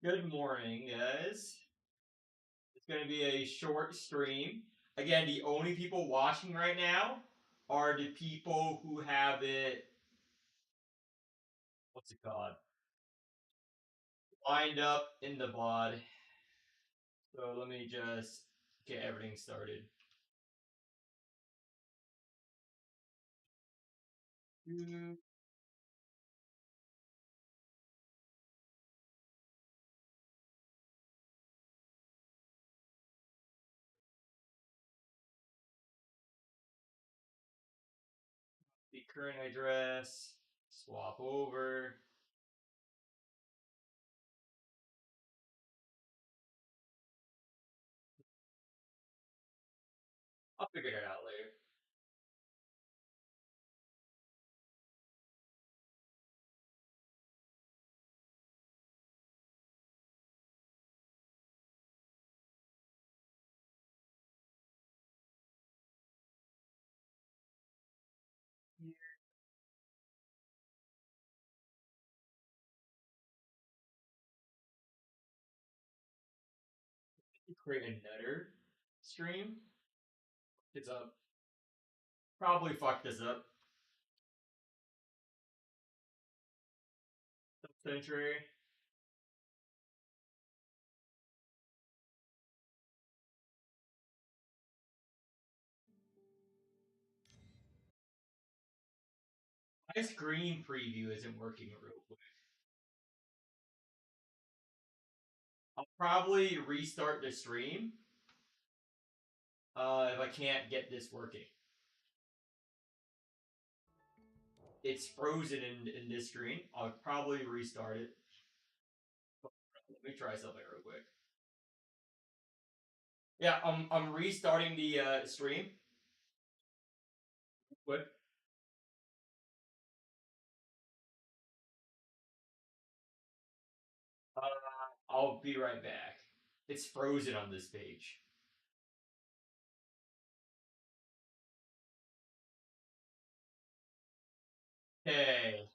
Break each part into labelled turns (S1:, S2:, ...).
S1: Good morning, guys. It's going to be a short stream. Again, the only people watching right now are the people who have it. What's it called? Lined up in the VOD. So let me just get everything started. The current address. Swap over. I'll figure it out later. Create another stream. It's up. Probably fuck this up. Century. My screen preview isn't working real quick. I'll probably restart the stream if I can't get this working. It's frozen in this screen. I'll probably restart it. Let me try something real quick. Yeah, I'm restarting the stream. What? I'll be right back. It's frozen on this page. Hey.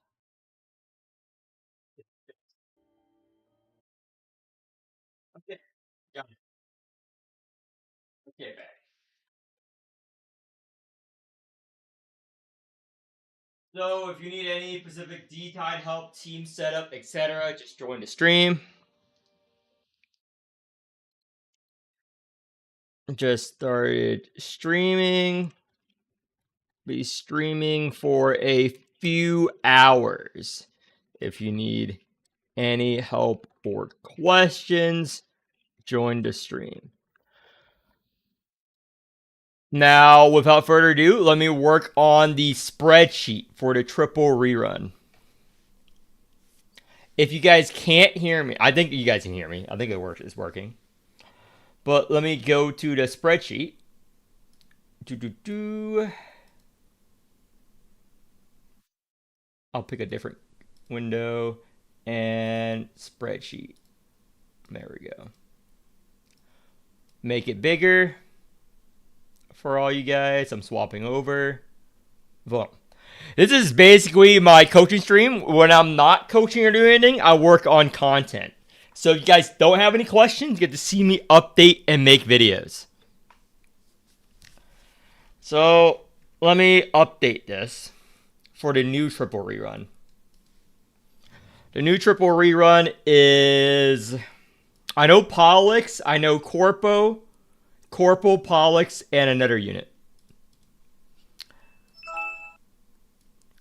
S1: Okay. Yeah. Okay, back. So if you need any Pacific D-Tide help, team setup, etc., just join the stream. Just started streaming. Be streaming for a few hours. If you need any help or questions, join the stream. Now, without further ado, let me work on the spreadsheet for the triple rerun. If you guys can't hear me, I think you guys can hear me. I think it's working. But let me go to the spreadsheet. I'll pick a different window and spreadsheet. There we go. Make it bigger for all you guys. I'm swapping over. Boom. This is basically my coaching stream. When I'm not coaching or doing anything, I work on content. So if you guys don't have any questions, you get to see me update and make videos. So let me update this for the new triple rerun. The new triple rerun is, I know Pollux, I know Corpo, Pollux, and another unit.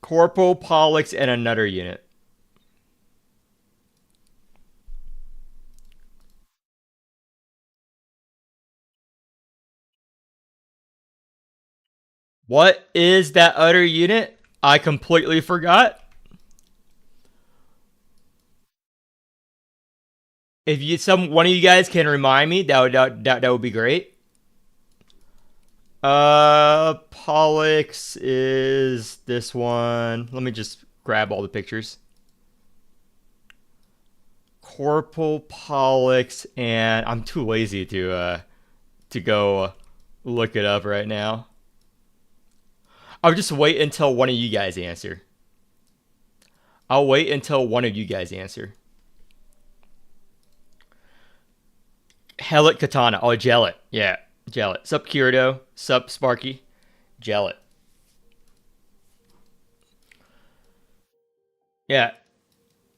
S1: Corpo, Pollux, and another unit. What is that other unit? I completely forgot. If one of you guys can remind me, that would be great. Pollux is this one. Let me just grab all the pictures. Corporal Pollux, and I'm too lazy to go look it up right now. I'll just wait until one of you guys answer. I'll wait until one of you guys answer. Hellet Katana. Oh, Jellet. Yeah, Jellet. Sup, Kirito. Sup, Sparky. Jellet. Yeah,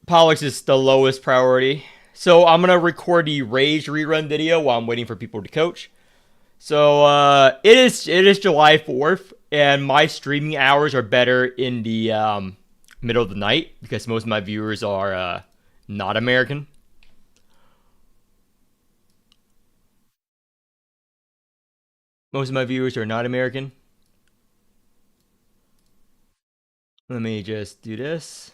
S1: Pollux is the lowest priority. So I'm gonna record the Rage rerun video while I'm waiting for people to coach. So it is July 4th, and my streaming hours are better in the middle of the night because most of my viewers are not American. Most of my viewers are not American. Let me just do this.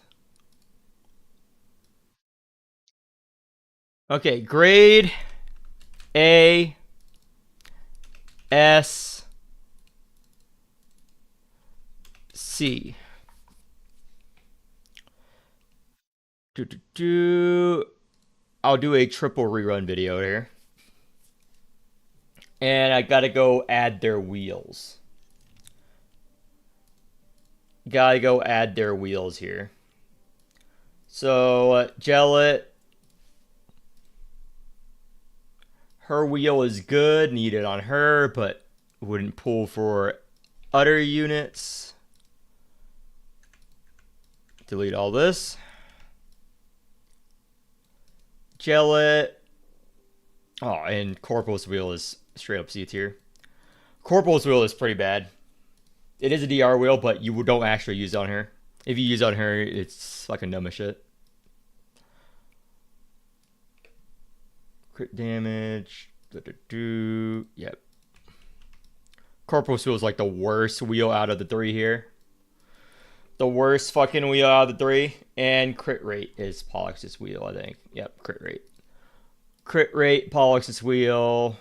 S1: Okay, grade A S C. Do, do, do. I'll do a triple rerun video here. And I gotta go add their wheels. Gotta go add their wheels here. So, Jellet, her wheel is good, needed on her, but wouldn't pull for other units. Delete all this. Jellet. Oh, and Corporal's wheel is straight up C tier. Corporal's wheel is pretty bad. It is a DR wheel, but you don't actually use it on her. If you use it on her, it's fucking dumb as shit. Crit damage. Yep. Corporal's wheel is like the worst wheel out of the three here. The worst fucking wheel out of the three. And crit rate is Pollux's wheel, I think. Yep, crit rate. Crit rate, Pollux's wheel.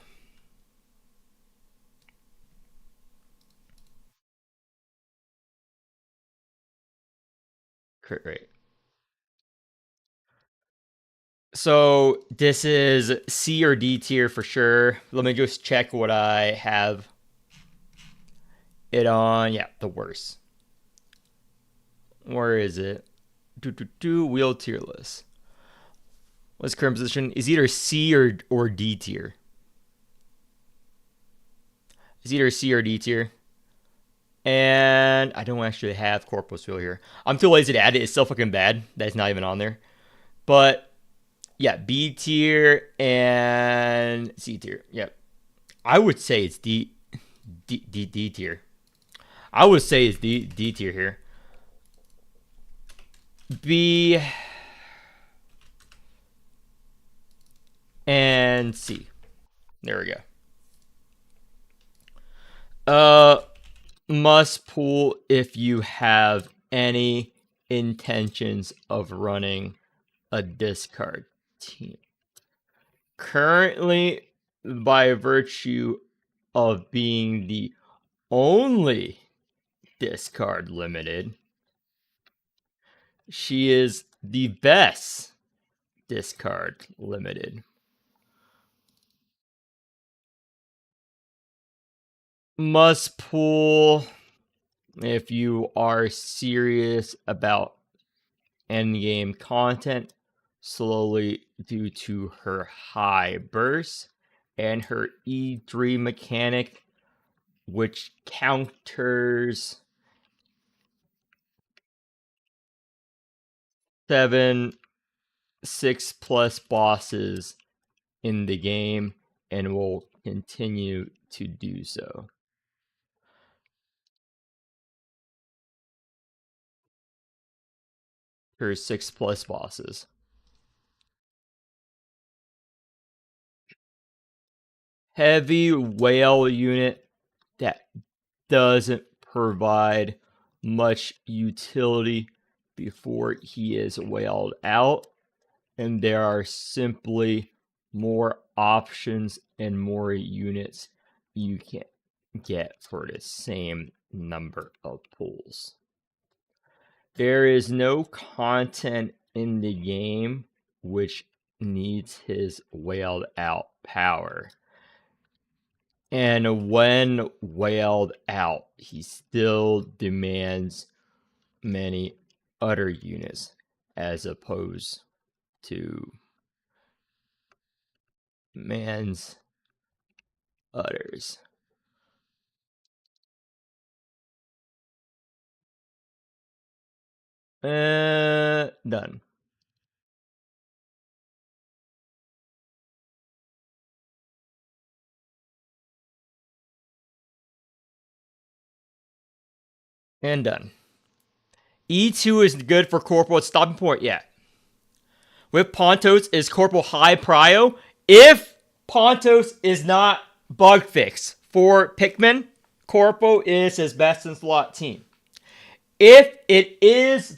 S1: Crit rate. So this is C or D tier for sure. Let me just check what I have it on. Yeah, the worst. Where is it? Wheel tier list. What's current position? Is either C or D tier. It's either C or D tier. And I don't actually have Corporal's wheel here. I'm too lazy to add it. It's still fucking bad. That's not even on there. But yeah, B tier and C tier. Yep. I would say it's D tier. I would say it's D tier here. B and C. There we go. Must pull if you have any intentions of running a discard team. Currently, by virtue of being the only discard limited, she is the best discard limited. Must pull if you are serious about endgame content, slowly due to her high burst and her E3 mechanic, which counters 6+ bosses in the game and will continue to do so. Her 6+ bosses. Heavy whale unit that doesn't provide much utility before he is whaled out, and there are simply more options and more units you can get for the same number of pulls. There is no content in the game which needs his whaled out power. And when whaled out, he still demands many other units as opposed to Man's udders. Done. And done. E2 is good for corporal stopping point. Yeah. With Pontos is corporal high prio. If Pontos is not bug fix for Pikmin, corporal is his best in slot team. If it is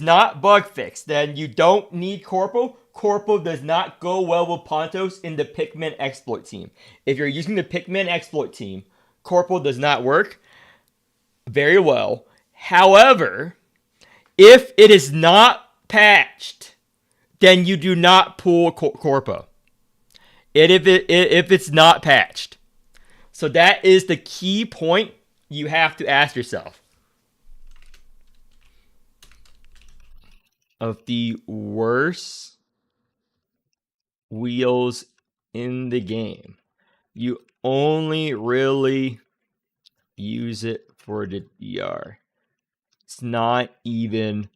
S1: not bug fixed, then you don't need Corporal. Corporal does not go well with Pontos in the Pikmin exploit team. If you're using the Pikmin exploit team, Corporal does not work very well. However, if it is not patched, then you do not pull Corpo. If it's not patched. So that is the key point you have to ask yourself. Of the worst wheels in the game, you only really use it for the DR. It's not even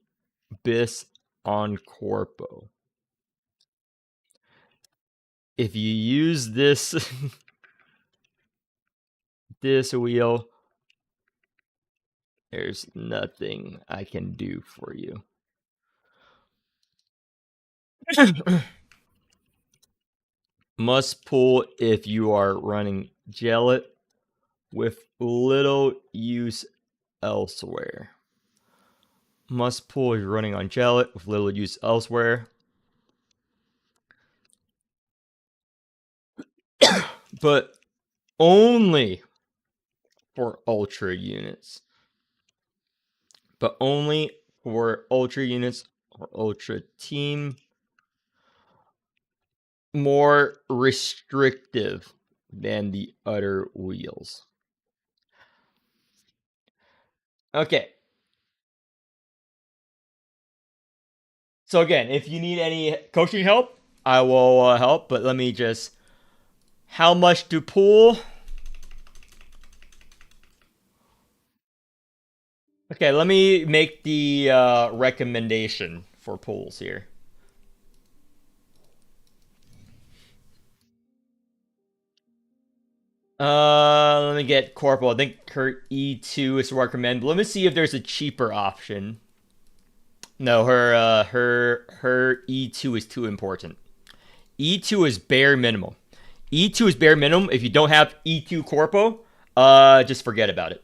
S1: bis on corpo. If you use this this wheel, there's nothing I can do for you. Must pull if you are running Gellet with little use elsewhere. Must pull if you're running on Gellet with little use elsewhere. But only for Ultra units. But only for Ultra units or Ultra team. More restrictive than the other wheels. Okay. So again, if you need any coaching help, I will help. But let me just... How much to pull? Okay, let me make the recommendation for pulls here. Let me get Corporal. I think her E2 is recommended. Let me see if there's a cheaper option. No, her E2 is too important. E2 is bare minimum. E2 is bare minimum. If you don't have E2 Corpo, just forget about it.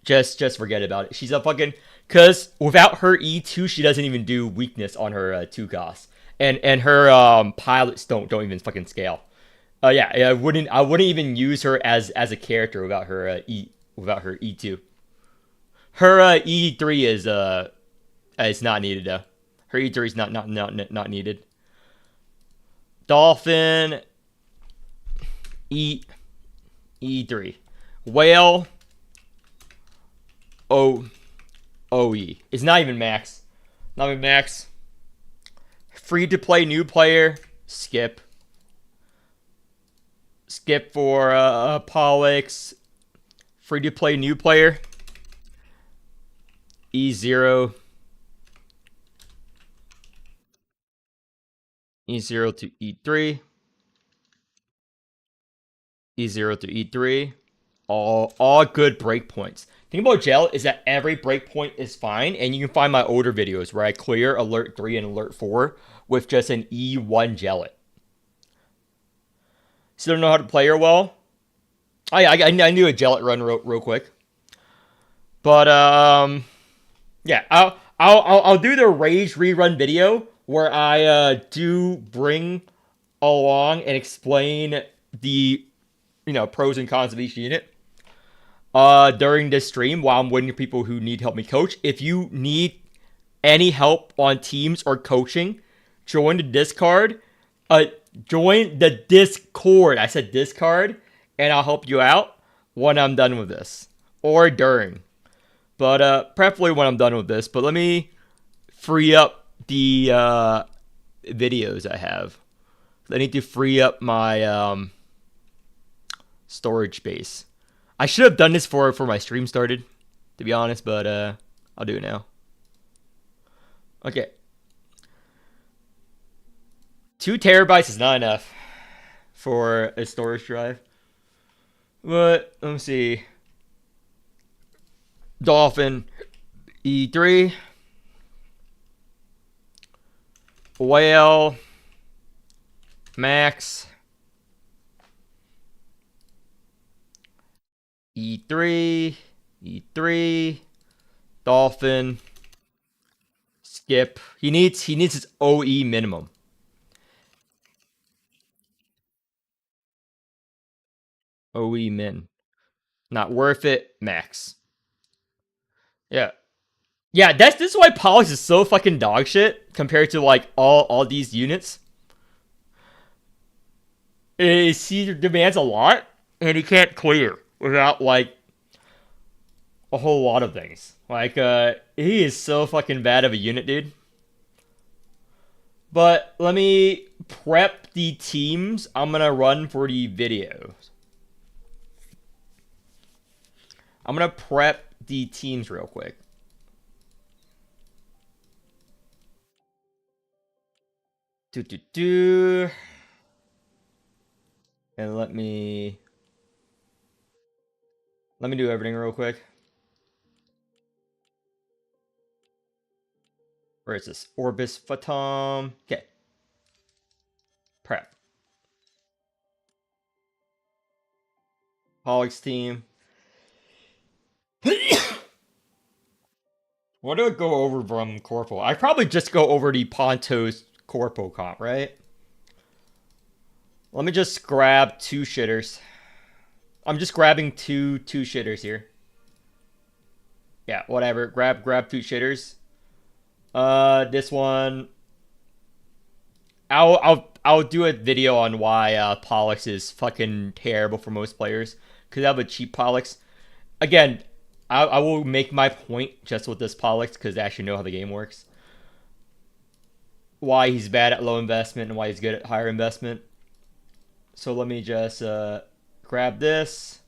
S1: Just forget about it. She's a fucking... Because without her E2, she doesn't even do weakness on her 2 costs. And her pilots don't even fucking scale. Yeah, I wouldn't even use her as a character without her E2. Her E3 is it's not needed though. Her E3 is not needed. Dolphin E3. Whale OE. It's not even max. Not even max. Free to play new player. Skip. Skip for Pollux. Free to play new player. E0. E0 to E3. E0 to E3. All good breakpoints. The thing about gel is that every breakpoint is fine, and you can find my older videos where I clear alert 3 and alert 4 with just an E1 gellet. Still don't know how to play her well. I knew a gellet run real quick. But yeah, I'll do the Rage rerun video where I do bring along and explain the pros and cons of each unit during this stream while I'm waiting for people who need help me coach. If you need any help on teams or coaching, join the Discord. Join the Discord. I said Discord, and I'll help you out when I'm done with this or during. But preferably when I'm done with this. But let me free up the videos I have I need to free up my storage space. I should have done this before my stream started, to be honest, but I'll do it now. Okay. 2 terabytes is not enough for a storage drive. But let me see. Dolphin E3. Whale. Max. E3. E3. Dolphin. Skip. He needs his OE minimum. OE min. Not worth it. Max. Yeah. Yeah, this is why Pollux is so fucking dog shit compared to like all these units. He demands a lot and he can't clear without like a whole lot of things. Like he is so fucking bad of a unit, dude. But let me prep the teams I'm gonna run for the videos. I'm gonna prep the teams real quick. And let me do everything real quick. Where is this? Orbis Phantom. Okay. Prep. Pollux team. What do I go over from Corpo? I probably just go over the Pontos Corpo comp, right? Let me just grab 2 shitters. I'm just grabbing two shitters here. Yeah, whatever. Grab 2 shitters. This one. I'll do a video on why Pollux is fucking terrible for most players. Cause I have a cheap Pollux. Again, I will make my point just with this Pollux because I actually know how the game works. Why he's bad at low investment and why he's good at higher investment. So let me just grab this.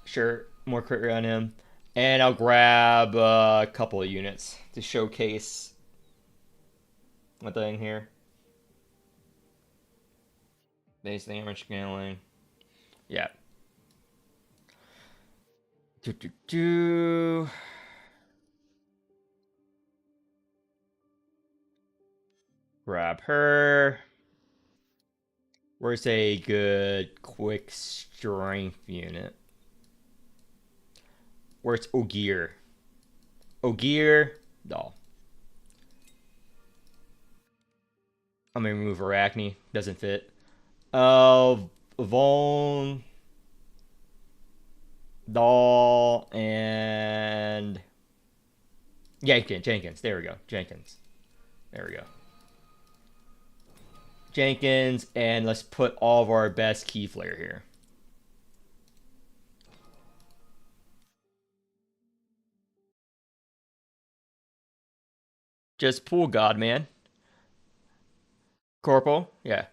S1: Sure, more crit rate on him. And I'll grab a couple of units to showcase my thing here. Base damage scaling. Yeah. Grab her. Where's a good quick strength unit? Where's Ogier? Ogier? No. I'm gonna remove Arachne. Doesn't fit. Vaughn. Dahl and Jenkins. There we go. Jenkins. There we go. Jenkins, and let's put all of our best key flare here. Just pull God, man. Corporal, yeah.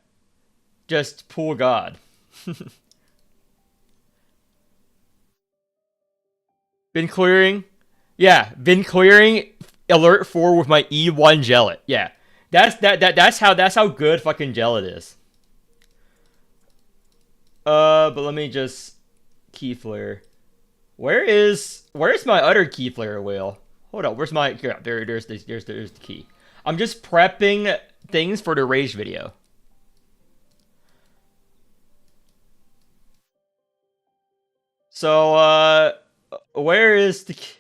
S1: Just pull God. Been clearing. Yeah, been clearing alert 4 with my E1 Gellet. Yeah. That's how good fucking Gellet is. But let me just key flare. Where's my other key flare whale? Hold on, where's my here, there's the key. I'm just prepping things for the rage video. So where is the key?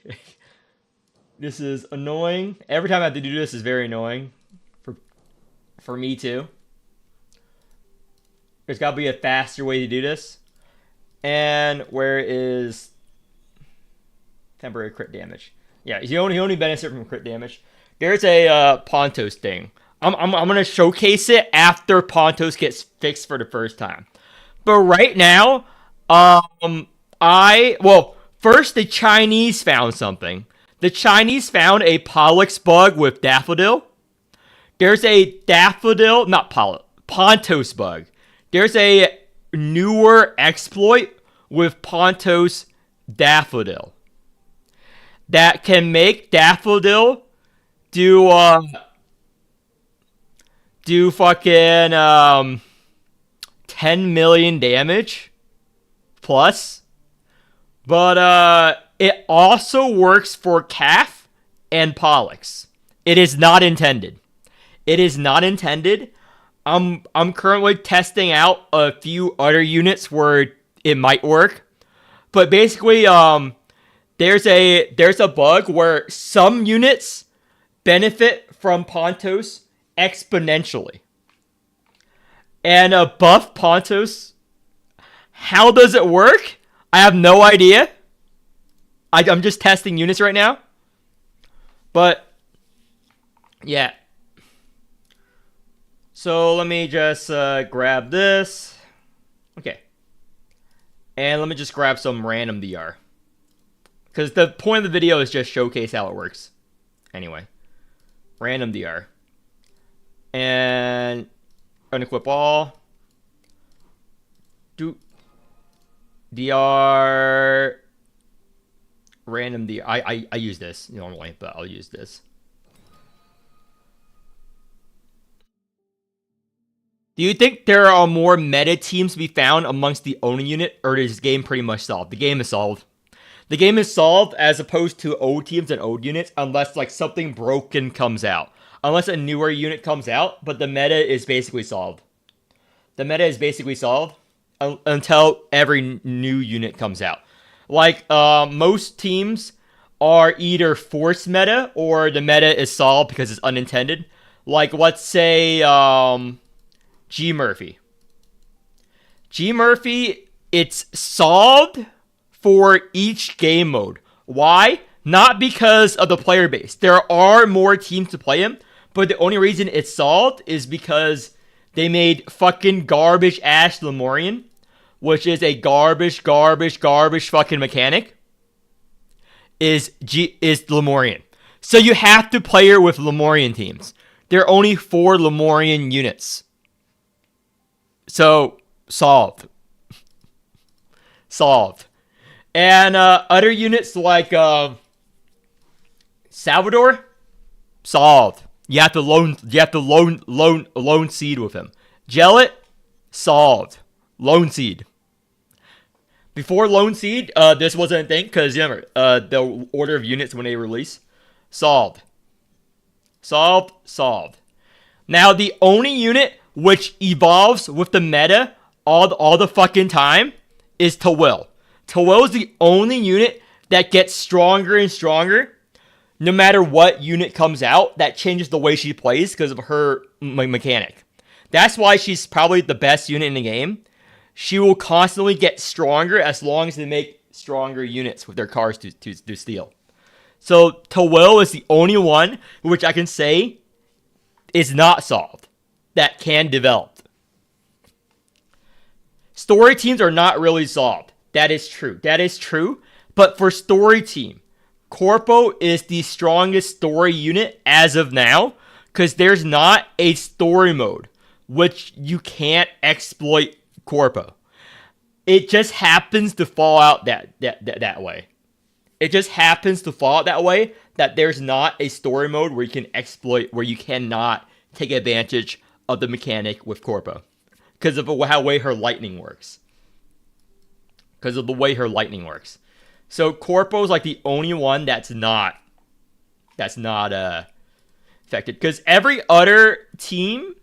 S1: This is annoying. Every time I have to do this is very annoying. For me too. There's gotta be a faster way to do this. And where is temporary crit damage? Yeah, he only benefits from crit damage. There's a Pontos thing. I'm gonna showcase it after Pontos gets fixed for the first time. But right now, first the Chinese found something. The Chinese found a Pollux bug with Daffodil. There's a daffodil, not Pontos bug. There's a newer exploit with Pontos daffodil that can make daffodil do fucking 10 million damage plus. But it also works for Calf and Pollux. It is not intended. It is not intended. I'm currently testing out a few other units where it might work. But basically, there's a bug where some units benefit from Pontos exponentially. And buff Pontos, how does it work? I have no idea. I'm just testing units right now. But, yeah. So, let me just grab this. Okay. And let me just grab some random DR. Because the point of the video is just showcase how it works. Anyway. Random DR. And unequip all. DR. Random DR. I use this normally, but I'll use this. Do you think there are more meta teams to be found amongst the owning unit, or is this game pretty much solved? The game is solved. The game is solved as opposed to old teams and old units, unless like something broken comes out. Unless a newer unit comes out, but the meta is basically solved. The meta is basically solved until every new unit comes out. Like, most teams are either forced meta or the meta is solved because it's unintended. Like, let's say, G Murphy. G Murphy, it's solved for each game mode. Why? Not because of the player base. There are more teams to play him, but the only reason it's solved is because they made fucking garbage ass Lemurian, which is a garbage fucking mechanic, is Lemurian. So you have to play her with Lemurian teams. There are only 4 Lemurian units. So, solved. Solved. And other units like Salvador, solved. You have to loan seed with him. Jellet, solved. Loan seed. Before loan seed, this wasn't a thing because remember the order of units when they release. Solved. Solved. Now the only unit which evolves with the meta all the fucking time is Tawil. Tawil is the only unit that gets stronger and stronger no matter what unit comes out. That changes the way she plays because of her mechanic. That's why she's probably the best unit in the game. She will constantly get stronger as long as they make stronger units with their cars to steal. So Tawil is the only one which I can say is not solved that can develop. Story teams are not really solved. That is true. But for story team, Corpo is the strongest story unit as of now because there's not a story mode which you can't exploit Corpo. It just happens to fall out that way. It just happens to fall out that way that there's not a story mode where you can exploit, where you cannot take advantage of the mechanic with Corpo because of the way her lightning works. So Corpo's like the only one that's not affected because every other team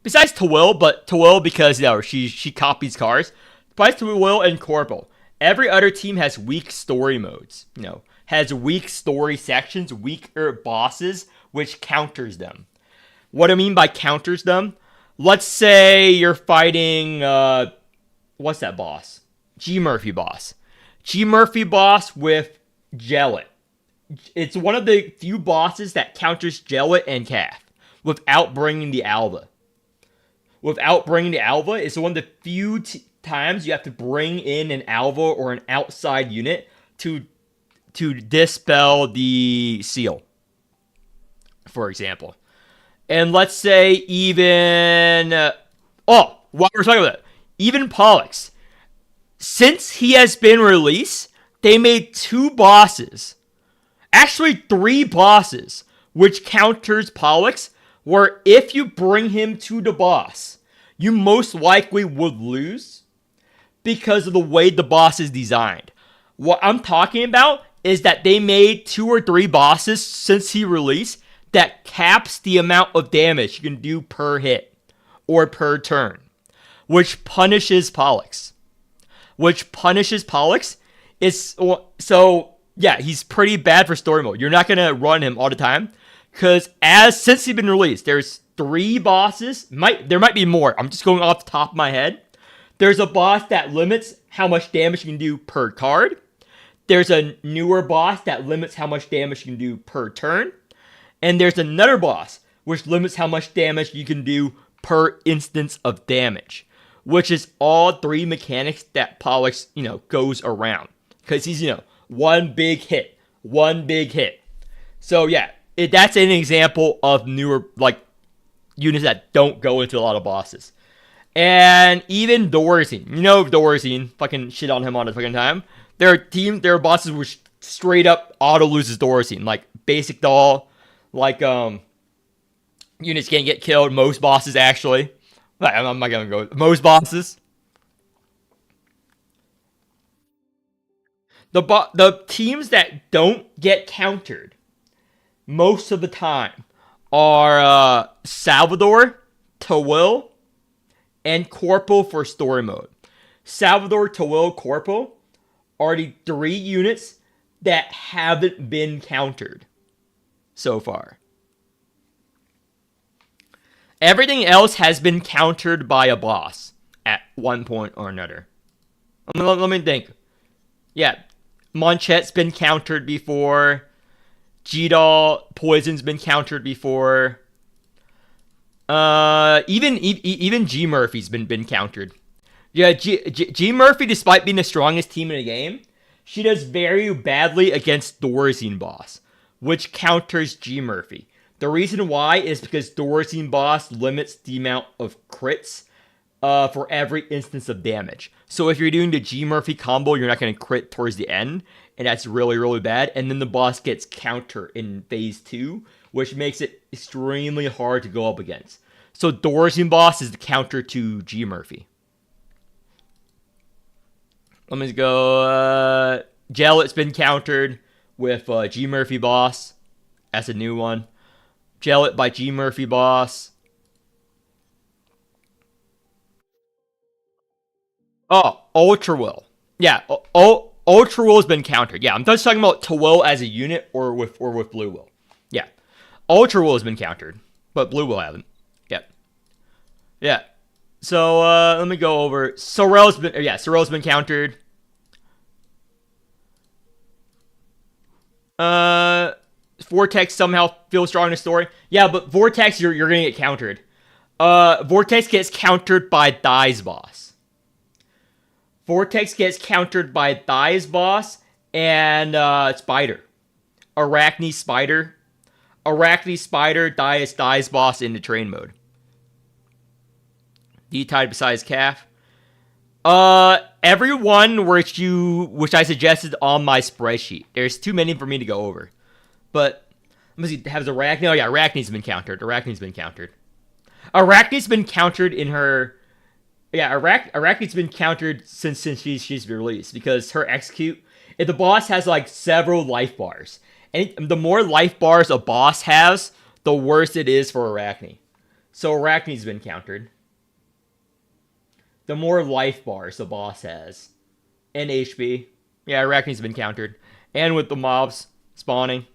S1: besides Tawil, but Tawil because she copies cars. Besides Tawil and Corpo, every other team has weak story modes. Has weak story sections, weaker bosses, which counters them. What I mean by counters them, let's say you're fighting what's that boss? G Murphy boss. G Murphy boss with Jellet. It's one of the few bosses that counters Jellet and Calf without bringing the Alva. It's one of the few times you have to bring in an Alva or an outside unit to dispel the seal, for example. And let's say even while we're talking about that, even Pollux, since he has been released, they made two bosses, actually three bosses, which counters Pollux. Where if you bring him to the boss, you most likely would lose because of the way the boss is designed. What I'm talking about is that they made two or three bosses since he released that caps the amount of damage you can do per hit or per turn, which punishes Pollux. Is so yeah, he's pretty bad for story mode. You're not gonna run him all the time because since he's been released, there's three bosses. There might be more. I'm just going off the top of my head. There's a boss that limits how much damage you can do per card. There's a newer boss that limits how much damage you can do per turn. And there's another boss which limits how much damage you can do per instance of damage. Which is all three mechanics that Pollux, goes around. Because he's, one big hit. So yeah, that's an example of newer, units that don't go into a lot of bosses. And even Dorazine. Dorazine. Fucking shit on him all the fucking time. There are bosses which straight up auto loses Dorazine. Like Basic Doll. Units can't get killed. Most bosses actually. I'm not gonna go. Most bosses. The teams that don't get countered most of the time are Salvador, Tawil, and Corporal for story mode. Salvador, Tawil, Corporal are the three units that haven't been countered so far. Everything else has been countered by a boss at one point or another. Let me think. Yeah, Monchet's been countered before. G-Doll Poison's been countered before. Even G Murphy's been countered. Yeah, G Murphy, despite being the strongest team in the game, she does very badly against Dorazine boss, which counters G Murphy. The reason why is because Dorazine boss limits the amount of crits for every instance of damage. So if you're doing the G Murphy combo, you're not going to crit towards the end, and that's really, really bad. And then the boss gets counter in phase 2, which makes it extremely hard to go up against. So Dorazine boss is the counter to G Murphy. Let me go. Gellet's been countered with G Murphy boss. That's a new one. Gellet by G Murphy boss. Oh, Ultra Will. Yeah, Ultra Will has been countered. Yeah, I'm just talking about Tawil as a unit or with Blue Will. Yeah, Ultra Will has been countered, but Blue Will haven't. Yeah. So let me go over. Sorrel's been countered. Vortex somehow feels strong in the story. Yeah, but Vortex, you're gonna get countered. Vortex gets countered by Thigh's boss. Vortex gets countered by Thigh's boss and Spider. Arachne Spider. Thigh's boss in the train mode. D-tied besides Calf. Everyone which I suggested on my spreadsheet. There's too many for me to go over. But let me see, has Arachne? Oh yeah, Arachne's been countered. Arachne's been countered in her. Yeah, Arachne's been countered since she's been released because her execute. If the boss has several life bars, and the more life bars a boss has, the worse it is for Arachne. So Arachne's been countered. The more life bars the boss has. And HP. Yeah, Arachne's been countered. And with the mobs spawning.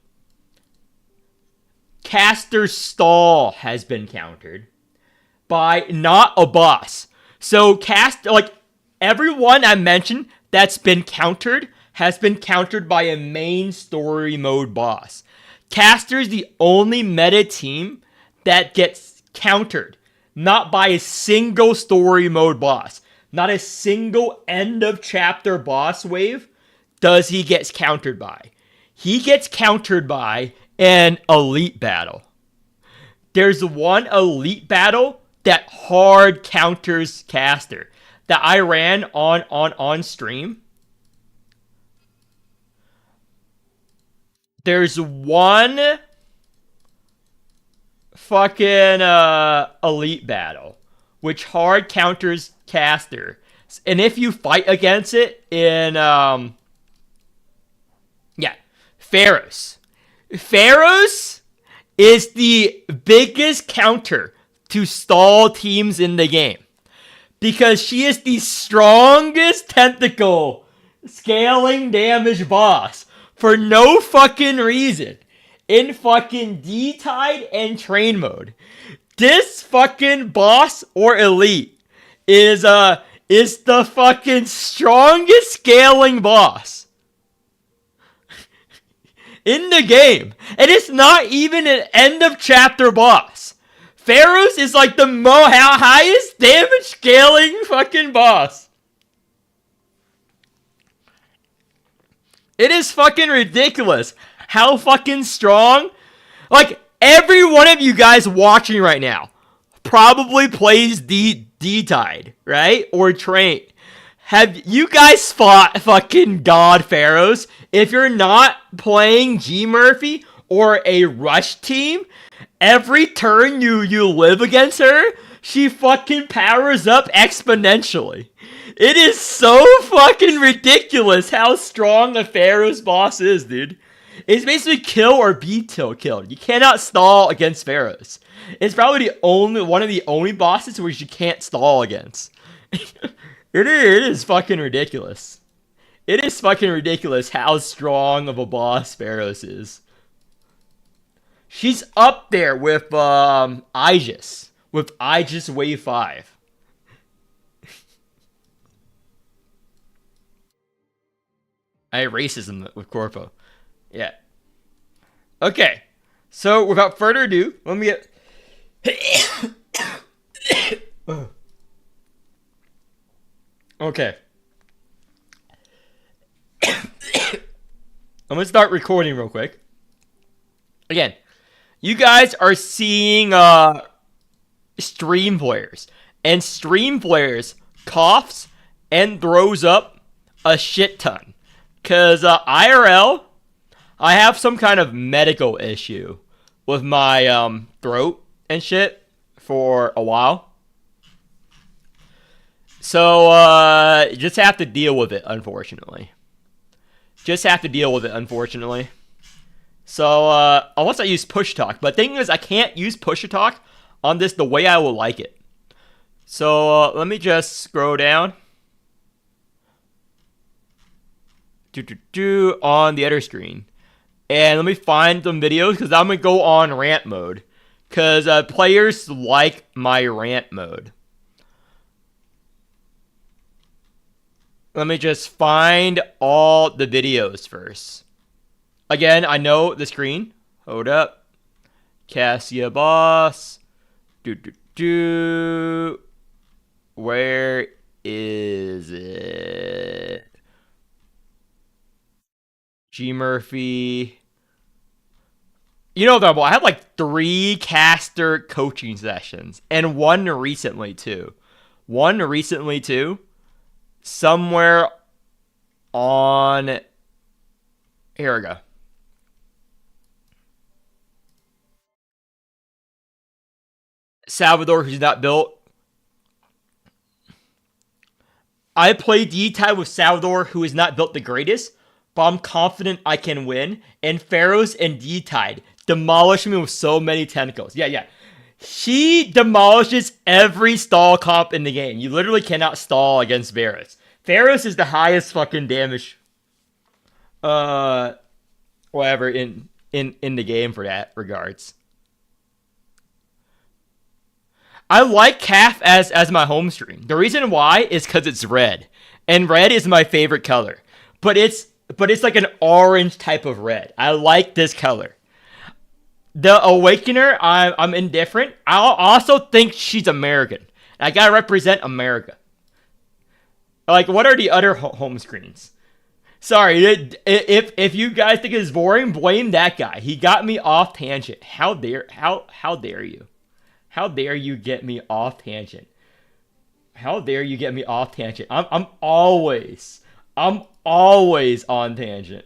S1: Caster Stall has been countered. By not a boss. So everyone I mentioned that's been countered has been countered by a main story mode boss. Caster's the only meta team that gets countered. Not by a single story mode boss. Not a single end of chapter boss wave does he get countered by. He gets countered by an elite battle. there's one elite battle that hard counters caster that I ran on stream. There's one fucking elite battle which hard counters caster, and if you fight against it in Pharaohs. Pharaohs is the biggest counter to stall teams in the game. Because she is the strongest tentacle scaling damage boss for no fucking reason in fucking D-Tide and Train mode. This fucking boss or elite is the fucking strongest scaling boss in the game. And it's not even an end of chapter boss. Pharaohs is like the highest damage scaling fucking boss. It is fucking ridiculous how fucking strong. Like, every one of you guys watching right now probably plays D-Tide, right? Or Train. Have you guys fought fucking God Pharaohs? If you're not playing G Murphy or a rush team, every turn you live against her, she fucking powers up exponentially. It is so fucking ridiculous how strong a Pharaoh's boss is, dude. It's basically kill or be killed. You cannot stall against Pharaohs. It's probably one of the only bosses where you can't stall against. It is fucking ridiculous. It is fucking ridiculous how strong of a boss Pharaohs is. She's up there with Aegis. With Aegis Wave 5. I have racism with Corpo. Yeah. Okay. So, without further ado, let me get... Okay. I'm gonna start recording real quick. Again, you guys are seeing stream players. And stream players coughs and throws up a shit ton. Because IRL, I have some kind of medical issue with my throat and shit for a while. So, you just have to deal with it, unfortunately. So, unless I use push talk. But the thing is, I can't use push talk on this the way I would like it. So, let me just scroll down. On the other screen. And let me find some videos, because I'm going to go on rant mode. Because players like my rant mode. Let me just find all the videos first. Again, I know the screen. Hold up. Cassia boss. Where is it? G Murphy. You know, though, I had like 3 caster coaching sessions. And one recently, too. Somewhere on... Here we go. Salvador, who's not built. I play D-Tide with Salvador, who is not built the greatest, but I'm confident I can win. And Pharaohs and D-Tide demolish me with so many tentacles. Yeah. She demolishes every stall comp in the game. You literally cannot stall against Pharaohs. Pharaohs is the highest fucking damage whatever in the game for that regards. I like Calf as my home stream. The reason why is because it's red. And red is my favorite color. But it's like an orange type of red. I like this color. The Awakener, I'm indifferent. I also think she's American. I gotta represent America. Like, what are the other home screens? Sorry, if you guys think it's boring, blame that guy. He got me off tangent. How dare you? How dare you get me off tangent? How dare you get me off tangent? I'm always on tangent.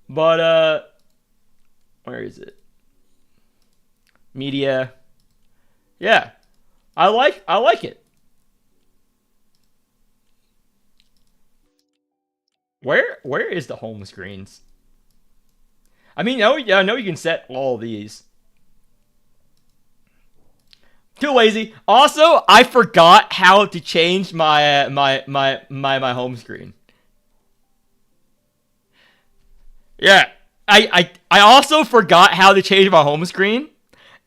S1: But where is it? Media. Yeah. I like it. Where is the home screens? I mean, I know you can set all of these. Too lazy. Also, I forgot how to change my home screen. Yeah. I also forgot how to change my home screen,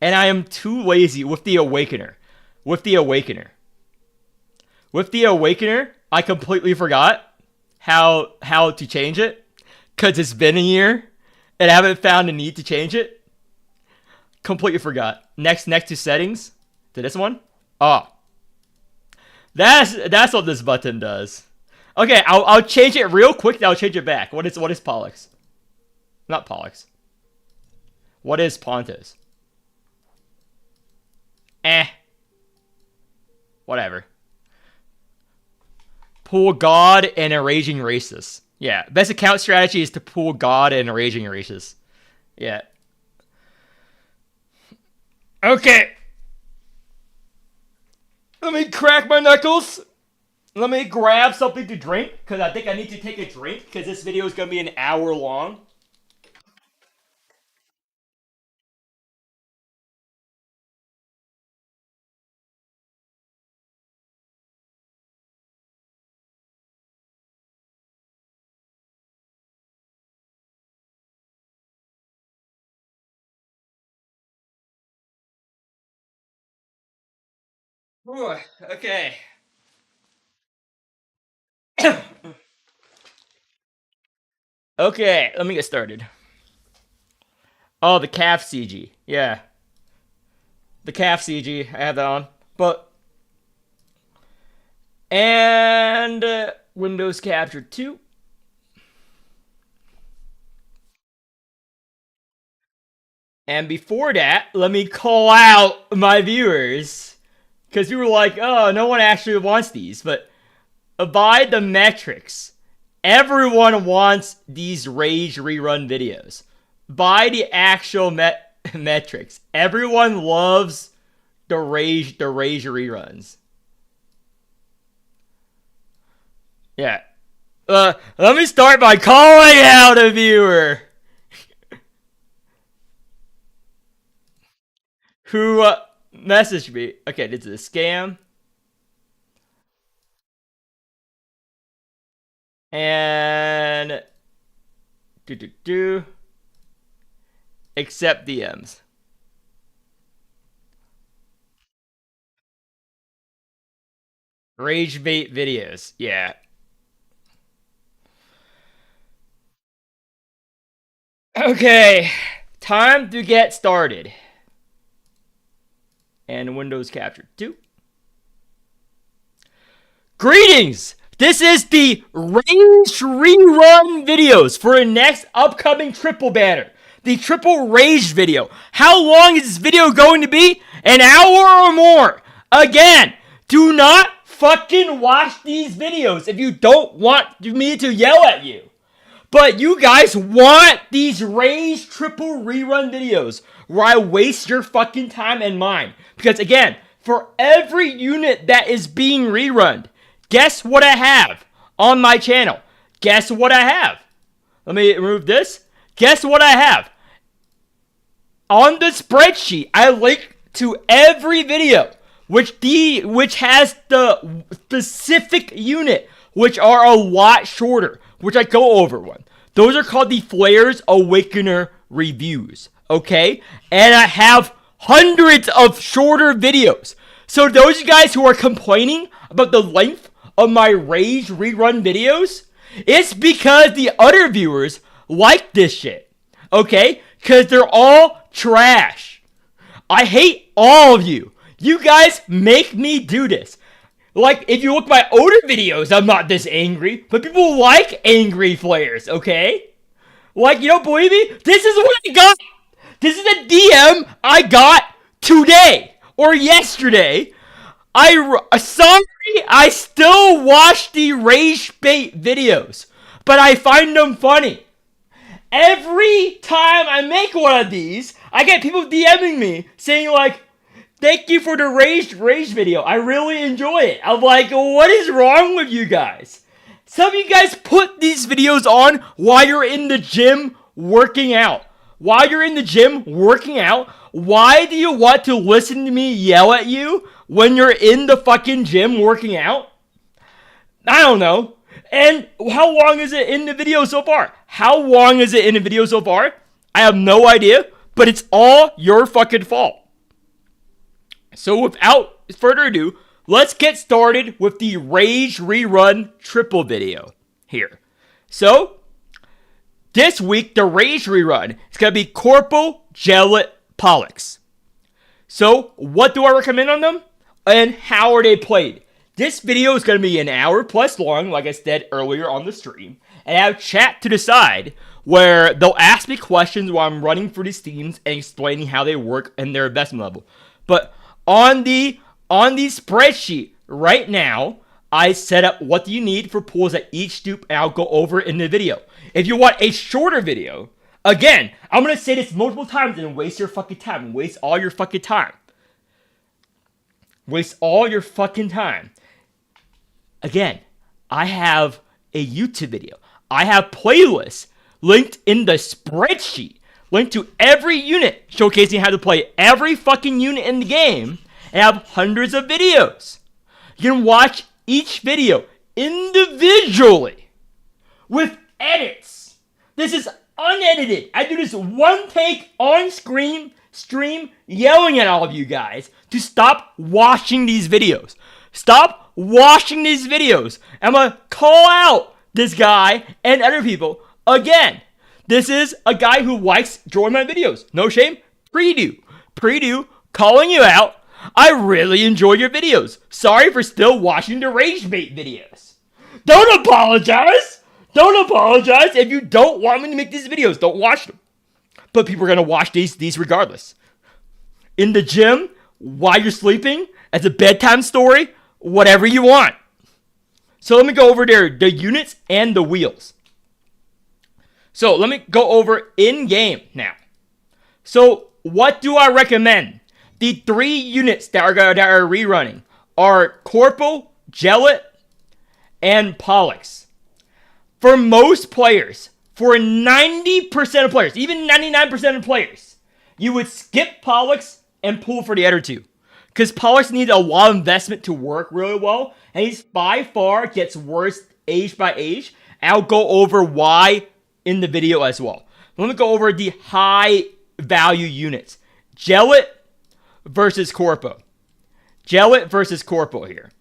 S1: and I am too lazy with the Awakener. With the Awakener. With the Awakener, I completely forgot how to change it because it's been a year and I haven't found a need to change it. Completely forgot. Next to settings, to this one. Oh, that's what this button does. Okay, I'll change it real quick. Then I'll change it back. What is Pollux? Not Pollux. What is Pontus? Whatever. Pull God and Enraging Racists. Yeah, best account strategy is to pull God and Enraging Racists. Yeah. Okay. Let me crack my knuckles. Let me grab something to drink, because I think I need to take a drink, because this video is going to be an hour long. Whew, okay. Okay, let me get started. Oh, the calf CG. Yeah. The calf CG. I have that on. But. And. Windows Capture 2. And before that, let me call out my viewers. Because we were like, oh, no one actually wants these. But by the metrics, everyone wants these Rage rerun videos. By the actual metrics, everyone loves the Rage reruns. Yeah. Let me start by calling out a viewer who messaged me. Okay, this is a scam. And accept DMs. Rage bait videos. Yeah. Okay. Time to get started. And Windows Capture 2. Greetings! This is the Rage rerun videos for the next upcoming triple banner. The triple Rage video. How long is this video going to be? An hour or more. Again, do not fucking watch these videos if you don't want me to yell at you. But you guys want these Rage triple rerun videos where I waste your fucking time and mine. Because again, for every unit that is being rerun, guess what I have on my channel? Guess what I have? Let me remove this. Guess what I have? On the spreadsheet, I link to every video which has the specific unit, which are a lot shorter, which I go over one. Those are called the Flares Awakener reviews, okay? And I have hundreds of shorter videos. So those guys who are complaining about the length of my Rage rerun videos, it's because the other viewers like this shit, okay? Because they're all trash. I hate all of you. You guys make me do this. Like, if you look at my older videos, I'm not this angry, but people like angry players, okay? Like, you don't believe me? This is what I got. This is a DM I got today or yesterday. Sorry, I still watch the rage bait videos, but I find them funny. Every time I make one of these, I get people DMing me saying like, "Thank you for the rage video. I really enjoy it." I'm like, what is wrong with you guys? Some of you guys put these videos on while you're in the gym working out. While you're in the gym working out, why do you want to listen to me yell at you when you're in the fucking gym working out? I don't know. And how long is it in the video so far? How long is it in the video so far? I have no idea, but it's all your fucking fault. So without further ado, let's get started with the Rage Rerun triple video here. So, this week, the Rage Rerun is going to be Corpo, Jellet, Pollux. So, what do I recommend on them? And how are they played? This video is going to be an hour plus long, like I said earlier on the stream. And I have chat to the side where they'll ask me questions while I'm running through these themes and explaining how they work and their investment level. But on the spreadsheet right now, I set up what do you need for pools at each dupe, and I'll go over it in the video. If you want a shorter video, again, I'm going to say this multiple times and waste your fucking time. Waste all your fucking time. Waste all your fucking time. Again, I have a YouTube video. I have playlists linked in the spreadsheet, linked to every unit, showcasing how to play every fucking unit in the game, and have hundreds of videos. You can watch each video individually with edits. This is unedited. I do this one take on stream yelling at all of you guys to stop watching these videos. Stop watching these videos. I'm going to call out this guy and other people again. This is a guy who likes drawing my videos. No shame. Predo, calling you out. I really enjoy your videos. Sorry for still watching the rage bait videos. Don't apologize. Don't apologize if you don't want me to make these videos. Don't watch them. But people are going to watch these regardless. In the gym, while you're sleeping, as a bedtime story, whatever you want. So let me go over there, the units and the wheels. So let me go over in-game now. So what do I recommend? The 3 units that are rerunning are Corpo, Jellet, and Pollux. For most players, for 90% of players, even 99% of players, you would skip Pollux and pull for the other 2. Because Pollux needs a lot of investment to work really well, and he's by far gets worse age by age. And I'll go over why in the video as well. Let me go over the high value units. Jellet versus Corpo. Jellet versus Corpo here.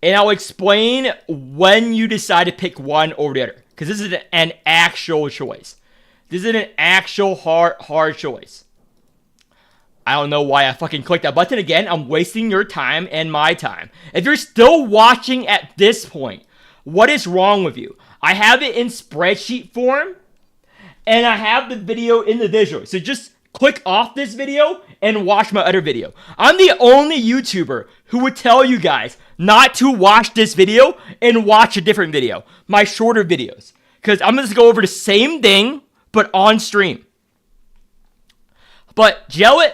S1: And I'll explain when you decide to pick one over the other. Because this is an actual choice. This is an actual hard choice. I don't know why I fucking clicked that button again. I'm wasting your time and my time. If you're still watching at this point, what is wrong with you? I have it in spreadsheet form, and I have the video in the visual. So just click off this video and watch my other video. I'm the only YouTuber who would tell you guys not to watch this video and watch a different video. My shorter videos. Because I'm going to go over the same thing, but on stream. But Jellet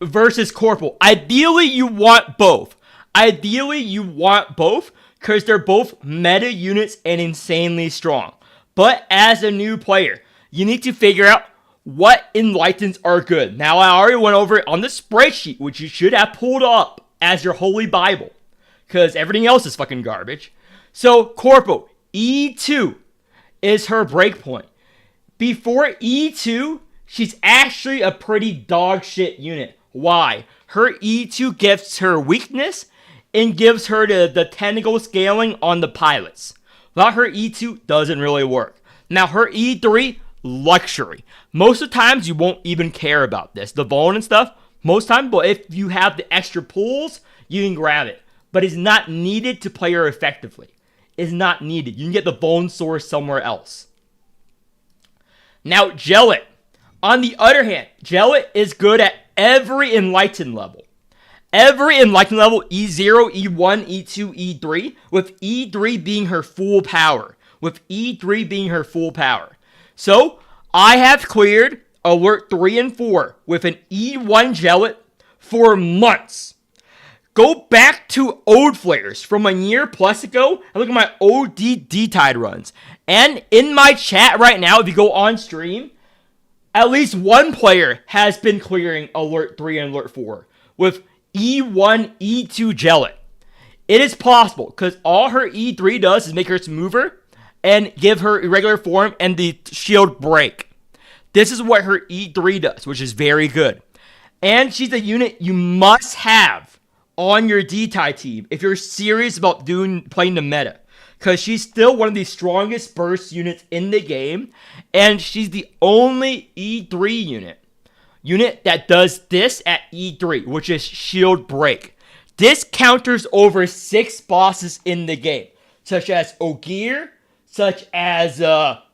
S1: versus Corporal. Ideally, you want both. Because they're both meta units and insanely strong. But as a new player, you need to figure out what enlightens are good. Now, I already went over it on the spreadsheet, which you should have pulled up as your holy Bible. Because everything else is fucking garbage. So, Corporal, E2 is her breakpoint. Before E2, she's actually a pretty dog shit unit. Why? Her E2 gives her weakness and gives her the tentacle scaling on the pilots. Without her E2, doesn't really work. Now, her E3, luxury. Most of the times, you won't even care about this. The Vuln and stuff, most times, but if you have the extra pulls, you can grab it. but is not needed to play her effectively. Is not needed. You can get the bone source somewhere else. Now, Jellet. On the other hand, Jellet is good at every Enlightened level. Every Enlightened level, E0, E1, E2, E3, with E3 being her full power. With E3 being her full power. So, I have cleared Alert 3 and 4 with an E1 Jellet for months. Go back to old flares from a year plus ago and look at my old D-Tide runs. And in my chat right now, if you go on stream, at least one player has been clearing Alert 3 and Alert 4 with E1, E2 Jellet. It is possible because all her E3 does is make her smoother and give her irregular form and the shield break. This is what her E3 does, which is very good. And she's a unit you must have on your D-Tide team if you're serious about playing the meta. Because she's still one of the strongest burst units in the game. And she's the only E3 unit that does this at E3, which is shield break. This counters over 6 bosses in the game, such as Ogier, such as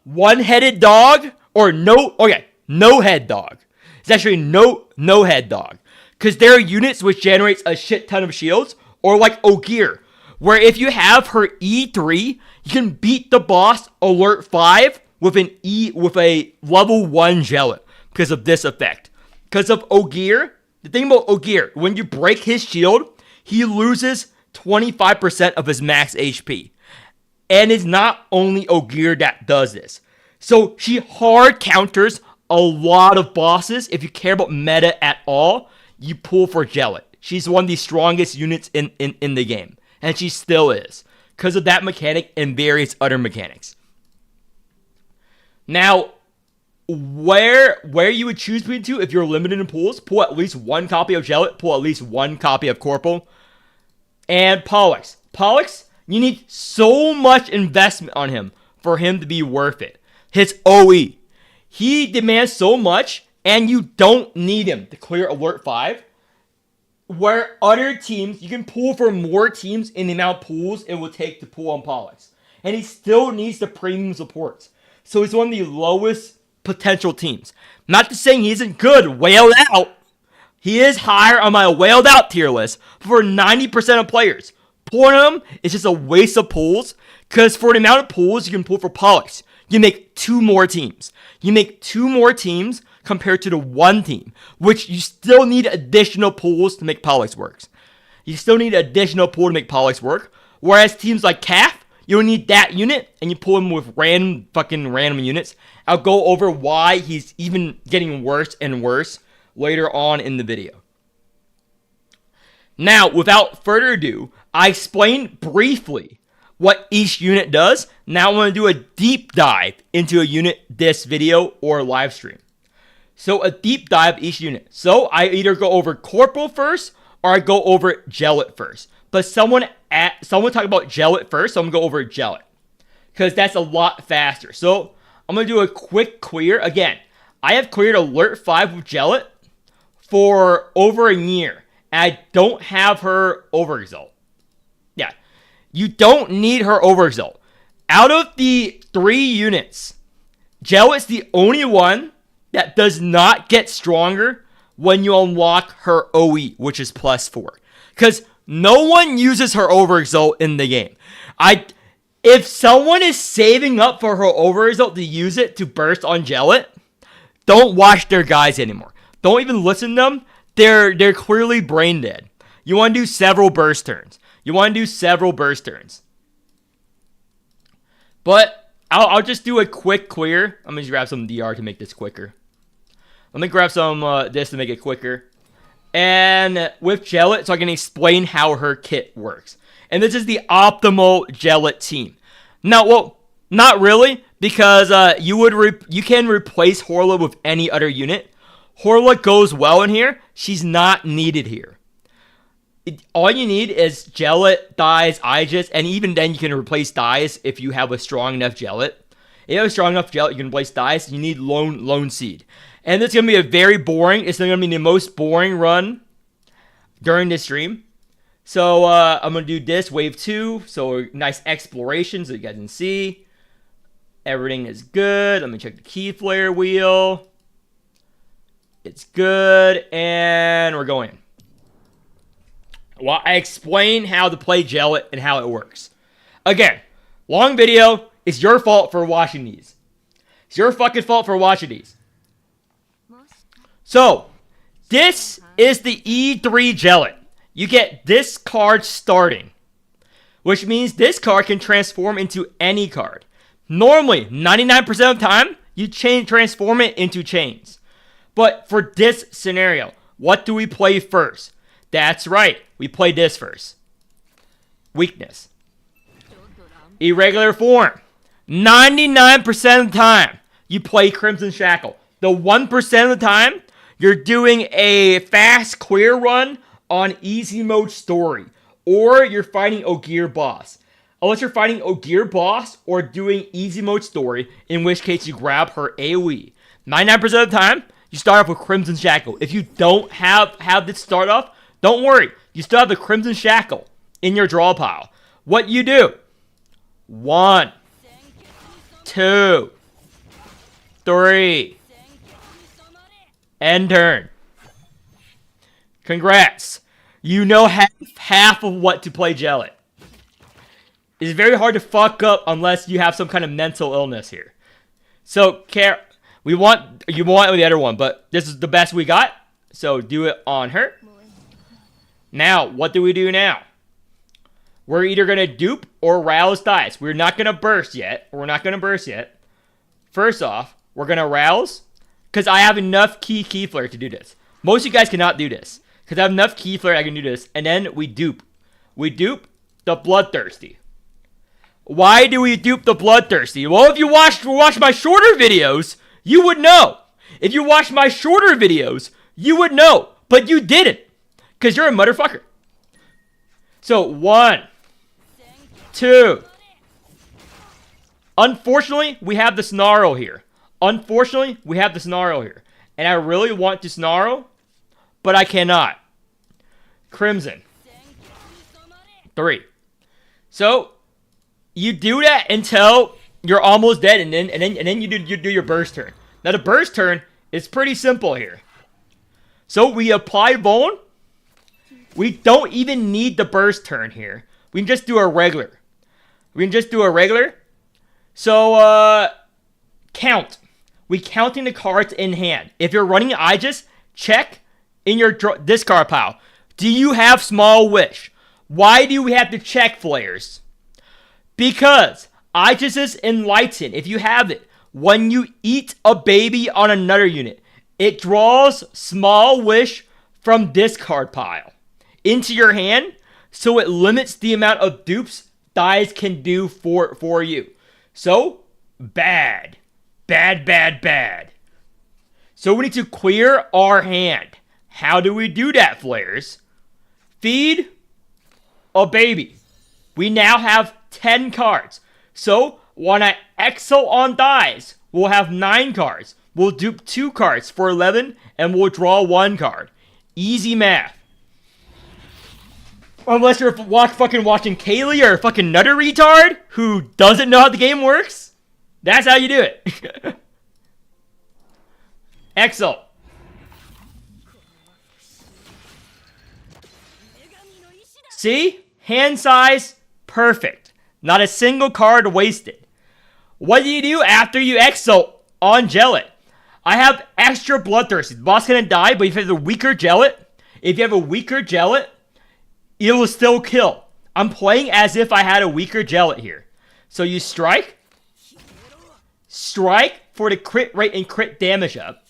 S1: one-headed dog, or no-head dog. It's actually no-head dog. Because there are units which generates a shit ton of shields, or like Ogier, where if you have her E3, you can beat the boss Alert 5 with a level 1 Jellet because of this effect. Because of Ogier, the thing about Ogier, when you break his shield, he loses 25% of his max HP. And it's not only Ogier that does this. So she hard counters a lot of bosses. If you care about meta at all, you pull for Jellet. She's one of the strongest units in the game. And she still is. Because of that mechanic and various other mechanics. Now, where you would choose between two if you're limited in pulls, pull at least one copy of Jellet, pull at least one copy of Corporal, and Pollux. Pollux, you need so much investment on him for him to be worth it. His OE. He demands so much, and you don't need him to clear Alert 5. Where other teams, you can pull for more teams in the amount of pulls it will take to pull on Pollux. And he still needs the premium supports. So he's one of the lowest potential teams. Not to say he isn't good, wailed out. He is higher on my wailed out tier list for 90% of players. Pulling him is just a waste of pulls. Because for the amount of pulls you can pull for Pollux, you make 2 more teams. You make 2 more teams compared to the 1 team, which you still need additional pulls to make Pollux work. You still need additional pull to make Pollux work. Whereas teams like CAF, you don't need that unit, and you pull him with random units. I'll go over why he's even getting worse and worse later on in the video. Now, without further ado, I explained briefly what each unit does. Now I want to do a deep dive into a unit this video or live stream. So a deep dive each unit. So I either go over Corporal first or I go over Jellet first. But someone talk about Jellet first, so I'm going to go over Jellet. Because that's a lot faster. So I'm going to do a quick clear. Again, I have cleared Alert 5 with Jellet for over a year. And I don't have her overexalt. Yeah. You don't need her overexalt. Out of the 3 units, Jellet's the only one that does not get stronger when you unlock her OE, which is +4. Because no one uses her overexalt in the game. If someone is saving up for her overexalt to use it to burst on Jellet, don't watch their guys anymore. Don't even listen to them. They're clearly brain dead. You want to do several burst turns. But I'll just do a quick clear. I'm going to grab some DR to make this quicker. Let me grab some this to make it quicker. And with Jellet, so I can explain how her kit works. And this is the optimal Jellet team. Now, well, not really, because you can replace Horla with any other unit. Horla goes well in here. She's not needed here. All you need is Jellet, Dyes, Aegis, and even then you can replace Dyes if you have a strong enough Jellet. If you have a strong enough Jellet, you can replace Dyes. You need Lone Seed. And this is going to be it's going to be the most boring run during this stream. So I'm going to do this, wave 2. So nice exploration so you guys can see. Everything is good. Let me check the key flare wheel. It's good. And we're going. Well, I explain how to play Jellet and how it works. Again, long video. It's your fault for watching these. It's your fucking fault for watching these. So, this is the E3 Jellet. You get this card starting, which means this card can transform into any card. Normally, 99% of the time, you transform it into chains. But for this scenario, what do we play first? That's right, we play this first. Weakness. Irregular form. 99% of the time, you play Crimson Shackle. The 1% of the time, you're doing a fast clear run on easy mode story. Or you're fighting Ogier boss. Unless you're fighting Ogier boss or doing easy mode story, in which case you grab her AoE. 99% of the time, you start off with Crimson Shackle. If you don't have this start off, don't worry. You still have the Crimson Shackle in your draw pile. What you do? 1, 2, 3. End turn. Congrats. You know half of what to play Jellet. It's very hard to fuck up unless you have some kind of mental illness here. So, you want the other one, but this is the best we got. So, do it on her. Now, what do we do now? We're either going to dupe or rouse dice. We're not going to burst yet. First off, we're going to rouse. Because I have enough key flare to do this. Most of you guys cannot do this. Because I have enough key flare I can do this. And then we dupe. We dupe the Bloodthirsty. Why do we dupe the Bloodthirsty? Well, if you watch my shorter videos, you would know. If you watch my shorter videos, you would know. But you didn't. Because you're a motherfucker. So, 1, 2. Unfortunately, we have the Snarl here. And I really want to Snarl, but I cannot. Crimson. 3. So, you do that until you're almost dead, and then you do your burst turn. Now, the burst turn is pretty simple here. So, we apply Bone. We don't even need the burst turn here. We can just do a regular. So, count. We counting the cards in hand. If you're running Aegis, check in your discard pile. Do you have Small Wish? Why do we have to check, Flares? Because Aegis is Enlighten. If you have it, when you eat a baby on another unit, it draws Small Wish from discard pile into your hand, so it limits the amount of dupes dice can do for you. So, bad. So we need to clear our hand. How do we do that, Flares? Feed a baby. We now have 10 cards. So when I exile on dies, we'll have 9 cards. We'll dupe 2 cards for 11, and we'll draw 1 card. Easy math. Unless you're fucking watching Kaylee or a fucking nutter retard who doesn't know how the game works. That's how you do it. Exile. See? Hand size, perfect. Not a single card wasted. What do you do after you exile on Jellet? I have extra Bloodthirsty. The boss gonna die, but if you have a weaker Jellet, it will still kill. I'm playing as if I had a weaker Jellet here. So you strike for the crit rate and crit damage up,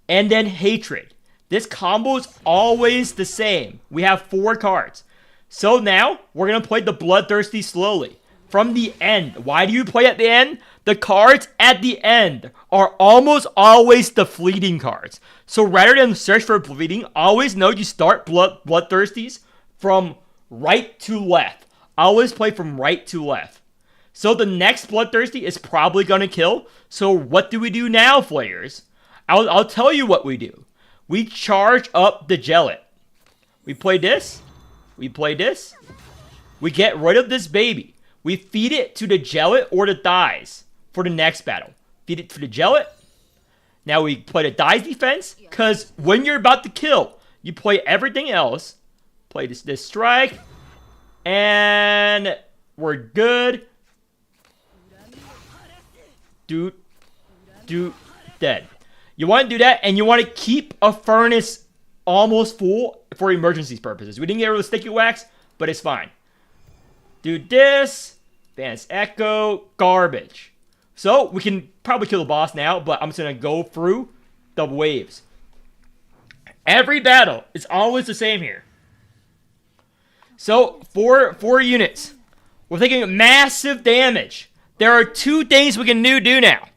S1: and then Hatred. This combo is always the same. We have 4 cards. So now, we're going to play the Bloodthirsty slowly. From the end. Why do you play at the end? The cards at the end are almost always the fleeting cards. So rather than search for bleeding, always know you start Bloodthirsties from right to left. Always play from right to left. So the next Bloodthirsty is probably going to kill. So what do we do now, Flayers? I'll tell you what we do. We charge up the Jellet. We play this. We play this. We get rid of this baby. We feed it to the Jellet or the Thighs for the next battle. Feed it to the Jellet. Now we play the Thighs defense, because when you're about to kill, you play everything else. Play this strike. And we're good. Dude, dead. You want to do that, and you want to keep a furnace almost full for emergencies purposes. We didn't get rid of the sticky wax, but it's fine. Do this. Advanced Echo. Garbage. So, we can probably kill the boss now, but I'm just going to go through the waves. Every battle is always the same here. So, four units. We're taking massive damage. There are two things we can do now.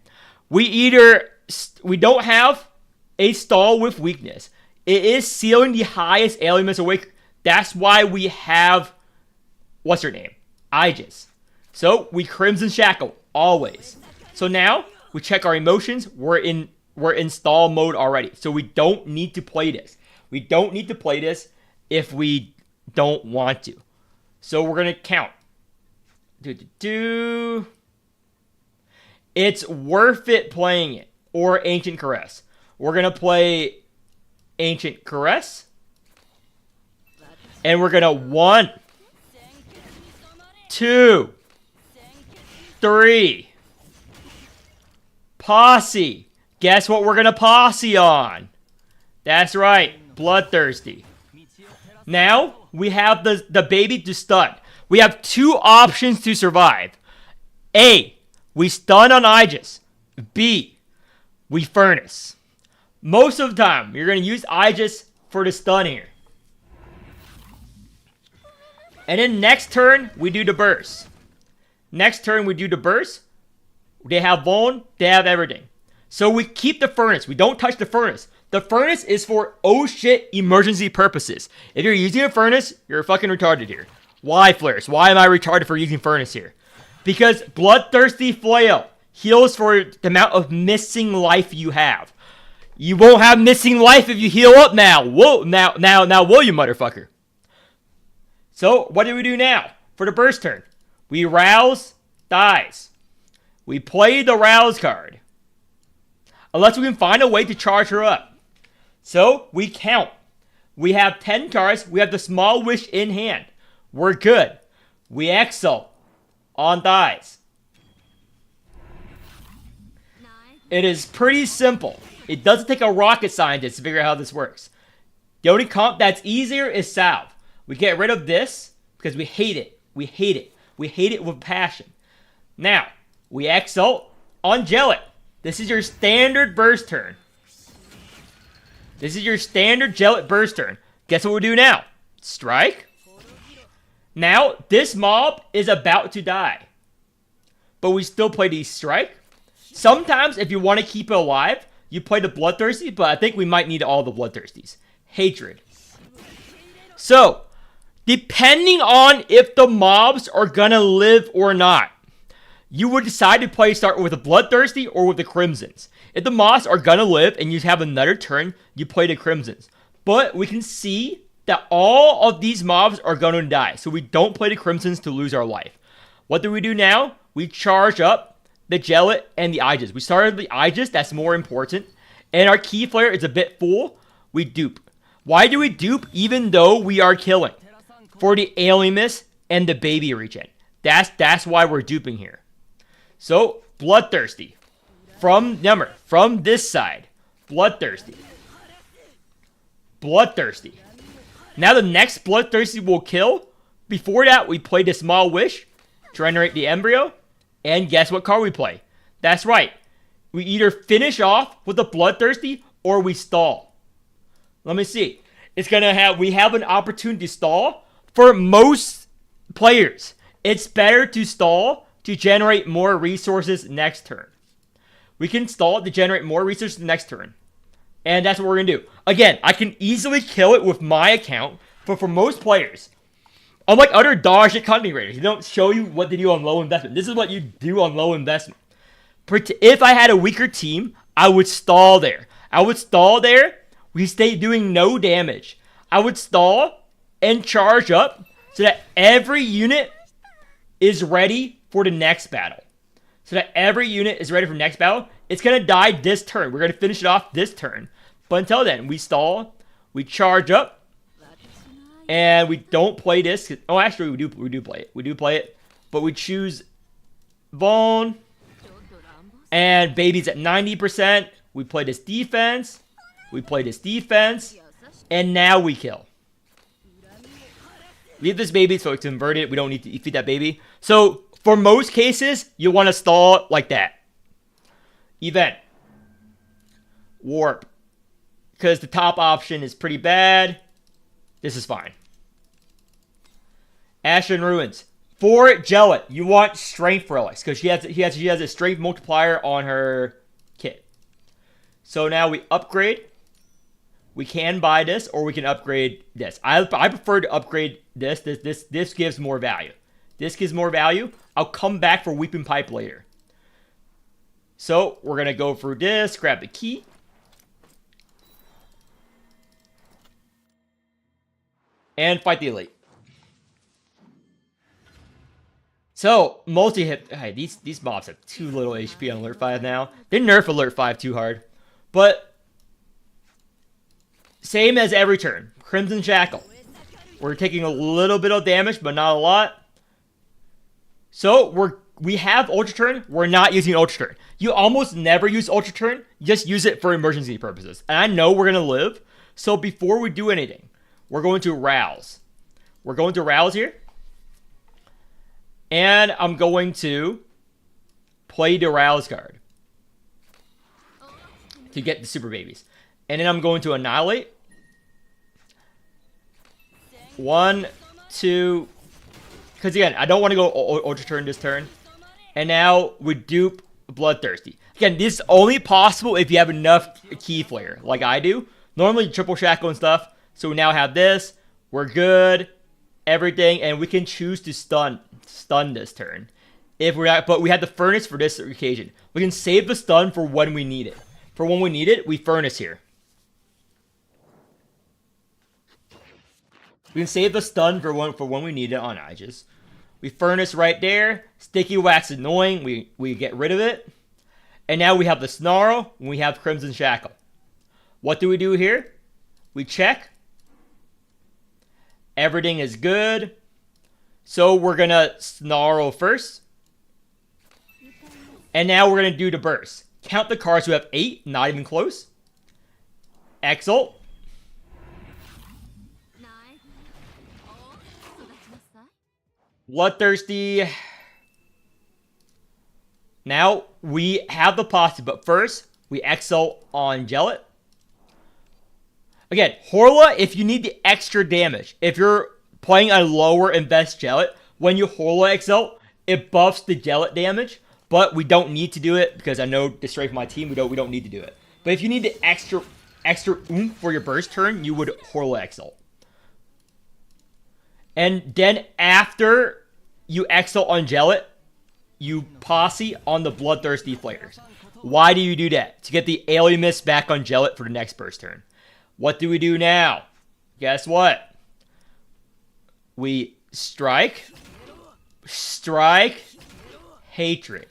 S1: We don't have a stall with weakness. It is sealing the highest alien missile awake. That's why we have, what's her name? Aegis. So we Crimson Shackle always. So now we check our emotions. We're in stall mode already. So we don't need to play this. We don't need to play this if we don't want to. So we're gonna count. It's worth it playing it. Or Ancient Caress. We're going to play Ancient Caress. And we're going to 1, 2, 3. Posse. Guess what we're going to posse on? That's right. Bloodthirsty. Now, we have the baby to stun. We have two options to survive. A, we stun on Aegis. B, we furnace. Most of the time, you're going to use Aegis for the stun here. And then next turn, we do the burst. Next turn, we do the burst. They have Vuln, they have everything. So we keep the furnace. We don't touch the furnace. The furnace is for, oh shit, emergency purposes. If you're using a furnace, you're fucking retarded here. Why, Flares? Why am I retarded for using furnace here? Because Bloodthirsty Flail heals for the amount of missing life you have. You won't have missing life if you heal up now. Whoa, now, will you, motherfucker? So, what do we do now? For the burst turn, we Rouse, dies. We play the Rouse card. Unless we can find a way to charge her up. So, we count. We have 10 cards. We have the Small Wish in hand. We're good. We Exalt on dies. It is pretty simple. It doesn't take a rocket scientist to figure out how this works. The only comp that's easier is Salve. We get rid of this because we hate it. We hate it. We hate it with passion. Now, we Exalt on Jellet. This is your standard burst turn. This is your standard Jellet burst turn. Guess what we do now? Strike. Now, this mob is about to die. But we still play the strike. Sometimes, if you want to keep it alive, you play the Bloodthirsty, but I think we might need all the Bloodthirsties. Hatred. So, depending on if the mobs are gonna live or not, you would decide to start with the Bloodthirsty or with the Crimsons. If the mobs are gonna live and you have another turn, you play the Crimsons. But we can see that all of these mobs are gonna die, so we don't play the Crimsons to lose our life. What do we do now? We charge up the Jellet and the Aegis. We started the Aegis, that's more important. And our Key Flare is a bit full. We dupe. Why do we dupe even though we are killing? For the Alienus and the baby regen. That's why we're duping here. So, Bloodthirsty. From this side. Bloodthirsty. Bloodthirsty. Now the next Bloodthirsty will kill. Before that, we play the Small Wish. Generate the Embryo. And guess what card we play? That's right. We either finish off with the Bloodthirsty or we stall. Let me see. We have an opportunity to stall. For most players, it's better to stall to generate more resources next turn. We can stall to generate more resources next turn. And that's what we're going to do. Again, I can easily kill it with my account. But for most players, unlike other dog shit content creators, they don't show you what to do on low investment. This is what you do on low investment. If I had a weaker team, I would stall there. We stay doing no damage. I would stall and charge up so that every unit is ready for the next battle. So that every unit is ready for the next battle. It's going to die this turn. We're going to finish it off this turn. But until then, we stall, we charge up, and we don't play this. Oh, actually, we do play it. We do play it. But we choose Vaughn, and Baby's at 90%. We play this defense. We play this defense. And now we kill. Leave this Baby so it's converted. We don't need to feed that Baby. So, for most cases, you want to stall like that. Event. Warp. Because the top option is pretty bad. This is fine. Ashen Ruins. For Jellet, you want Strength Relics. Because she has a Strength multiplier on her kit. So now we upgrade. We can buy this, or we can upgrade this. I prefer to upgrade this. This gives more value. This gives more value. I'll come back for Weeping Pipe later. So, we're going to go through this, grab the key. And fight the elite. So, multi-hit. Hey, these mobs have too little HP on Alert 5 now. They nerf Alert 5 too hard. But, same as every turn. Crimson Shackle. We're taking a little bit of damage, but not a lot. So, we have Ultra Turn. We're not using Ultra Turn. You almost never use Ultra Turn. You just use it for emergency purposes. And I know we're going to live. So, before we do anything, we're going to Rouse. We're going to Rouse here. And I'm going to play the Rouse card to get the Super Babies. And then I'm going to Annihilate. 1, 2... Because again, I don't want to go Ultra Turn this turn. And now we dupe Bloodthirsty. Again, this is only possible if you have enough Key Flare, like I do. Normally, Triple Shackle and stuff. So we now have this. We're good. Everything. And we can choose to stun this turn. If we're not, but we have the Furnace for this occasion. We can save the stun for when we need it. For when we need it, we Furnace here. We can save the stun for when we need it on Aegis. We Furnace right there. Sticky Wax annoying. We get rid of it. And now we have the Snarl. And we have Crimson Shackle. What do we do here? We check. Everything is good. So we're going to Snarl first. And now we're going to do the Burst. Count the cards who have 8. Not even close. Exalt. Bloodthirsty. Now, we have the posse, but first, we exalt on Jellet. Again, Horla, if you need the extra damage, if you're playing a lower invest Jellet, when you Horla exalt, it buffs the Jellet damage, but we don't need to do it, because I know the strength of my team, we don't need to do it. But if you need the extra oomph for your burst turn, you would Horla exalt. And then after you exalt on Jellet, you posse on the Bloodthirsty Flares. Why do you do that? To get the Alien Mist back on Jellet for the next burst turn. What do we do now? Guess what? We strike, hatred.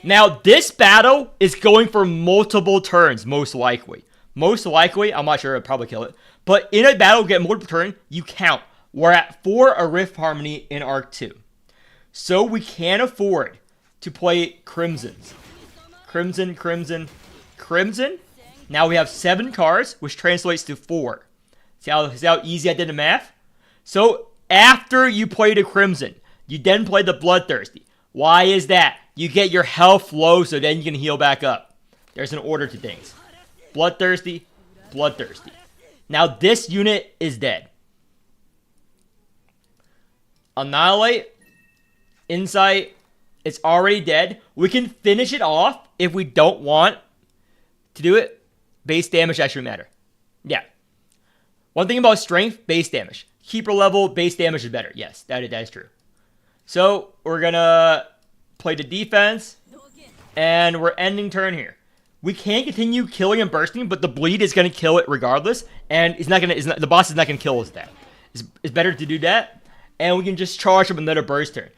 S1: Now, this battle is going for multiple turns, most likely. Most likely, I'm not sure, I'll probably kill it. But in a battle, get multiple turns, you count. We're at 4 a Rift Harmony in Arc 2. So we can't afford to play Crimsons. Crimson. Now we have 7 cards, which translates to 4. See how easy I did the math? So after you play the Crimson, you then play the Bloodthirsty. Why is that? You get your health low so then you can heal back up. There's an order to things. Bloodthirsty. Now this unit is dead. Annihilate. Insight. It's already dead. We can finish it off if we don't want to do it. Base damage actually matter. Yeah. One thing about strength, base damage. Keeper level, base damage is better. Yes, that is true. So, we're going to play the defense. And we're ending turn here. We can continue killing and bursting, but the bleed is going to kill it regardless. And the boss is not going to kill us with that. It's better to do that. And we can just charge up another burst turn.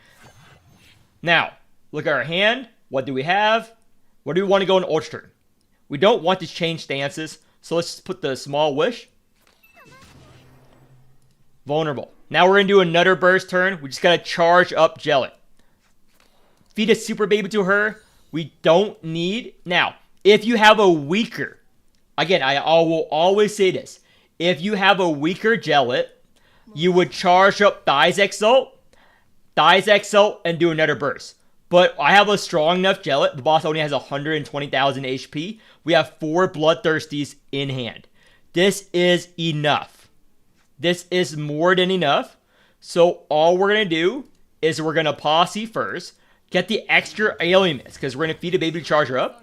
S1: Now, look at our hand. What do we have? What do we want to go in Ultra turn? We don't want to change stances. So let's just put the small wish. Vulnerable. Now we're going to do another burst turn. We just got to charge up Jellet. Feed a super baby to her. We don't need. Now, if you have a weaker. Again, I will always say this. If you have a weaker Jellet, you would charge up Thighs Exalt, and do another burst. But I have a strong enough Jellet. The boss only has 120,000 HP. We have 4 Bloodthirsties in hand. This is enough. This is more than enough. So all we're going to do is we're going to posse first. Get the extra alien mist because we're going to feed a baby to charge her up.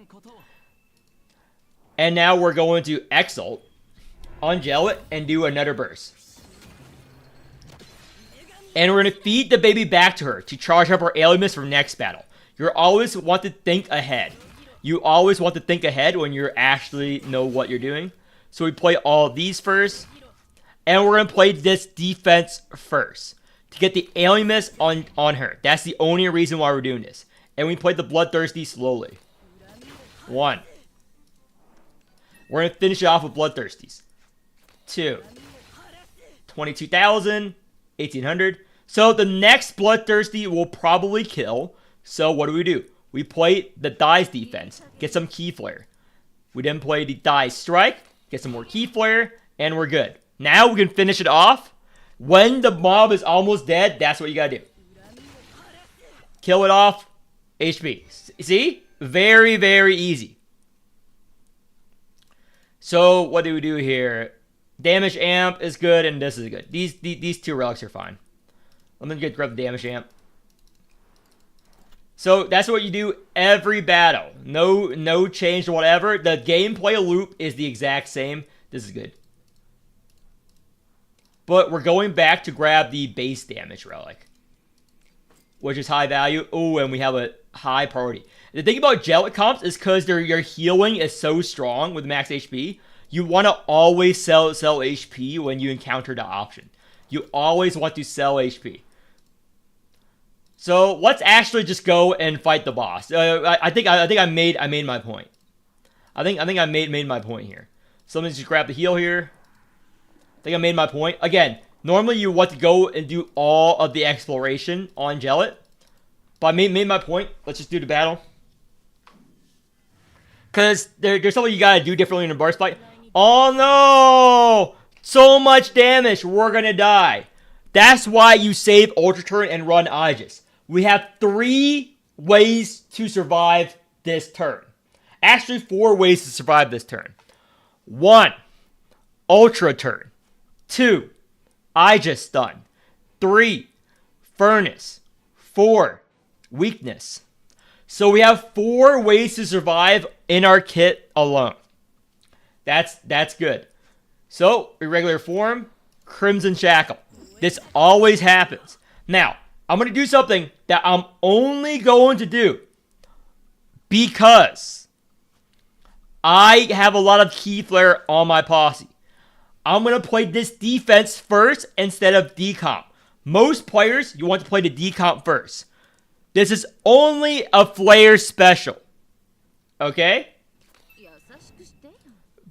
S1: And now we're going to Exalt on Jellet and do another burst. And we're going to feed the baby back to her to charge up her alien mist for next battle. You always want to think ahead. You always want to think ahead when you actually know what you're doing. So we play all of these first. And we're going to play this defense first. To get the alien mist on her. That's the only reason why we're doing this. And we play the Bloodthirsty slowly. 1. We're going to finish it off with Bloodthirsties. 2. 22,000. 1,800. So the next Bloodthirsty will probably kill. So what do? We play the Thighs defense. Get some Key Flare. We then play the Thighs strike. Get some more Key Flare. And we're good. Now we can finish it off. When the mob is almost dead, that's what you gotta do. Kill it off. HP. See? Very, very easy. So what do we do here? Damage amp is good, and this is good. These 2 relics are fine. Let me grab the damage amp. So that's what you do every battle. No change to whatever. The gameplay loop is the exact same. This is good. But we're going back to grab the base damage relic, which is high value. Oh, and we have a high priority. The thing about Jellet comps is because your healing is so strong with max HP. You want to always sell HP when you encounter the option. You always want to sell HP. So let's actually just go and fight the boss. I think I made my point. I think I made my point here. So let me just grab the heal here. I think I made my point. Again, normally you want to go and do all of the exploration on Jellet. But I made my point. Let's just do the battle. Because there's something you gotta do differently in a burst fight. Oh no! So much damage. We're gonna die. That's why you save Ultra Turn and run Aegis. We have 3 ways to survive this turn. Actually, 4 ways to survive this turn. 1. Ultra Turn. 2. Aegis Stun. 3. Furnace. 4. Weakness. So we have 4 ways to survive in our kit alone. That's good. So, irregular form, Crimson Shackle. This always happens. Now, I'm going to do something that I'm only going to do because I have a lot of Key Flare on my posse. I'm going to play this defense first instead of decomp. Most players, you want to play the decomp first. This is only a flare special. Okay?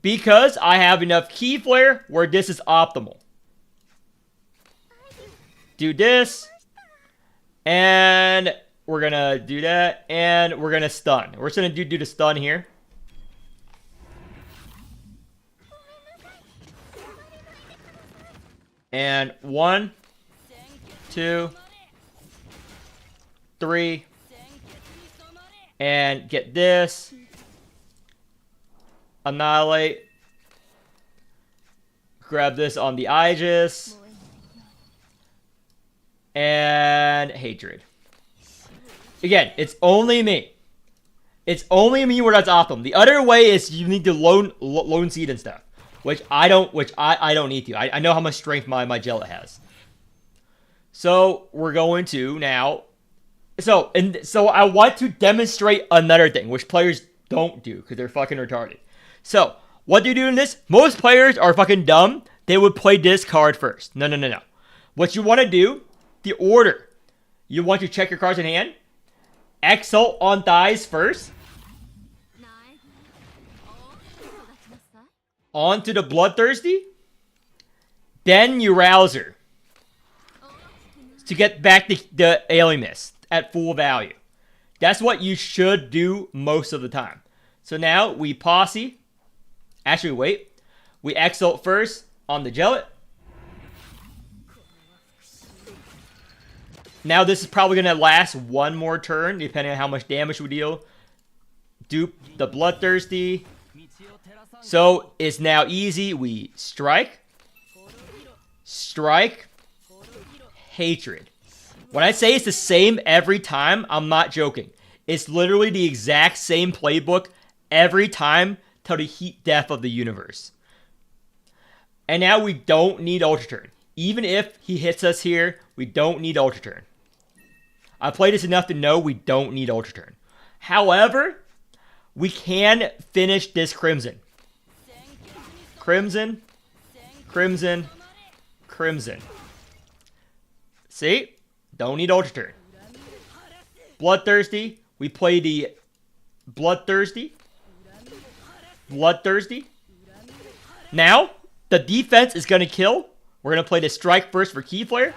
S1: Because I have enough Key Flare where this is optimal. Do this. And we're going to do that. And we're going to stun. We're just going to do the stun here. And 1, 2, 3. And get this. Annihilate. Grab this on the Aegis. And Hatred. Again, it's only me. It's only me where that's optimum. The other way is you need to loan seed and stuff. Which I don't need to. I know how much strength my Jellet has. So we're going to now. So I want to demonstrate another thing, which players don't do because they're fucking retarded. So what do you do in this? Most players are fucking dumb. They would play this card first. No. What you want to do, the order. You want to check your cards in hand. Exalt on thighs first. On to the Bloodthirsty. Then you Rouser. To get back the Alienist at full value. That's what you should do most of the time. So now we Posse. Actually, wait. We Exalt first on the Gellet. Now this is probably going to last one more turn, depending on how much damage we deal. Dupe the Bloodthirsty. So it's now easy. We strike. Strike. Hatred. When I say it's the same every time, I'm not joking. It's literally the exact same playbook every time till the heat death of the universe. And now we don't need Ultra Turn. Even if he hits us here, we don't need Ultra Turn. I played this enough to know we don't need Ultra Turn. However, we can finish this Crimson. Crimson. Crimson. Crimson. See? Don't need Ultra Turn. Bloodthirsty. We play the Bloodthirsty. Bloodthirsty. Now, the defense is going to kill. We're going to play the Strike first for Keyflare.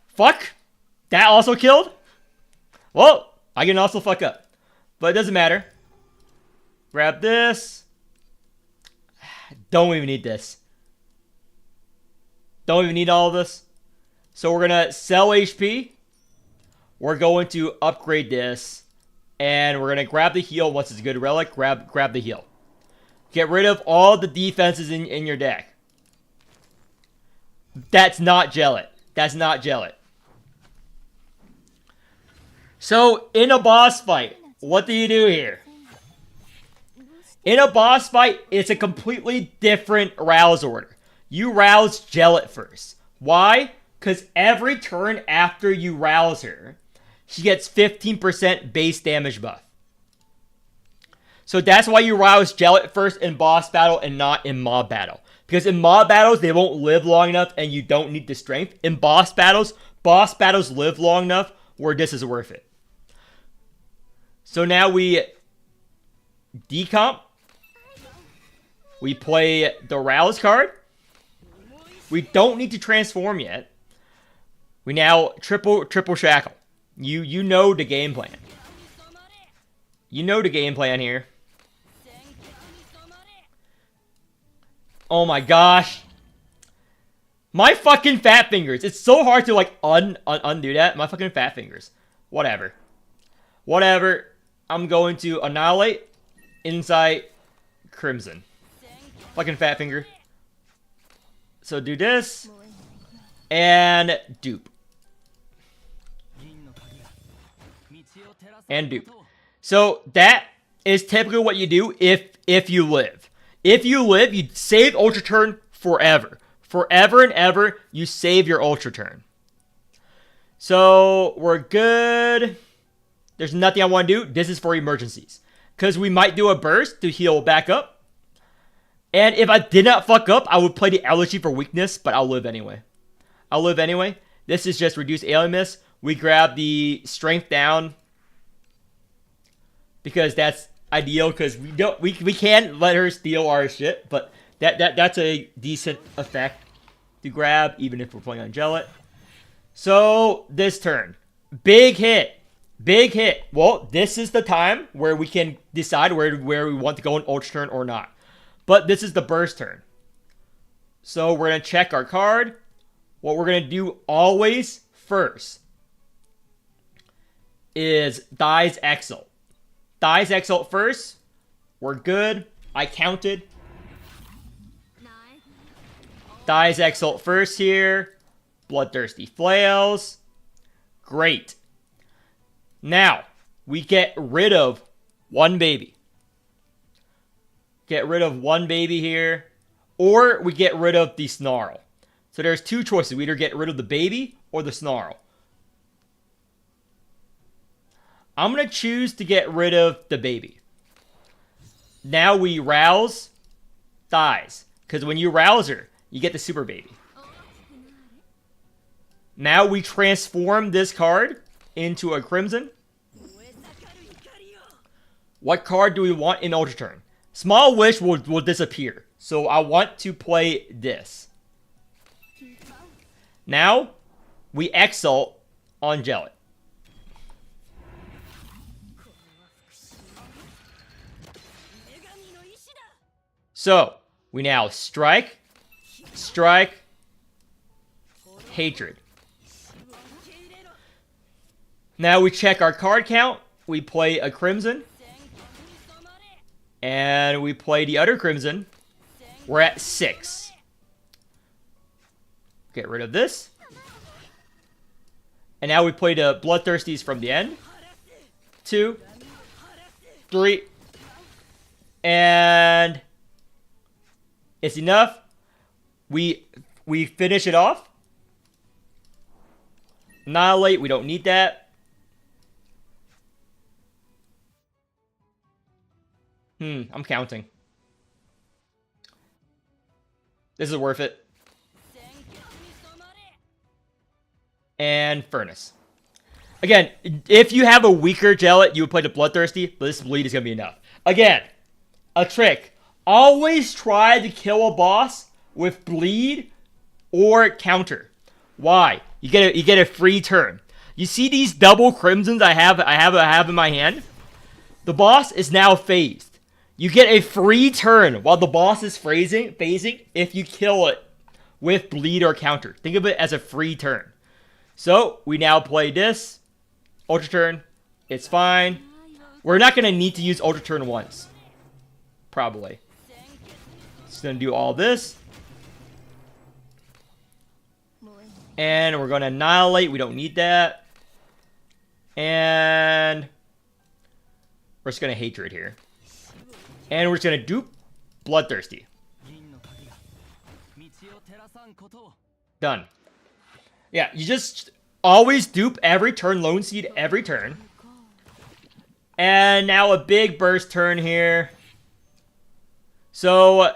S1: Fuck. That also killed. Well, I can also fuck up. But it doesn't matter. Grab this. Don't even need this. Don't even need all of this. So we're going to sell HP. We're going to upgrade this. And we're going to grab the heal once it's a good relic. Grab the heal. Get rid of all the defenses in your deck. That's not Gellet. That's not Gellet. So, in a boss fight, what do you do here? In a boss fight, it's a completely different rouse order. You rouse Gellet first. Why? Because every turn after you rouse her, she gets 15% base damage buff. So that's why you rouse Gellet first in boss battle and not in mob battle. Because in mob battles, they won't live long enough and you don't need the strength. In boss battles live long enough where this is worth it. So now we decomp. We play the Rouse card. We don't need to transform yet. We now triple shackle. You know the game plan. You know the game plan here. Oh my gosh. My fucking fat fingers. It's so hard to like undo that. My fucking fat fingers. Whatever. Whatever. I'm going to annihilate. Insight. Crimson. Fucking fat finger. So do this. And dupe. And dupe. So that is typically what you do if you live. If you live, you save Ultra Turn forever. Forever and ever, you save your Ultra Turn. So we're good. There's nothing I want to do. This is for emergencies. Because we might do a burst to heal back up. And if I did not fuck up, I would play the Elegy for weakness, but I'll live anyway. I'll live anyway. This is just reduce alien miss. We grab the strength down. Because that's ideal, because we can't let her steal our shit, but that's a decent effect to grab, even if we're playing on Gellet. So this turn. Big hit. Big hit. Well, this is the time where we can decide where we want to go in Ultra Turn or not. But this is the burst turn. So we're going to check our card. What we're going to do always first is Thighs Exalt. Thighs Exalt first. We're good. I counted. Thighs Exalt first here. Bloodthirsty Flails. Great. Now, we get rid of one baby. Get rid of one baby here. Or we get rid of the Snarl. So there's two choices. We either get rid of the baby or the Snarl. I'm going to choose to get rid of the baby. Now we rouse Thighs. Because when you rouse her, you get the super baby. Now we transform this card into a Crimson. What card do we want in Ultra Turn? Small Wish will disappear. So I want to play this. Now, we Exalt on Jellet. So, we now Strike, Strike, Hatred. Now we check our card count. We play a Crimson. And we play the other Crimson. We're at 6. Get rid of this. And now we play the Bloodthirsties from the end. 2, 3. And it's enough. We finish it off. Annihilate, we don't need that. I'm counting. This is worth it. And Furnace. Again, if you have a weaker Jellet, you would play the Bloodthirsty, but this bleed is going to be enough. Again, a trick. Always try to kill a boss with bleed or counter. Why? You get a free turn. You see these double Crimsons I have in my hand? The boss is now phased. You get a free turn while the boss is phasing if you kill it with bleed or counter. Think of it as a free turn. So, we now play this. Ultra Turn. It's fine. We're not going to need to use Ultra Turn once. Probably. Just going to do all this. And we're going to Annihilate. We don't need that. And we're just going to Hatred here. And we're just going to dupe Bloodthirsty. Done. Yeah, you just always dupe every turn, Lone Seed every turn. And now a big burst turn here. So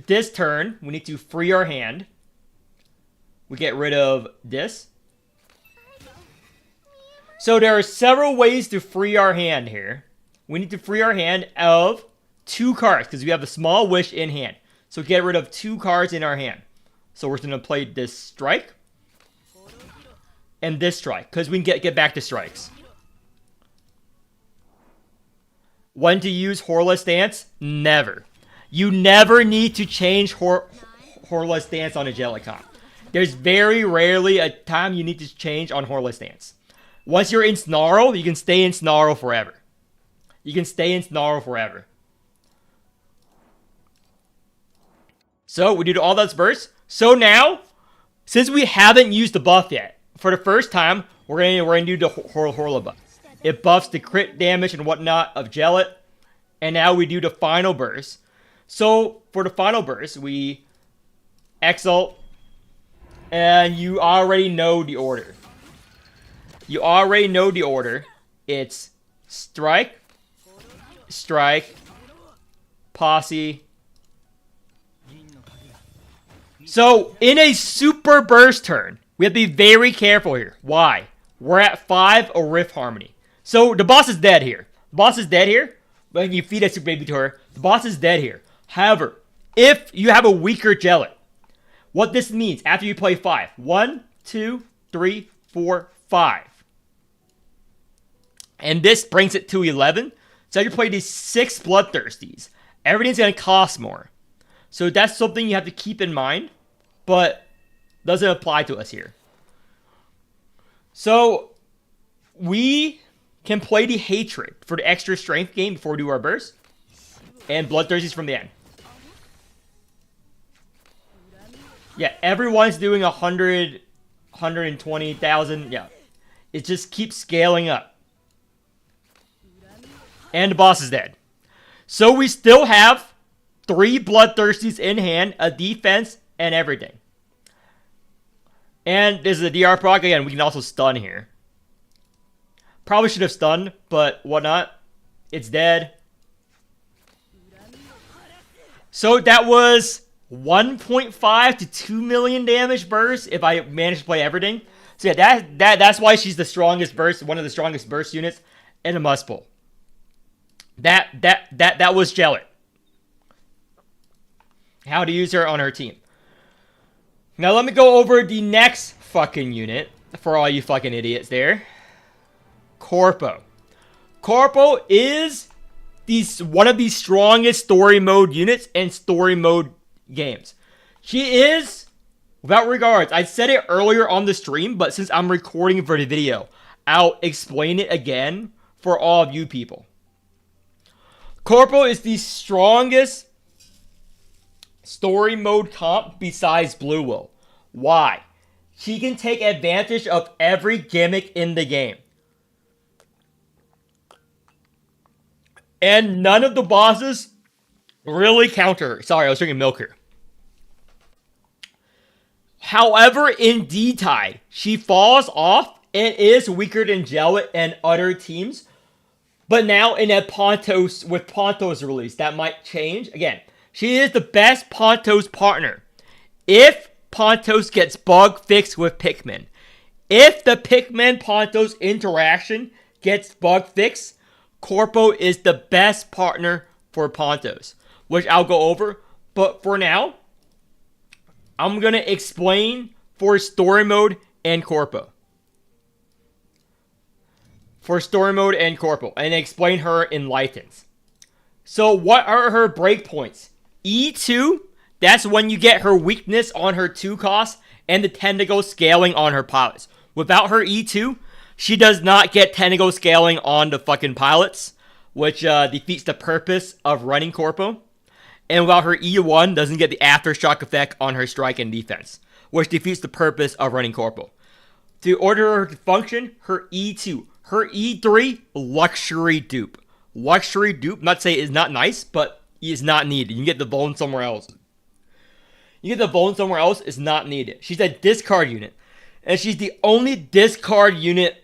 S1: this turn, we need to free our hand. We get rid of this. So there are several ways to free our hand here. We need to free our hand of 2 cards because we have a Small Wish in hand. So get rid of 2 cards in our hand. So we're going to play this Strike and this Strike because we can get back to strikes. When to use Horless Dance? Never. You never need to change Horless Dance on a Jellicon. There's very rarely a time you need to change on Horless Dance. Once you're in Snarl, you can stay in Snarl forever. You can stay in Snarl forever. So, we did all those bursts. So now, since we haven't used the buff yet, for the first time, we're gonna do the Horla buff. It buffs the crit damage and whatnot of Jellet. And now we do the final burst. So, for the final burst, we Exalt. And you already know the order. You already know the order. It's Strike, Strike, Posse. So, in a super burst turn, we have to be very careful here. Why? We're at 5 a Rift Harmony. So, the boss is dead here. The boss is dead here. When you feed a Super Baby to her, the boss is dead here. However, if you have a weaker Jellet, what this means after you play 5. 1, 2, 3, 4, 5. And this brings it to 11. So you play these 6 Bloodthirsties. Everything's going to cost more. So that's something you have to keep in mind. But doesn't apply to us here. So we can play the Hatred for the extra strength game before we do our burst. And Bloodthirsties from the end. Yeah, everyone's doing 100, 120,000. Yeah. It just keeps scaling up. And the boss is dead. So we still have 3 Bloodthirsties in hand, a defense, and everything. And this is a DR proc. Again, we can also stun here. Probably should have stunned, but whatnot. It's dead. So that was 1.5 to 2 million damage burst if I managed to play everything. So yeah, that's why she's the strongest burst, one of the strongest burst units in a must pull. That was Jellet. How to use her on her team. Now let me go over the next fucking unit for all you fucking idiots there. Corpo. Corpo is one of the strongest story mode units in story mode games. She is, without regards, I said it earlier on the stream, but since I'm recording for the video, I'll explain it again for all of you people. Corpo is the strongest story mode comp besides Blue Will. Why? She can take advantage of every gimmick in the game. And none of the bosses really counter her. Sorry, I was drinking milk here. However, in D-Tide, she falls off and is weaker than Jellet and other teams. But now in a Pontos, with Pontos release, that might change. Again, she is the best Pontos partner. If Pontos gets bug fixed with Pikmin. If the Pikmin Pontos interaction gets bug fixed, Corpo is the best partner for Pontos, which I'll go over. But for now, I'm going to explain for story mode and Corpo. For story mode and Corpo, and explain her enlightens. So what are her breakpoints? E2, that's when you get her weakness on her 2 cost and the tentacle scaling on her pilots. Without her E2, she does not get tentacle scaling on the fucking pilots, which defeats the purpose of running Corpo. And without her E1, doesn't get the aftershock effect on her strike and defense, which defeats the purpose of running Corpo. To order her to function, her E2. Her E3, luxury dupe. Luxury dupe, not say is not nice, but is not needed. You can get the bone somewhere else. It's not needed. She's a discard unit. And she's the only discard unit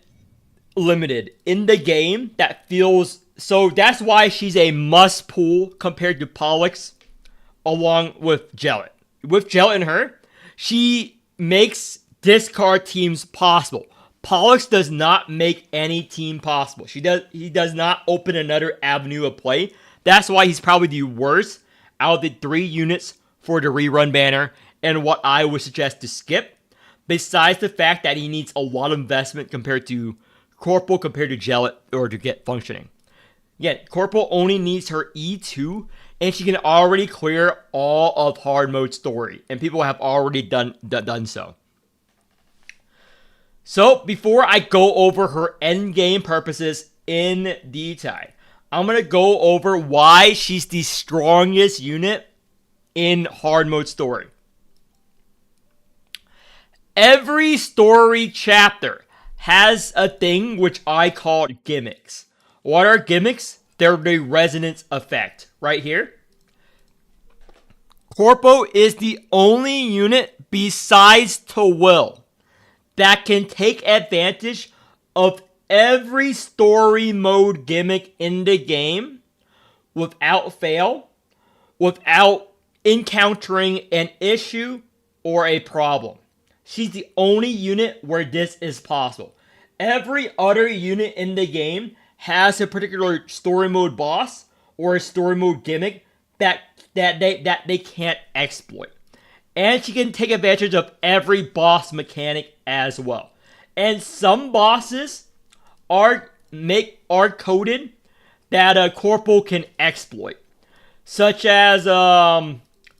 S1: limited in the game that feels... So that's why she's a must pull compared to Pollux along with Jellet. With Jellet and her, she makes discard teams possible. Pollux does not make any team possible. He does not open another avenue of play. That's why he's probably the worst out of the 3 units for the rerun banner and what I would suggest to skip. Besides the fact that he needs a lot of investment compared to Corporal, compared to Jellet, or to get functioning. Again, Corporal only needs her E2, and she can already clear all of hard mode story, and people have already done so. So, before I go over her endgame purposes in D-Tide, I'm going to go over why she's the strongest unit in hard mode story. Every story chapter has a thing which I call gimmicks. What are gimmicks? They're the resonance effect. Right here. Corpo is the only unit besides Twill that can take advantage of every story mode gimmick in the game without fail, without encountering an issue or a problem. She's the only unit where this is possible. Every other unit in the game has a particular story mode boss or a story mode gimmick that they can't exploit. And she can take advantage of every boss mechanic as well. And some bosses are coded that Corporal can exploit. Such as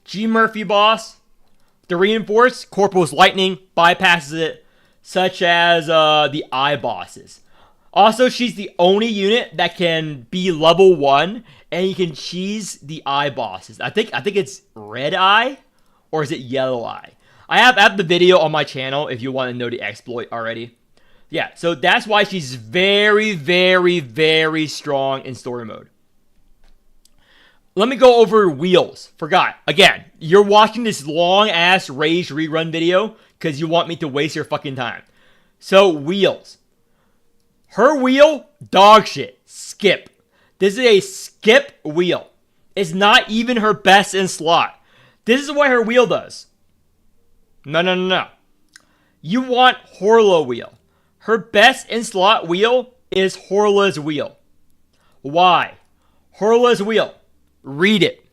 S1: G Murphy boss, the Reinforce, Corporal's Lightning bypasses it. Such as the I bosses. Also, she's the only unit that can be level 1 and you can cheese the I bosses. I think it's Red Eye or is it Yellow Eye? I have the video on my channel if you want to know the exploit already. Yeah, so that's why she's very, very, very strong in story mode. Let me go over wheels. Forgot. Again, you're watching this long-ass Rage rerun video because you want me to waste your fucking time. So, wheels. Her wheel, dog shit. Skip. This is a skip wheel. It's not even her best in slot. This is what her wheel does. No. You want Horla wheel. Her best in slot wheel is Horla's wheel. Why? Horla's wheel. Read it.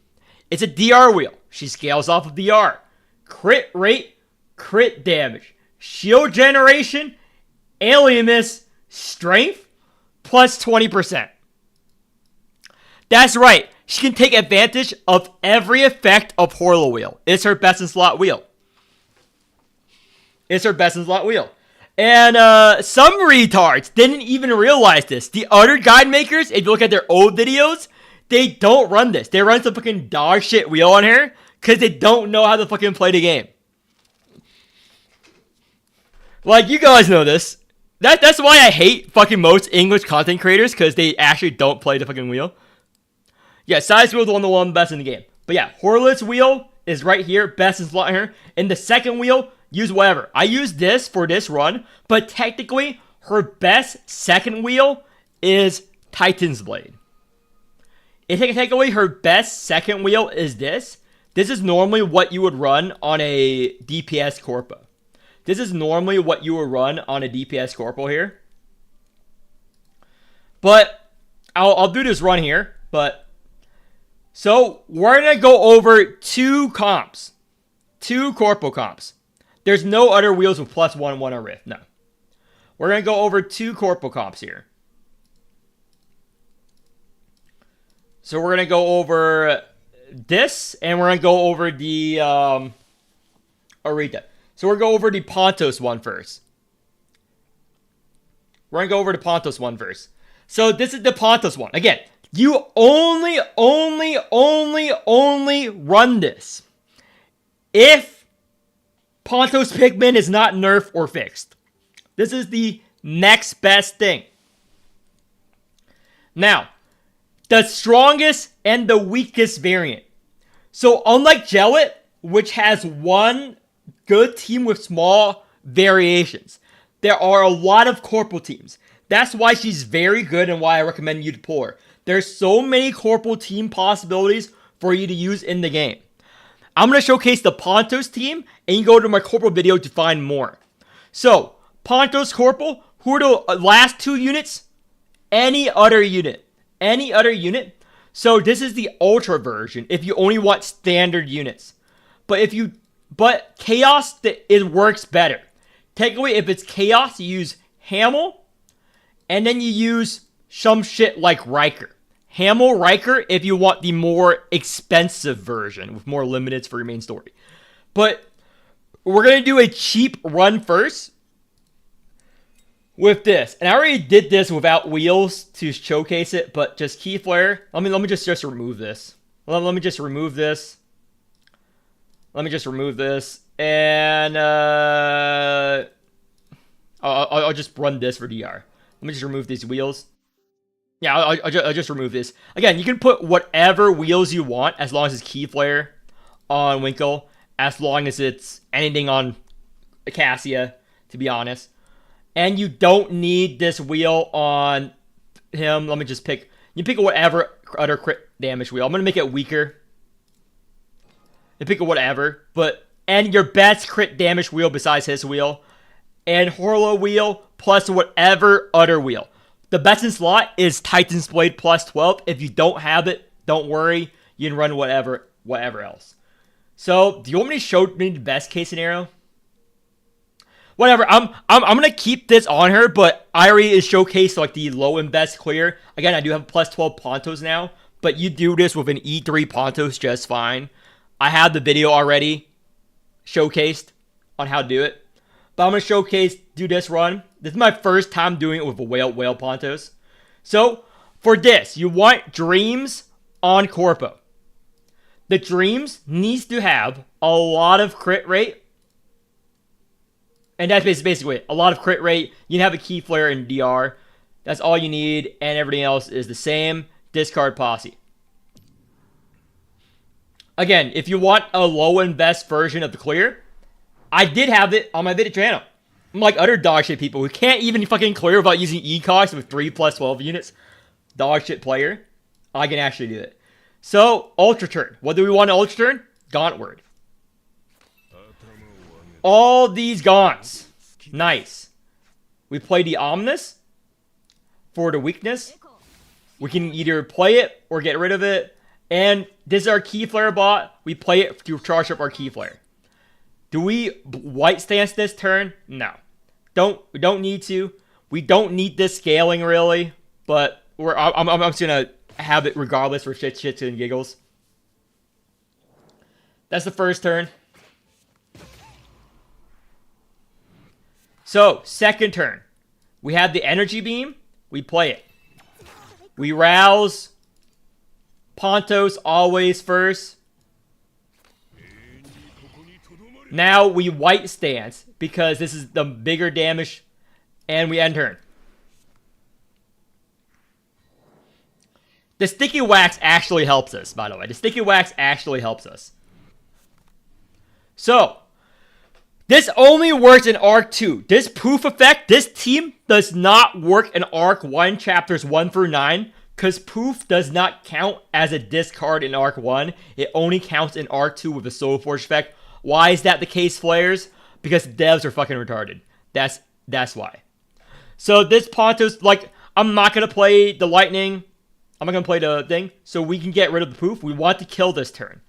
S1: It's a DR wheel. She scales off of DR. Crit rate, crit damage, shield generation, alien miss, strength, plus 20%. That's right. She can take advantage of every effect of Horla wheel. It's her best in slot wheel. It's her best in slot wheel. And some retards didn't even realize this. The other guide makers, if you look at their old videos, they don't run this. They run some fucking dog shit wheel on here because they don't know how to fucking play the game. Like, you guys know this. That's why I hate fucking most English content creators, because they actually don't play the fucking wheel. Yeah, size wheel is the one best in the game. But yeah, Horla's wheel is right here, best in slot here. And the second wheel, use whatever. I use this for this run, but technically, her best second wheel is Titan's Blade. Technically, her best second wheel is this. This is normally what you would run on a DPS Corpo. This is normally what you would run on a DPS Corpo here. But I'll do this run here. But so we're going to go over 2 comps. 2 Corpo comps. There's no other wheels with +1 or Rift. No. We're going to go over 2 Corpo comps here. So we're going to go over this, and we're going to go over the Arita. So we're going to go over the Pontos one first. We're going to go over the Pontos one first. So this is the Pontos one. Again, you only run this if Pontos Pigman is not nerfed or fixed. This is the next best thing. Now, the strongest and the weakest variant. So unlike Jellet, which has one good team with small variations, there are a lot of corporal teams. That's why she's very good and why I recommend you to pull her. There's so many corporal team possibilities for you to use in the game. I'm going to showcase the Pontos team, and you go to my corporal video to find more. So, Pontos corporal, who are the last 2 units? Any other unit. Any other unit. So this is the ultra version if you only want standard units. But chaos, it works better. Technically, if it's chaos, you use Hamel, and then you use some shit like Riker. Hamel, Riker, if you want the more expensive version with more limiteds for your main story. But we're going to do a cheap run first with this. And I already did this without wheels to showcase it, but just key flare. Let me just remove this. Let me just remove this. Let me just remove this. And I'll just run this for DR. Let me just remove these wheels. Yeah, I'll just remove this. Again, you can put whatever wheels you want as long as it's key flare on Winkle, as long as it's anything on Cassia, to be honest. And you don't need this wheel on him. Let me just pick. You pick whatever other crit damage wheel. I'm going to make it weaker. You pick whatever. And your best crit damage wheel besides his wheel. And Horla wheel plus whatever other wheel. The best in slot is Titan's Blade plus 12. If you don't have it, don't worry. You can run whatever else. So, do you want me to show me the best case scenario? Whatever. I'm gonna keep this on her, but I already is showcased like the low and best clear. Again, I do have plus 12 Pontos now, but you do this with an E3 Pontos just fine. I have the video already showcased on how to do it. But I'm going to do this run. This is my first time doing it with a whale Pontos. So, for this, you want Dreams on Corpo. The Dreams needs to have a lot of crit rate. And that's basically it. A lot of crit rate. You can have a key flare in DR. That's all you need. And everything else is the same. Discard Posse. Again, if you want a low and best version of the clear, I did have it on my video channel. I'm like other dog shit people who can't even fucking clear without using ECOX with 3 plus 12 units. Dog shit player. I can actually do it. So, Ultra Turn. What do we want to Ultra Turn? Gaunt Word. All these gaunts. Nice. We play the Omnis for the weakness. We can either play it or get rid of it. And this is our Key Flare bot. We play it to charge up our Key Flare. Do we white stance this turn? No. We don't need to. We don't need this scaling really. But I'm just going to have it regardless for shits and giggles. That's the first turn. So, second turn. We have the Energy Beam. We play it. We rouse. Pontos always first. Now we white stance because this is the bigger damage. And we end turn. The Sticky Wax actually helps us, by the way. The Sticky Wax actually helps us. So, this only works in Arc 2. This poof effect, this team does not work in Arc 1, chapters 1 through 9, because poof does not count as a discard in Arc 1. It only counts in Arc 2 with the Soul Forge effect. Why is that the case, Flares? Because devs are fucking retarded. That's why. So this Pontos, like, I'm not going to play the Lightning. I'm not going to play the thing. So we can get rid of the poof. We want to kill this turn.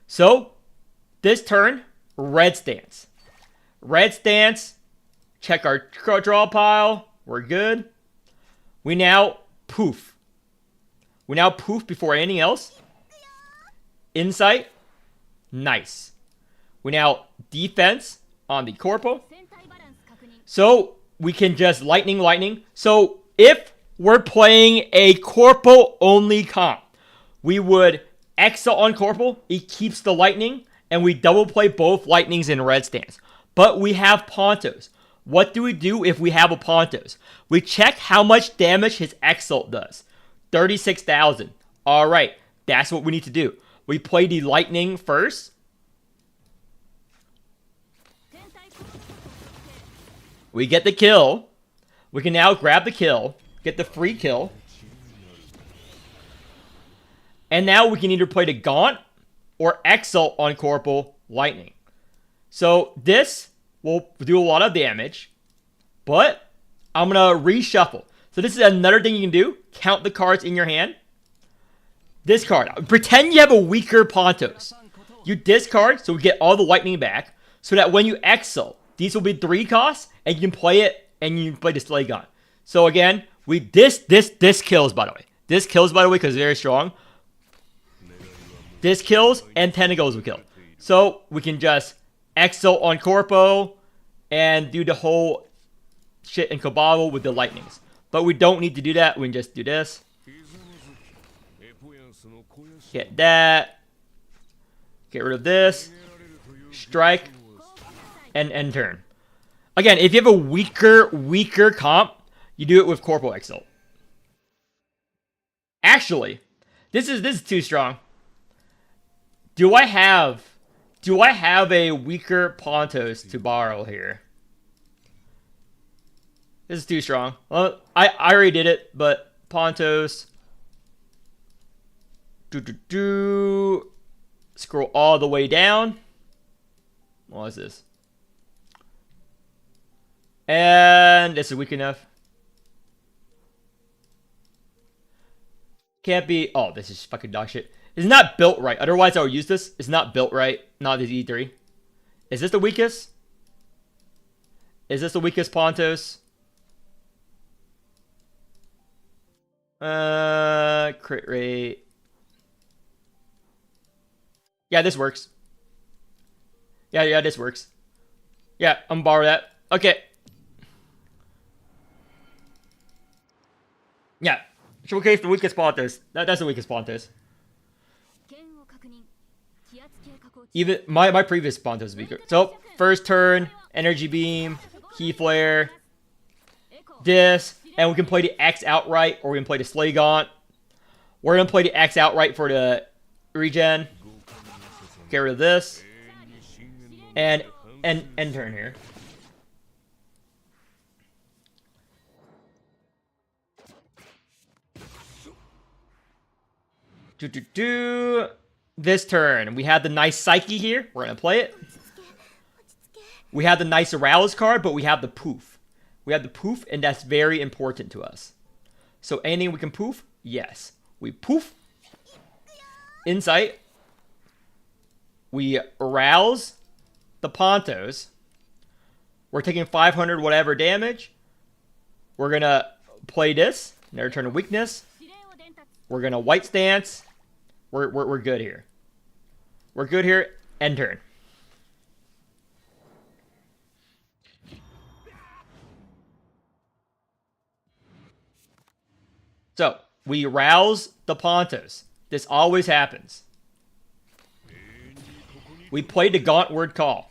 S1: So, this turn, red stance. Red stance. Check our draw pile. We're good. We now poof. We now poof before anything else. Insight. Nice. We now defense on the Corpo. So we can just lightning. So if we're playing a Corpo only comp, we would Exile on Corpo. It keeps the lightning. And we double play both lightnings in red stance. But we have Pontos. What do we do if we have a Pontos? We check how much damage his Exalt does. 36,000. Alright, that's what we need to do. We play the lightning first. We get the kill. We can now grab the kill. Get the free kill. And now we can either play the Gaunt or Exalt on Corporal Lightning. So this will do a lot of damage. But I'm going to reshuffle. So this is another thing you can do. Count the cards in your hand. Discard. Pretend you have a weaker Pontos. You discard so we get all the lightning back. So that when you Exalt, these will be 3 costs. And you can play it and you can play the Slay Gun. So again, this kills, by the way. This kills, by the way, because it's very strong. This kills and Tentacles will kill. So we can just Exalt on Corpo and do the whole shit in Kababble with the lightnings. But we don't need to do that. We can just do this. Get that. Get rid of this. Strike. And end turn. Again, if you have a weaker comp, you do it with Corpo Exalt. Actually, this is too strong. Do I have a weaker Pontos to borrow here? This is too strong. Well, I already did it, but Pontos. Scroll all the way down. What is this? And this is weak enough. Can't be. Oh, this is fucking dog shit. It's not built right. Otherwise, I would use this. It's not built right. Not this E3. Is this the weakest? Is this the weakest Pontos? Crit rate. Yeah, this works. Yeah, this works. Yeah, I'm gonna borrow that. Okay. Yeah. Showcase the weakest Pontos. That's the weakest Pontos. Even my previous Pontos is weaker. So, first turn, Energy Beam, Key Flare, this, and we can play the X outright, or we can play the Slay Gaunt. We're gonna play the X outright for the regen. Get rid of this. And end turn here. This turn, we have the nice Psyche here. We're gonna play it. We have the nice arouse card, but we have the poof. We have the poof, and that's very important to us. So anything we can poof? Yes. We poof. Insight. We arouse the Pontos. We're taking 500 whatever damage. We're going to play this. Never turn to weakness. We're going to white stance. We're good here. We're good here. End turn. So, we rouse the Pontos. This always happens. We played the Gauntward Call.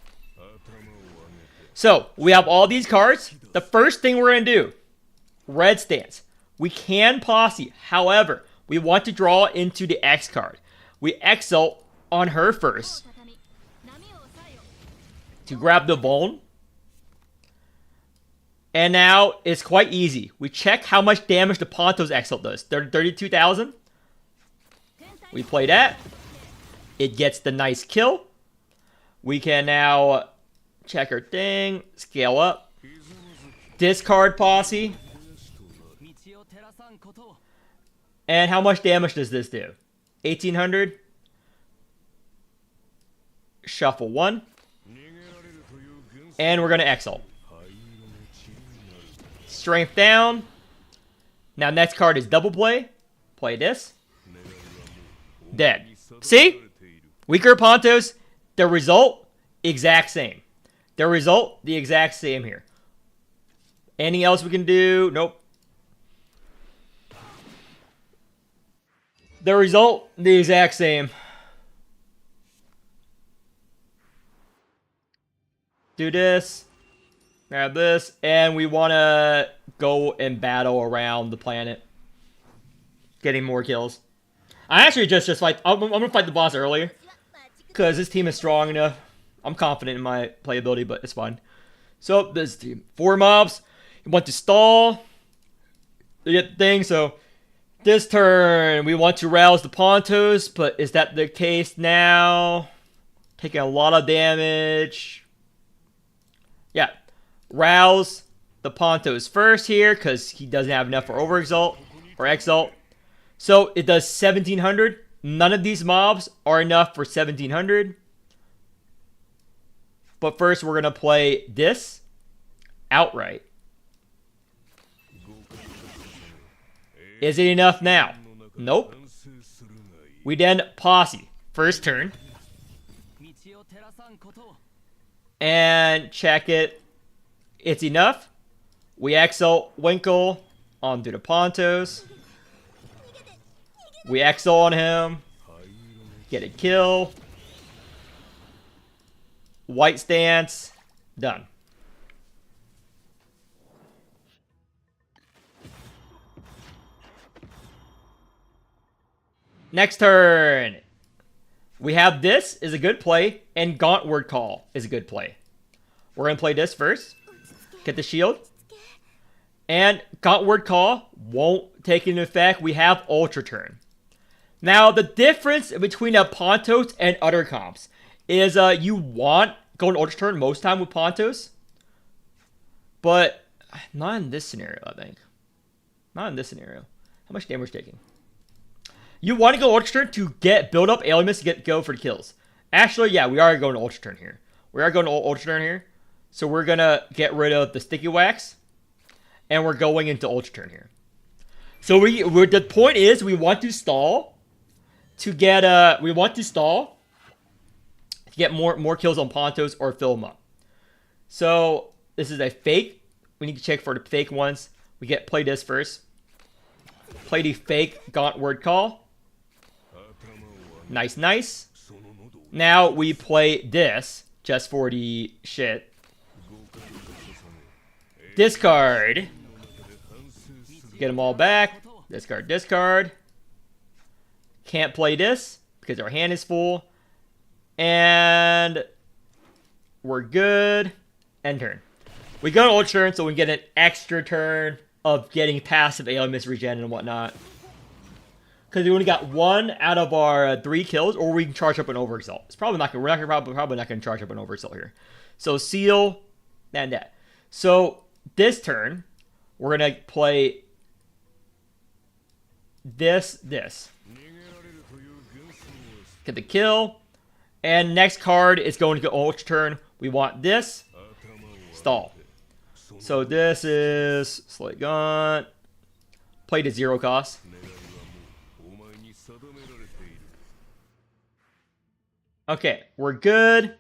S1: So, we have all these cards. The first thing we're going to do, red stance. We can posse. However, we want to draw into the X card. We exalt on her first to grab the bone. And now it's quite easy. We check how much damage the Ponto's Exalt does. 32,000. We play that. It gets the nice kill. We can now check our thing. Scale up. Discard Posse. And how much damage does this do? 1,800. Shuffle 1. And we're going to Exalt. Strength down. Now next card is double play. Play this. Dead. See? Weaker Pontos. The result, exact same. The result, the exact same here. Anything else we can do? Nope. The result, the exact same. Do this. Grab this, and we want to go and battle around the planet. Getting more kills. I actually just fight. I'm going to fight the boss earlier. Because this team is strong enough. I'm confident in my playability, but it's fine. So, this team. 4 mobs. You want to stall. You get the thing, so... This turn, we want to rouse the Pontos, but is that the case now? Taking a lot of damage. Yeah. Rouse the Pontos first here, because he doesn't have enough for Overexalt or Exalt. So it does 1,700. None of these mobs are enough for 1,700. But first we're going to play this outright. Is it enough now? Nope. We then posse. First turn. And check it. It's enough. We exalt Winkle onto the Pontos. We exalt on him. Get a kill. White stance. Done. Next turn. We have this is a good play, and Gauntward Call is a good play. We're going to play this first. Get the shield. And Gauntward Call won't take into effect. We have Ultra Turn. Now, the difference between a Pontos and other comps is you want going Ultra Turn most time with Pontos. But not in this scenario, I think. Not in this scenario. How much damage taking? You want to go Ultra Turn to build up elements to go for the kills. Actually, yeah, we are going to Ultra Turn here. We are going to Ultra Turn here. So we're going to get rid of the Sticky Wax. And we're going into Ultra Turn here. So the point is we want to stall to get more kills on Pontos or fill them up. So this is a fake. We need to check for the fake ones. We play this first. Play the fake Gauntward Call. Nice, nice. Now we play this just for the shit. Discard. Get them all back. Discard, discard. Can't play this because our hand is full. And we're good. End turn. We go to Ultra Turn so we get an extra turn of getting passive ALMS regen and whatnot. Because we only got 1 out of our 3 kills, or we can charge up an Overexalt. It's probably not gonna. We're probably not gonna charge up an Overexalt here. So seal and that. So this turn, we're gonna play this. Get the kill. And next card is going to go ultra turn. We want this. Stall. So this is Slate Gaunt. Play to 0 cost. Okay, we're good.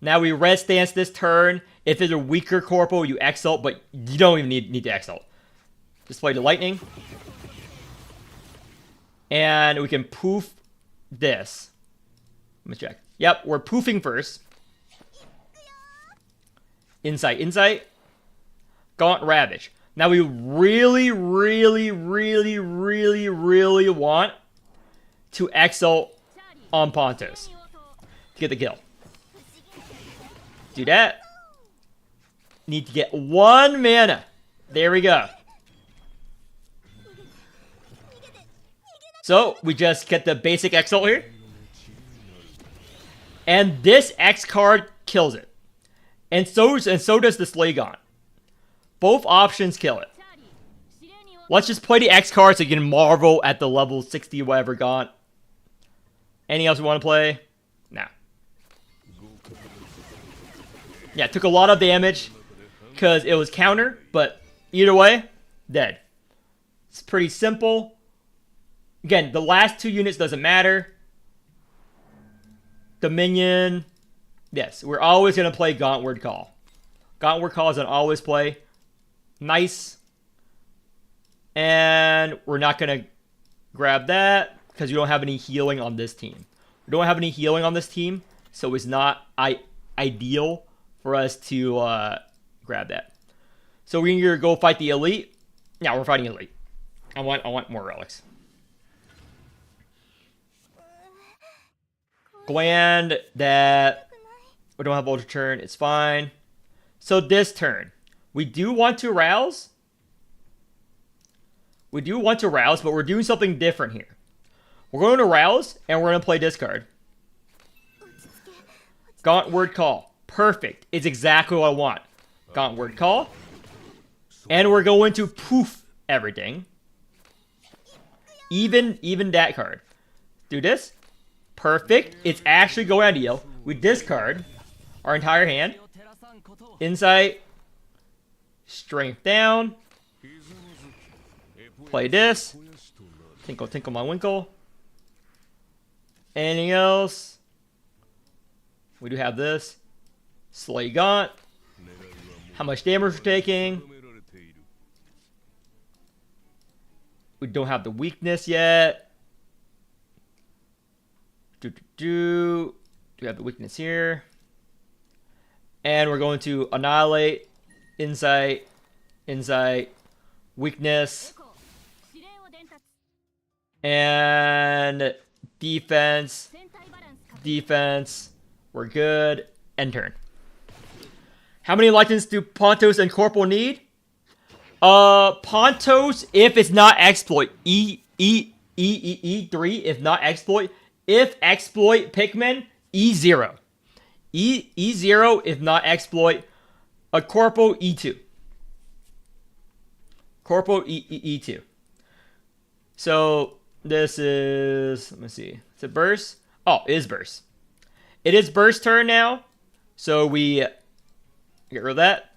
S1: Now we red stance this turn. If it's a weaker corpo, you exalt, but you don't even need to exalt. Just play the lightning. And we can poof this. Let me check. Yep, we're poofing first. Insight. Gaunt Ravage. Now we really want to exalt on Pontos to get the kill. Do that. Need to get 1 mana. There we go. So we just get the basic exalt here. And this X card kills it. And so does the Slay Gaunt. Both options kill it. Let's just play the X card so you can marvel at the level 60 whatever Gaunt. Anything else we want to play? Nah. Yeah, took a lot of damage because it was counter, but either way, dead. It's pretty simple. Again, the last 2 units doesn't matter. Dominion. Yes, we're always going to play Gauntward Call. Gauntward Call is an always play. Nice. And we're not going to grab that because we don't have any healing on this team. We don't have any healing on this team, so it's not ideal for us to grab that. So we're going to go fight the elite. Yeah, we're fighting elite. I want more relics. Gland that we don't have ultra turn. It's fine. So this turn, we do want to rouse. We do want to rouse, but we're doing something different here. We're going to rouse, and we're going to play discard. Gauntward Call. Perfect. It's exactly what I want. Gauntward Call. And we're going to poof everything. Even that card. Do this. Perfect. It's actually going on deal. We discard our entire hand. Insight. Strength down. Play this. Tinkle my winkle. Anything else? We do have this. Slay Gaunt. How much damage we're taking. We don't have the weakness yet. Do we have the weakness here? And we're going to annihilate. Insight. Weakness. And defense. We're good. End turn. How many lightnings do Pontos and Corporal need? Pontos, if it's not exploit. E3, if not exploit. If exploit Pikmin, E0. E0, if not exploit. A Corporal, E2. Corporal, E2. So, this is... Let me see. Is it burst? Oh, it is burst. It is burst turn now. So, we get rid of that.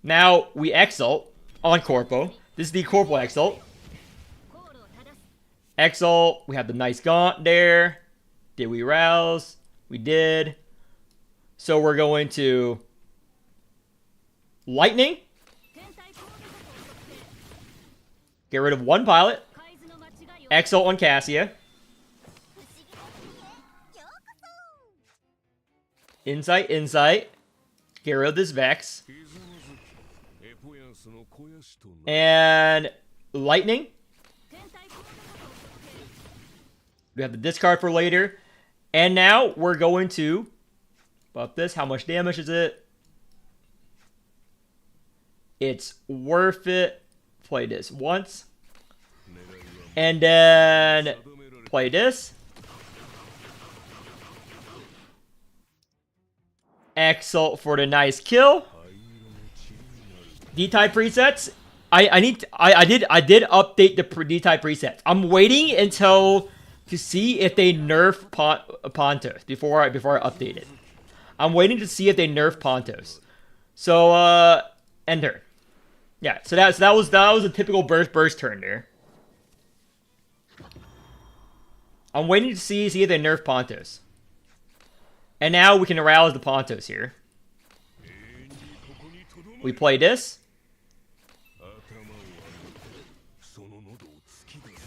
S1: Now, we exalt on Corpo. This is the Corporal exalt. Exalt. We have the nice Gaunt there. Did we rouse? We did. So, we're going to... Lightning. Get rid of one pilot. Exalt on Cassia. Insight. Get rid of this Vex. And Lightning. We have the discard for later. And now we're going to buff this. How much damage is it? It's worth it. Play this once. And then play this. Exalt for the nice kill. D-type presets. I did update the D-type presets. I'm waiting until to see if they nerf Pontos before I update it. I'm waiting to see if they nerf Pontos. So enter. Yeah, so that was a typical burst turn there. I'm waiting to see if they nerf Pontos. And now we can arouse the Pontos here. We play this.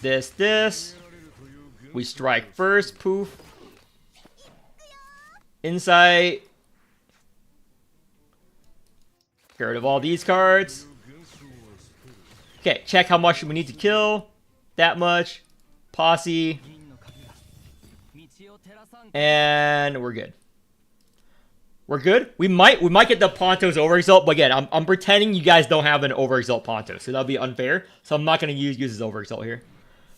S1: This. We strike first, poof. Insight. Get rid of all these cards. Okay, check how much we need to kill. That much. Posse. And we're good. We're good. We might get the Pontos overexalt, but again, I'm pretending you guys don't have an overexalt Pontos, so that'll be unfair. So I'm not gonna use his overexalt here.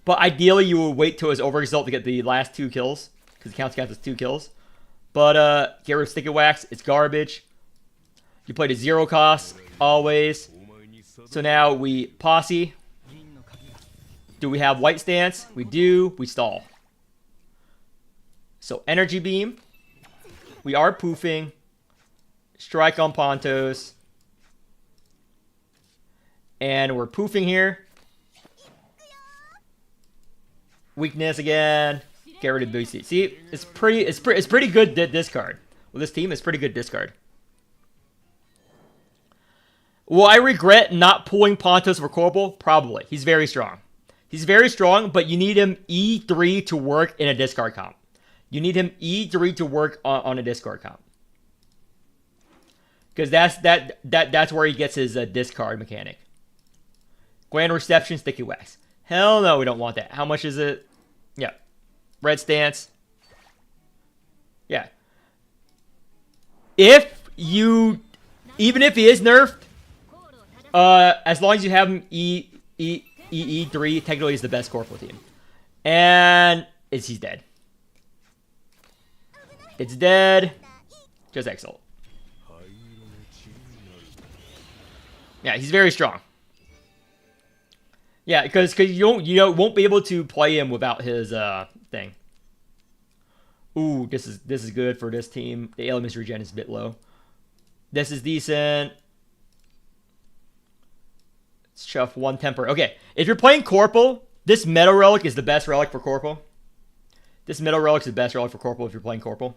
S1: But ideally, you would wait till his overexalt to get the last 2 kills, because it counts as 2 kills. But get rid of Sticky Wax. It's garbage. You play the 0 cost always. So now we posse. Do we have white stance? We do. We stall. So energy beam. We are poofing. Strike on Pontos. And we're poofing here. Weakness again. Get rid of Boosty. See, it's pretty good discard. With this team, it's pretty good discard. Will I regret not pulling Pontos for Corporal? Probably. He's very strong. He's very strong, but you need him E3 to work in a discard comp. You need him E3 to work on a discard comp. Because that's where he gets his discard mechanic. Grand Reception, Sticky Wax. Hell no, we don't want that. How much is it? Yeah. Red Stance. Yeah. Even if he is nerfed, as long as you have him E3, technically he's the best Corporal team. And he's dead. It's dead. Just Exalt. Yeah, he's very strong. Yeah, because you won't be able to play him without his thing. Ooh, this is good for this team. The elements regen is a bit low. This is decent. Let's chuff 1 temper. Okay, if you're playing Corporal, this Metal Relic is the best relic for Corporal. This Metal Relic is the best relic for Corporal if you're playing Corporal.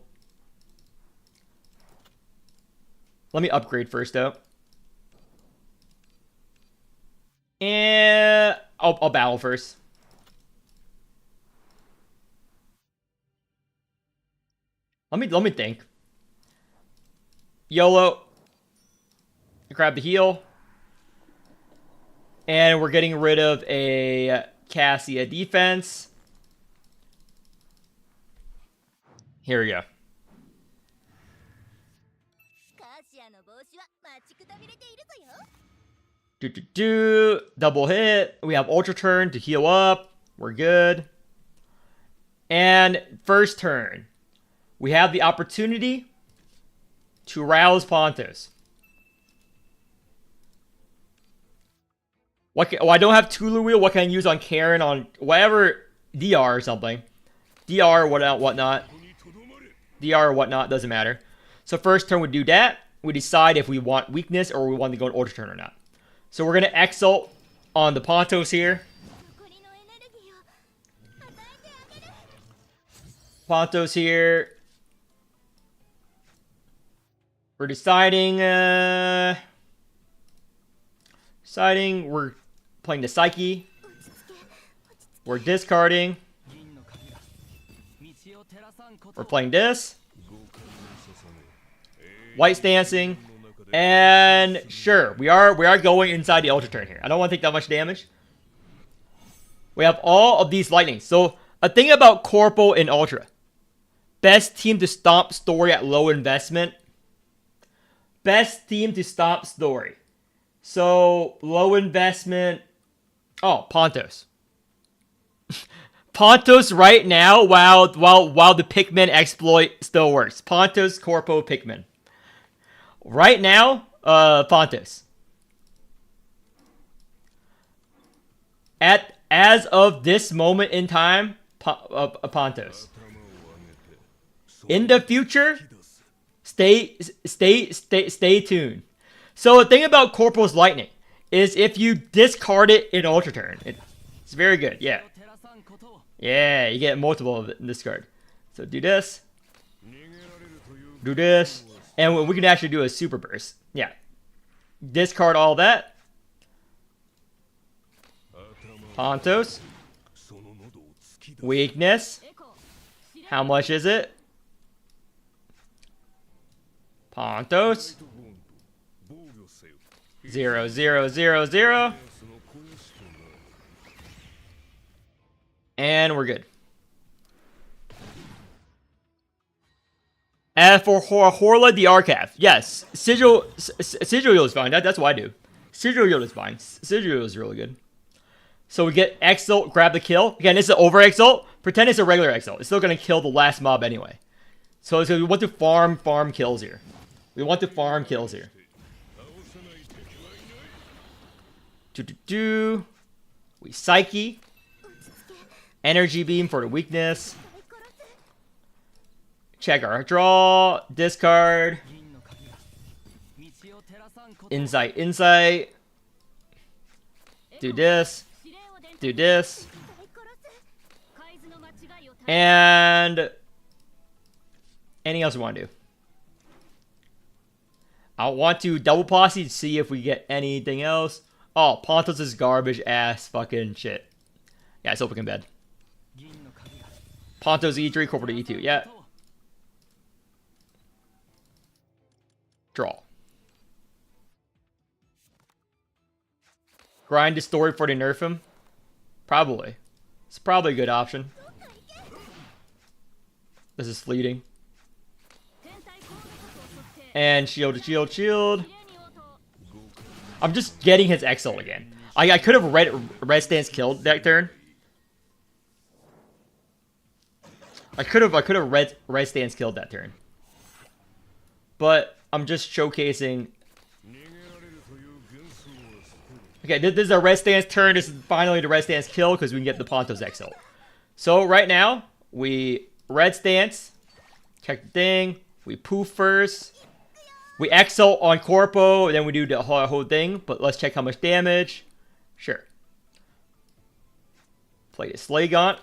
S1: Let me upgrade first, though. And I'll battle first. Let me think. YOLO. Grab the heal. And we're getting rid of a Cassia defense. Here we go. Double hit. We have Ultra Turn to heal up. We're good. And first turn, we have the opportunity to rouse Pontos. I don't have Tulu Wheel. What can I use on Karen on whatever DR or something? DR or whatnot. DR or whatnot, doesn't matter. So first turn we do that. We decide if we want weakness or we want to go in Ultra Turn or not. So we're going to Exalt on the Pontos here. Pontos here. We're deciding... we're playing the Psyche. We're discarding. We're playing this. White Stancing. And sure, we are going inside the Ultra Turn here. I don't want to take that much damage. We have all of these lightnings. So a thing about Corporal and Ultra. Best team to stomp Story at low investment. Best team to stomp Story. So low investment. Oh, Pontos. Pontos right now while the Pikmin exploit still works. Pontos, Corpo, Pikmin. Right now, Pontus. As of this moment in time, Pontus. In the future, stay tuned. So the thing about Corporal's Lightning is if you discard it in Ultra Turn, it's very good. Yeah. Yeah, you get multiple of it in this card. So do this. Do this. And we can actually do a Super Burst. Yeah. Discard all that. Pontos. Weakness. How much is it? Pontos. 0, 0, 0, 0. And we're good. And for Horla the Arcath, yes, Sigil Yield is fine. That's what I do. Sigil Yield is fine. Sigil Yield is really good. So we get Exalt, grab the kill. Again, this is an over Exalt. Pretend it's a regular Exalt. It's still gonna kill the last mob anyway. So we want to farm kills here. We want to farm kills here. We Psyche. Energy Beam for the weakness. Check our draw. Discard. Insight. Do this. Do this. And anything else we want to do? I want to double posse to see if we get anything else. Oh, Pontos is garbage ass fucking shit. Yeah, it's open in bed. Pontos E3, Corporate E2. Yeah. Draw. Grind to story for to nerf him? Probably. It's probably a good option. This is fleeting. And shield. I'm just getting his Exalt again. I could have red stance killed that turn. I could have red stance killed that turn. But I'm just showcasing. Okay, this is a red stance turn. This is finally the red stance kill because we can get the Pontos Exalt. So right now we red stance, check the thing. We poof first. We Exalt on Corpo, and then we do the whole thing. But let's check how much damage. Sure. Play the Slagaunt.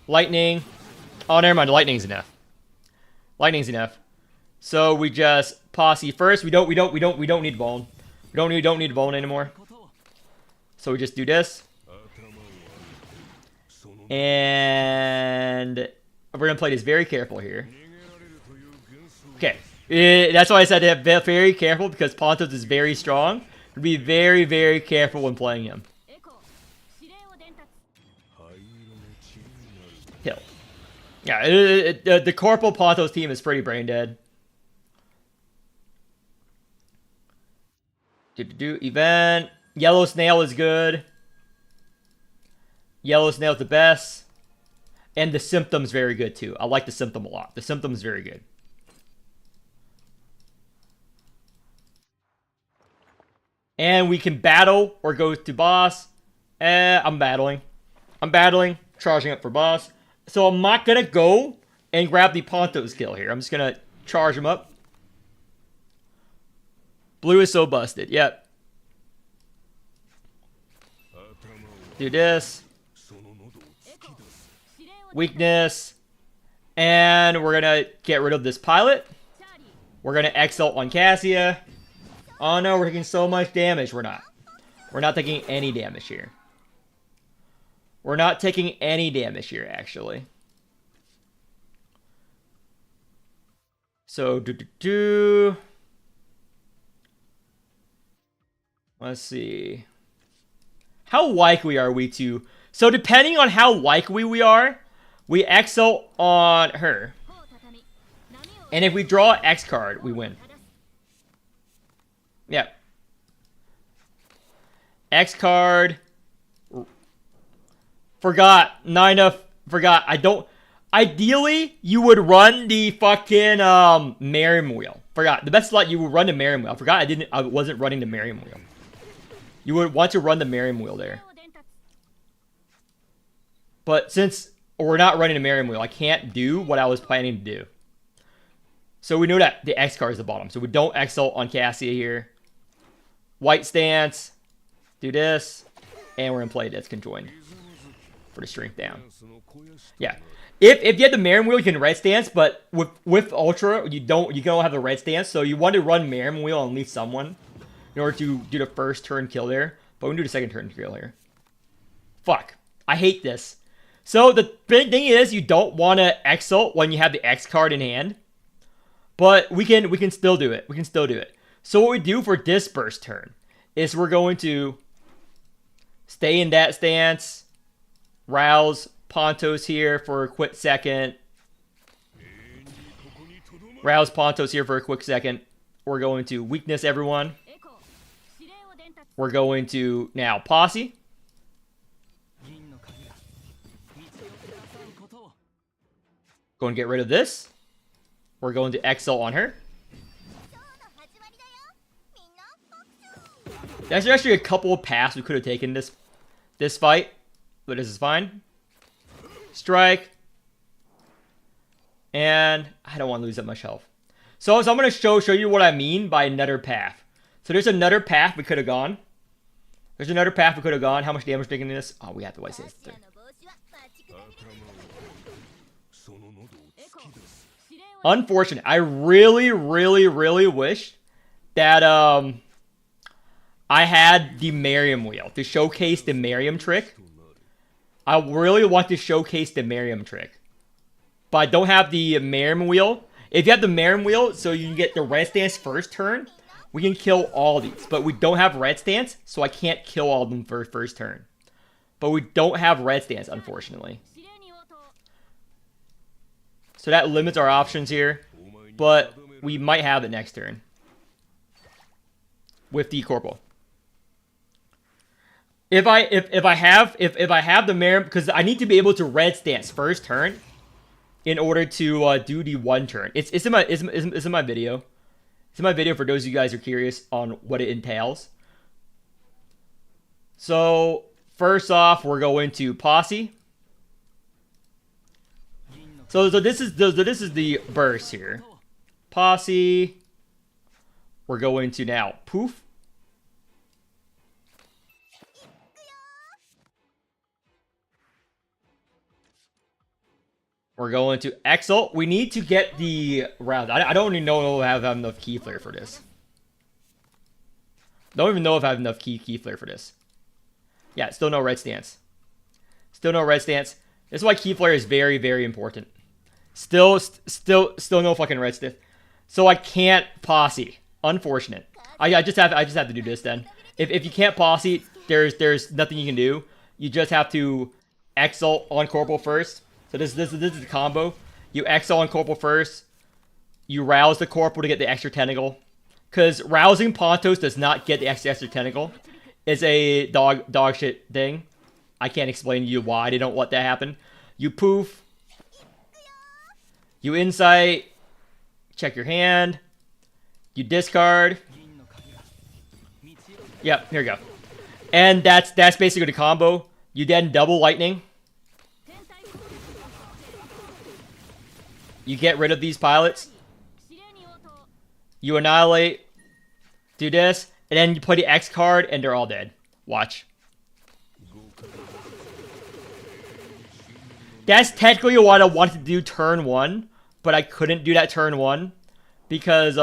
S1: Lightning. Oh, never mind. Lightning's enough. Lightning's enough. So we just posse first. We don't need bone. We don't need bone anymore. So we just do this. And we're gonna play this very careful here. Okay. That's why I said to have very careful because Pontos is very strong. Be very, very careful when playing him. Kill. Yeah, the Corporal Pontos team is pretty brain dead. Event. Yellow Snail is good. Yellow Snail is the best. And the Symptom's very good too. I like the Symptom a lot. The Symptom's very good. And we can battle or go to boss. I'm battling. Charging up for boss. So I'm not going to go and grab the Pontos kill here. I'm just going to charge him up. Blue is so busted. Yep. Do this. Weakness. And we're going to get rid of this pilot. We're going to Exalt on Cassia. Oh no, we're taking so much damage. We're not. We're not taking any damage here. We're not taking any damage here, actually. So, let's see. How likely are we to... So, depending on how likely we are, we Exalt on her. And if we draw an X card, we win. Yeah. X card. Forgot. Not enough. Forgot. I don't. Ideally, you would run the fucking Morimens wheel. Forgot. The best slot, you would run the Merriam Wheel. I forgot I wasn't running the Merriam Wheel. You would want to run the Merriam Wheel there. But since we're not running the Merriam Wheel, I can't do what I was planning to do. So we know that the X card is the bottom. So we don't X-ult on Cassia here. White stance. Do this. And we're going to play this conjoined for the strength down. Yeah. If you had the Merriam Wheel, you can red stance, but with Ultra, you can only have the red stance. So you want to run Merriam Wheel and leave someone in order to do the first turn kill there. But we can do the second turn kill here. Fuck. I hate this. So the big thing is you don't want to X-ult when you have the X card in hand. But we can still do it. We can still do it. So what we do for this burst turn is we're going to stay in that stance, rouse Pontos here for a quick second. Rouse Pontos here for a quick second. We're going to weakness everyone. We're going to now posse. Going to get rid of this. We're going to X-ult on her. There's actually a couple of paths we could have taken this fight, but this is fine. Strike. And I don't want to lose that much health. So I'm going to show you what I mean by another path. So there's another path we could have gone. There's another path we could have gone. How much damage taking this? Oh, we have to waste it. Unfortunate. I really, really, really wish that I had the Merriam Wheel to showcase the Merriam trick. I really want to showcase the Merriam trick. But I don't have the Merriam Wheel. If you have the Merriam Wheel, so you can get the red stance first turn, we can kill all these. But we don't have red stance, so I can't kill all of them for first turn. But we don't have red stance, unfortunately. So that limits our options here. But we might have it next turn. With the Corporal. If I have the Merriam, because I need to be able to red stance first turn in order to do the one turn. It's in my video. It's in my video for those of you guys who are curious on what it entails. So first off, we're going to posse. So this is the burst here. Posse. We're going to now poof. We're going to X-ult. We need to get the round. I don't even know if I have enough key flare for this. Don't even know if I have enough key flare for this. Yeah, still no red stance. Still no red stance. This is why key flare is very, very important. Still no fucking red stance. So I can't posse. Unfortunate. I just have to do this then. If you can't posse, there's nothing you can do. You just have to X-ult on Corporal first. So this is the combo. You X-ult on Corporal first. You rouse the Corporal to get the extra tentacle. Because rousing Pontos does not get the extra tentacle. It's a dog shit thing. I can't explain to you why they don't let that happen. You poof. You insight. Check your hand. You discard. Yep, here we go. And that's basically the combo. You then double lightning. You get rid of these pilots. You annihilate. Do this. And then you play the X card and they're all dead. Watch. That's technically what I wanted to do turn 1. But I couldn't do that turn 1. Because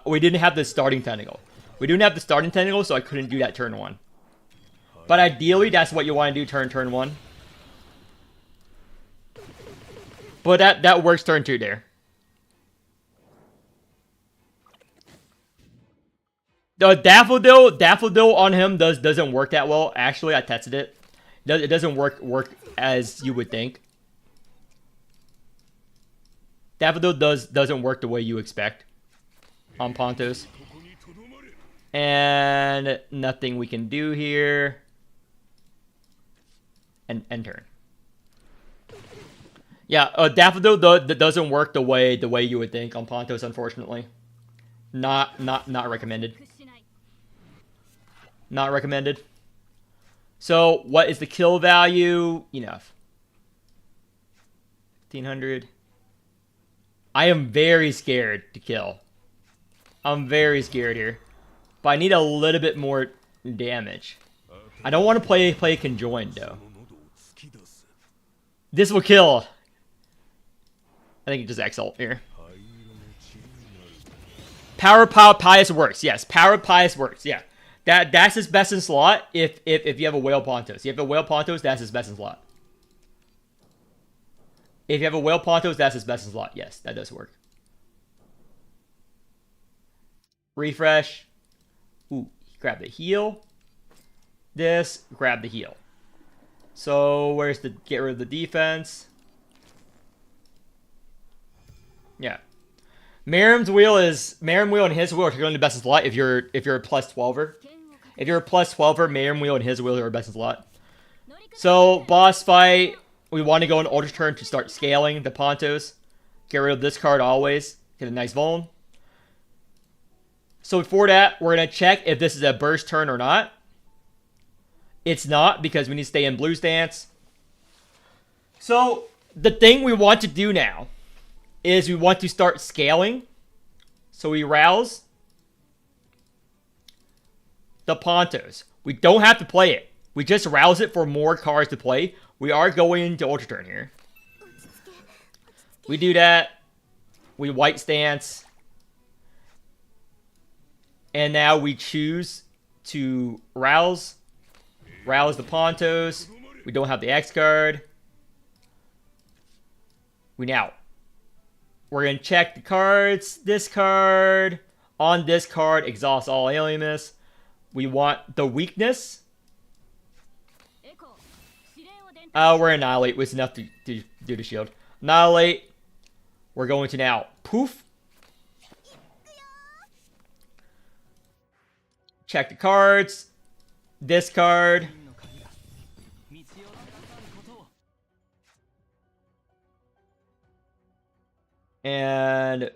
S1: we didn't have the starting tentacle. We didn't have the starting tentacle, so I couldn't do that turn 1. But ideally, that's what you want to do turn 1. But that works turn 2 there. The Daffodil on him doesn't work that well. Actually, I tested it. It doesn't work as you would think. Daffodil doesn't work the way you expect on Pontos. And nothing we can do here. And end turn. Yeah, Daffodil doesn't work the way you would think on Pontos, unfortunately. Not recommended. Not recommended. So, what is the kill value? Enough. 1500. I am very scared to kill. I'm very scared here. But I need a little bit more damage. I don't want to play conjoined, though. This will kill. I think it just X-ult here. Power Pious works. Yes, Power Pious works. Yeah. That's his best in slot if you have a Whale Pontos. If you have a Whale Pontos, that's his best in slot. If you have a Whale Pontos, that's his best in slot. Yes, that does work. Refresh. Ooh, grab the heal. This, grab the heal. So, where's the get rid of the defense? Yeah. Morimens wheel and his wheel are going to best in slot if you're a plus 12er. If you're a plus 12er, Morimens wheel and his wheel are best in slot. So, boss fight, we want to go in Ultra Turn to start scaling the Pontos. Get rid of this card always. Get a nice Vuln. So before that, we're going to check if this is a burst turn or not. It's not, because we need to stay in blue stance. So, the thing we want to do now is we want to start scaling. So we rouse the Pontos. We don't have to play it. We just rouse it for more cards to play. We are going into Ultra Turn here. We do that. We white stance. And now we choose to rouse the Pontos. We don't have the X card. We're going to check the cards. This card. On this card, exhaust all Alienus. We want the weakness. We're Annihilate, which is enough to do the shield. Annihilate. We're going to now poof. Check the cards. This card. And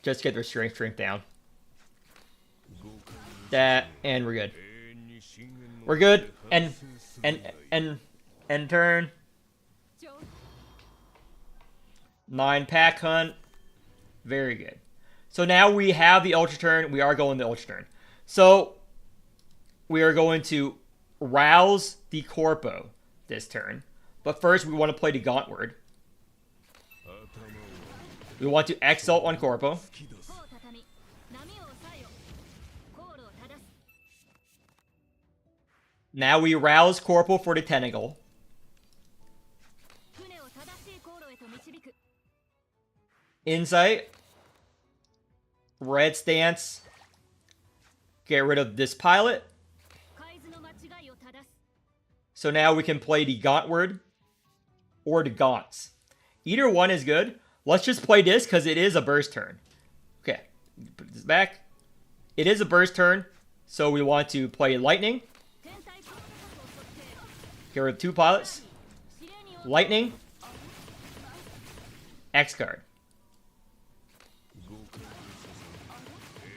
S1: just get their strength down. That, and we're good. We're good. And turn. 9 pack hunt. Very good. So now we have the Ultra Turn. We are going to Ultra Turn. So we are going to rouse the Corpo this turn. But first we want to play the Gaunt Word. We want to X-ult on Corpo. Now we rouse Corpo for the Tentacle. Insight. Red stance. Get rid of this pilot. So now we can play the Gaunt Word or the Gaunts. Either one is good. Let's just play this because it is a burst turn. Okay, put this back. It is a burst turn, so we want to play Lightning. Get rid of 2 pilots. Lightning. X card.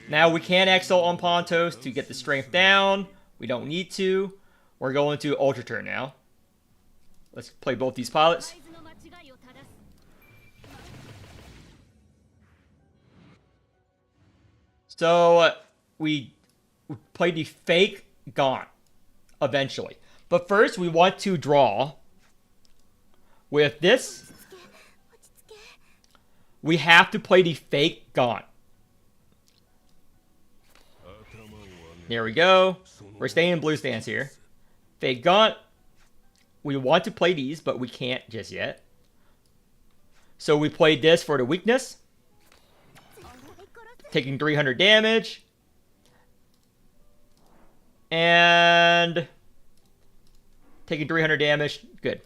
S1: Now we can X-ult on Pontos to get the strength down. We don't need to. We're going to Ultra Turn now. Let's play both these pilots. So we play the fake Gaunt eventually. But first we want to draw with this. We have to play the fake Gaunt. There we go. We're staying in blue stance here. Fake Gaunt. We want to play these, but we can't just yet. So we played this for the weakness. Taking 300 damage. And taking 300 damage. Good.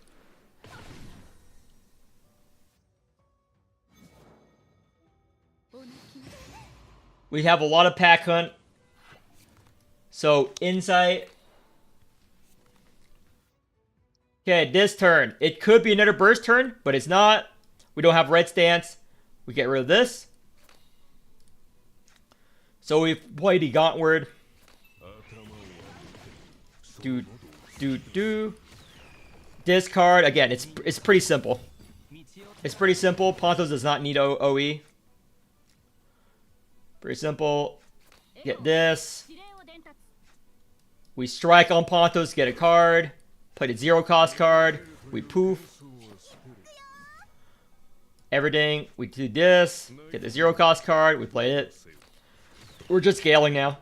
S1: We have a lot of pack hunt. So, Insight. Okay, this turn. It could be another burst turn, but it's not. We don't have red stance. We get rid of this. So we play the Gauntward. Do. Discard. Again, it's pretty simple. It's pretty simple. Pontos does not need OE. Pretty simple. Get this. We strike on Pontos, get a card. Play the 0 cost card. We poof. Everything. We do this. Get the 0 cost card. We play it. We're just scaling now.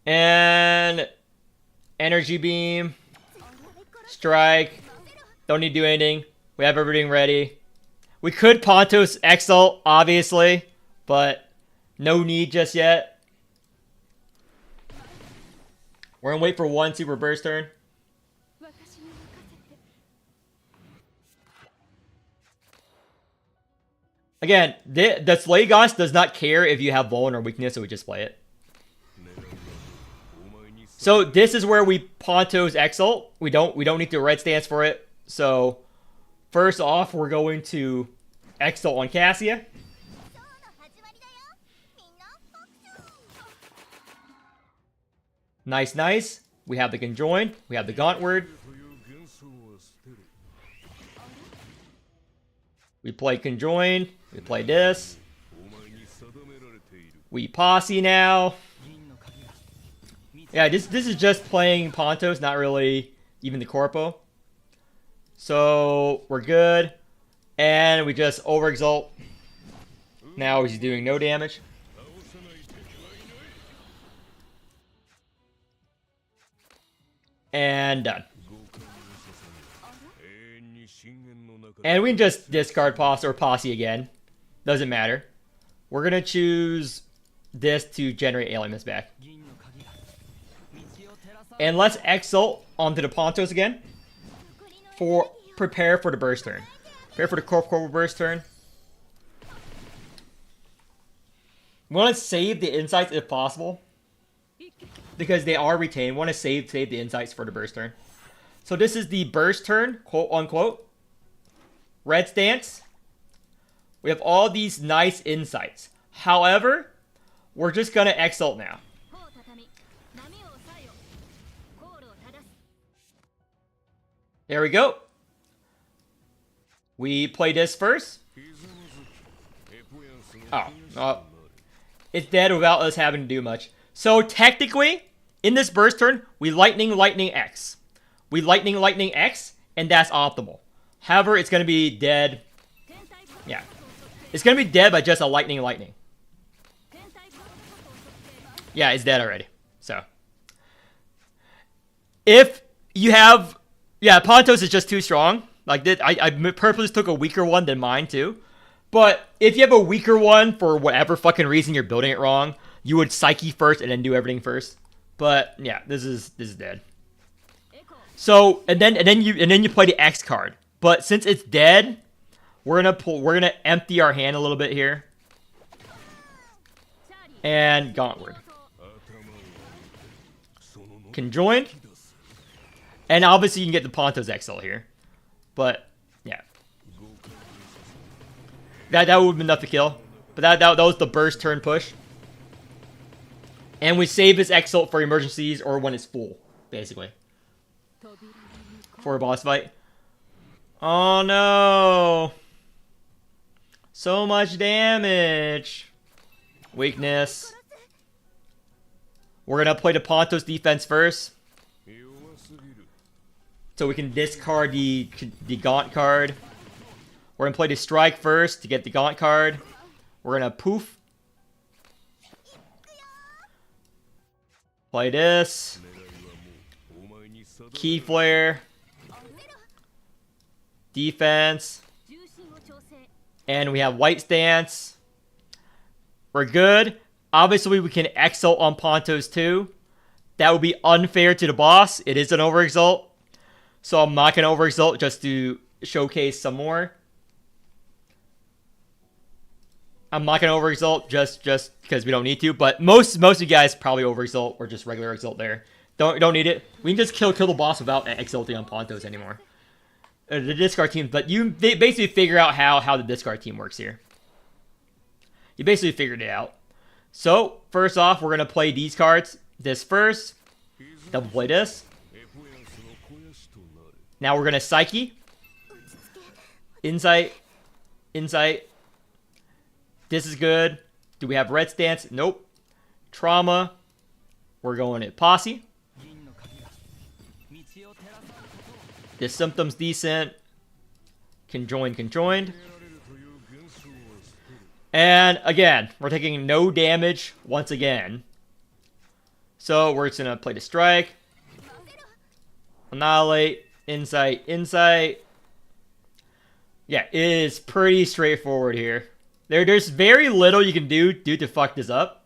S1: And energy beam. Strike. Don't need to do anything. We have everything ready. We could Pontos Exalt, obviously, but no need just yet. We're gonna wait for one super burst turn. Again, the Slay Goss does not care if you have Vuln or Weakness, so we just play it. So this is where we Pontos Exalt. We don't need to red stance for it. So first off, we're going to Exalt on Cassia. Nice. We have the Conjoin. We have the Gauntward. We play Conjoin. We play this. We Posse now. Yeah, this is just playing Pontos, not really even the Corpo. So we're good. And we just overexalt. Now he's doing no damage. And done. And we can just discard Posse or Posse again. Doesn't matter. We're going to choose this to generate Alien Mist back. And let's exalt onto the Pontos again. Prepare for the burst turn. Prepare for the Corpo burst turn. We want to save the insights if possible. Because they are retained. We want to save the insights for the burst turn. So this is the burst turn, quote unquote. Red stance. We have all these nice insights. However, we're just going to exalt now. There we go. We play this first. Oh. It's dead without us having to do much. So technically, in this burst turn, we Lightning X. We Lightning X, and that's optimal. However, it's going to be dead. Yeah. It's going to be dead by just a Lightning. Yeah, it's dead already. So. If you have... Yeah, Pontos is just too strong. Like, I purposely took a weaker one than mine, too. But if you have a weaker one for whatever fucking reason you're building it wrong, you would Psyche first and then do everything first. But, yeah, this is dead. So, and then you play the X card. But since it's dead, we're gonna empty our hand a little bit here. And Gauntward. Conjoin. And obviously you can get the Pontos Exalt here. But, yeah. That would have been enough to kill. But that was the burst turn push. And we save his Exalt for emergencies or when it's full, basically. For a boss fight. Oh no! So much damage. Weakness. We're gonna play the Pontos defense first. So we can discard the Gaunt card. We're gonna play the Strike first to get the Gaunt card. We're gonna poof. Play this. Key Flare. Defense. And we have White Stance. We're good. Obviously, we can Exalt on Pontos too. That would be unfair to the boss. It is an overexalt. So I'm not going to overexalt just to showcase some more. I'm not going to overexalt just because we don't need to. But most of you guys probably overexalt or just regular exalt there. Don't need it. We can just kill the boss without exalting on Pontos anymore. The discard team, but they basically figure out how the discard team works here. You basically figured it out. So, first off, we're going to play these cards. This first. Double play this. Now we're going to Psyche. Insight. Insight. This is good. Do we have Red Stance? Nope. Trauma. We're going at Posse. This Symptom's decent. Conjoined. And again, we're taking no damage once again. So we're just going to play the Strike. Annihilate. Insight. Yeah, it is pretty straightforward here. There's very little you can do to fuck this up.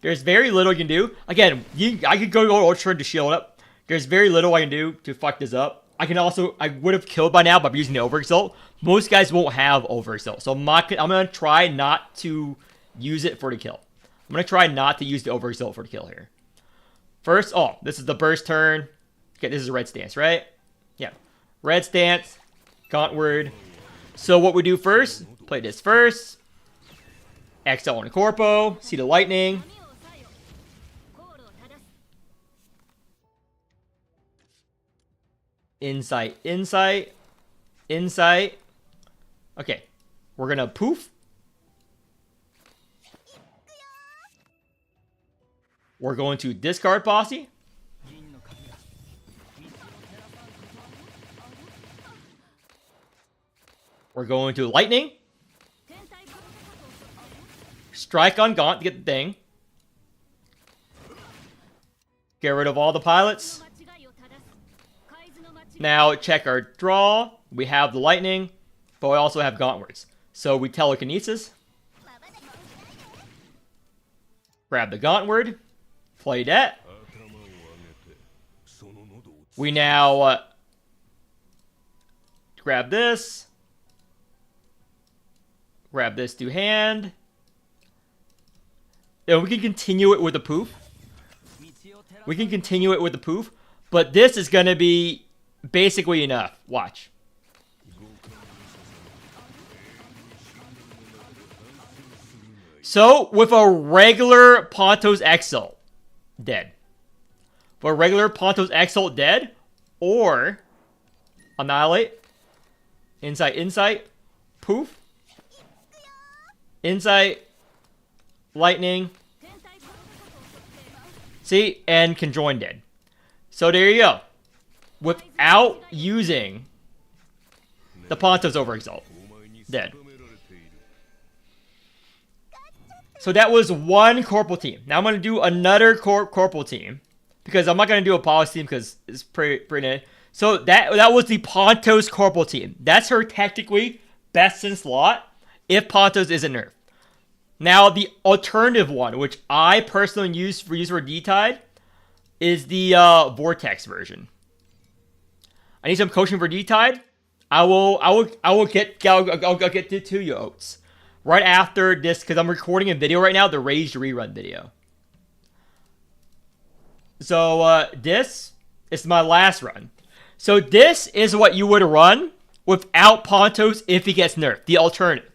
S1: There's very little you can do. Again, I could go Ultra to shield up. There's very little I can do to fuck this up. I would have killed by now by using the Overexalt. Most guys won't have Overexalt. So I'm going to try not to use it for the kill. I'm going to try not to use the Overexalt for the kill here. First, this is the burst turn. Okay, this is a Red Stance, right? Yeah. Red Stance. Gauntward. So what we do first, play this first. XL on the Corpo. See the Lightning. Insight. Okay. We're going to poof. We're going to discard Posse. We're going to Lightning. Strike on Gaunt to get the thing. Get rid of all the pilots. Now check our draw. We have the Lightning, but we also have Gauntwards. So we Telekinesis. Grab the Gauntward. Play that. We now grab this. Grab this to hand. And we can continue it with a poof. But this is going to be basically enough. Watch. So, with a regular Ponto's Exalt, dead. For a regular Ponto's Exalt, dead. Or, Annihilate. Insight. Poof. Insight. Lightning. See? And Conjoin dead. So there you go. Without using the Ponto's Overexalt. Dead. So that was one Corporal team. Now I'm going to do another Corporal team. Because I'm not going to do a Policy team because it's pretty... So that was the Ponto's Corporal team. That's her technically best in slot if Ponto's isn't nerfed. Now the alternative one, which I personally use for D-Tide, is the Vortex version. I need some coaching for D-Tide. I'll get to you, Oats. Right after this, because I'm recording a video right now, the Raged Rerun video. So, this is my last run. So, this is what you would run without Ponto's if he gets nerfed. The alternative.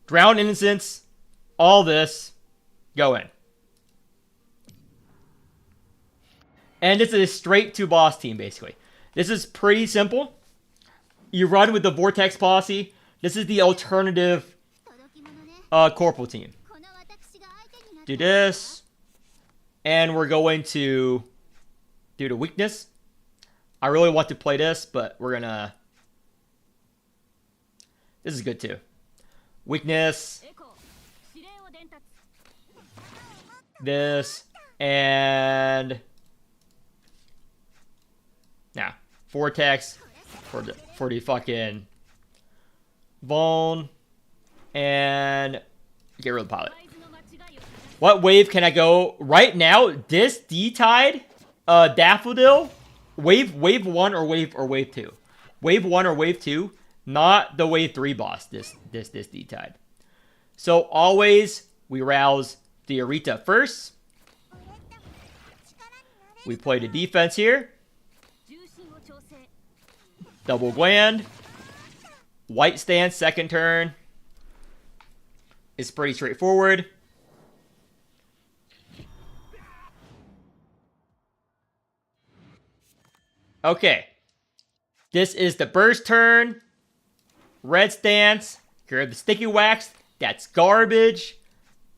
S1: Drown Innocence, all this, go in. And this is a straight to boss team, basically. This is pretty simple. You run with the Vortex Posse. This is the alternative Corporal team. Do this. And we're going to do the weakness. I really want to play this, but we're gonna... This is good too. Weakness. This. And... Now, Vortex for the fucking Vuln. And get rid of the pilot. What wave can I go? Right now, this D-Tide, Daffodil, wave 1 or wave 2. Wave 1 or wave 2, not the wave 3 boss, this D-Tide. So always we rouse the Arita first. We play the defense here. Double Gland. White Stance, second turn. It's pretty straightforward. Okay. This is the burst turn. Red stance. Grab the sticky wax. That's garbage.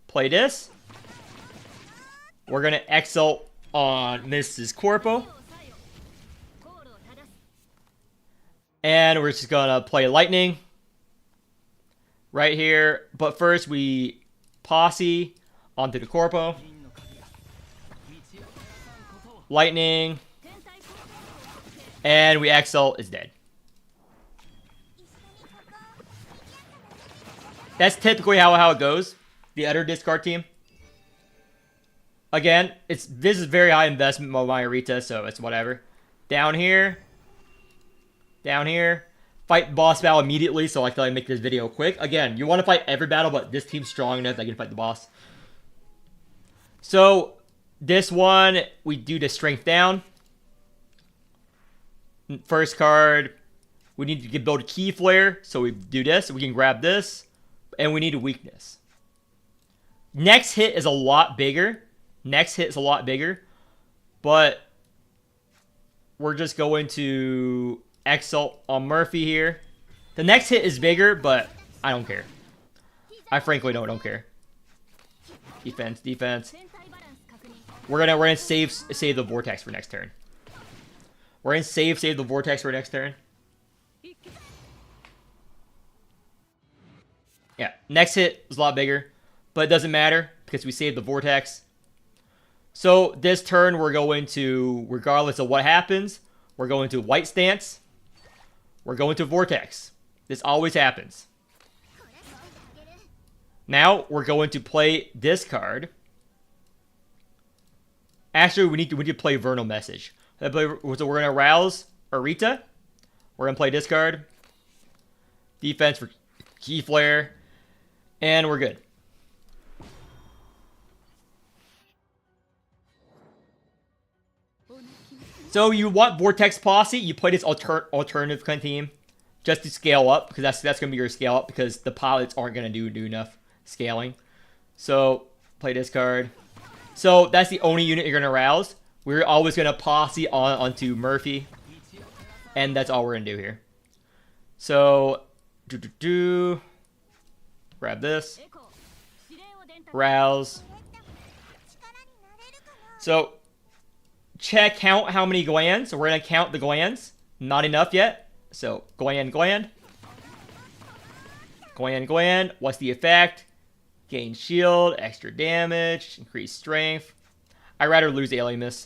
S1: Play this. We're going to exalt on Mrs. Corpo. And we're just going to play lightning. Right here. But first we posse onto the Corpo. Lightning. And we exalt is dead. That's typically how it goes. The other discard team. Again, this is very high investment by Rita, so it's whatever. Down here. Down here. Fight boss battle immediately, so I thought I'd make this video quick. Again, you want to fight every battle, but this team's strong enough that you can fight the boss. So, this one, we do the strength down. First card, we need to build a key flare, so we do this. We can grab this, and we need a weakness. Next hit is a lot bigger. But we're just going to exalt on Murphy here. The next hit is bigger, but I don't care. I frankly don't care. Defense. We're gonna save the vortex for next turn. We're gonna save the vortex for next turn. Yeah, next hit is a lot bigger, but it doesn't matter because we saved the vortex. So this turn we're going to, regardless of what happens, we're going to white stance. We're going to vortex. This always happens. Now we're going to play this card. Actually, we need to play Vernal Message. So we're going to arouse Arita. We're going to play this card. Defense for Key Flare. And we're good. So you want Vortex Posse, you play this alternative kind of team just to scale up, because that's going to be your scale up, because the pilots aren't going to do enough scaling. So play this card. So that's the only unit you're going to arouse. We're always going to posse onto Murphy, and that's all we're going to do here. So grab this, rouse. So count how many glands. So we're going to count the glands. Not enough yet. So gland. What's the effect? Gain shield, extra damage, increase strength. I'd rather lose Alimus.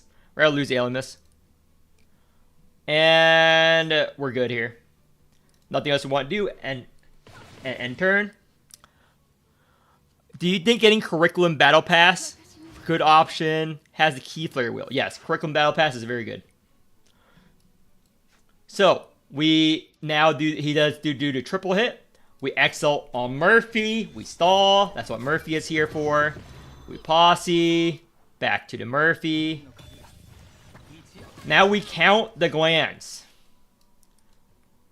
S1: And we're good here. Nothing else we want to do. And turn. Do you think getting Curriculum Battle Pass? Good option. Has the Key Flare wheel. Yes, Curriculum Battle Pass is very good. So we now he does the triple hit. We exalt on Murphy. We stall. That's what Murphy is here for. We posse. Back to the Murphy. Now we count the glands.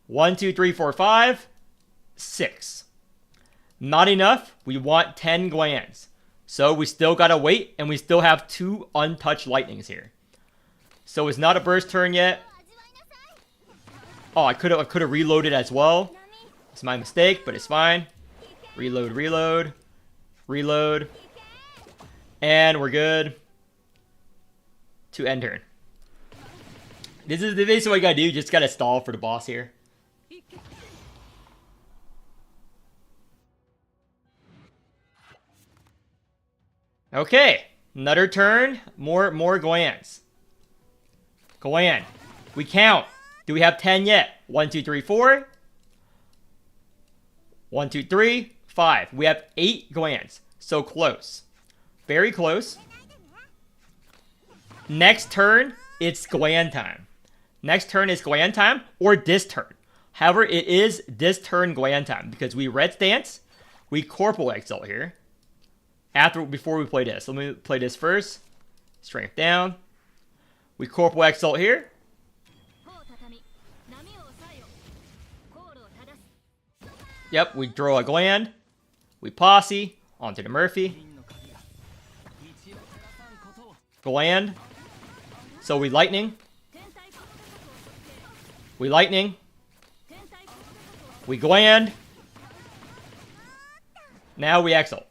S1: 1, 2, 3, 4, 5. 6. Not enough. We want 10 glands. So we still gotta wait, and we still have 2 untouched lightnings here. So it's not a burst turn yet. Oh, I could have reloaded as well. It's my mistake, but it's fine. Reload. And we're good to end turn. This is basically what you gotta do. You just gotta stall for the boss here. Okay, another turn. More glands. Gland. We count. Do we have 10 yet? 1, 2, 3, 4. 1, 2, 3, 5. We have 8 glands. So close. Very close. Next turn, it's gland time. Or this turn. However, it is this turn gland time, because we red stance, we corporal exalt here. Before we play this. Let me play this first. Strength down. We corporal exalt here. Yep, we draw a gland. We posse onto the Murphy. Gland. So we lightning. We lightning. We gland. Now we exalt.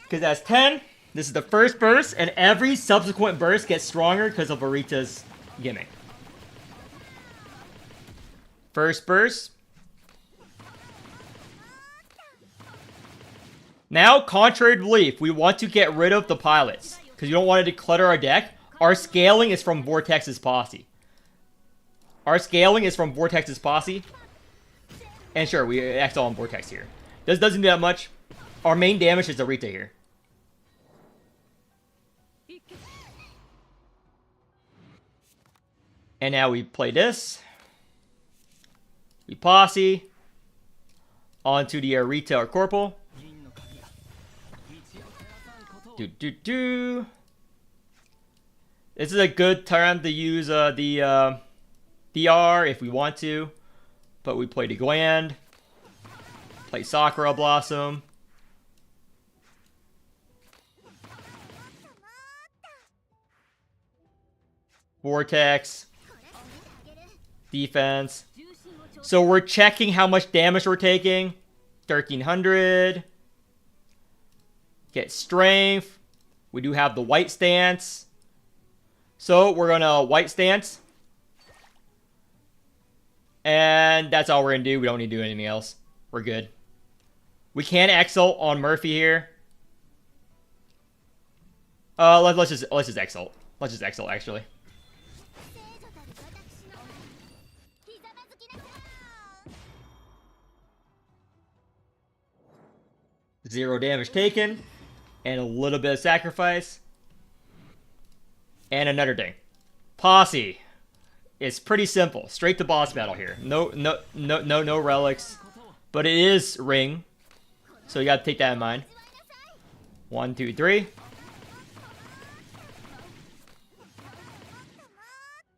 S1: Because that's 10. This is the first burst, and every subsequent burst gets stronger because of Arita's gimmick. First burst. Now, contrary to belief, we want to get rid of the pilots. Because you don't want to declutter our deck. Our scaling is from Vortex's Posse. Our scaling is from Vortex's Posse. And sure, we exile on Vortex here. This doesn't do that much. Our main damage is Arita here. And now we play this. We Posse. Onto the Arita or Corporal. This is a good time to use the DR if we want to. But we play the Gland. Play Sakura Blossom. Vortex. Defense. So we're checking how much damage we're taking. 1300. Get strength. We do have the white stance. So we're gonna white stance. And that's all we're gonna do. We don't need to do anything else. We're good. We can exalt on Murphy here. Let's just exalt. Let's just exalt actually. Zero damage taken. And a little bit of sacrifice. And another thing. Posse. It's pretty simple. Straight to boss battle here. No relics. But it is ring. So you gotta take that in mind. 1, 2, 3.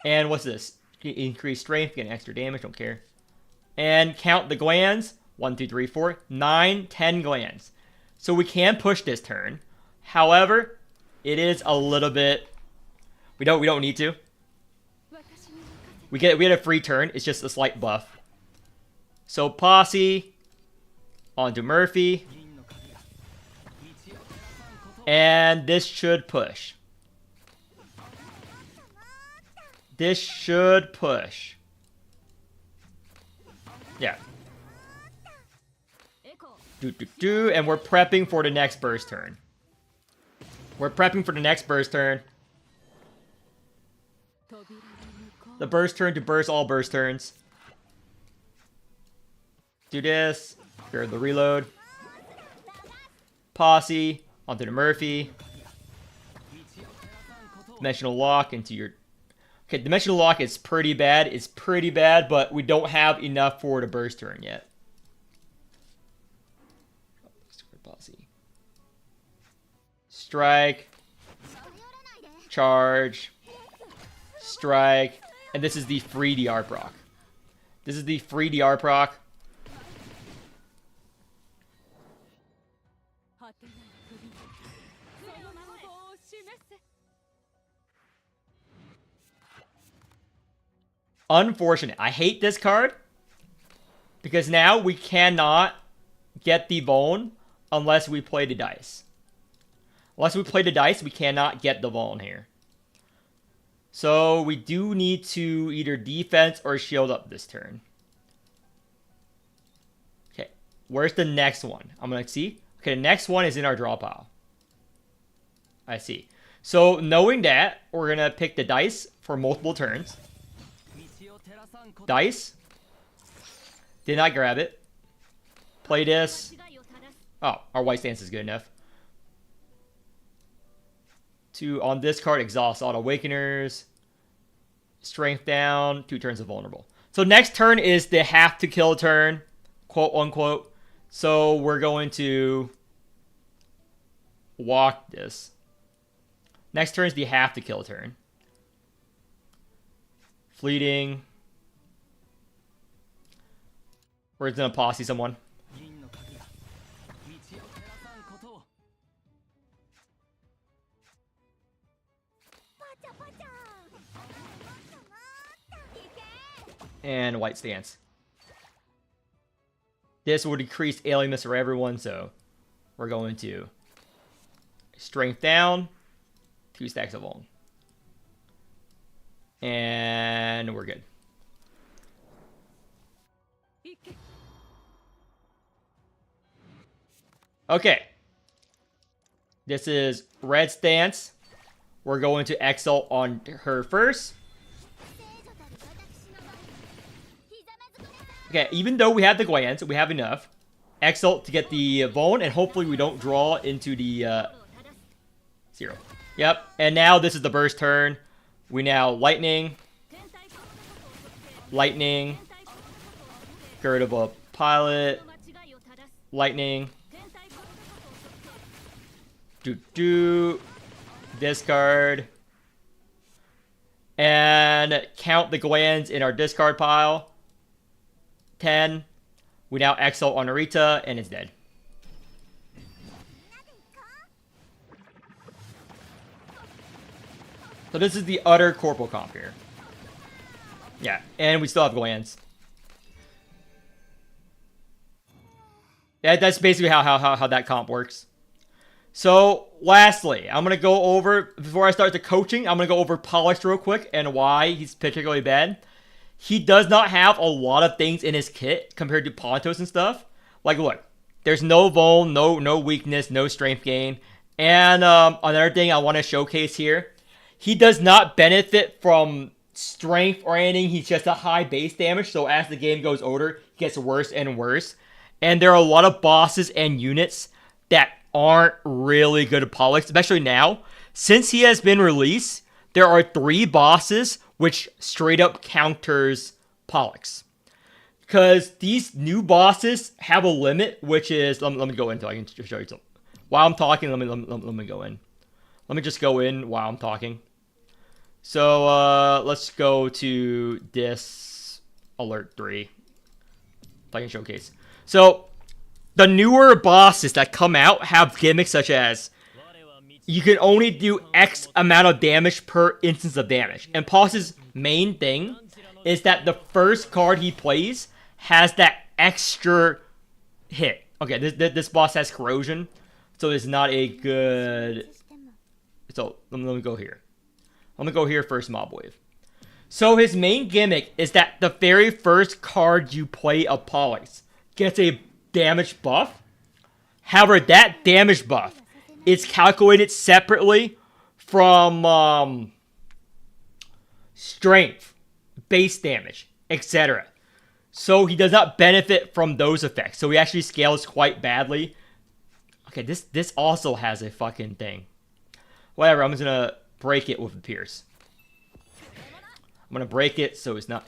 S1: And what's this? Increase strength, get extra damage, don't care. And count the glands. 1, 2, 3, 4, 9, 10 glands. So we can push this turn. However, it is a little bit. We don't need to. We had a free turn. It's just a slight buff. So Posse onto Murphy, and this should push. This should push. Yeah. And we're prepping for the next burst turn. We're prepping for the next burst turn. The burst turn to burst all burst turns. Do this. Grab the reload. Posse onto the Murphy. Dimensional lock into your. Okay, dimensional lock is pretty bad. It's pretty bad, but we don't have enough for the burst turn yet. Posse. Strike. Charge. Strike. And this is the free DR proc. This is the free DR proc. Unfortunate. I hate this card. Because now we cannot get the Vuln unless we play the dice. Unless we play the dice, we cannot get the Vuln here. So we do need to either defense or shield up this turn. Okay, where's the next one? I'm going to see. Okay, the next one is in our draw pile. I see. So knowing that, we're going to pick the dice for multiple turns. Dice. Did not grab it. Play this. Oh, our white stance is good enough. On this card, exhaust all awakeners. Strength down. 2 turns of vulnerable. So next turn is the have to kill turn. Quote unquote. So we're going to walk this. Next turn is the have to kill turn. Fleeting. We're gonna posse someone. And white stance. This will decrease alienness for everyone, so we're going to strength down, 2 stacks of vuln. And we're good. Okay. This is red stance. We're going to exalt on her first. Okay, even though we have the glands, we have enough. Exalt to get the vuln, and hopefully we don't draw into the 0. Yep, and now this is the burst turn. We now lightning. Lightning. Gird of a pilot. Lightning. Discard. And count the glands in our discard pile. 10. We now exalt on Narita, and it's dead. So this is the utter corporal comp here. Yeah, and we still have glands. Yeah, that's basically how that comp works. So, lastly, I'm going to go over, before I start the coaching, I'm going to go over Pollux real quick and why he's particularly bad. He does not have a lot of things in his kit compared to Pontos and stuff. Like, look, there's no vuln, no weakness, no strength gain. And another thing I want to showcase here, he does not benefit from strength or anything. He's just a high base damage, so as the game goes older, he gets worse and worse. And there are a lot of bosses and units that aren't really good at Pollux, especially now. Since he has been released, there are 3 bosses which straight up counters Pollux. Because these new bosses have a limit, which is... Let me go in so I can show you something. While I'm talking, let me go in. Let me just go in while I'm talking. So, let's go to this alert 3. If I can showcase. So, the newer bosses that come out have gimmicks such as you can only do X amount of damage per instance of damage. And Pollux' main thing is that the first card he plays has that extra hit. Okay, this boss has corrosion, so it's not a good... So, let me go here. I'm going to go here first, Mob Wave. So his main gimmick is that the very first card you play of Pollux gets a damage buff. However, that damage buff is calculated separately from strength, base damage, etc. So he does not benefit from those effects. So he actually scales quite badly. Okay, this also has a fucking thing. Whatever, I'm just gonna break it with the Pierce. I'm gonna break it so it's not...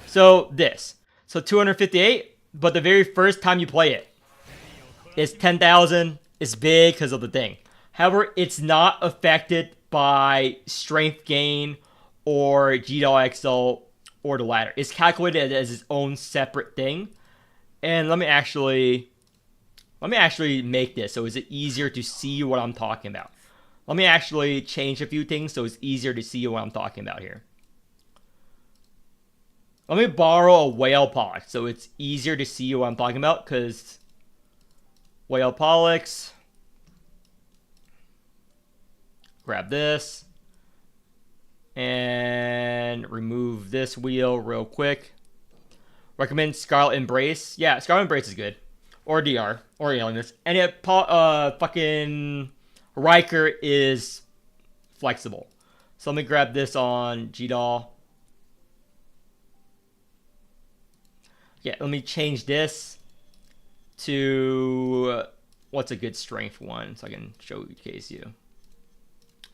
S1: So this. So 258, but the very first time you play it, it's 10,000. It's big because of the thing. However, it's not affected by strength gain or GDAL Exalt or the ladder. It's calculated as its own separate thing. And let me actually make this so it's easier to see what I'm talking about. Let me actually change a few things so it's easier to see what I'm talking about here. Let me borrow a whale Pollux so it's easier to see what I'm talking about, because whale Pollux. Grab this. And remove this wheel real quick. Recommend Scarlet Embrace. Yeah, Scarlet Embrace is good. Or DR. Or Alienness. And it, fucking Riker is flexible. So let me grab this on GDAL. Yeah, let me change this to what's a good strength one so I can showcase you.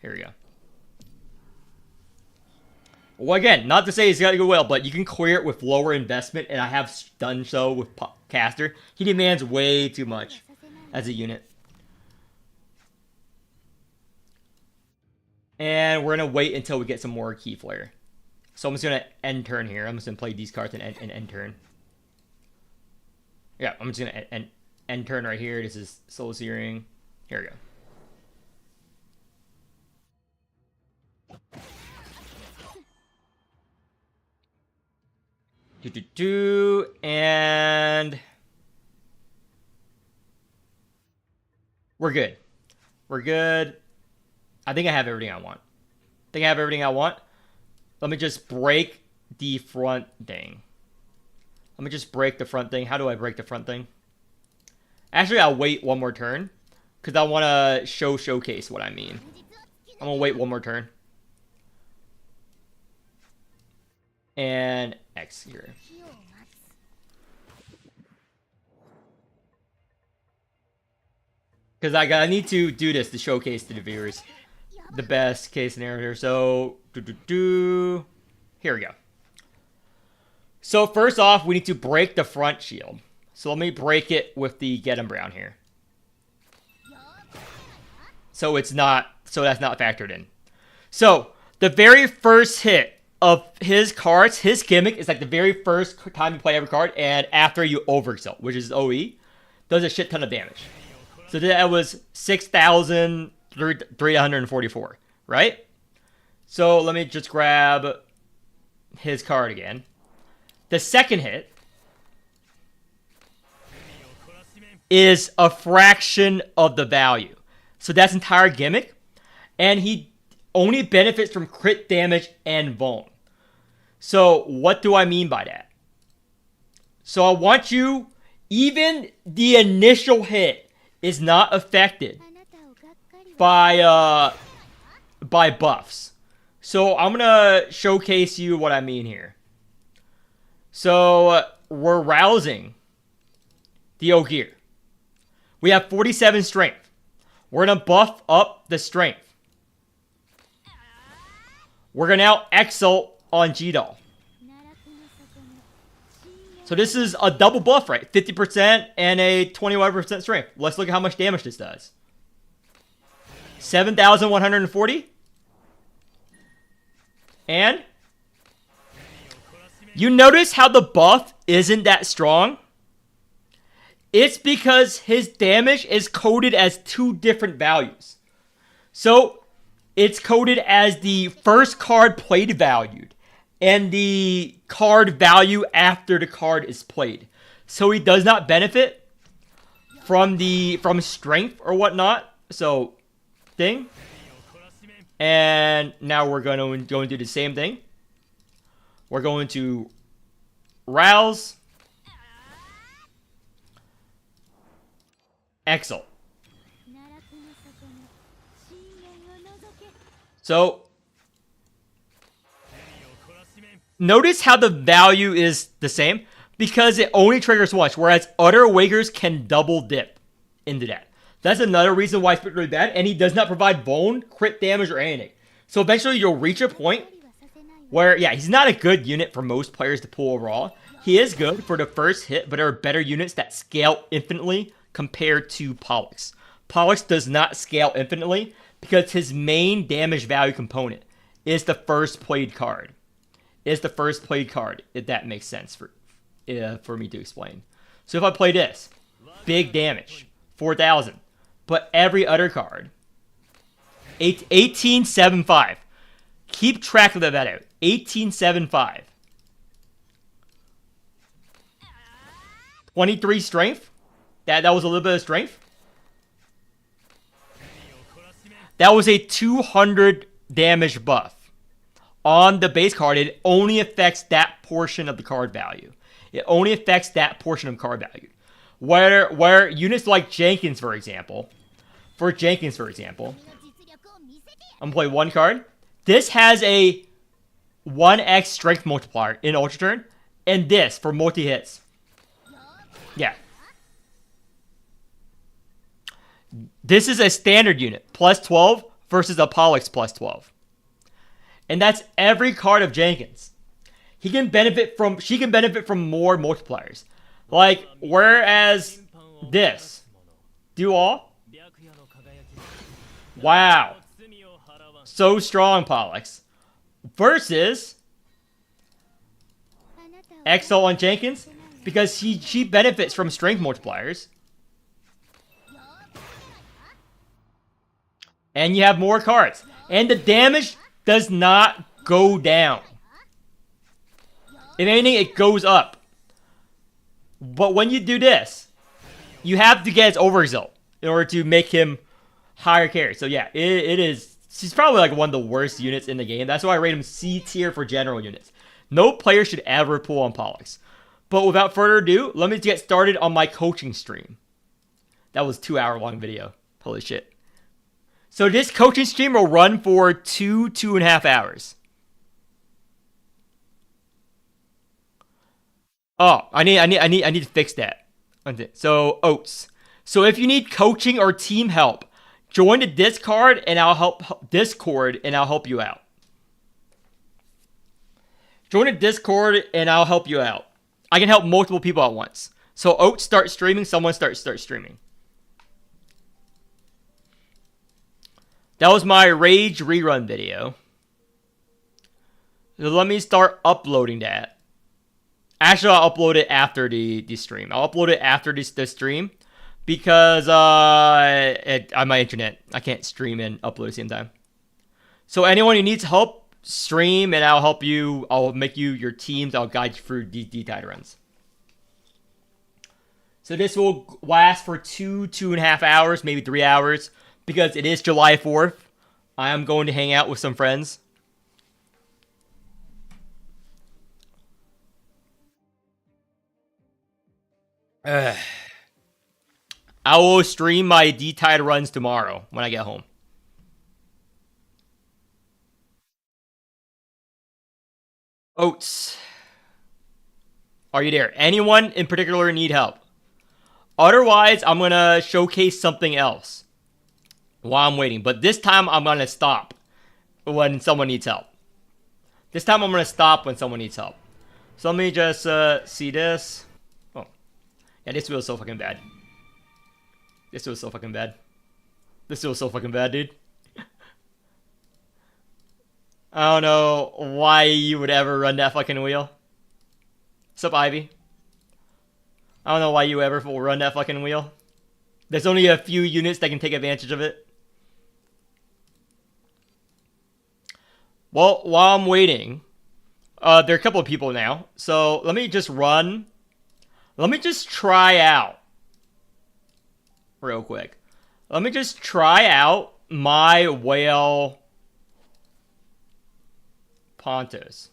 S1: Here we go. Well, again, not to say he's got to go well, but you can clear it with lower investment, and I have done so with Caster. He demands way too much as a unit. And we're going to wait until we get some more Key Flare. So I'm just going to end turn here. I'm just going to play these cards and end turn. Yeah, I'm just going to end turn right here. This is Soul Searing. Here we go. And we're good. We're good. I think I have everything I want. Let me just break the front thing. How do I break the front thing? Actually, I'll wait one more turn. Because I want to showcase what I mean. I'm going to wait one more turn. And X here. Because I need to do this to showcase to the viewers the best case scenario here. So, here we go. So first off, we need to break the front shield. So let me break it with the Get 'em Brown here. So that's not factored in. So the very first hit of his cards, his gimmick is like the very first time you play every card, and after you overexalt, which is OE, does a shit ton of damage. So that was 6,344, right? So let me just grab his card again. The second hit is a fraction of the value. So that's entire gimmick. And he only benefits from crit damage and Vuln. So what do I mean by that? So I want you, even the initial hit is not affected by buffs. So I'm gonna showcase you what I mean here. So we're rousing the Ogier. We have 47 strength. We're gonna buff up the strength. We're gonna now exalt on G-Doll. So this is a double buff, right? 50% and a 21% strength. Let's look at how much damage this does. 7,140. And you notice how the buff isn't that strong? It's because his damage is coded as two different values. So it's coded as the first card played valued and the card value after the card is played. So he does not benefit from strength or whatnot. So thing. And now we're going to do the same thing. We're going to rouse, exalt. So notice how the value is the same because it only triggers once, whereas other Awakers can double dip into that. That's another reason why it's really bad, and he does not provide bone, crit damage, or anything. So eventually you'll reach a point where, yeah, he's not a good unit for most players to pull overall. He is good for the first hit, but there are better units that scale infinitely compared to Pollux. Pollux does not scale infinitely because his main damage value component is the first played card. If that makes sense for me to explain. So if I play this, big damage, 4,000. But every other card, 1875. Keep track of that out. 1875. 23 strength. That was a little bit of strength. That was a 200 damage buff. On the base card, it only affects that portion of the card value. Where units like Jenkins, for example, I'm gonna play one card. This has a 1x strength multiplier in Ultra Turn, and this for multi-hits. Yeah. This is a standard unit, plus 12 versus a Pollux plus 12. And that's every card of Jenkins. She can benefit from more multipliers. Like, whereas this, do all. Wow. So strong, Pollux. Versus Exalt on Jenkins, because she benefits from strength multipliers. And you have more cards. And the damage does not go down. If anything, it goes up. But when you do this, you have to get his overexalt in order to make him higher carry. So yeah, it is. She's probably like one of the worst units in the game. That's why I rate him C tier for general units. No player should ever pull on Pollux. But without further ado, let me get started on my coaching stream. That was a 2-hour long video. Holy shit. So this coaching stream will run for 2.5 hours. Oh, I need to fix that. So oats. So if you need coaching or team help, join the Discord and I'll help you out. Join the Discord and I'll help you out. I can help multiple people at once. So oats start streaming, someone start streaming. That was my Rage rerun video. So let me start uploading that. Actually, I'll upload it after the stream. I'll upload it after this stream because on my internet, I can't stream and upload at the same time. So anyone who needs help, stream and I'll help you. I'll make you your teams. I'll guide you through D-tide runs. So this will last for 2.5 hours, maybe 3 hours. Because it is July 4th, I am going to hang out with some friends. I will stream my D-tide runs tomorrow when I get home. Oats. Are you there? Anyone in particular need help? Otherwise, I'm going to showcase something else while I'm waiting. But this time, I'm going to stop when someone needs help. This time, I'm going to stop when someone needs help. So let me just see this. Oh. Yeah, this feels so fucking bad. This feels so fucking bad. This feels so fucking bad, dude. I don't know why you would ever run that fucking wheel. What's up, Ivy? I don't know why you ever will run that fucking wheel. There's only a few units that can take advantage of it. Well, while I'm waiting, there are a couple of people now. So let me just run. Let me just try out real quick. Let me just try out my whale Pontos.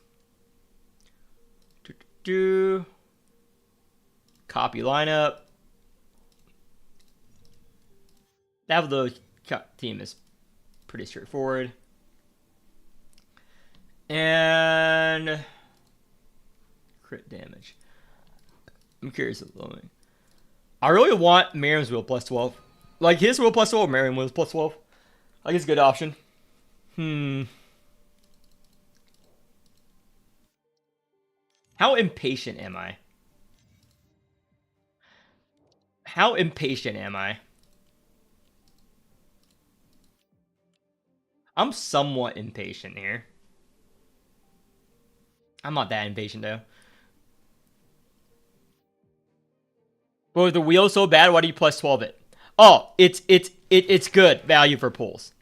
S1: Copy lineup. That the team is pretty straightforward. And crit damage. I'm curious of the I really want Morimens will plus 12. Like his will plus 12, Morimens will plus 12. Like it's a good option. How impatient am I? How impatient am I? I'm somewhat impatient here. I'm not that impatient though. Well, the wheel's so bad, why do you plus 12 it? Oh, it's good value for pulls.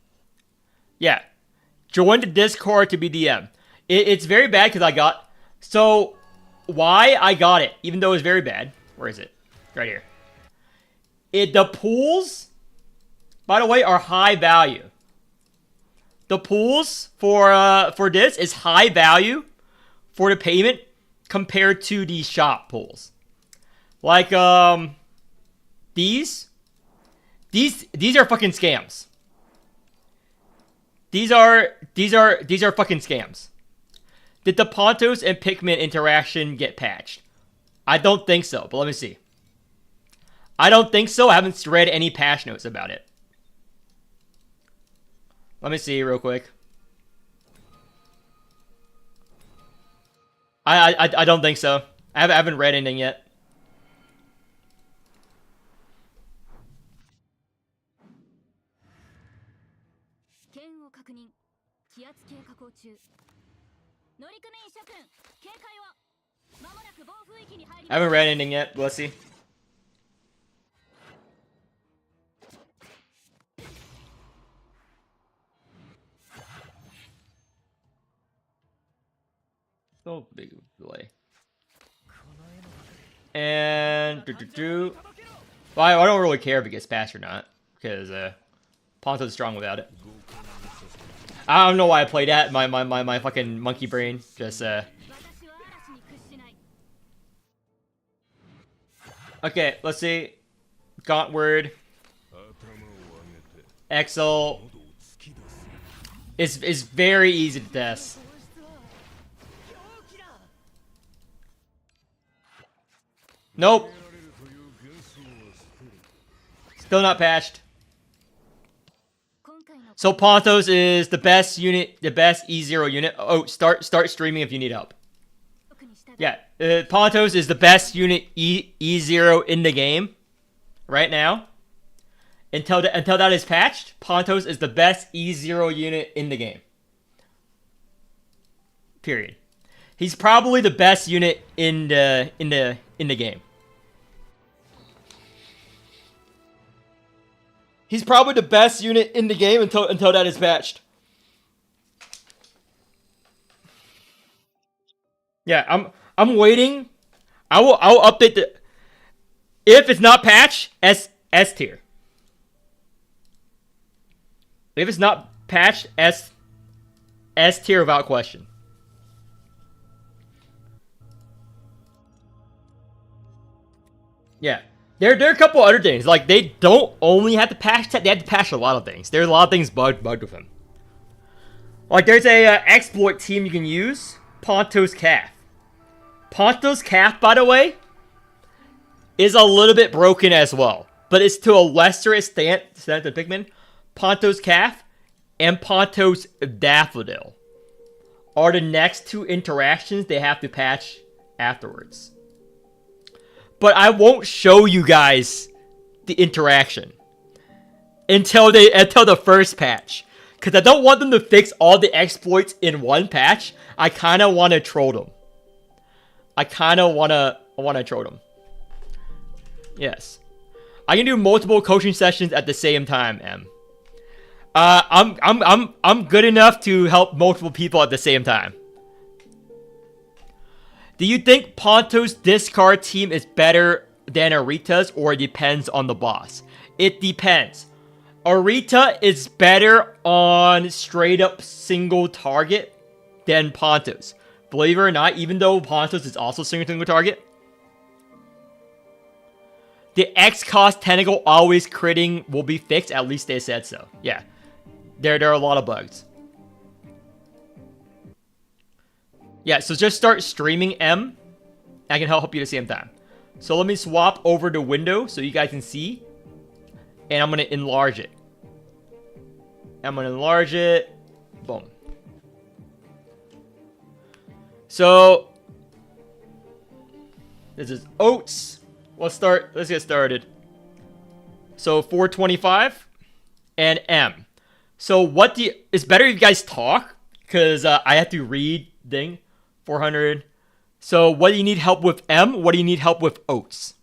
S1: Yeah. Join the Discord to be DM. It's very bad because I got... So, why I got it, even though it's very bad. Where is it? Right here. The pools, by the way, are high value. The pools for this is high value for the payment compared to the shop pools. Like these are fucking scams. These are fucking scams. Did the Pontos and Pikmin interaction get patched? I don't think so, but let me see. I don't think so. I haven't read any patch notes about it. Let me see real quick. I don't think so. I haven't read anything yet. I haven't read anything yet. Let's see. No big delay. And well, I don't really care if it gets passed or not, because Ponto's strong without it. I don't know why I played that. My fucking monkey brain just Okay, let's see. Gaunt word. Excel is very easy to test. Nope. Still not patched. So Pontos is the best unit, the best E0 unit. Oh, start streaming if you need help. Yeah, Pontos is the best unit E0 in the game right now. Until that is patched, Pontos is the best E0 unit in the game. Period. He's probably the best unit in the game. He's probably the best unit in the game until that is patched. Yeah, I'm waiting. I'll update the if it's not patched, S tier. If it's not patched, S tier without question. Yeah. There are a couple other things. Like, they don't only have to patch that, they have to patch a lot of things. There's a lot of things bugged with him. Like, there's a exploit team you can use. Ponto's Calf. Ponto's Calf, by the way, is a little bit broken as well. But it's to a lesser extent than Pikmin. Ponto's Calf and Ponto's Daffodil are the next two interactions they have to patch afterwards. But I won't show you guys the interaction until the first patch, because I don't want them to fix all the exploits in one patch. I kind of want to troll them. I want to troll them. Yes, I can do multiple coaching sessions at the same time. I'm good enough to help multiple people at the same time. Do you think Ponto's discard team is better than Arita's, or it depends on the boss? It depends. Arita is better on straight up single target than Ponto's. Believe it or not, even though Ponto's is also single target. The X cost tentacle always critting will be fixed, at least they said so. Yeah. There are a lot of bugs. Yeah, so just start streaming M. I can help you at the same time. So let me swap over to window so you guys can see. And I'm going to enlarge it. I'm going to enlarge it. Boom. So this is oats. Let's get started. So 425 and M. So it's better if you guys talk, because I have to read thing. 400. So what do you need help with M? What do you need help with oats?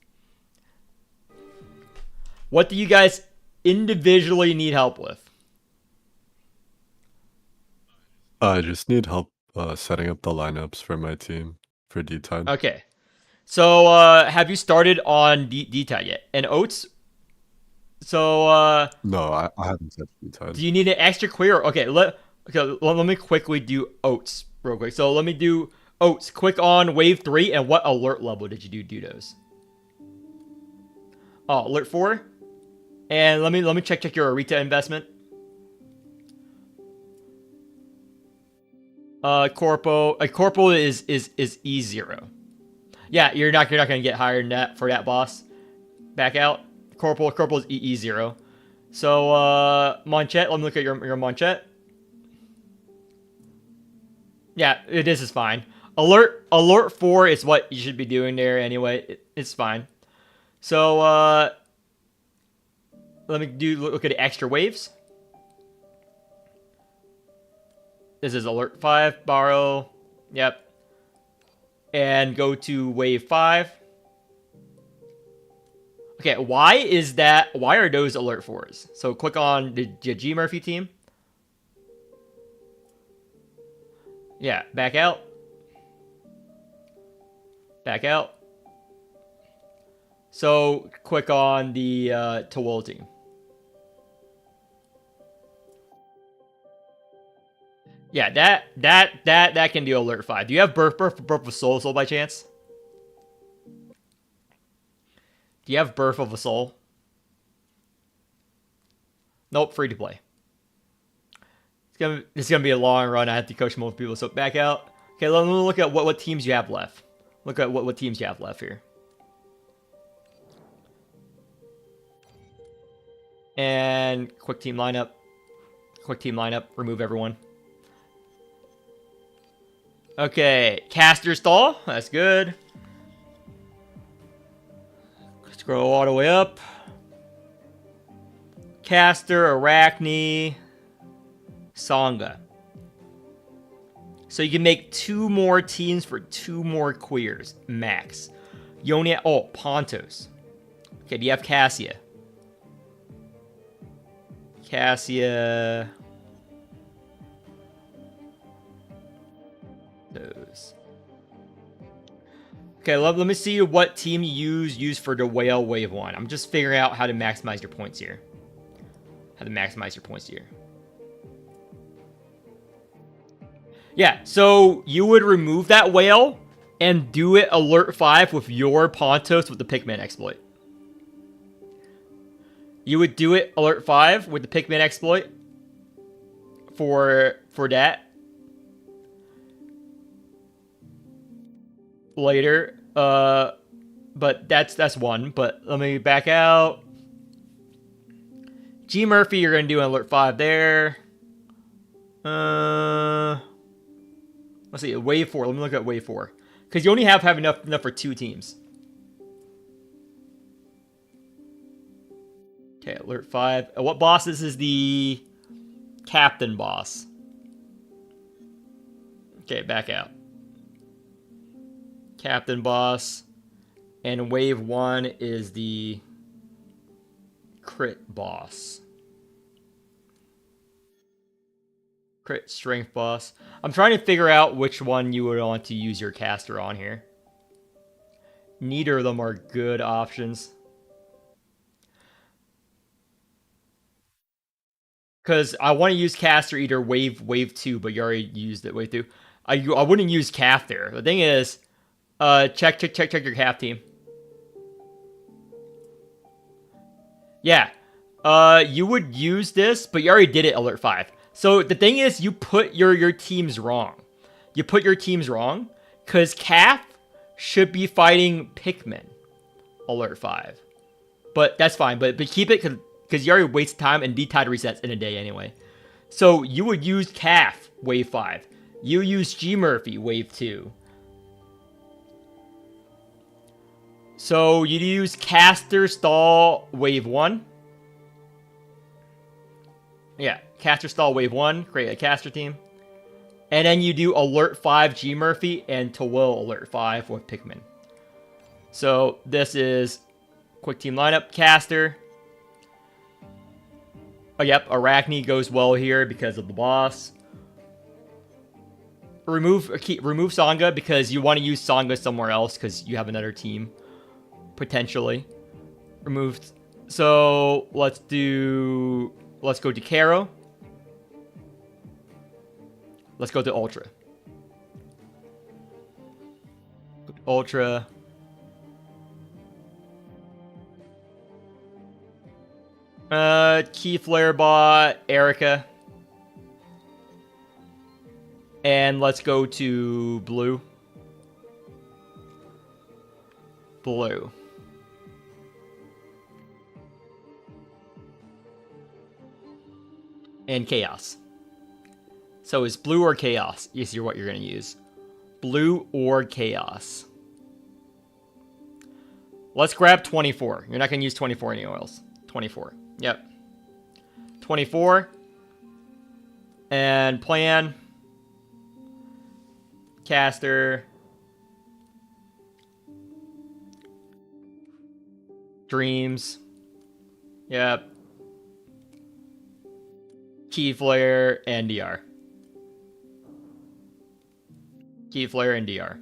S1: What do you guys individually need help with?
S2: I just need help setting up the lineups for my team for D-Tide.
S1: Okay. So have you started on D-Tide yet? And oats? So
S2: No, I haven't set D-Tide.
S1: Do you need an extra query? Okay, let me quickly do oats real quick. So let me do oats. Click on wave 3, and what alert level did you do those? Oh, alert 4. And let me check your Arita investment. Corpo is E0. Yeah, you're not gonna get higher than that for that boss. Back out. Corporal is E0. So Monchette, let me look at your Monchette. Yeah, this is fine. Alert 4 is what you should be doing there anyway. It's fine. So let me look at the extra waves. This is alert 5, borrow. Yep. And go to wave 5. Okay, why are those alert 4s? So click on the G Murphy team. Yeah, back out. Back out. So, quick on the Tawol team. Yeah, that can do alert 5. Do you have Burp of Soul by chance? Do you have Birth of a Soul? Nope, free to play. It's gonna be a long run. I have to coach multiple people, so back out. Okay, let me look at what teams you have left. Look at what teams you have left here. And quick team lineup. Quick team lineup. Remove everyone. Okay, caster stall. That's good. Scroll all the way up. Caster, Arachne, Sangha. So you can make 2 more teams for 2 more queers, max. Yoni, Pontos. Okay, do you have Cassia? Cassia. Those. Okay, let me see what team you use for the Whale Wave 1. I'm just figuring out how to maximize your points here. Yeah, so you would remove that whale and do it alert 5 with your Pontos with the Pikmin exploit. You would do it alert 5 with the Pikmin exploit for that. Later. But that's one. But let me back out. G Murphy, you're gonna do an alert 5 there. Let's see, wave 4. Let me look at wave 4. Because you only have enough for 2 teams. Okay, alert 5. What boss? This is the captain boss. Okay, back out. Captain boss. And wave 1 is the crit boss. Crit strength boss. I'm trying to figure out which one you would want to use your caster on here. Neither of them are good options. Because I want to use caster either wave 2, but you already used it wave 2. I wouldn't use calf there. The thing is, check your calf team. Yeah. You would use this, but you already did it alert 5. So the thing is, you put your teams wrong. You put your teams wrong, because calf should be fighting Pikmin alert 5. But that's fine. But keep it, because you already wasted time, and D-Tide resets in a day anyway. So you would use calf wave 5. You use G Murphy wave 2. So you use caster stall wave 1. Yeah, caster stall wave 1. Create a caster team. And then you do alert 5 G Murphy and Tawil alert 5 with Pikmin. So this is quick team lineup. Caster. Oh, yep. Arachne goes well here because of the boss. Remove Sangha because you want to use Sangha somewhere else because you have another team. Potentially. Removed. So let's go to Caro. Let's go to Ultra. Ultra. Key Flare Bot, Erica. And let's go to Blue. Blue. And Chaos. So is Blue or Chaos is what you're going to use. Blue or Chaos. Let's grab 24. You're not going to use 24 anywhere else. 24. Yep. 24. And plan. Caster. Dreams. Yep. Key Flare and DR. Key Flare and DR.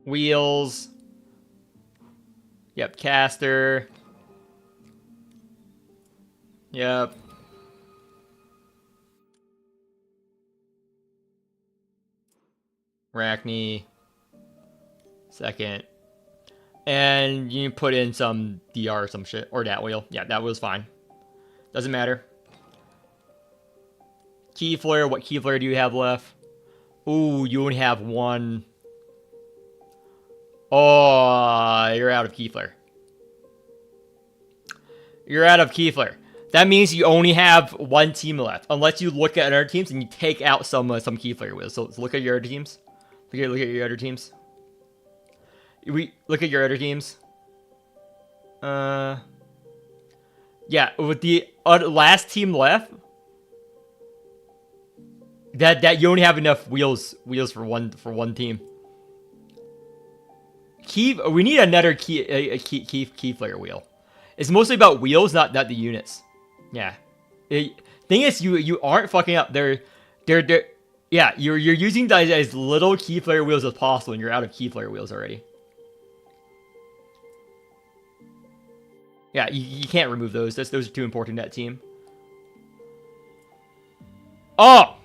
S1: Wheels. Yep, caster. Yep. Arachne. Second. And you put in some DR or some shit. Or that wheel. Yeah, that wheel's fine. Doesn't matter. Key flare. What key flare do you have left? Ooh, you only have one. Oh, you're out of key flare. You're out of key flare. That means you only have one team left. Unless you look at other teams and you take out some key flare wheels. So look at your other teams. Look at your other teams. Look at your other teams. Yeah, with the last team left, that you only have enough wheels for one team. We need another key flare wheel. It's mostly about wheels, not the units. Yeah. Thing is, you aren't fucking up. Yeah, you're using as little key flare wheels as possible, and you're out of key flare wheels already. Yeah, you can't remove those. Those are too important to that team. Oh,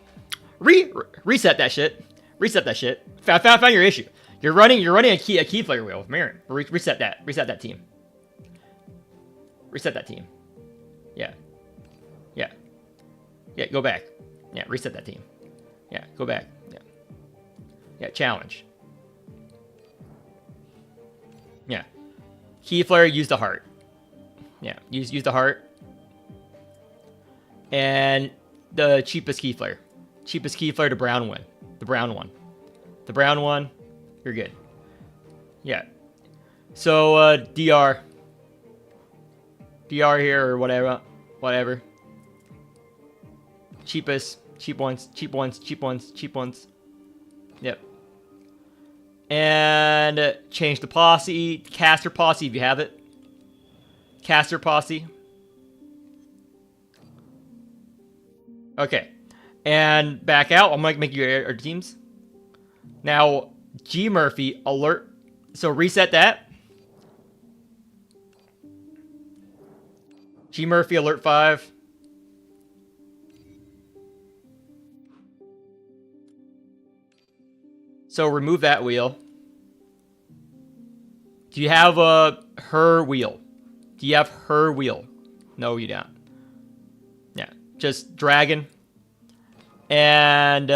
S1: reset that shit. Reset that shit. Found your issue. You're running a key flare wheel, Marin. Reset that. Reset that team. Reset that team. Yeah. Yeah. Yeah. Go back. Yeah. Reset that team. Yeah. Go back. Yeah. Yeah. Challenge. Yeah. Key flare. Use the heart. Yeah. Use the heart. And the cheapest key flare. Cheapest key flare to brown one. The brown one. The brown one. You're good. Yeah. So DR here or whatever. Whatever. Cheapest. Cheap ones. Yep. And change the posse. Caster posse if you have it. Caster posse. Okay. And back out. I'm going to make your teams. Now, G Murphy, alert. So reset that. G Murphy, alert 5. So remove that wheel. Do you have her wheel? Do you have her wheel? No, you don't. Yeah, just dragon. And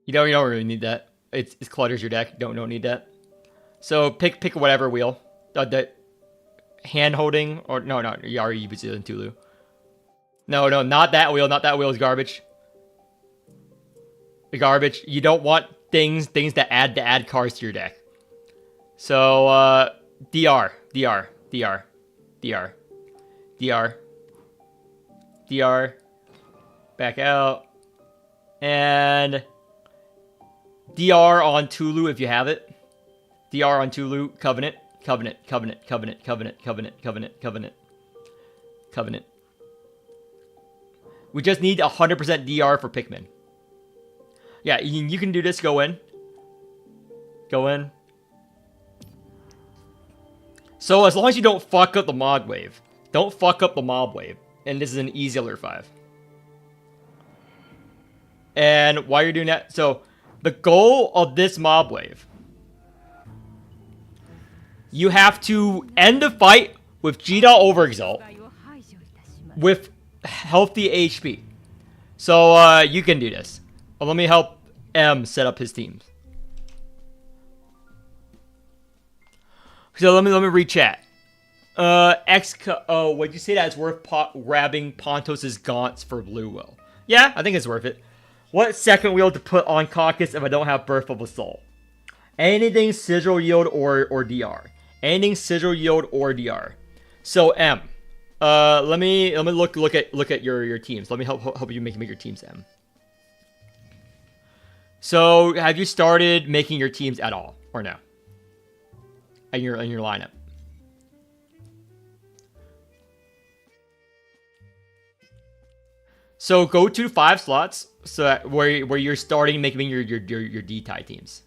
S1: you don't really need that. It clutters your deck. Don't need that. So pick whatever wheel. The hand holding or no, you already used it in Tulu. No, not that wheel. Not that wheel is garbage. The garbage. You don't want things that add cards to your deck. So DR. Back out. And DR on Tulu if you have it. DR on Tulu. Covenant. We just need 100% DR for Pikmin. Yeah, you can do this. Go in. So as long as you don't fuck up the mob wave. Don't fuck up the mob wave. And this is an easy alert 5. And while you're doing that, so the goal of this mob wave, you have to end the fight with G.Dot Overexalt with healthy HP. So you can do this. Well, let me help M set up his teams. So let me read chat. Would you say that it's worth grabbing Pontos' gaunts for blue will? Yeah, I think it's worth it. What second wheel to put on Caucus if I don't have Birth of a Soul? Anything Sigil Yield or DR. Anything Sigil Yield or DR. So M. Let me look at your teams. Let me help you make your teams, M. So have you started making your teams at all or no? In your lineup. So go to 5 slots where you're starting making your D-tie teams.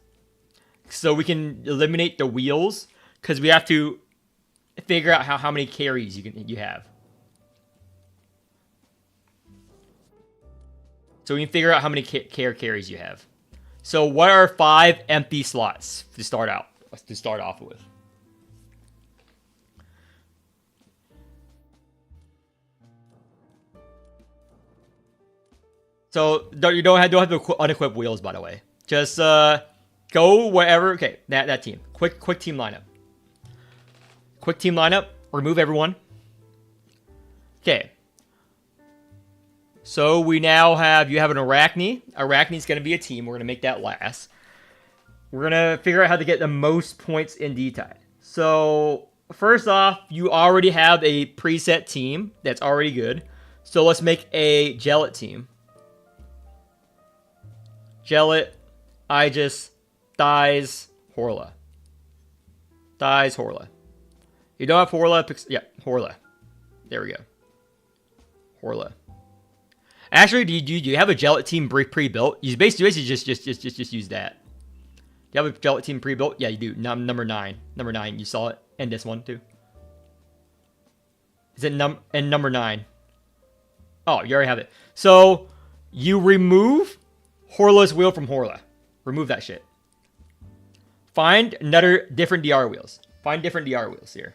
S1: So we can eliminate the wheels because we have to figure out how many carries you have. So we can figure out how many carries you have. So what are 5 empty slots to start off with? So you don't have to unequip wheels, by the way. Just go wherever. Okay, that team. Quick team lineup. Quick team lineup. Remove everyone. Okay. So we now have, you have an Arachne. Arachne's going to be a team. We're going to make that last. We're going to figure out how to get the most points in D-tie. So first off, you already have a preset team that's already good. So let's make a Gellet team. Gellet, Aegis, Thighs, Horla. Thighs, Horla. You don't have Horla? Yeah, Horla. There we go. Horla. Actually, do you have a Gellet team pre-built? You basically just use that. Do you have a Gellet team pre-built? Yeah, you do. Number 9. Number 9. You saw it. And this one, too. Is it number 9? Oh, you already have it. So, you remove Horla's wheel from Horla. Remove that shit. Find another different DR wheels. Find different DR wheels here.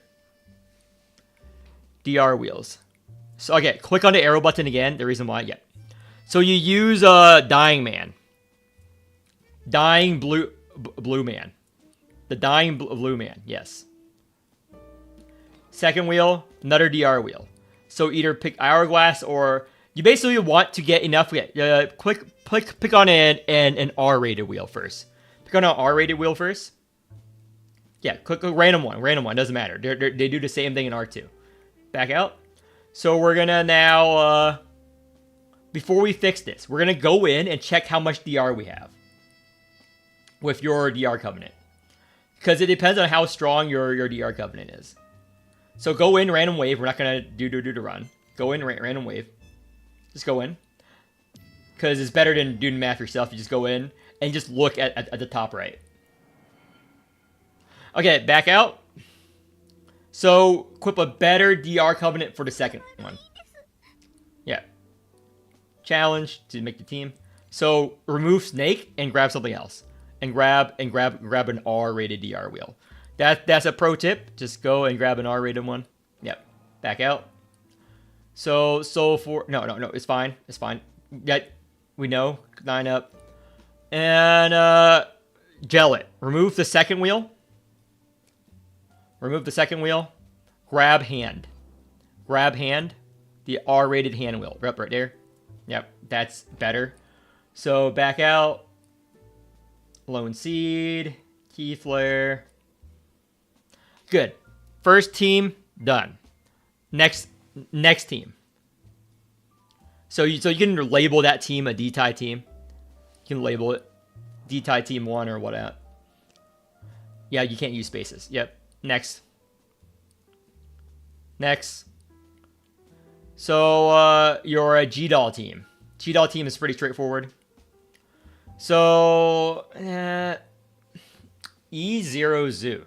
S1: DR wheels. So, okay, click on the arrow button again. The reason why, yeah. So you use Dying Man. Dying Blue Man. The Dying Blue Man, yes. Second wheel, another DR wheel. So either pick Hourglass or you basically want to get enough. Pick on an R-rated wheel first. Pick on an R-rated wheel first. Yeah, click a random one. Random one, doesn't matter. They do the same thing in R2. Back out. So we're gonna now, before we fix this, we're gonna go in and check how much DR we have with your DR covenant, because it depends on how strong your DR covenant is. So go in random wave. We're not gonna do the run. Go in random wave. Just go in, because it's better than doing math yourself. You just go in and just look at the top right. Okay, back out. So, equip a better DR covenant for the second one. Yeah. Challenge to make the team. So, remove Snake and grab something else. And grab an R-rated DR wheel. That's a pro tip. Just go and grab an R-rated one. Yep. Back out. So for no, it's fine. It's fine. Yeah, we know. Line up. And Gellet. Remove the second wheel. Remove the second wheel. Grab hand. Grab hand. The R-rated hand wheel. Right there. Yep, that's better. So back out. Lone Seed. Key Flare. Good. First team done. Next team. So you can label that team a D-tie team. You can label it D-tie team 1 or whatever. Yeah, you can't use spaces. Yep. Next. So, you're a G-Doll team. G-Doll team is pretty straightforward. So, E0 Zoo.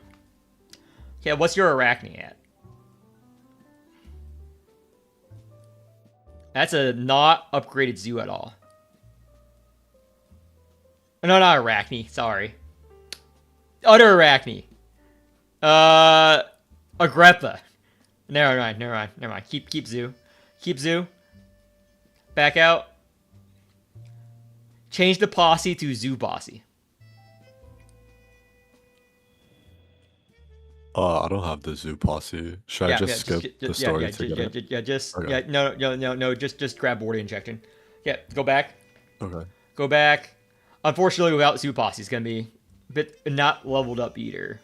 S1: Okay, what's your Arachne at? That's a not upgraded zoo at all. No, not Arachne. Sorry. Other Arachne. Agrippa. Never mind. Keep zoo. Keep zoo. Back out. Change the posse to zoo posse.
S2: I don't have the zoo posse. Should I just skip the story to get it?
S1: No. Just grab border injection. Yeah, go back.
S2: Okay.
S1: Go back. Unfortunately, without zoo posse, it's gonna be a bit not leveled up either.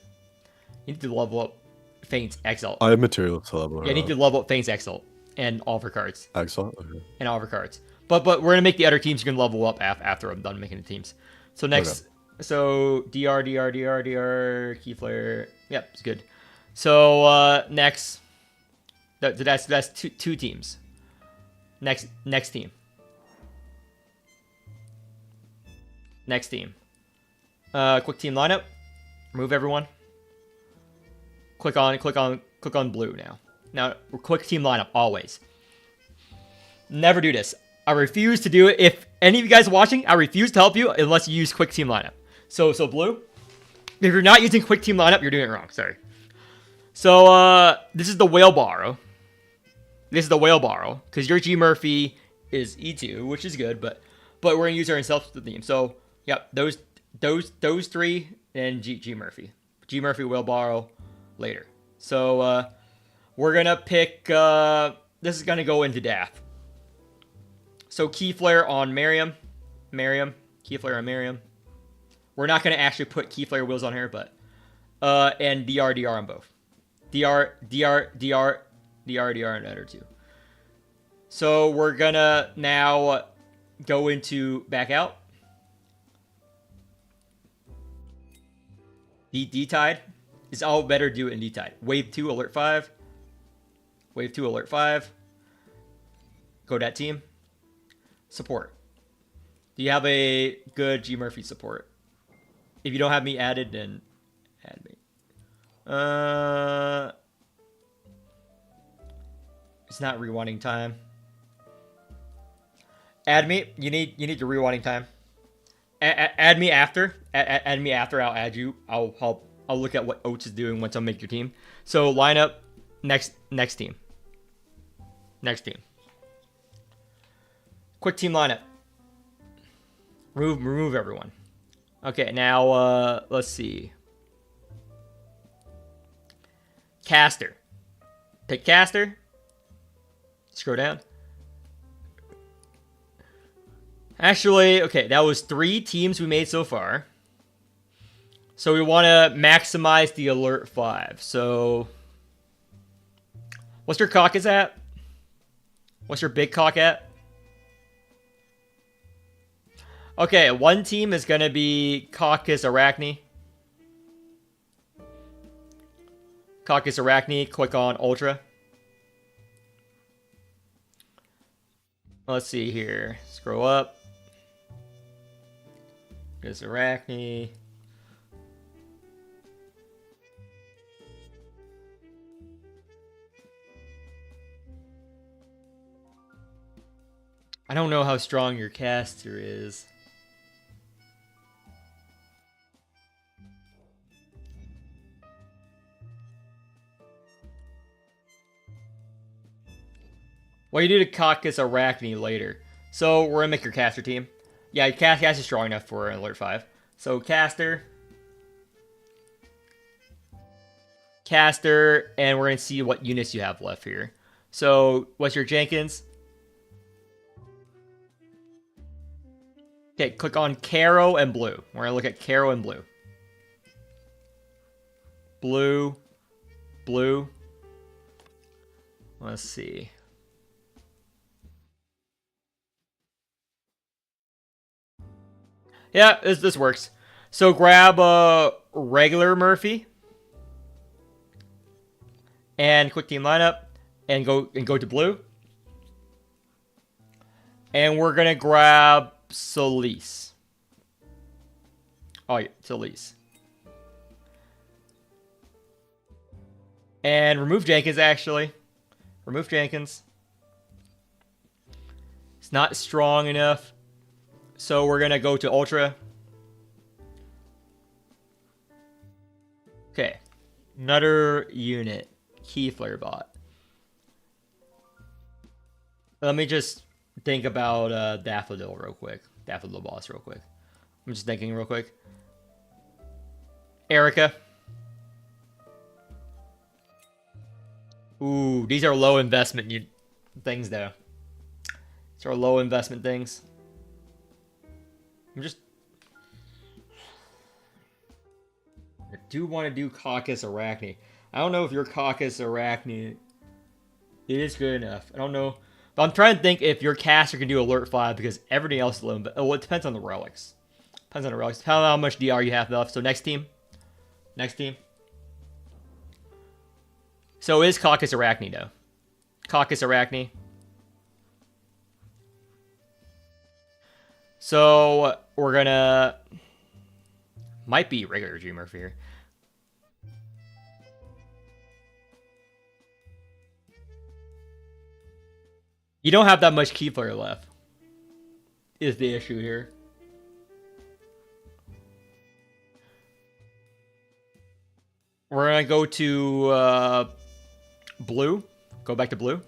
S1: You need to level up Faint's Exalt.
S2: I have material to level.
S1: Yeah, you need to level up Faint's Exalt and all of her cards.
S2: Exalt? Okay.
S1: And all of her cards. But we're gonna make the other teams. You can level up after I'm done making the teams. So next, so DR, Key Flare. Yep, it's good. So next, that's two teams. Next team. Next team. Quick team lineup. Remove everyone. Click on blue now. Now, quick team lineup, always. Never do this. I refuse to do it. If any of you guys are watching, I refuse to help you unless you use quick team lineup. So blue, if you're not using quick team lineup, you're doing it wrong. Sorry. So, this is the wheelbarrow. This is the wheelbarrow, because your G Murphy is E2, which is good, but we're gonna use our in self theme. So, yep, those three and G Murphy. G Murphy wheelbarrow later. So, we're gonna pick, this is gonna go into Daff. So, Key Flare on Miriam. Key Flare on Miriam. We're not gonna actually put Key Flare wheels on here, but, and DR on both. DR and Eder too. So we're gonna now go into back out. D-Tide. It's all better to do it in D-Tide. Wave 2, alert 5. Wave 2, alert 5. Go that team. Support. Do you have a good G Murphy support? If you don't have me added, then add me. It's not rewinding time. Add me. You need the rewinding time. Add me after. Add me after. I'll add you. I'll look at what Oats is doing once I make your team. So line up. Next team. Next team. Quick team lineup. Remove everyone. Okay, now let's see. Caster. Pick Caster. Scroll down. Actually, okay, that was 3 teams we made so far. So we want to maximize the alert 5. So, what's your caucus at? What's your big cock at? Okay, one team is going to be Caucus Arachne. Caucus Arachne, click on Ultra. Let's see here. Scroll up. There's Arachne. I don't know how strong your caster is. Well, you do the Caucus Arachne later. So, we're going to make your caster team. Yeah, your caster is strong enough for an alert 5. So, caster. Caster. And we're going to see what units you have left here. So, what's your Jenkins? Okay, click on Caro and Blue. We're going to look at Caro and Blue. Blue. Blue. Let's see. Yeah, this works. So grab a regular Murphy and quick team lineup and go to blue. And we're gonna grab Solis. Oh yeah, Solis. And remove Jenkins actually. Remove Jenkins. It's not strong enough. So we're going to go to Ultra. Okay. Another unit. Key Flare bot. Let me just think about Daffodil real quick. Daffodil boss real quick. I'm just thinking real quick. Erica. Ooh, these are low investment things though. These are low investment things. I do want to do Caucus Arachne. I don't know if your Caucus Arachne is good enough. I don't know. But I'm trying to think if your caster can do Alert 5 because everything else is low. But it depends on the relics. Depends on the relics. Depends on how much DR you have left. So next team. Next team. So is Caucus Arachne though. Caucus Arachne. So we're gonna might be regular G Murphy here. You don't have that much key player left. Is the issue here? We're gonna go to blue. Go back to blue.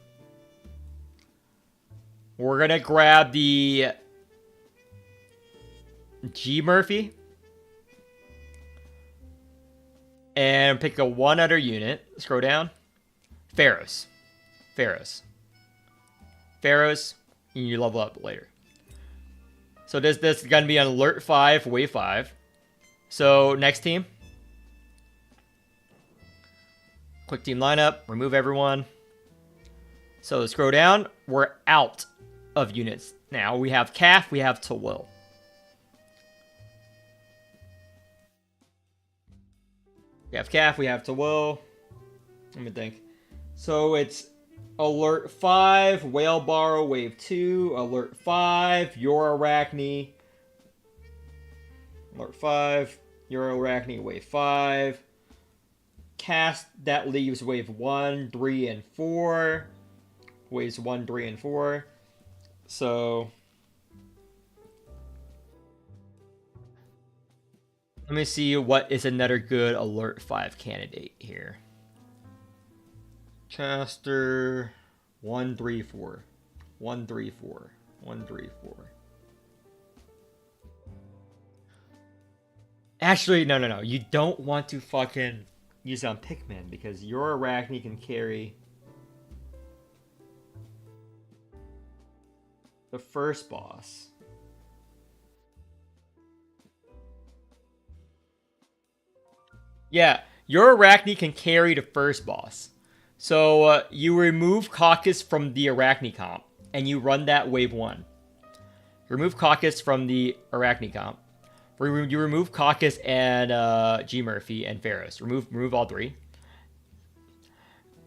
S1: We're gonna grab the G Murphy and pick a one other unit. Scroll down. Pharaohs. Pharaohs. Pharaohs. And you level up later. So this is gonna be on alert 5, wave 5. So next team. Quick team lineup. Remove everyone. So scroll down. We're out of units now. We have Calf. We have Tawil. We have Calf. We have Tawil. Let me think. So it's alert 5, Whale Borrow, wave 2. Alert 5, your Arachne. Alert 5, your Arachne, wave 5. Cast, that leaves wave 1, 3, and 4. Waves 1, 3, and 4. So let me see what is another good alert 5 candidate here. Caster 1, 3, 4. 1, 3, 4. 1, 3, 4. Actually, no. You don't want to fucking use it on Pikmin because your Arachne can carry the first boss. Yeah, your Arachne can carry the first boss. So you remove Caucus from the Arachne comp and you run that wave 1. Remove Caucus from the Arachne comp. You remove Caucus and G Murphy and Pharaohs. Remove all 3.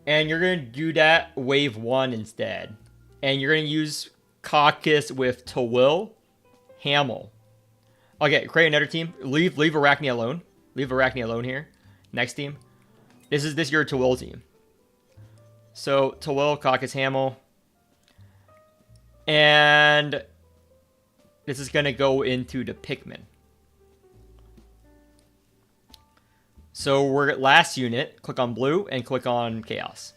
S1: And you're gonna do that wave 1 instead. And you're gonna use Caucus with Tawil, Hamel. Okay, create another team. Leave Arachne alone. Leave Arachne alone here. Next team. This is your Tawil team. So Tawil, Caucus, Hamel. And this is gonna go into the Pikmin. So we're at last unit. Click on blue and click on Chaos.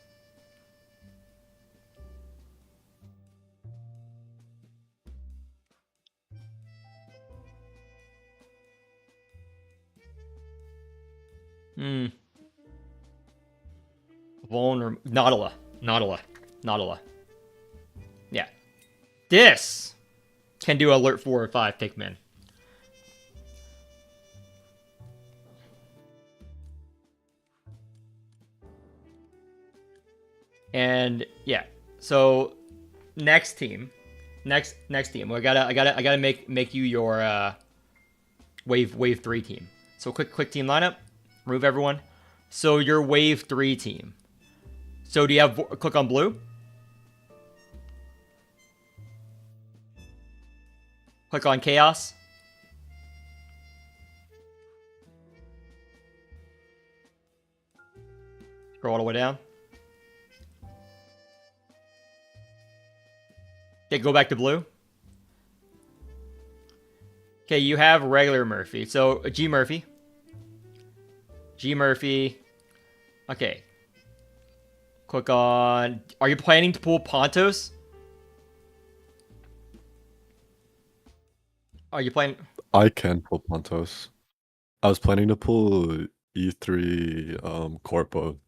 S1: Nautilus. Yeah. This can do alert 4 or 5 Pikmin. And yeah, so next team. I gotta make you your wave 3 team. So quick team lineup. Remove everyone. So your wave 3 team. So do you have click on blue? Click on Chaos. Scroll all the way down. Okay, go back to blue. Okay, you have regular Murphy. So G Murphy. Okay. Click on... Are you planning to pull Pontos? Are you planning...
S2: I can pull Pontos. I was planning to pull E3 Corpo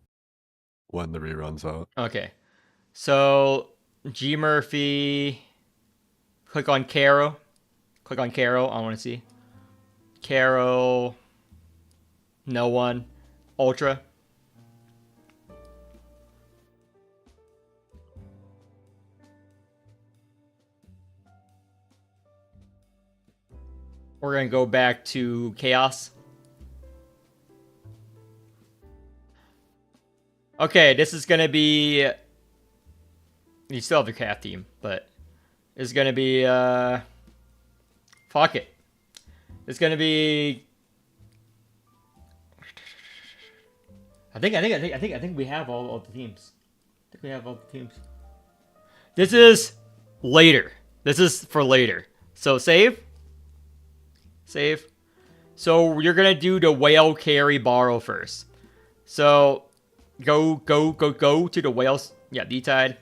S2: when the rerun's out.
S1: Okay. So, G Murphy... Click on Caro. I want to see. Caro... No one. Ultra. We're going to go back to Chaos. Okay, this is going to be... You still have the Calf team, but... It's going to be... Fuck it. It's gonna be. I think we have all the teams. I think we have all the teams. This is later. This is for later. So save. Save. So you're gonna do the whale carry borrow first. So go to the whales. Yeah, D-tide.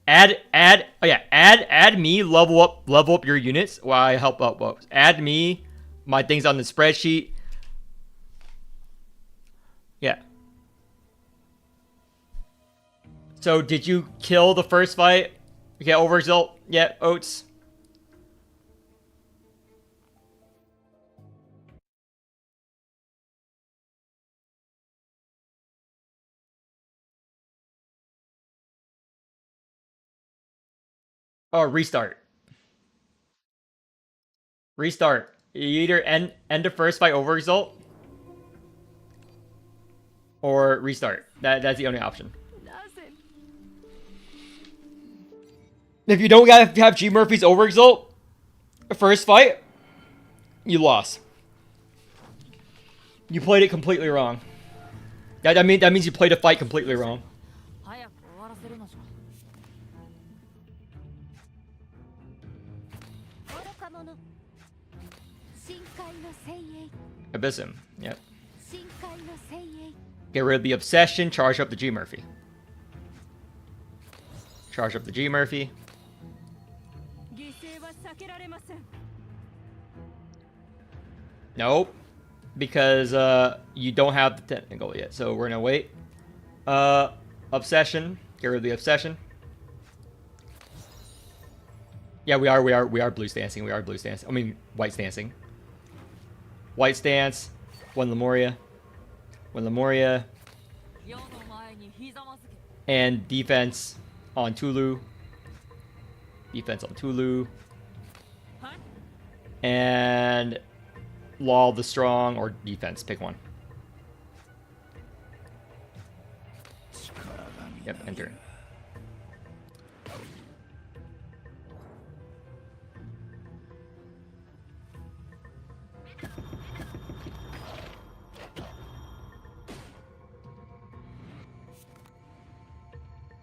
S1: Add me, level up your units while I help out. Add me, my things on the spreadsheet. Yeah. So did you kill the first fight? Okay, overexalt. Yeah, Oats. Oh, restart. Restart. You either end the first fight overexalt or restart. That's the only option. If you don't have G Murphy's overexalt first fight, you lost. You played it completely wrong. That means you played a fight completely wrong. Abysm. Yep. Get rid of the obsession. Charge up the G Murphy. Charge up the G Murphy. Nope. Because you don't have the technical yet, so we're gonna wait. Obsession. Get rid of the obsession. Yeah, we are blue stancing. We are blue stancing. I mean, white stancing. White stance. One Lemuria. One Lemuria. And defense on Tulu. Defense on Tulu. And Law of the Strong or defense. Pick one. Yep, enter.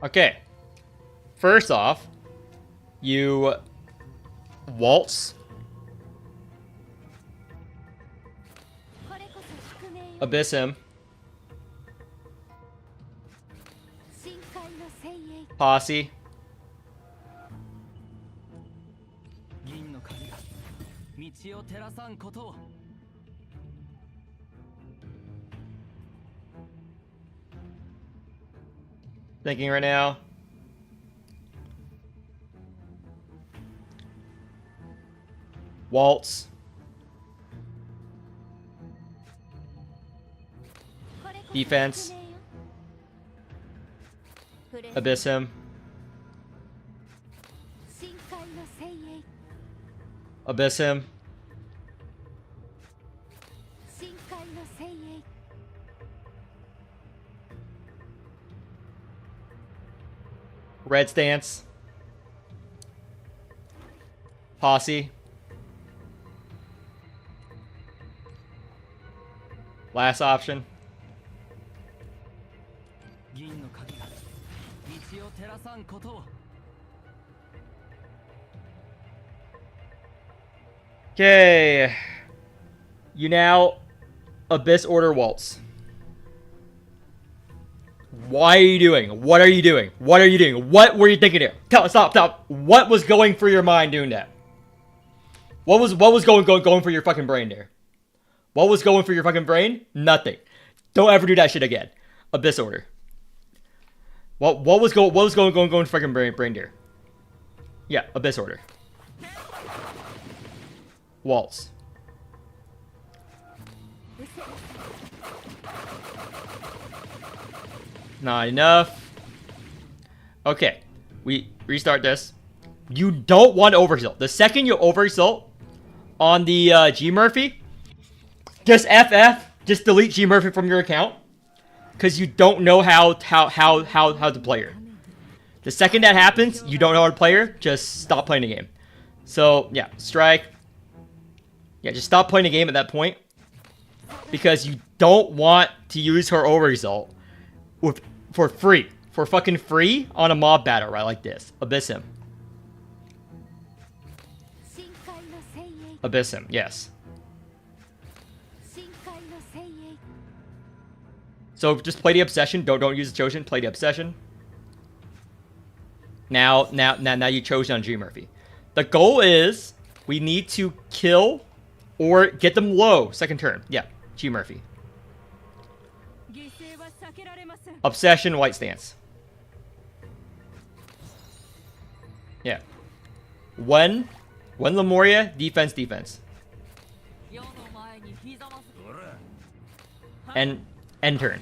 S1: Okay. First off, you waltz. Abyss him. Posse. Thinking right now. Waltz. Defense. Abyss him. Abyss him. Red stance. Posse. Last option. Okay. You now Abyss Order Waltz. Why are you doing? What are you doing? What are you doing? What were you thinking here? Stop. What was going through your mind doing that? What was going for your fucking brain there? What was going for your fucking brain? Nothing. Don't ever do that shit again. Abyss Order. What was going for fucking brain there? Yeah, Abyss Order. Waltz. Not enough. Okay. We restart this. You don't want to overexalt. The second you overexalt on the G Murphy, just FF. Just delete G Murphy from your account. Because you don't know how to play her. The second that happens, you don't know how to play her, just stop playing the game. So, yeah. Strike. Yeah, just stop playing the game at that point. Because you don't want to use her overexalt for free. For fucking free on a mob battle, right? Like this. Abyss him. Abyss him, yes. So just play the obsession. Don't use the Chosen. Play the obsession. Now you chose on G Murphy. The goal is we need to kill or get them low second turn. Yeah, G Murphy. Obsession, white stance. Yeah. When Lemuria, defense. And end turn.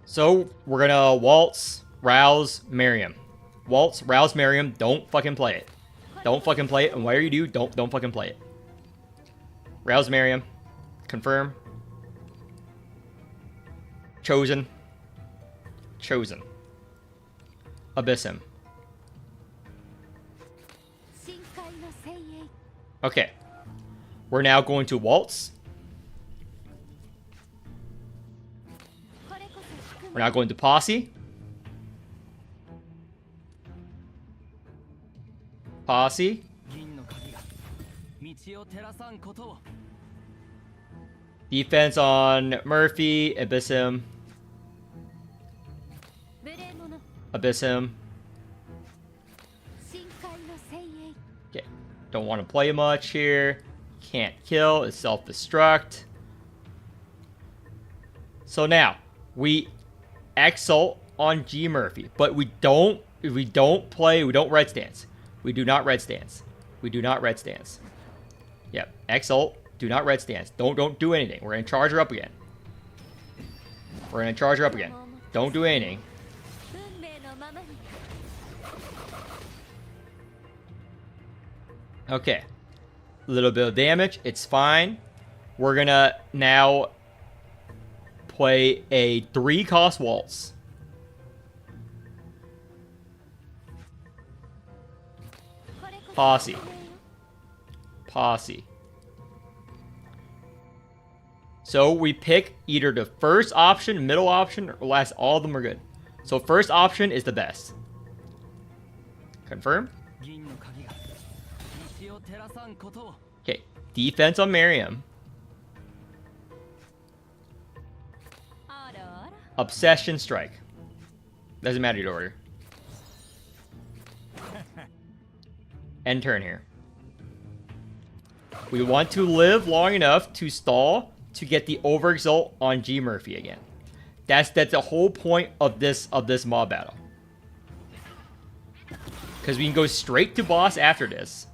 S1: So we're gonna waltz, rouse, Miriam. Waltz, rouse, Miriam. Don't fucking play it. Don't fucking play it. And whatever you do, don't fucking play it. Rouse, Miriam. Confirm. Chosen. Abyss him. Okay. We're now going to waltz. We're now going to posse. Defense on Murphy. Abyss him. Okay. Don't want to play much here. Can't kill. It's self-destruct. So now we exalt on G Murphy, but we don't red stance. We do not red stance. Yep. Exalt. Do not red stance. Don't do anything. We're gonna charge her up again. Don't do anything. Okay. A little bit of damage. It's fine. We're gonna now play a 3-cost waltz. Posse. So we pick either the first option, middle option, or last. All of them are good. So first option is the best. Confirm. Okay. Defense on Miriam. Obsession strike. Doesn't matter your order. End turn here. We want to live long enough to stall to get the overexalt on G Murphy again. That's the whole point of this mob battle. Because we can go straight to boss after this.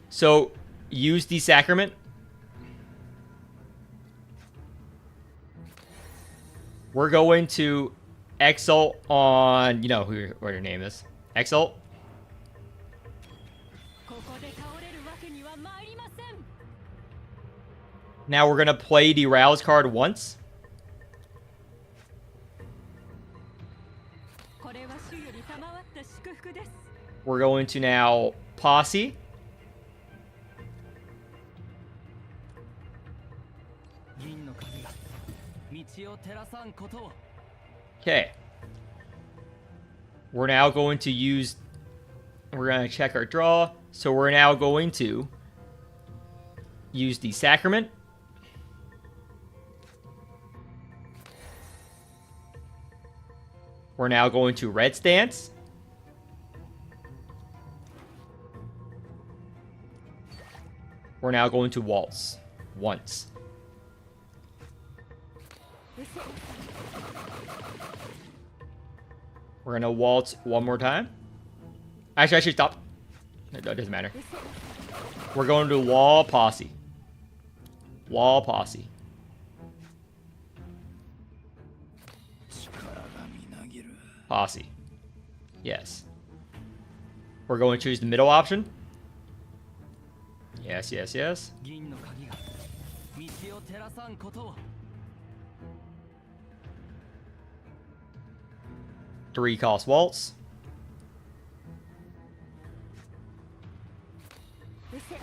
S1: So use the sacrament. We're going to exalt on, you know who what your name is. Exalt. Now we're going to play the Rouse card once. We're going to now posse. Okay. We're now going to use... We're going to check our draw. So we're now going to use the sacrament. We're now going to red stance. We're now going to waltz once. We're gonna waltz one more time. Actually, I should stop. It doesn't matter. We're going to wall posse. Wall posse. Posse. Yes. We're going to choose the middle option. Yes, yes, yes.
S3: 銀の鍵が道を照らさんことを。
S1: 3 cost waltz.
S4: うせ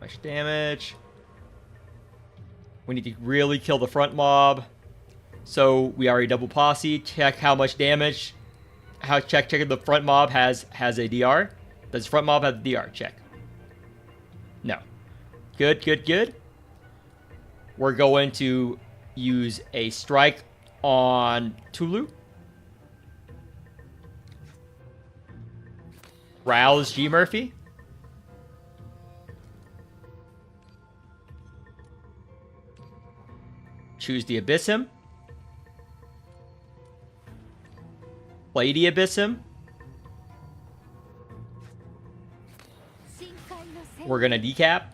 S1: Much damage. We need to really kill the front mob. So we already double posse. Check how much damage. Check if the front mob has a DR. Does the front mob have the DR? Check. No. Good, good, good. We're going to use a strike on Tulu. Rouse G Murphy. Choose the Abyssim. Play the Abyssim.
S4: 深海のせい
S1: We're gonna decap.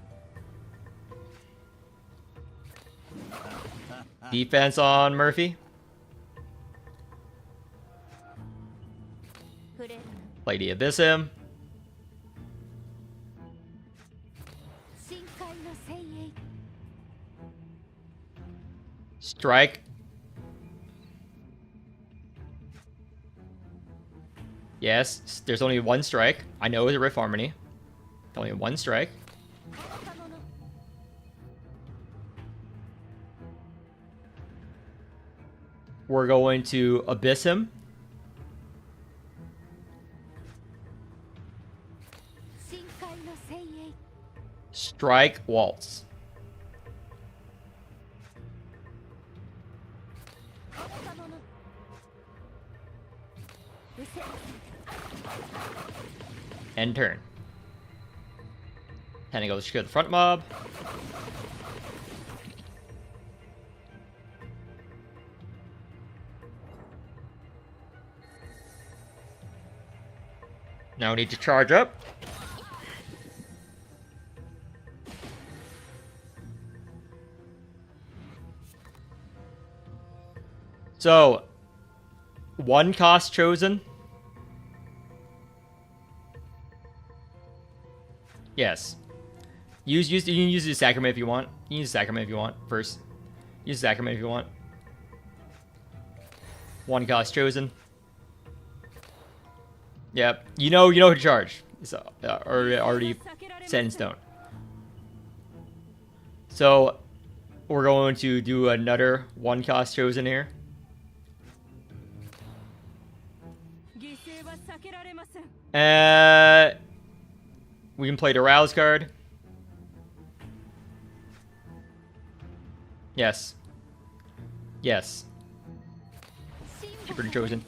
S1: Defense on Murphy.
S4: 触れるな
S1: Play the Abyssim.
S4: 深海の精鋭
S1: Strike. Yes, there's only one strike. I know it's a Rift Harmony. Only one strike.
S4: 若者
S1: We're going to Abyss him.
S4: 深海の精鋭
S1: Strike Waltz.
S4: 若者うせ
S1: End turn. Kind of goes secure the front mob. Now we need to charge up. So, one cost chosen. Yes. You can use the sacrament if you want. You can use the sacrament if you want first. Use the sacrament if you want. One cost chosen. Yep. You know who to charge. It's already set in stone. So we're going to do another one cost chosen here.
S4: 犠牲は避けられません
S1: We can play the rouse card. Yes. Yes. Keeper chosen.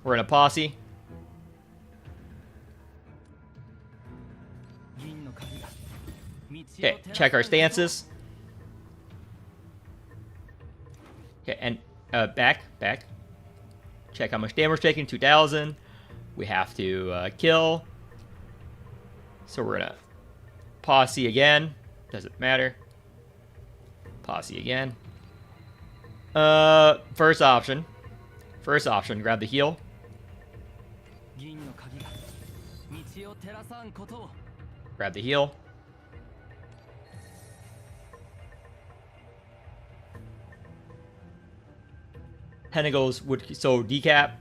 S1: We're in a posse.
S3: 銀の鍵が道を
S1: Okay,
S3: 照ら
S1: check our
S3: さんことを
S1: stances. Okay, and back. Check how much damage we're taking. 2,000. We have to kill. So we're gonna posse again. Doesn't matter. Posse again. First option. Grab the heal.
S3: 銀の鍵が道を照らさんことを
S1: Grab the heal. Tentacles would so decap.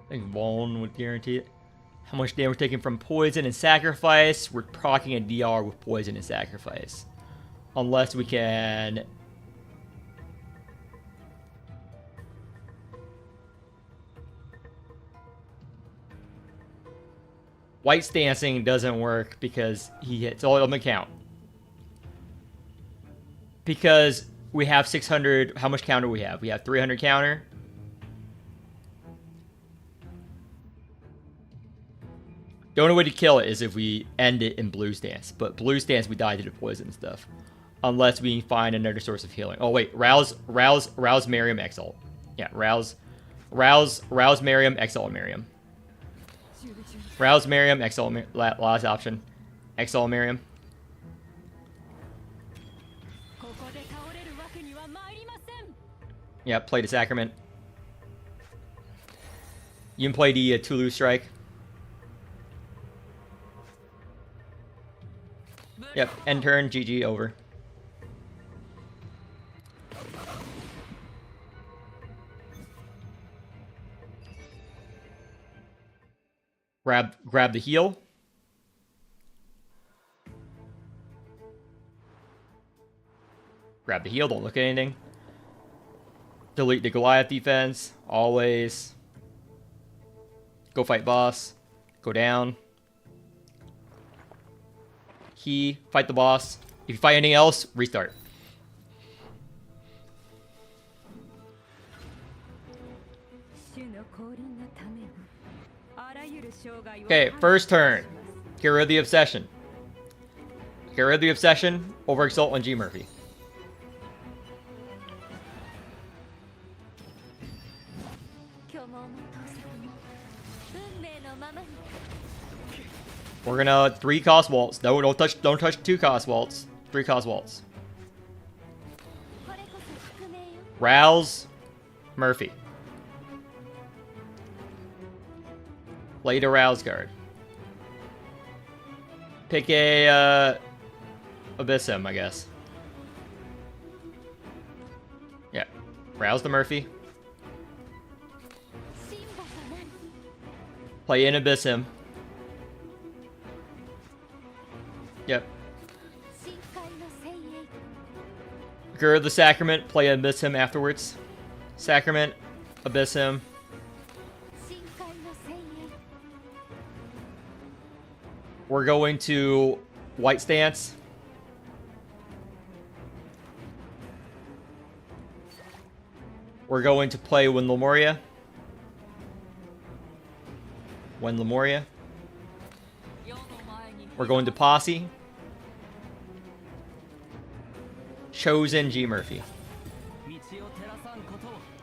S1: I think Vaughn would guarantee it. How much damage taken from poison and sacrifice? We're proccing a DR with poison and sacrifice. Unless we can... White's dancing doesn't work because he hits all on the count. Because we have 600... How much counter we have? We have 300 counter. The only way to kill it is if we end it in blue stance. But blue stance, we die to the poison stuff. Unless we find another source of healing. Oh, wait. Rouse Miriam, Exalt. Yeah, Rouse Miriam, Exalt Miriam. Rouse Miriam, Exalt Miriam. Last option. Exalt Miriam. Yeah, play the Sacrament. You can play the Tulu Strike. Yep, end turn, GG, over. Grab the heal. Grab the heal, don't look at anything. Delete the Goliath defense, always. Go fight boss. Go down. Key, fight the boss. If you fight anything else, restart. Okay, first turn. Get rid of the Obsession. Get rid of the Obsession, over Exalt on G Murphy. We're gonna 3-cost waltz. No, don't touch 2-cost waltz. 3-cost waltz. Rouse Murphy. Play the Rouse card. Pick a Abyssum, I guess. Yeah. Rouse the Murphy. Play in Abyssum. Yep. Gird the Sacrament, play Abyssum afterwards. Sacrament, Abyssum. We're going to White Stance. We're going to play Win Lemuria. Win Lemuria. We're going to Posse. Chosen G Murphy.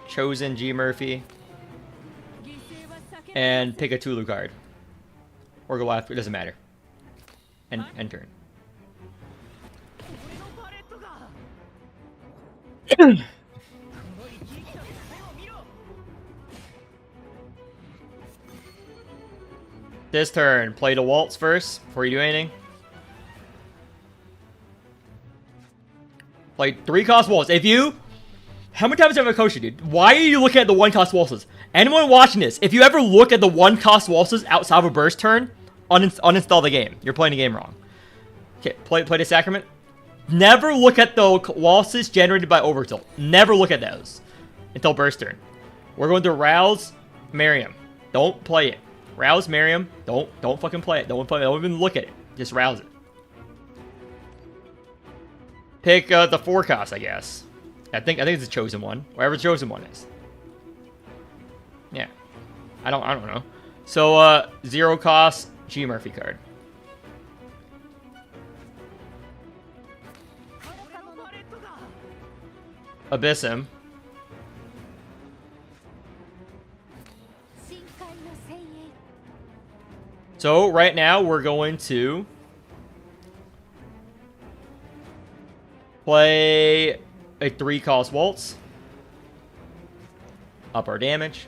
S1: Chosen G Murphy. And pick a Tulu card. Or go after, it doesn't matter. And turn. This turn, play the waltz first before you do anything. Play 3-cost waltz. If you... How many times have I coached you, dude? Why are you looking at the 1-cost waltzes? Anyone watching this, if you ever look at the 1-cost waltzes outside of a burst turn, uninstall the game. You're playing the game wrong. Okay, play the Sacrament. Never look at the waltzes generated by Overtilt. Never look at those until burst turn. We're going to Rouse Miriam. Don't play it. Rouse Miriam. Don't fucking play it. Don't even look at it. Just rouse it. Pick the 4-cost, I guess. I think it's the chosen one. Whatever the chosen one is. Yeah. I don't know. So 0-cost G Murphy card. Abyssum. So right now we're going to play a 3-cost waltz. Up our damage.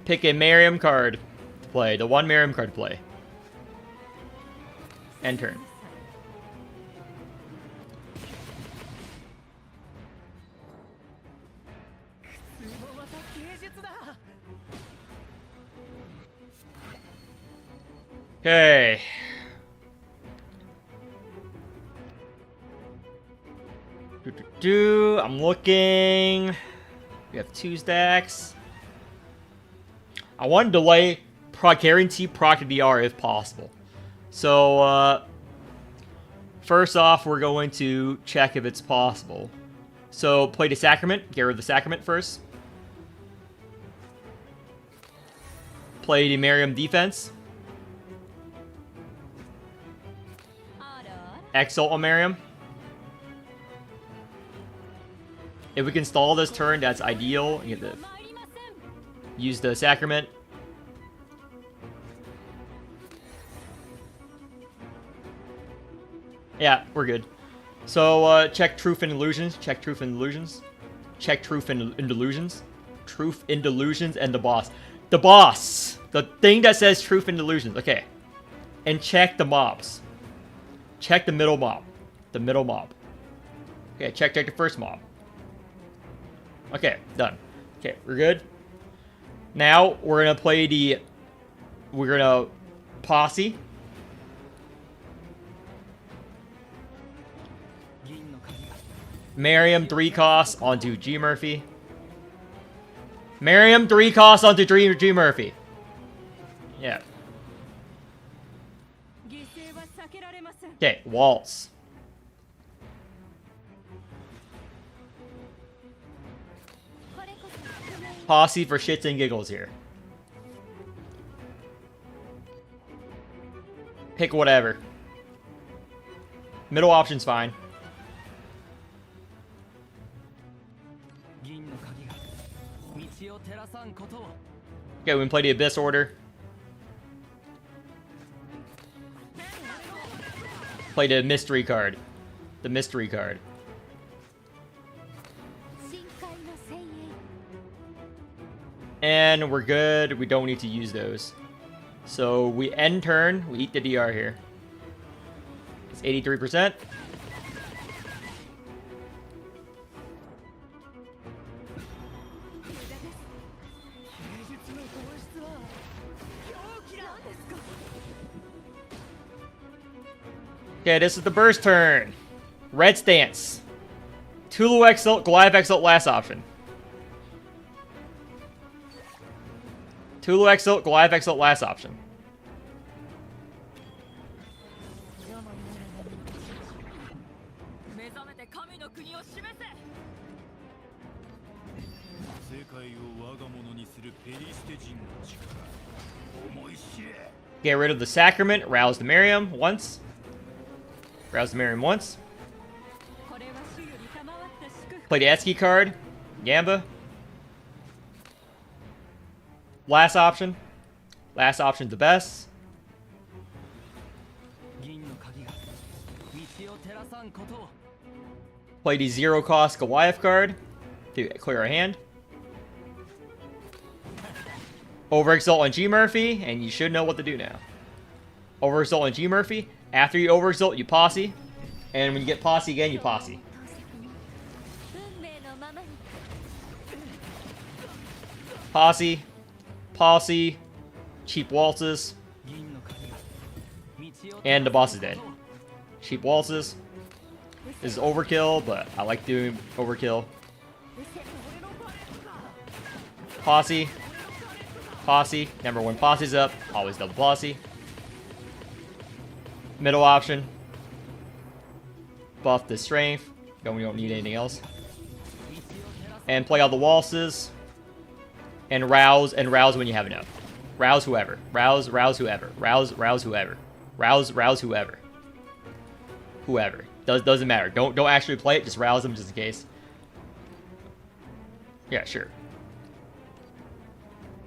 S1: Pick a Miriam card to play. The 1 Miriam card to play. End turn. Okay. I'm looking. We have 2 stacks. I want to delay guarantee proc to DR if possible. So, first off, we're going to check if it's possible. So, play the Sacrament. Get rid of the Sacrament first. Play the Miriam defense. Exalt on Miriam. If we can stall this turn, that's ideal. You get to use the Sacrament. Yeah, we're good. So, check Truth and Illusions. Check Truth and Illusions. Check Truth and Delusions. Truth in Delusions and the boss. The boss! The thing that says Truth and Delusions. Okay. And check the mobs. Check the middle mob. The middle mob. Okay, check the first mob. Okay, done. Okay, we're good. Now, we're gonna play the... We're gonna... Posse. Miriam 3 costs onto G Murphy. Miriam 3 costs onto G Murphy. Yeah. Okay, Waltz. Posse for shits and giggles here. Pick whatever. Middle option's fine. Okay, we can play the Abyss order. Play the mystery card. The mystery card. And we're good. We don't need to use those. So we end turn. We eat the DR here. It's 83%. Okay, this is the burst turn. Red stance. Tulu Exalt, Goliath Exalt last option. Tulu Exalt, Goliath Exalt last option. Get rid of the Sacrament, rouse the Miriam once. Rouse the Miriam once. Play the Esky card. Gamba. Last option. Last option's the best. Play the 0 cost Goliath card to clear our hand. Overexalt on G Murphy, and you should know what to do now. Overexalt on G Murphy. After you overexalt, you posse. And when you get posse again, you posse. Posse. Posse. Cheap waltzes. And the boss is dead. Cheap waltzes. This is overkill, but I like doing overkill. Posse. Posse. Number 1 posse's up. Always double posse. Middle option. Buff the strength. We don't need anything else. And play all the waltzes. And rouse when you have enough. Rouse whoever. Rouse whoever. Rouse whoever. Rouse whoever. Whoever. Doesn't matter. Don't actually play it, just rouse them just in case. Yeah, sure.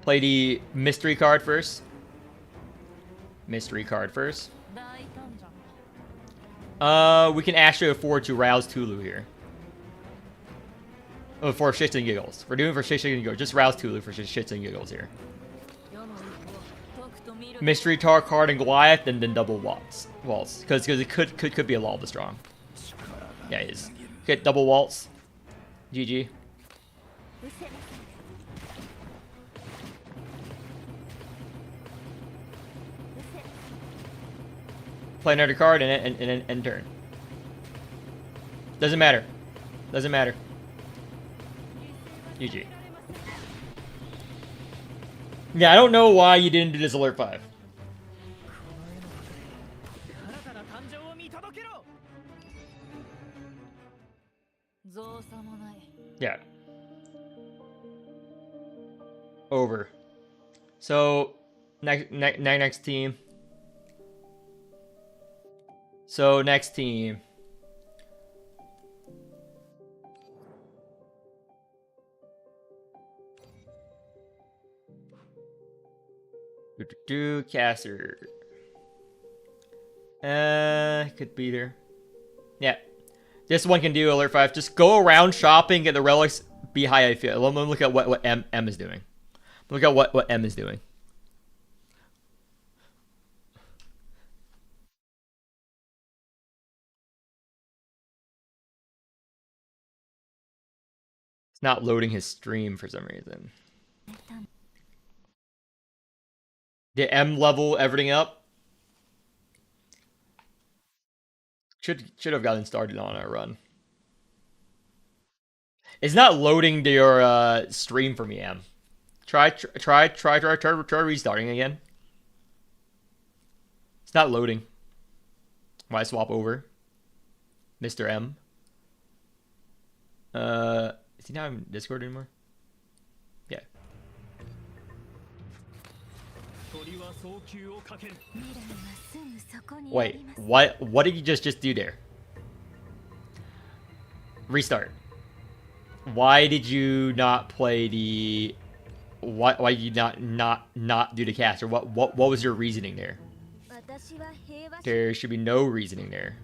S1: Play the mystery card first. Mystery card first. We can actually afford to rouse Tulu here. Oh, for shits and giggles. We're doing it for shits and giggles. Just rouse Tulu for shits and giggles here. Mystery Tar card and Goliath, and then double waltz. Because it could be a Law of the Strong. Yeah, it is. Hit double waltz. GG. Play another card and end turn. Doesn't matter. Doesn't matter. GG. Yeah, I don't know why you didn't do this alert 5. Yeah. Over. So next team. So next team. Caster. Could be there. Yeah. This one can do alert 5. Just go around shopping, get the relics, be high I feel. Let me look at what M is doing. Look at what M is doing. It's not loading his stream for some reason. Did M level everything up? Should have gotten started on our run. It's not loading to your stream for me, M. Try restarting again. It's not loading. Why swap over? Mr. M. Is he not in Discord anymore? Yeah. Wait, what did you just do there? Restart. Why did you not play the why did you not do the caster? What was your reasoning there? There should be no reasoning there.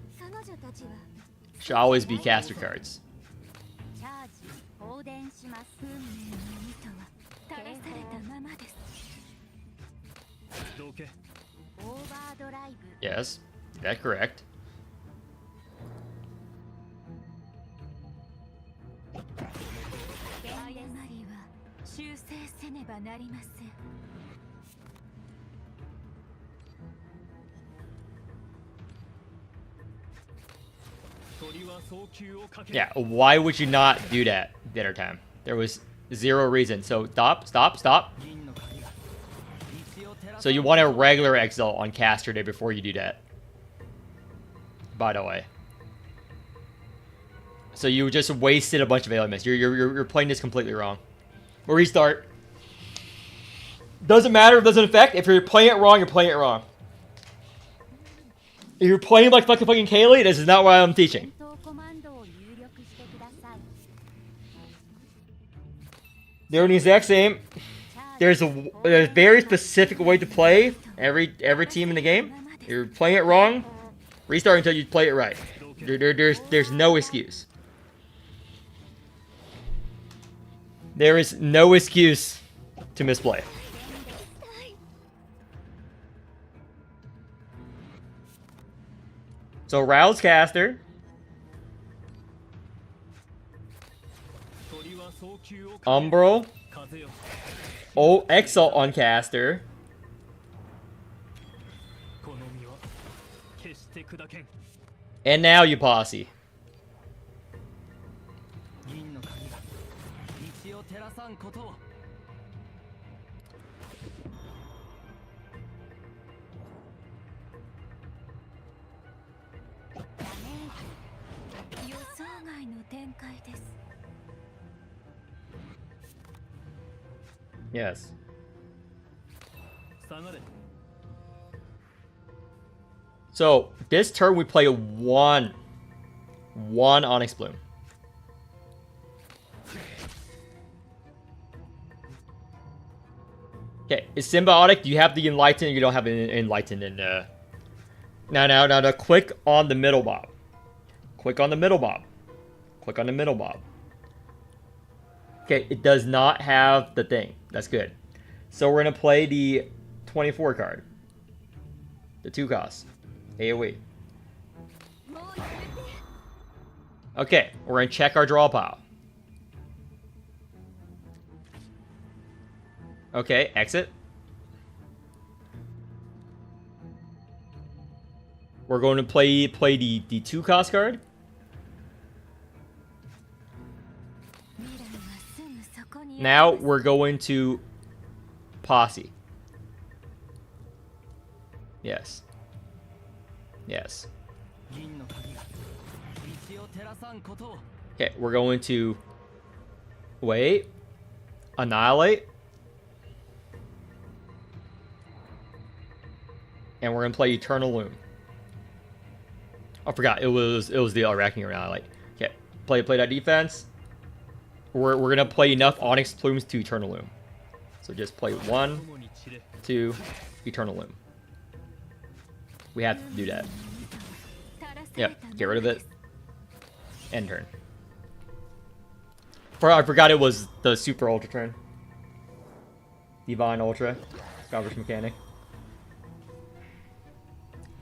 S1: Should always be caster cards. Yes, that's correct. Yeah, why would you not do that dinner time? There was zero reason. So stop. So you want a regular exile on caster day before you do that. By the way. So you just wasted a bunch of elements. You're playing this completely wrong. We'll restart. Doesn't matter, it doesn't affect. If you're playing it wrong, you're playing it wrong. If you're playing like fucking Kaylee, this is not what I'm teaching. They're the exact same. There's a very specific way to play every team in the game. You're playing it wrong, restart until you play it right. There's no excuse. There is no excuse to misplay. So Rouse caster. Umbral. Oh, Exalt on caster. And now you posse. Yes. So this turn we play one Onyx Bloom. Okay, it's symbiotic. Do you have the Enlighten? Or you don't have an Enlighten in Now, click on the middle bob. Click on the middle bob. Click on the middle bob. Okay, it does not have the thing. That's good. So we're gonna play the 24 card. The 2 cost. AoE. Okay, we're gonna check our draw pile. Okay, exit. We're going to play the 2 cost card. Now we're going to posse. Yes. Yes. Okay, we're going to wait. Annihilate. And we're gonna play Eternal Loom. I forgot it was the Arachne Annihilate. Okay, play that defense. We're gonna play enough Onyx Plumes to Eternal Loom. So just play 1, 2, Eternal Loom. We have to do that. Yep, get rid of it. End turn. I forgot it was the Super Ultra turn. Divine Ultra. Garbage Mechanic.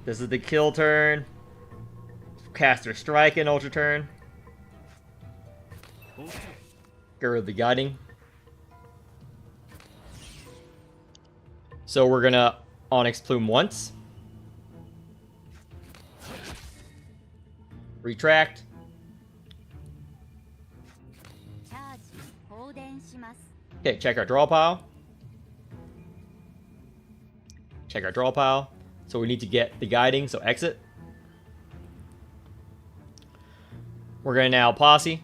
S1: This is the kill turn. Caster Strike in Ultra turn. Get rid of the Guiding. So we're gonna Onyx Plume once. Retract. Okay, check our draw pile. Check our draw pile. So we need to get the Guiding, so exit. We're gonna now Posse.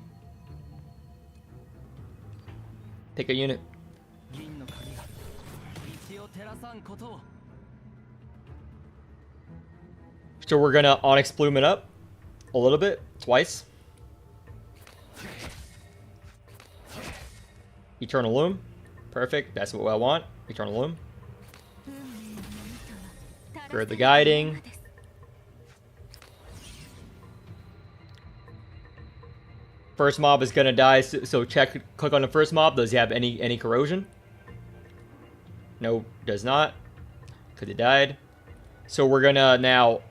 S1: Pick a unit. So we're gonna Onyx Plume it up a little bit, twice. Eternal Loom. Perfect, that's what I want. Eternal Loom. For the Guiding. First mob is gonna die, so click on the first mob. Does he have any corrosion? No, does not. Because it died. So we're gonna now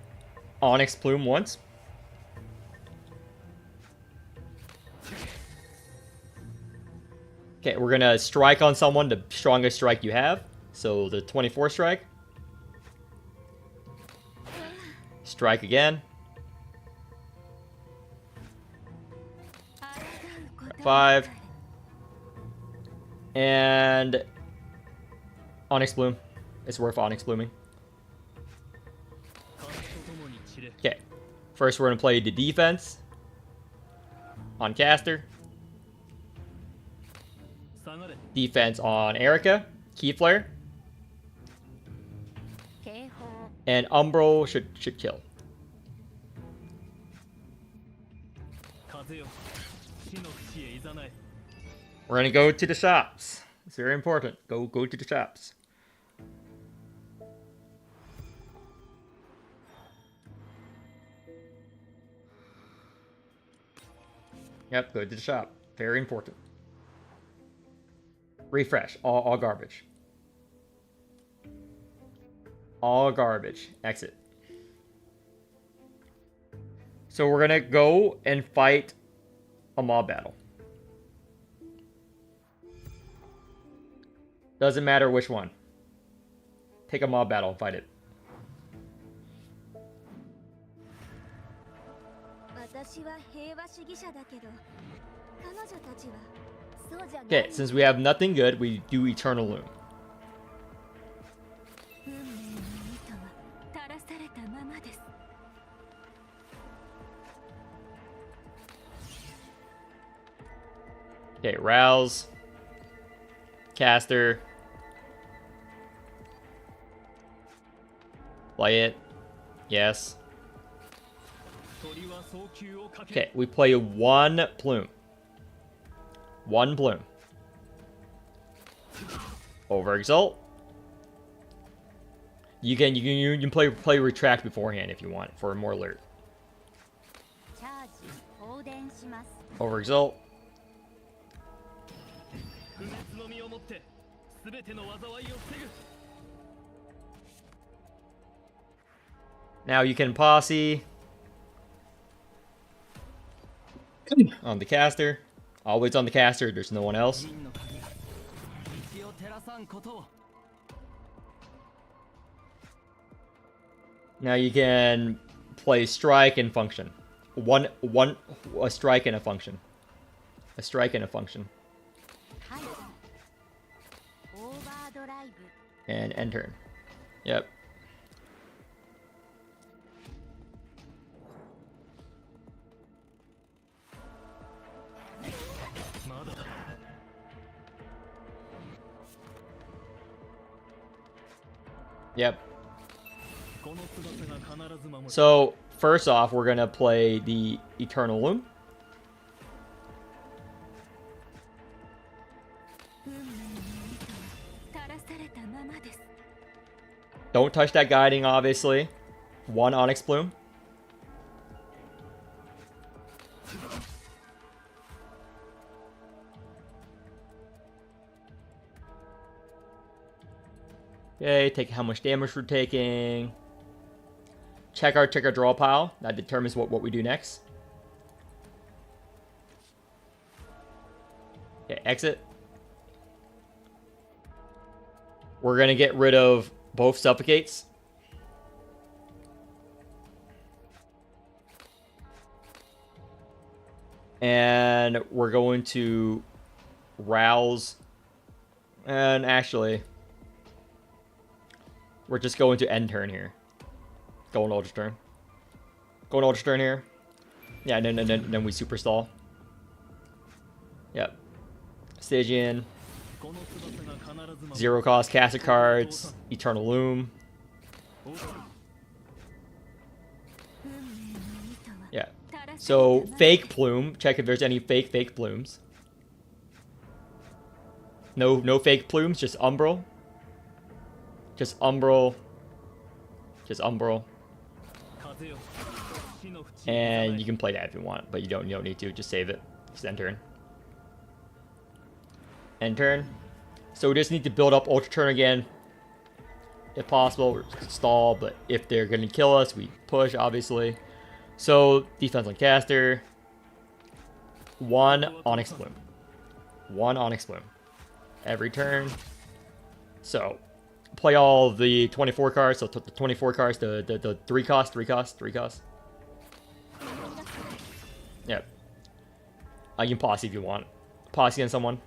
S1: Onyx Plume once. Okay, we're gonna strike on someone, the strongest strike you have. So the 24 strike. Strike again. 5. And Onyx Bloom. It's worth Onyx Blooming. Okay. First we're gonna play the defense on Caster. Defense on Erica. Keyflare. And Umbral should kill. We're gonna go to the shops. It's very important. Go to the shops. Yep, go to the shop. Very important. Refresh. All garbage. All garbage. Exit. So we're gonna go and fight a mob battle. Doesn't matter which one. Pick a mob battle and fight it. Okay, since we have nothing good, we do Eternal Loom. Okay, Rouse. Caster. Play it. Yes. Okay, we play one plume. One plume. Over exalt. You can play retract beforehand if you want for more alert. Over exalt. Now you can posse on the caster. Always on the caster, there's no one else. Now you can play strike and function. A strike and a function. A strike and a function. And end turn. Yep. Yep. So, first off, we're gonna play the Eternal Loom. Don't touch that guiding, obviously. One Onyx Plume. Okay, take how much damage we're taking. Check our draw pile. That determines what we do next. Okay, exit. We're gonna get rid of both suffocates. And we're going to rouse. And actually, we're just going to end turn here. Going ultra turn. Going ultra turn here. Yeah, and then we super stall. Yep. Stygian. Zero cost caster cards. Eternal Loom. Yeah. So fake plume. Check if there's any fake plumes. No fake plumes. Just umbral. Just umbral. Just umbral. And you can play that if you want, but you don't need to. Just save it. Just end turn. End turn. So we just need to build up ultra turn again. If possible, stall, but if they're going to kill us, we push, obviously. So, defense on caster. 1 Onyx Bloom. 1 Onyx Bloom. Every turn. So, play all the 24 cards. So, the 24 cards, the 3 cost. Yep. You can posse if you want. Posse on someone.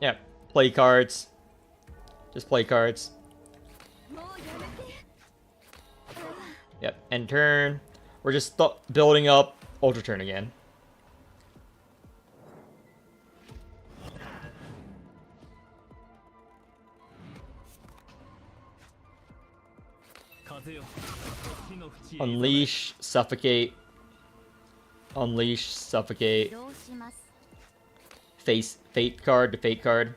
S1: Yeah, play cards. Just play cards. Yep, end turn. We're just building up ultra turn again. Unleash, suffocate. Unleash, suffocate. Fate card to fate card.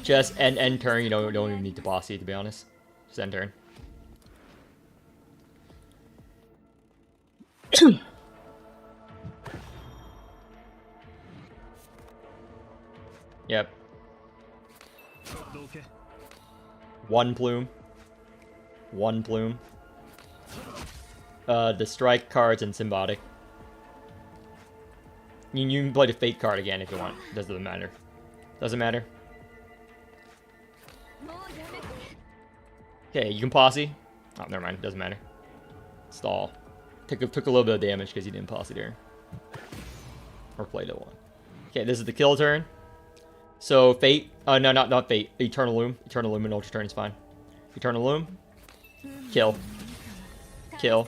S1: Just end turn. You don't even need to bossy, to be honest. Just end turn. Yep. 1 plume. 1 plume. The strike cards and symbiotic. You can play the fate card again if you want. Doesn't matter. Doesn't matter. Okay, you can posse. Oh, never mind. Doesn't matter. Stall. Took a little bit of damage because he didn't posse there. Or played it one. Okay, this is the kill turn. So fate. No, not fate. Eternal Loom. Eternal Loom and ultra turn is fine. Eternal Loom. Kill. Kill.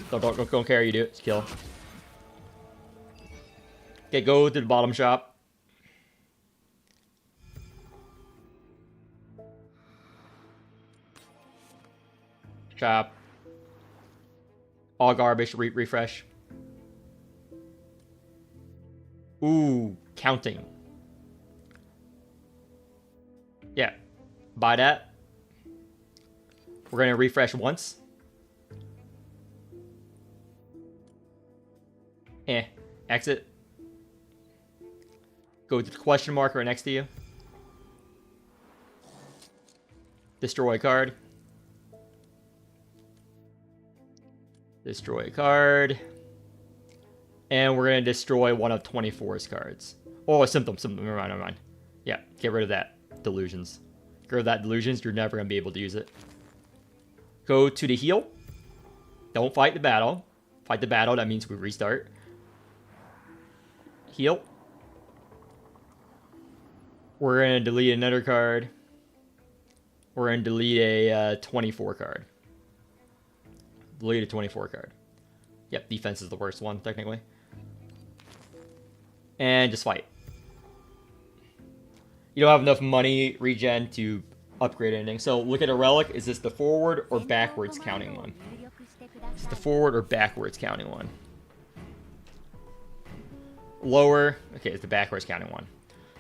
S1: Don't care. You do it. Just kill. Okay, go to the bottom shop. Shop. All garbage. Refresh. Ooh, counting. Yeah. Buy that. We're going to refresh once. Exit. Go to the question mark right next to you. Destroy card. Destroy card. And we're going to destroy one of 24's cards. Oh, a symptom. Never mind. Yeah, get rid of that. Delusions. Get rid of that delusions. You're never going to be able to use it. Go to the heal. Don't fight the battle. Fight the battle. That means we restart. Heal. We're going to delete another card. We're going to delete a 24 card. Delete a 24 card. Yep, defense is the worst one, technically. And just fight. You don't have enough money, regen, to upgrade anything. So look at a relic. Is this the forward or backwards counting one? It's the forward or backwards counting one. Lower. Okay, it's the backwards counting one.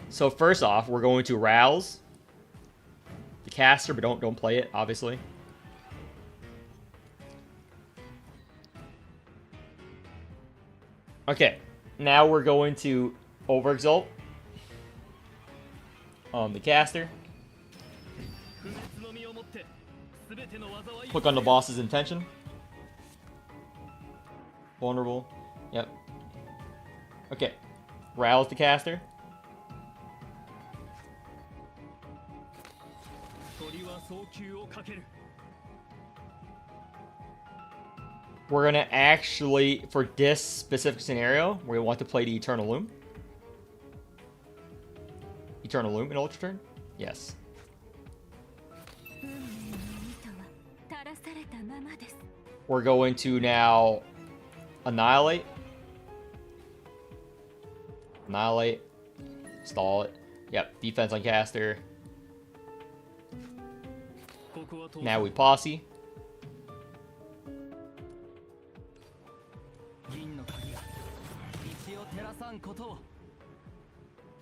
S1: So first off, we're going to rouse the caster, but don't play it, obviously. Okay, now we're going to overexalt on the caster. Click on the boss's intention. Vulnerable. Yep. Okay. Rouse the caster. We're gonna actually, for this specific scenario, we want to play the Eternal Loom. Eternal Loom in Ultra Turn? Yes. We're going to now Annihilate. Annihilate. Stall it. Yep, defense on caster. Now we posse.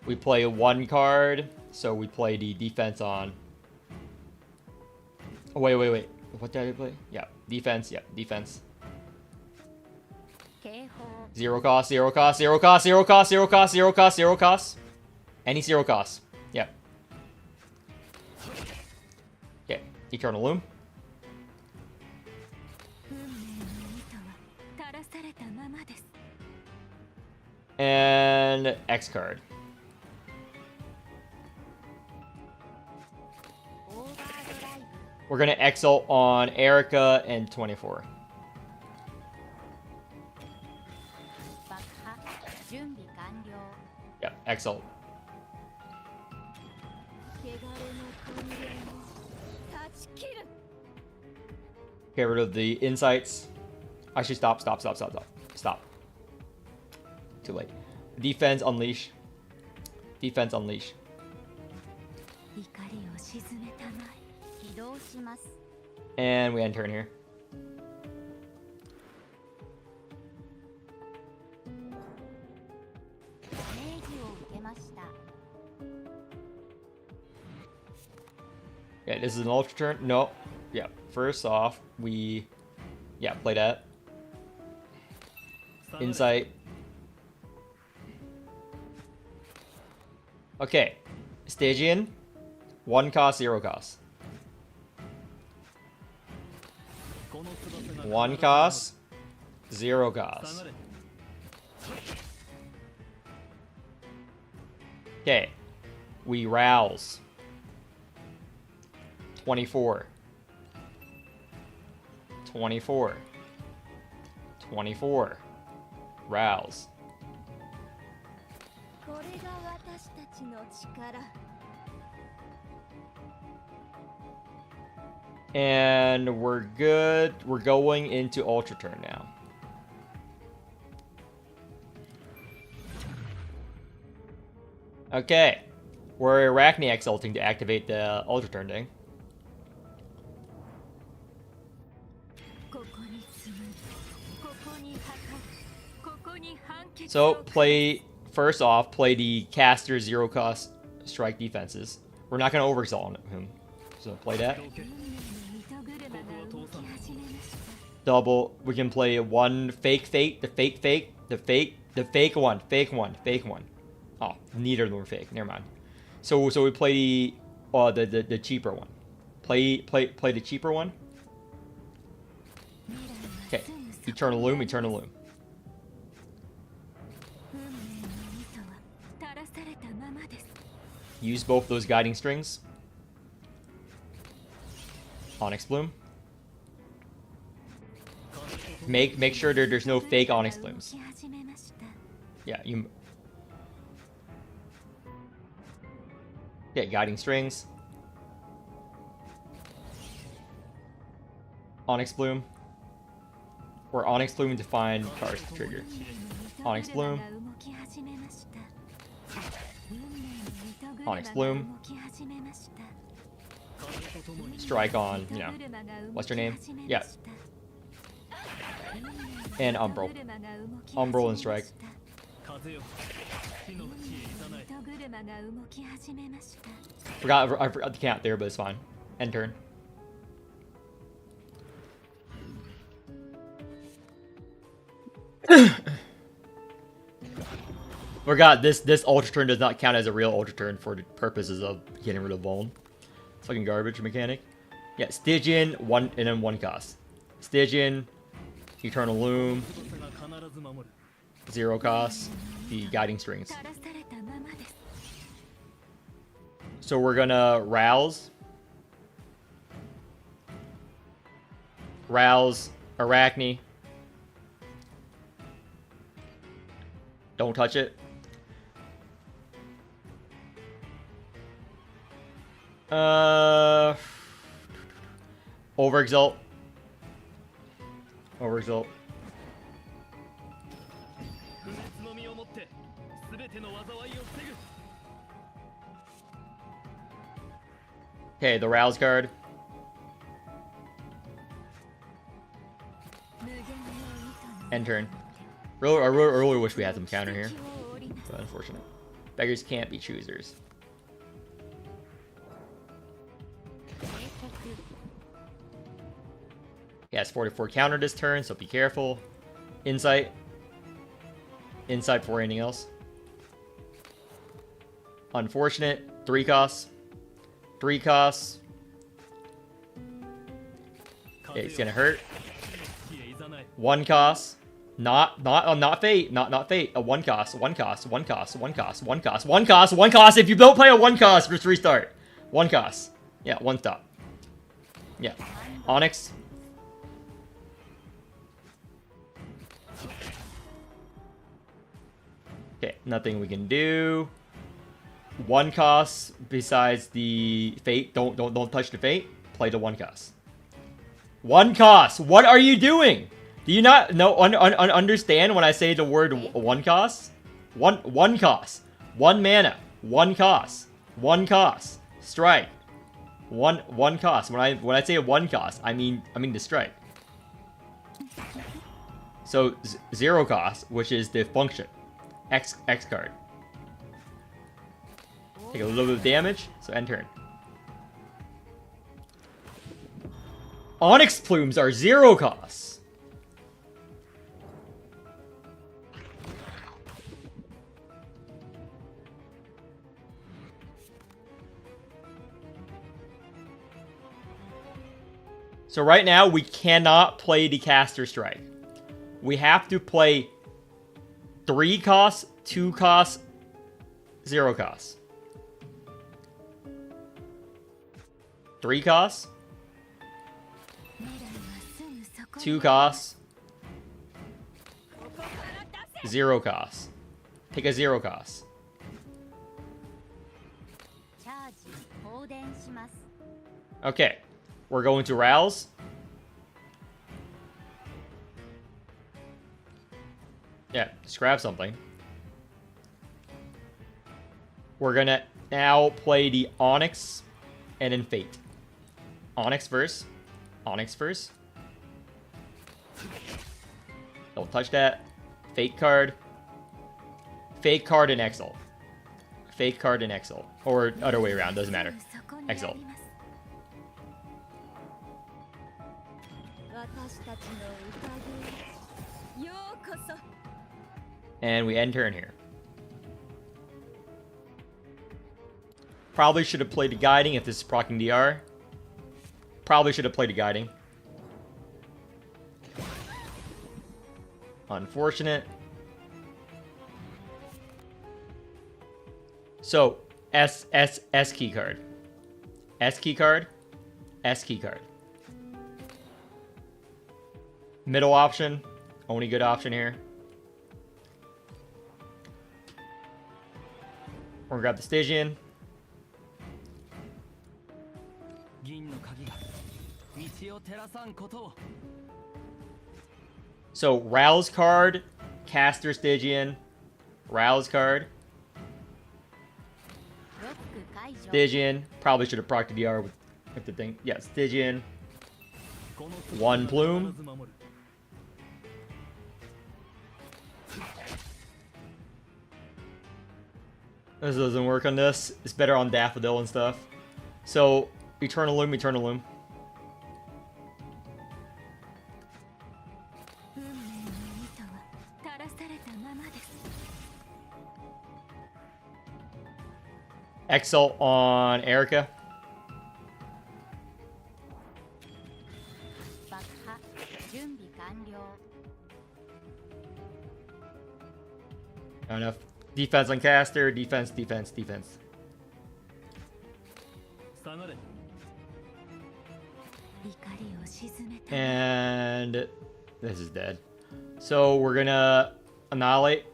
S1: We play one card, so we play the defense on. Oh, wait. What did I play? Yeah, defense. Yeah, defense. 0 cost, 0 cost, 0 cost, 0 cost, 0 cost, 0 cost, 0 cost. Any 0 cost. Yeah. Okay, Eternal Loom. And X card. We're gonna exalt on Erica and 24. Yep, exalt. Get rid of the insights. Actually, stop. Too late. Defense unleash. Defense unleash. And we end turn here. Yeah, this is an ultra turn. No. Yeah, first off, we... Yeah, play that. Insight. Okay. Stygian. 1 cost, 0 cost. 1 cost, 0 cost. Okay. We rouse. 24. 24. 24. Rouse. And we're good. We're going into Ultra Turn now. Okay. We're Arachne exalting to activate the Ultra Turn thing. So play, first off, play the caster 0 cost strike defenses. We're not going to overexalt him. So play that. Double. We can play one fake fate, the fake one. Oh, neither of them were fake. Never mind. So we play the cheaper one. Play the cheaper one. Okay. Eternal Loom. Use both those guiding strings. Onyx Bloom. Make sure there's no fake Onyx Blooms. Yeah, you. Yeah, guiding strings. Onyx Bloom. Or Onyx Bloom to find cards to trigger. Onyx Bloom. Onyx Bloom. Strike on, you know, what's your name? Yeah. And Umbral. Umbral and strike. I forgot the count there, but it's fine. End turn. We got this ultra turn does not count as a real ultra turn for the purposes of getting rid of Vuln. It's fucking garbage mechanic. Yeah, Stygian, one and then one cost. Stygian, Eternal Loom, 0 cost, the guiding strings. So we're gonna rouse. Rouse, Arachne. Don't touch it. Overexalt. Overexalt. Okay, the rouse card. End turn. I really wish we had some counter here. But unfortunate. Beggars can't be choosers. He has 44 counter this turn, so be careful. Insight. Insight before anything else. Unfortunate. 3 costs. 3 costs. Okay, it's gonna hurt. 1 cost. Not fate. Not fate. A 1 cost. 1 cost. 1 cost. 1 cost. 1 cost. 1 cost. 1 cost. If you don't play a 1 cost, just restart. 1 cost. Yeah, 1 stop. Yeah. Onyx. Okay, nothing we can do. 1 cost besides the fate. Don't touch the fate. Play the 1 cost. 1 cost. What are you doing? Do you not understand when I say the word 1 cost? 1 cost. 1 mana. 1 cost. 1 cost. Strike. 1 cost. When I say 1 cost, I mean the strike. So 0 cost, which is the function. X card. Take a little bit of damage, so end turn. Onyx plumes are 0 costs. So right now we cannot play the caster strike. We have to play 3 costs, 2 costs, 0 costs. 3 costs. 2 costs. 0 costs. Take a 0 cost. Okay. We're going to rouse. Yeah, just grab something. We're gonna now play the Onyx and then Fate. Onyx first. Onyx first. Don't touch that. Fate card. Fate card and Exalt. Fate card and Exalt. Or other way around, doesn't matter. Exalt. And we end turn here. Probably should have played the guiding if this is proccing DR. Probably should have played the guiding. Unfortunate. So, S key card. S key card. S key card. Middle option. Only good option here. We're gonna grab the Stygian. So, Rouse card, Caster Stygian, Rouse card, Stygian. Probably should have procced the DR with the thing. Yeah, Stygian. 1 plume. This doesn't work on this. It's better on Daffodil and stuff. So, Eternal Loom, Eternal Loom. Exalt on Erica.
S5: 爆破準備完了。
S1: Not enough. Defense on caster. Defense, defense, defense.
S3: 下がれ。
S5: 怒りを鎮めた。
S1: And this is dead. So we're gonna annihilate.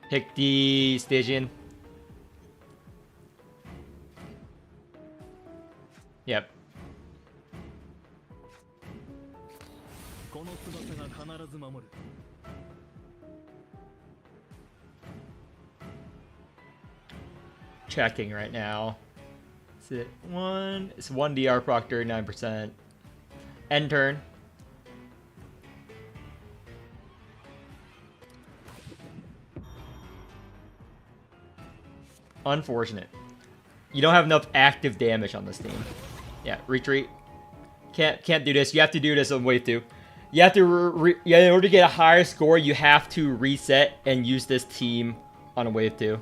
S1: Pick the Stygian. Yep.
S3: この翼が必ず守る。
S1: Checking right now. Is it one? It's 1 DR proc 39%. End turn. Unfortunate. You don't have enough active damage on this team. Yeah, retreat. Can't do this. You have to do this on wave 2. You have to yeah, in order to get a higher score, you have to reset and use this team on a wave 2.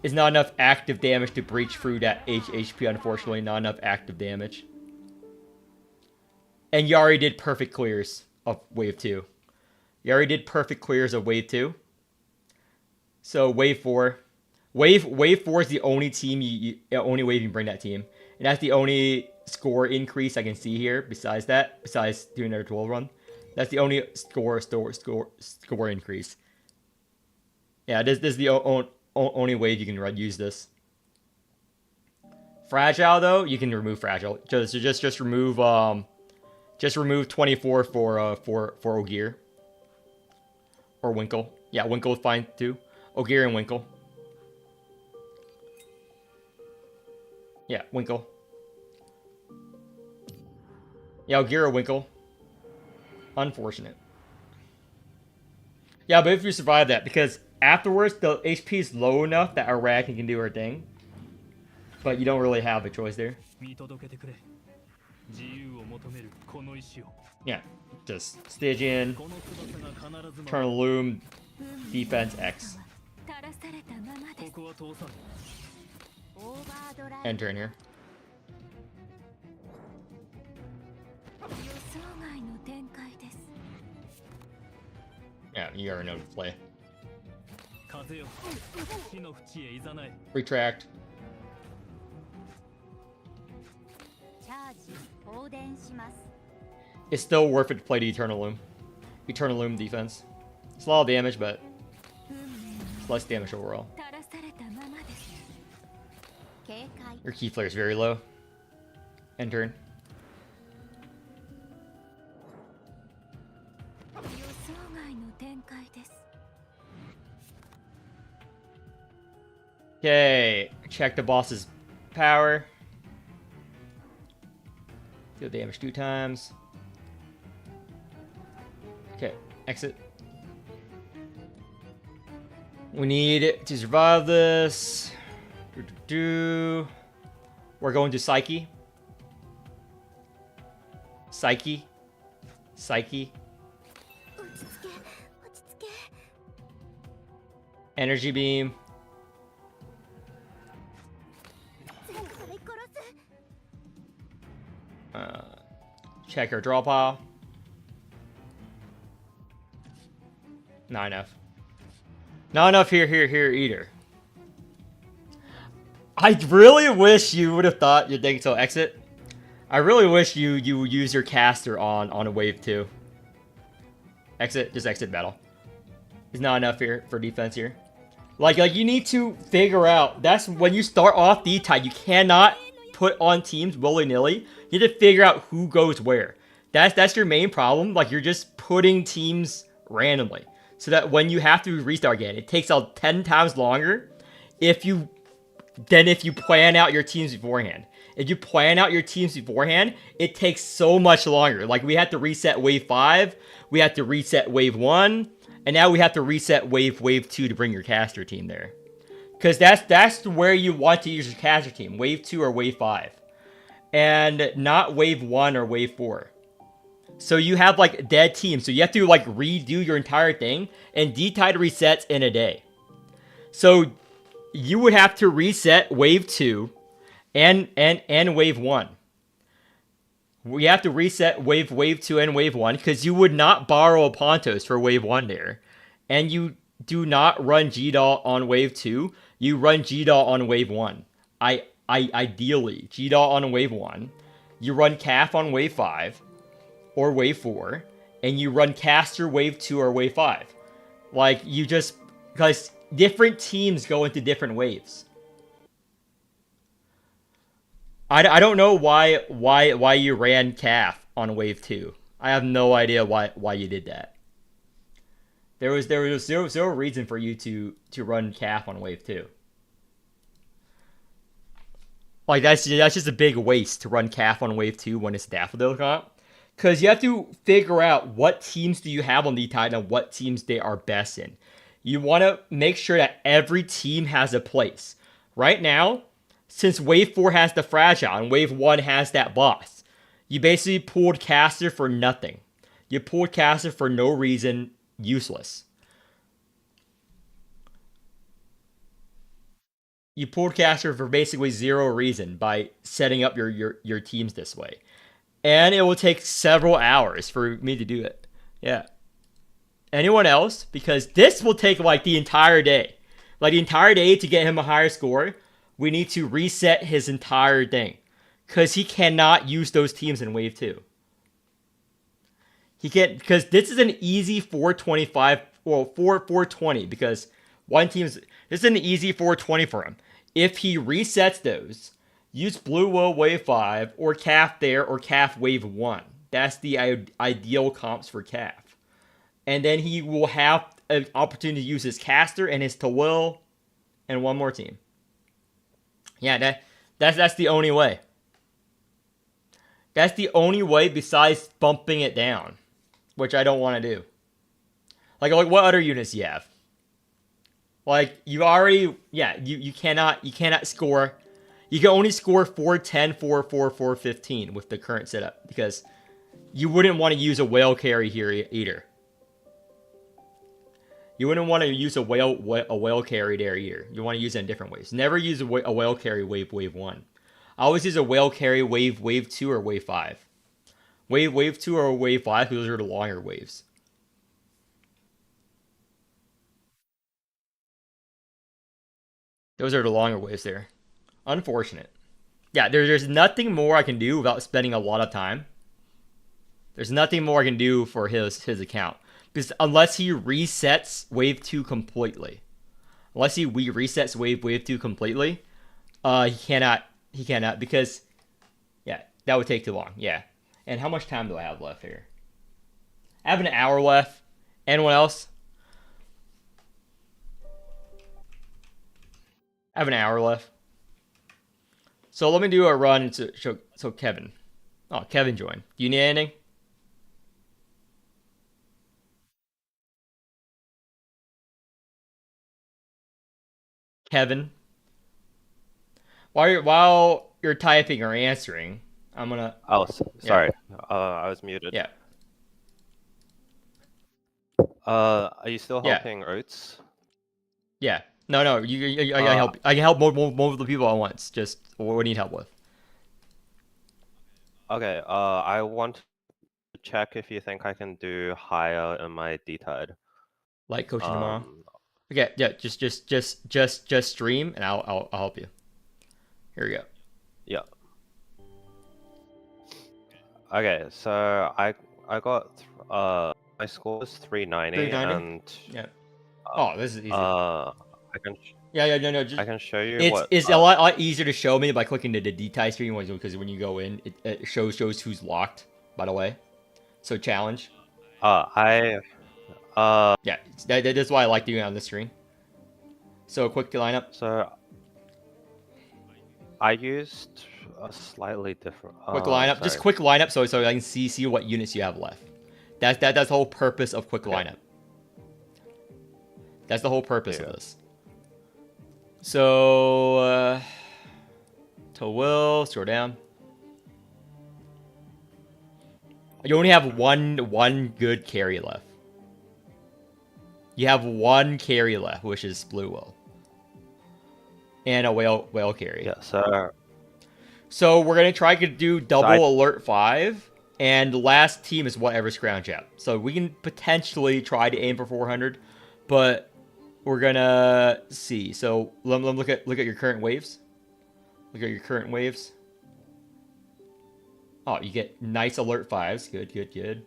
S1: It's not enough active damage to breach through that HP, unfortunately. Not enough active damage. And you already did perfect clears of wave 2. You already did perfect clears of wave 2. So wave 4. Wave 4 is the only team only wave you can bring that team. And that's the only score increase I can see here besides that. Besides doing another 12 run. That's the only score increase. Yeah, this is the only wave you can use this. Fragile though, you can remove fragile. Just remove 24 for Ogier. Or Winkle. Yeah, Winkle is fine too. Ogier and Winkle. Yeah, Winkle. Yeah, Ogier or Winkle. Unfortunate. Yeah, but if you survive that, because afterwards the HP is low enough that Arachne can do her thing. But you don't really have a choice there.
S3: 見届けてくれ。自由を求めるこの意志を。
S1: Yeah, just Stygian,
S3: この翼が必ず
S1: Turn
S3: 守る。
S1: Loom, Defense X.
S5: 垂らされたままです。
S3: ここは通さん。
S5: オーバードライブ。
S1: Enter in here.
S5: 予想外の展開です。
S1: Yeah, you already know the play.
S3: 風よ。火の淵へいざない。
S1: Retract.
S5: チャージ放電します。
S1: It's still worth it to play the Eternal Loom. Eternal Loom defense. It's a lot of damage, but
S5: 運命
S1: it's less damage overall.
S5: 垂らされたままです。警戒。
S1: Your key flare is very low. End turn.
S5: 予想外の展開です。
S1: Okay, check the boss's power. Deal damage 2 times. Okay, exit. We need to survive this. We're going to Psyche. Psyche. Psyche.
S5: 落ち着け、落ち着け。
S1: Energy beam.
S5: 全体殺す。
S1: Check her draw pile. Not enough. Not enough here either. I really wish you would have thought you'd think so. Exit. I really wish you use your caster on a wave 2. Exit. Just exit battle. There's not enough here for defense here. Like you need to figure out. That's when you start off the tide. You cannot put on teams willy-nilly. You need to figure out who goes where. That's your main problem. Like you're just putting teams randomly. So that when you have to restart again, it takes out 10 times longer if you plan out your teams beforehand. If you plan out your teams beforehand, it takes so much longer. Like we had to reset wave 5, we had to reset wave 1, and now we have to reset wave 2 to bring your caster team there. Because that's where you want to use your caster team, wave 2 or wave 5. And not wave 1 or wave 4. So you have like dead teams. So you have to like redo your entire thing, and D-Tide resets in a day. So you would have to reset wave 2 and wave 1. We have to reset wave 2 and wave 1 because you would not borrow a Pontos for wave 1 there. And you do not run GDAL on wave 2. You run GDAL on wave 1. Ideally, GDAL on wave 1. You run CAF on wave 5 or wave 4. And you run Caster wave 2 or wave 5. Like, you just... Because different teams go into different waves. I don't know why you ran CAF on wave 2. I have no idea why you did that. There was zero reason for you to run CAF on wave 2. Like that's just a big waste to run CAF on wave 2 when it's Daffodil comp. Because you have to figure out what teams do you have on the Titan and what teams they are best in. You want to make sure that every team has a place. Right now, since wave 4 has the Fragile and wave 1 has that boss, you basically pulled Caster for nothing. You pulled Caster for no reason, useless. You pulled Caster for basically zero reason by setting up your teams this way. And it will take several hours for me to do it. Yeah. Anyone else? Because this will take like the entire day. Like the entire day to get him a higher score. We need to reset his entire thing. Because he cannot use those teams in wave 2. He can't, because this is an easy 425, well, 420, because one team's, this is an easy 420 for him. If he resets those, use Blue Will wave 5, or CAF there, or CAF wave 1. That's the ideal comps for CAF. And then he will have an opportunity to use his Caster and his Tawil and one more team. Yeah, that's the only way. That's the only way besides bumping it down, which I don't want to do. Like what other units do you have? Like you already, yeah, you cannot score. You can only score 410, 415 with the current setup because you wouldn't want to use a whale carry here either. You wouldn't want to use a whale carry there either. You want to use it in different ways. Never use a whale carry wave 1. I always use a whale carry wave 2 or wave 5. Wave 2 or wave 5 because those are the longer waves. Those are the longer waves there. Unfortunate. Yeah, there's nothing more I can do without spending a lot of time. There's nothing more I can do for his account. Because unless he resets wave 2 completely. Unless he resets wave 2 completely, he cannot because yeah, that would take too long. Yeah. And how much time do I have left here? I have an hour left. Anyone else? I have an hour left. So let me do a run to show. So Kevin. Oh, Kevin joined. Do you need anything? Kevin. While you're typing or answering, I'm gonna.
S6: Oh, sorry. I was muted.
S1: Yeah.
S6: Are you still
S1: Yeah.
S6: helping Oats?
S1: Yeah. No. I can help. I can help more of the people at once. Just what do you need help with?
S6: Okay. I want to check if you think I can do higher in my D-Tide.
S1: Like coaching tomorrow. Okay. Yeah. Just stream and I'll help you. Here we go.
S6: Yeah. Okay. So I got my score is 390 and
S1: yeah. Oh, this is easy.
S6: I can.
S1: No. Just,
S6: I can show you.
S1: It's a lot easier to show me by clicking the detail screen because when you go in, it shows who's locked. By the way, so challenge.
S6: Yeah,
S1: that's why I like doing it on this screen. So quick lineup.
S6: So I used a slightly different.
S1: Quick lineup. Just quick lineup so I can see what units you have left. That's the whole purpose of quick lineup. That's the whole purpose of this. So to Will, scroll down. You only have one good carry left. You have one carry left, which is Blue Will. And a whale carry.
S6: Yeah,
S1: So we're gonna try to do double
S6: I-
S1: alert 5, and the last team is whatever scrounge out. So we can potentially try to aim for 400, but we're gonna see. So let me look at your current waves. Look at your current waves. Oh, you get nice alert 5s. Good.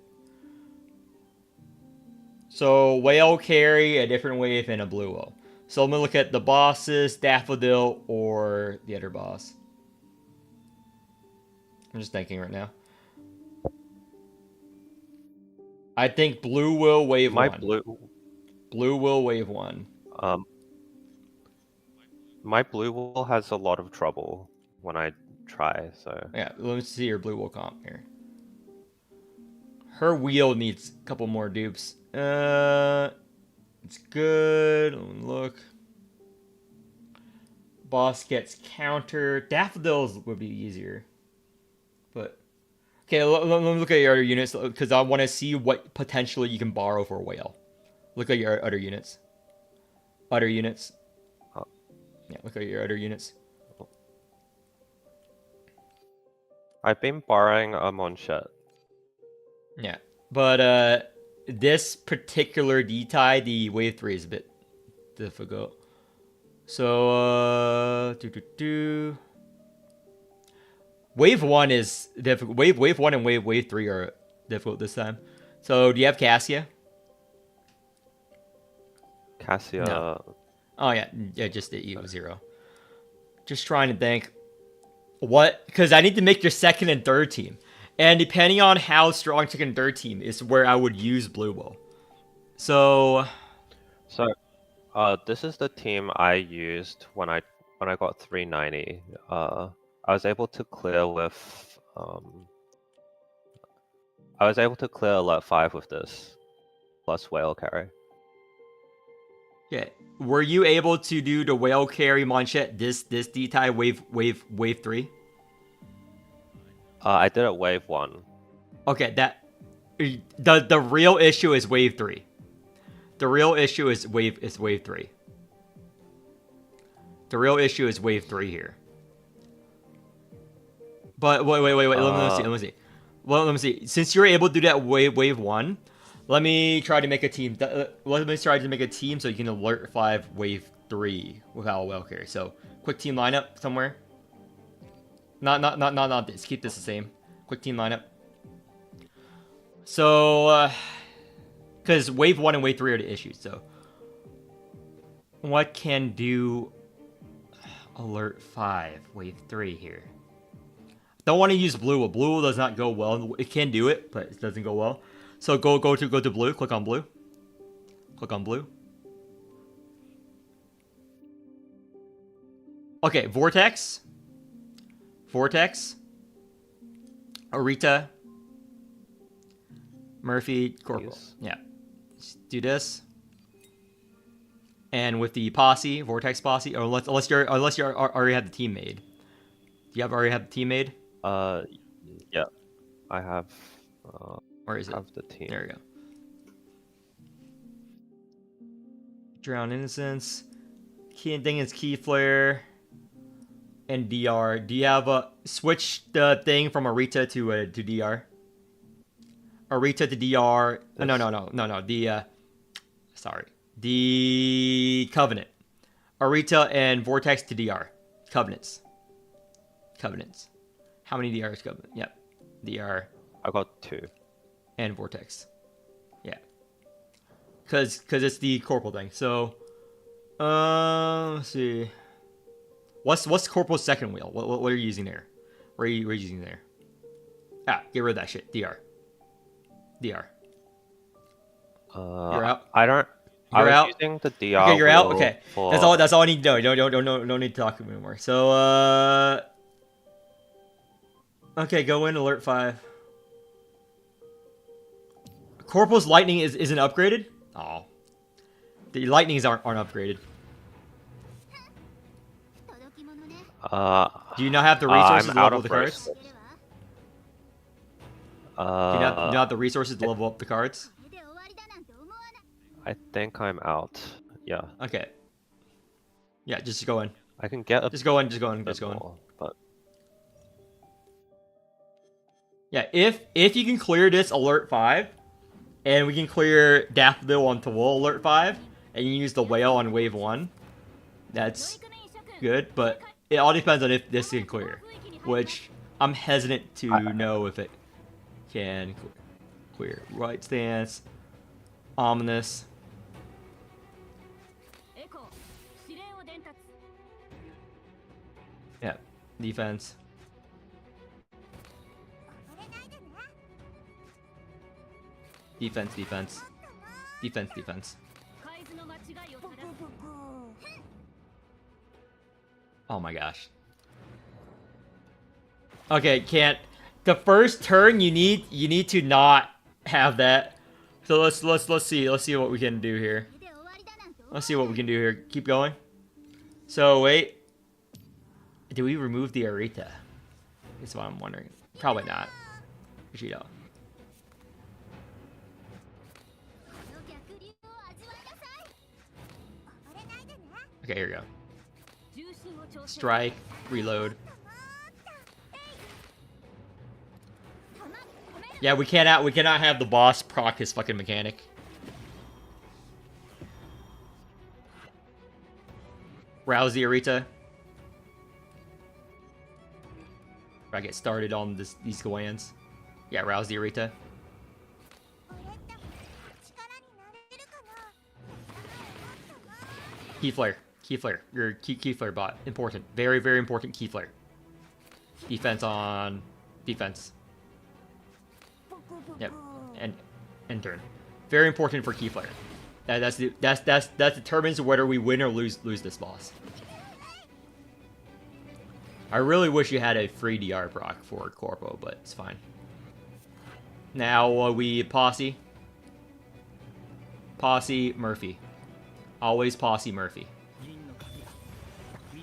S1: So whale carry, a different wave, and a blue whale. So let me look at the bosses, Daffodil, or the other boss. I'm just thinking right now. I think blue will wave
S6: my
S1: 1.
S6: blue
S1: will wave 1.
S6: my blue wall has a lot of trouble when I try. So
S1: Yeah, let me see your blue will comp here. Her wheel needs a couple more dupes. It's good. Let me look. Boss gets counter. Daffodils would be easier. But okay, let me look at your other units because I want to see what potentially you can borrow for a whale. Look at your other units. Other units. Yeah, look at your other units.
S6: I've been borrowing a Monchet.
S1: Yeah, but this particular D-tie, the wave 3 is a bit difficult. So wave 1 is difficult. Wave 1 and wave 3 are difficult this time. So do you have Cassia?
S6: Cassia.
S1: No. Oh yeah, just the EU0. Just trying to think what, because I need to make your second and third team, and depending on how strong second and third team is where I would use Blue Will. So
S6: this is the team I used when I got 390. I was able to clear with I was able to clear alert 5 with this plus whale carry.
S1: yeah, were you able to do the whale carry Monchet this D-tie wave 3?
S6: I did it wave 1.
S1: Okay, that the real issue is wave 3. The real issue is wave 3. The real issue is wave 3 here. But wait. Let me see. Well, let me see. Since you're able to do that wave 1, let me try to make a team. Let me try to make a team so you can alert 5 wave 3 without a whale carry. So quick team lineup somewhere. Not this. Keep this the same. Quick team lineup. So, because wave 1 and wave 3 are the issues. So, what can do alert 5 wave 3 here? Don't want to use blue. Blue does not go well. It can do it, but it doesn't go well. So go to blue. Click on blue. Click on blue. Okay, Vortex. Arita. Murphy. Corporal.
S6: Yes.
S1: Yeah. Just do this. And with the posse, Vortex posse, or unless you already have the team made. Do you already have the team made?
S6: Yeah, I have.
S1: Where is it?
S6: Have the team.
S1: There we go. Drown Innocence. Key thing is Key Flare. And DR. Do you have switch the thing from Arita to DR? Arita to DR.
S6: Yes.
S1: No. The Covenant. Arita and Vortex to DR. Covenants. How many DRs Covenant? Yep. DR.
S6: I got 2.
S1: And Vortex. Yeah. Cause it's the corporal thing. So let's see. What's corporal's second wheel? What are you using there? What are you using there? Ah, get rid of that shit. DR. You're out.
S6: I don't.
S1: You're
S6: I was
S1: out.
S6: using the DR.
S1: Okay, you're out.
S6: wheel
S1: Okay,
S6: for-
S1: that's all I need to know. Don't need to talk anymore. So okay, go in alert 5. Corporal's lightning isn't upgraded. Oh, the lightnings aren't upgraded. Do you not have the resources
S6: I'm
S1: to
S6: out
S1: level
S6: of
S1: the cards? Do you not,
S6: Uh,
S1: not the resources to level up the cards?
S5: これで終わりだなんて思わない
S6: I think I'm out. Yeah,
S1: Okay. Yeah, just go in.
S6: I can get a
S1: Just go in. Just go in.
S6: bit
S1: Just go in.
S6: more, but
S1: Yeah, if you can clear this alert 5, and we can clear Daffodil on Tawul alert 5, and you use the whale on wave 1, that's
S5: 乗組員諸君
S1: good, but it all depends on if this can clear, which I'm hesitant to know if it can clear. Right stance, ominous.
S5: エコー指令を伝達
S1: Yeah, defense.
S5: 溺れないでね
S1: Defense, defense. Defense, defense.
S5: 海図の間違いを正す
S1: Oh my gosh. Okay, can't. The first turn you need to not have that. So let's see what we can do here.
S5: これで終わりだなんて思わ
S1: Let's see what we can do here. Keep going. So wait. Do we remove the Arita? That's what I'm wondering. Probably not. Actually, no.
S5: この逆流を味わいなさい溺れないでね
S1: Okay, here we go.
S5: 重心を調整
S1: Strike, reload.
S5: 弾止める
S1: Yeah, we cannot have the boss proc his fucking mechanic. Rouse the Arita. I get started on these glands. Yeah, rouse the Arita.
S5: 俺って力になれるかな
S1: Key flare. Key flare. Your key flare bot. Important. Very, very important key flare. Defense on defense. Yep. And turn. Very important for key flare. That determines whether we win or lose this boss. I really wish you had a free DR proc for Corpo, but it's fine. Now we posse. Posse Murphy. Always posse Murphy.
S3: 銀の鍵が道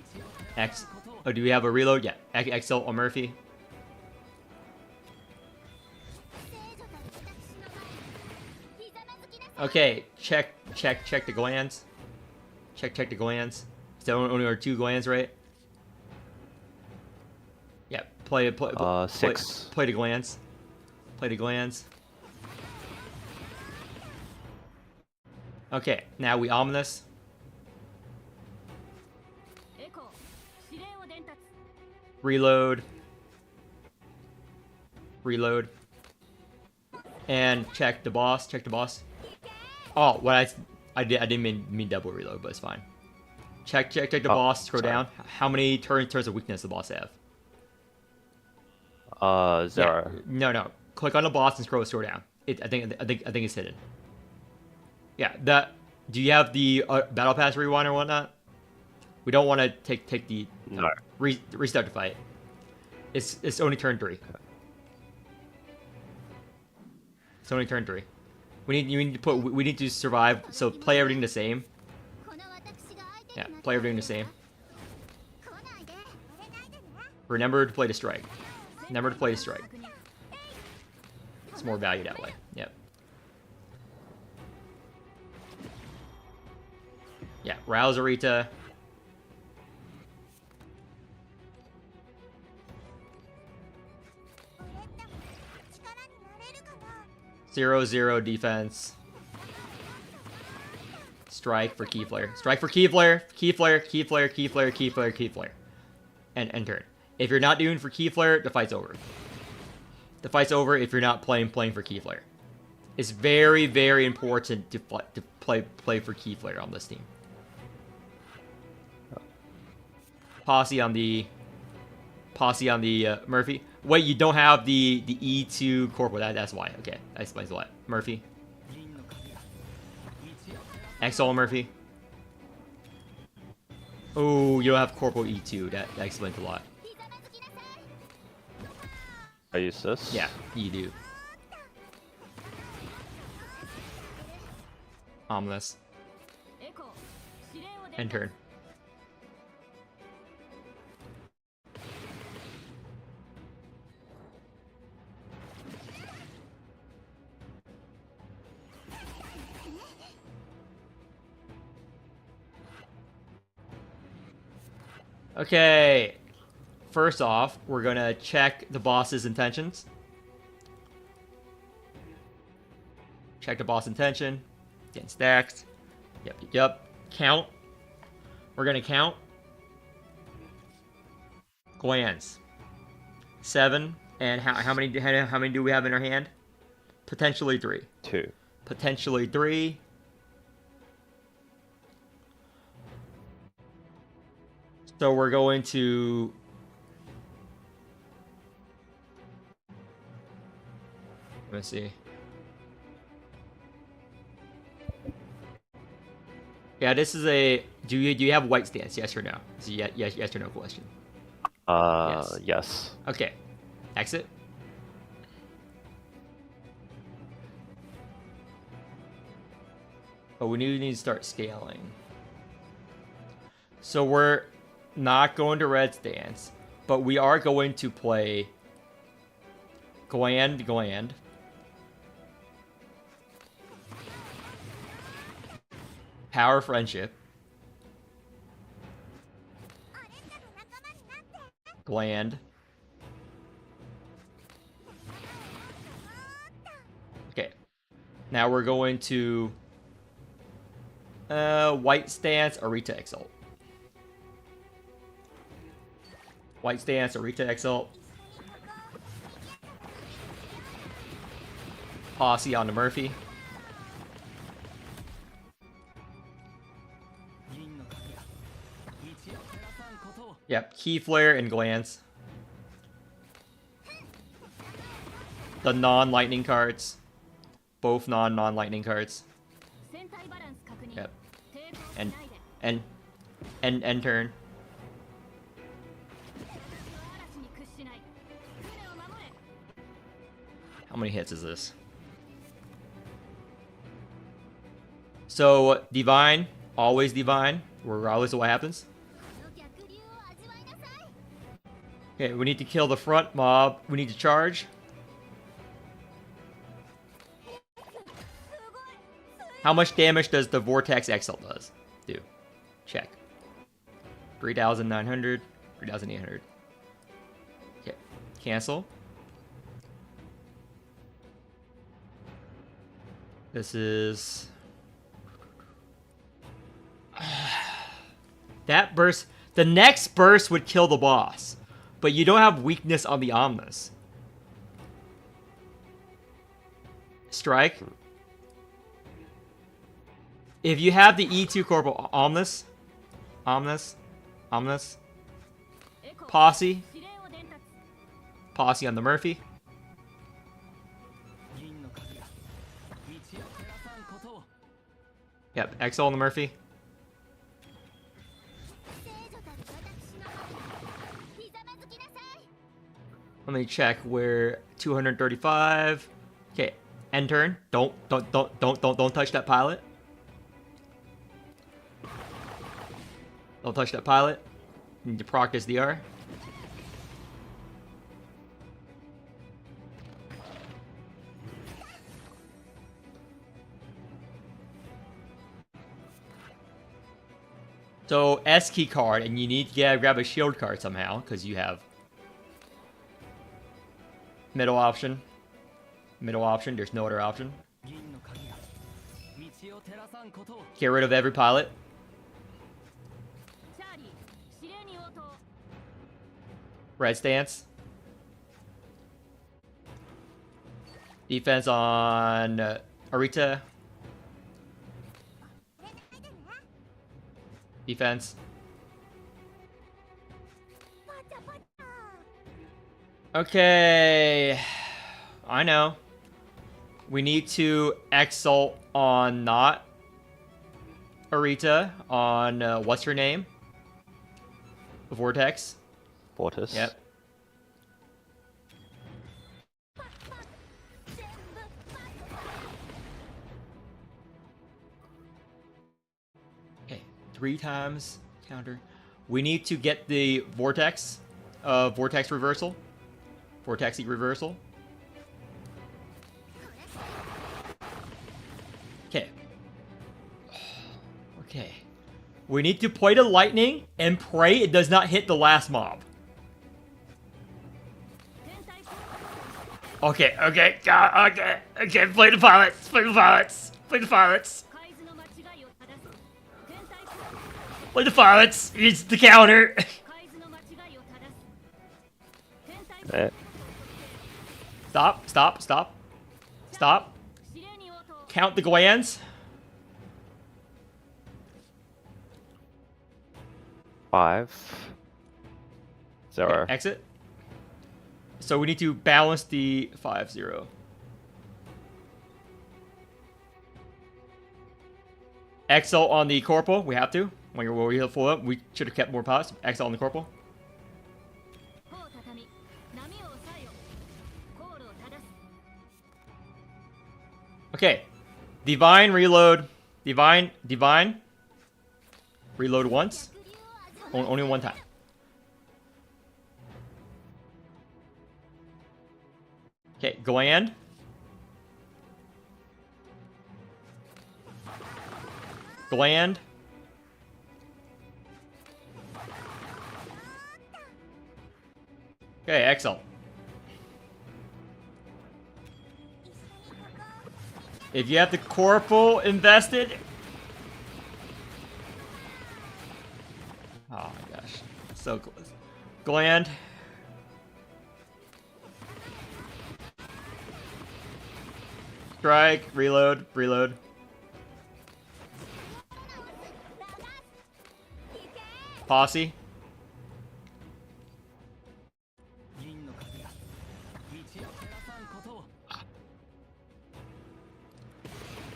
S3: を
S1: X. Oh, do we have a reload? Yeah. XL or Murphy.
S5: 聖女たる私の前にひざまずきなさい
S1: Okay, check the glands. Check the glands. Is there only are 2 glands, right? Yeah, play
S6: 6.
S1: Play the glands. Play the glands. Okay, now we ominous.
S5: エコー指令を伝達
S1: Reload. Reload. And check the boss. Check the boss. Oh, what I didn't mean double reload, but it's fine. Check the boss. Scroll
S6: sorry.
S1: down. How many turns of weakness the boss have?
S6: 0.
S1: Yeah, no. Click on the boss and scroll down. I think it's hidden. Yeah. Do you have the battle pass rewind or whatnot? We don't want to take the
S6: No.
S1: restart the fight. It's only turn 3. It's only turn 3. We need to survive. So play everything the same.
S5: この私が相手
S1: Yeah,
S5: になって
S1: play everything the same.
S5: 来ないで溺れないでね
S1: Remember to play the strike. Remember to play the strike.
S5: 確認
S1: It's more value that way. Yep. Yeah, rouse Arita. Zero, zero defense. Strike for key flare. Strike for key flare. Key flare, key flare, key flare, key flare, key flare. And turn. If you're not doing for key flare, the fight's over. The fight's over if you're not playing for key flare. It's very, very important to play for key flare on this team. Posse on the Murphy. Wait, you don't have the E2 corporal. That's why. Okay, that explains why. Murphy.
S3: 銀の鍵が道を
S1: XL Murphy. Oh, you don't have corporal E2. That explains a lot.
S5: ひざまずきなさい
S6: I use this.
S1: Yeah, you do. Ominous.
S5: エコー指令を伝
S1: And
S5: 達
S1: turn. Okay. First off, we're gonna check the boss's intentions. Check the boss intention. Getting stacked. Yep. Count. We're gonna count. Glands. 7. And how many do we have in our hand? Potentially 3.
S6: 2.
S1: Potentially 3. So we're going to... Let's see. Yeah, this is a... Do you have white stance? Yes or no? It's a yes or no question.
S6: Yes.
S1: Okay. Exit. But we need to start scaling. So we're not going to red stance, but we are going to play Gland. Power Friendship. Gland. Okay. Now we're going to white stance, Arita Exalt. White stance, Arita Exalt. Posse on the Murphy. Yep, Key Flare and Glance. The non-lightning cards. Both non-lightning cards. Yep. And turn. How many hits is this? So, Divine. Always Divine. Regardless of what happens. Okay, we need to kill the front mob. We need to charge. How much damage does the Vortex Exalt do? Check. 3,900. 3,800. Okay. Cancel. This is... That burst... The next burst would kill the boss. But you don't have weakness on the Omnis. Strike. If you have the E2 Corporal Omnis. Posse. Posse on the Murphy. Yep, Exile on the Murphy. Let me check. We're 235. Okay, end turn. Don't touch that pilot. Don't touch that pilot. You need to proc this DR. So S key card, and you need to grab a shield card somehow because you have middle option. Middle option. There's no other option. Get rid of every pilot. Red stance. Defense on Arita. Defense. Okay. I know. We need to exalt on not Arita. On, what's her name? Vortex.
S6: Vortis.
S1: Yep. Okay. 3 times counter. We need to get the Vortex. Vortex reversal. Vortexy reversal. Okay. Okay. We need to play the lightning and pray it does not hit the last mob. Okay, okay, okay, play the pilots, play the pilots, play the pilots. Play the pilots, it's the counter.
S6: Eh,
S1: Stop, stop, stop. Stop. Count the glands.
S6: 5. 0.
S1: Okay, exit. So we need to balance the 5-0. Exalt on the corporal, we have to. When you're heal full up, we should have kept more pots. Exalt on the corporal. Okay. Divine, reload. Divine. Reload once. Only one time. Okay, gland. Gland. Okay, excellent. If you have the corporal invested. Oh my gosh. So close. Gland. Strike. Reload. Reload. Posse.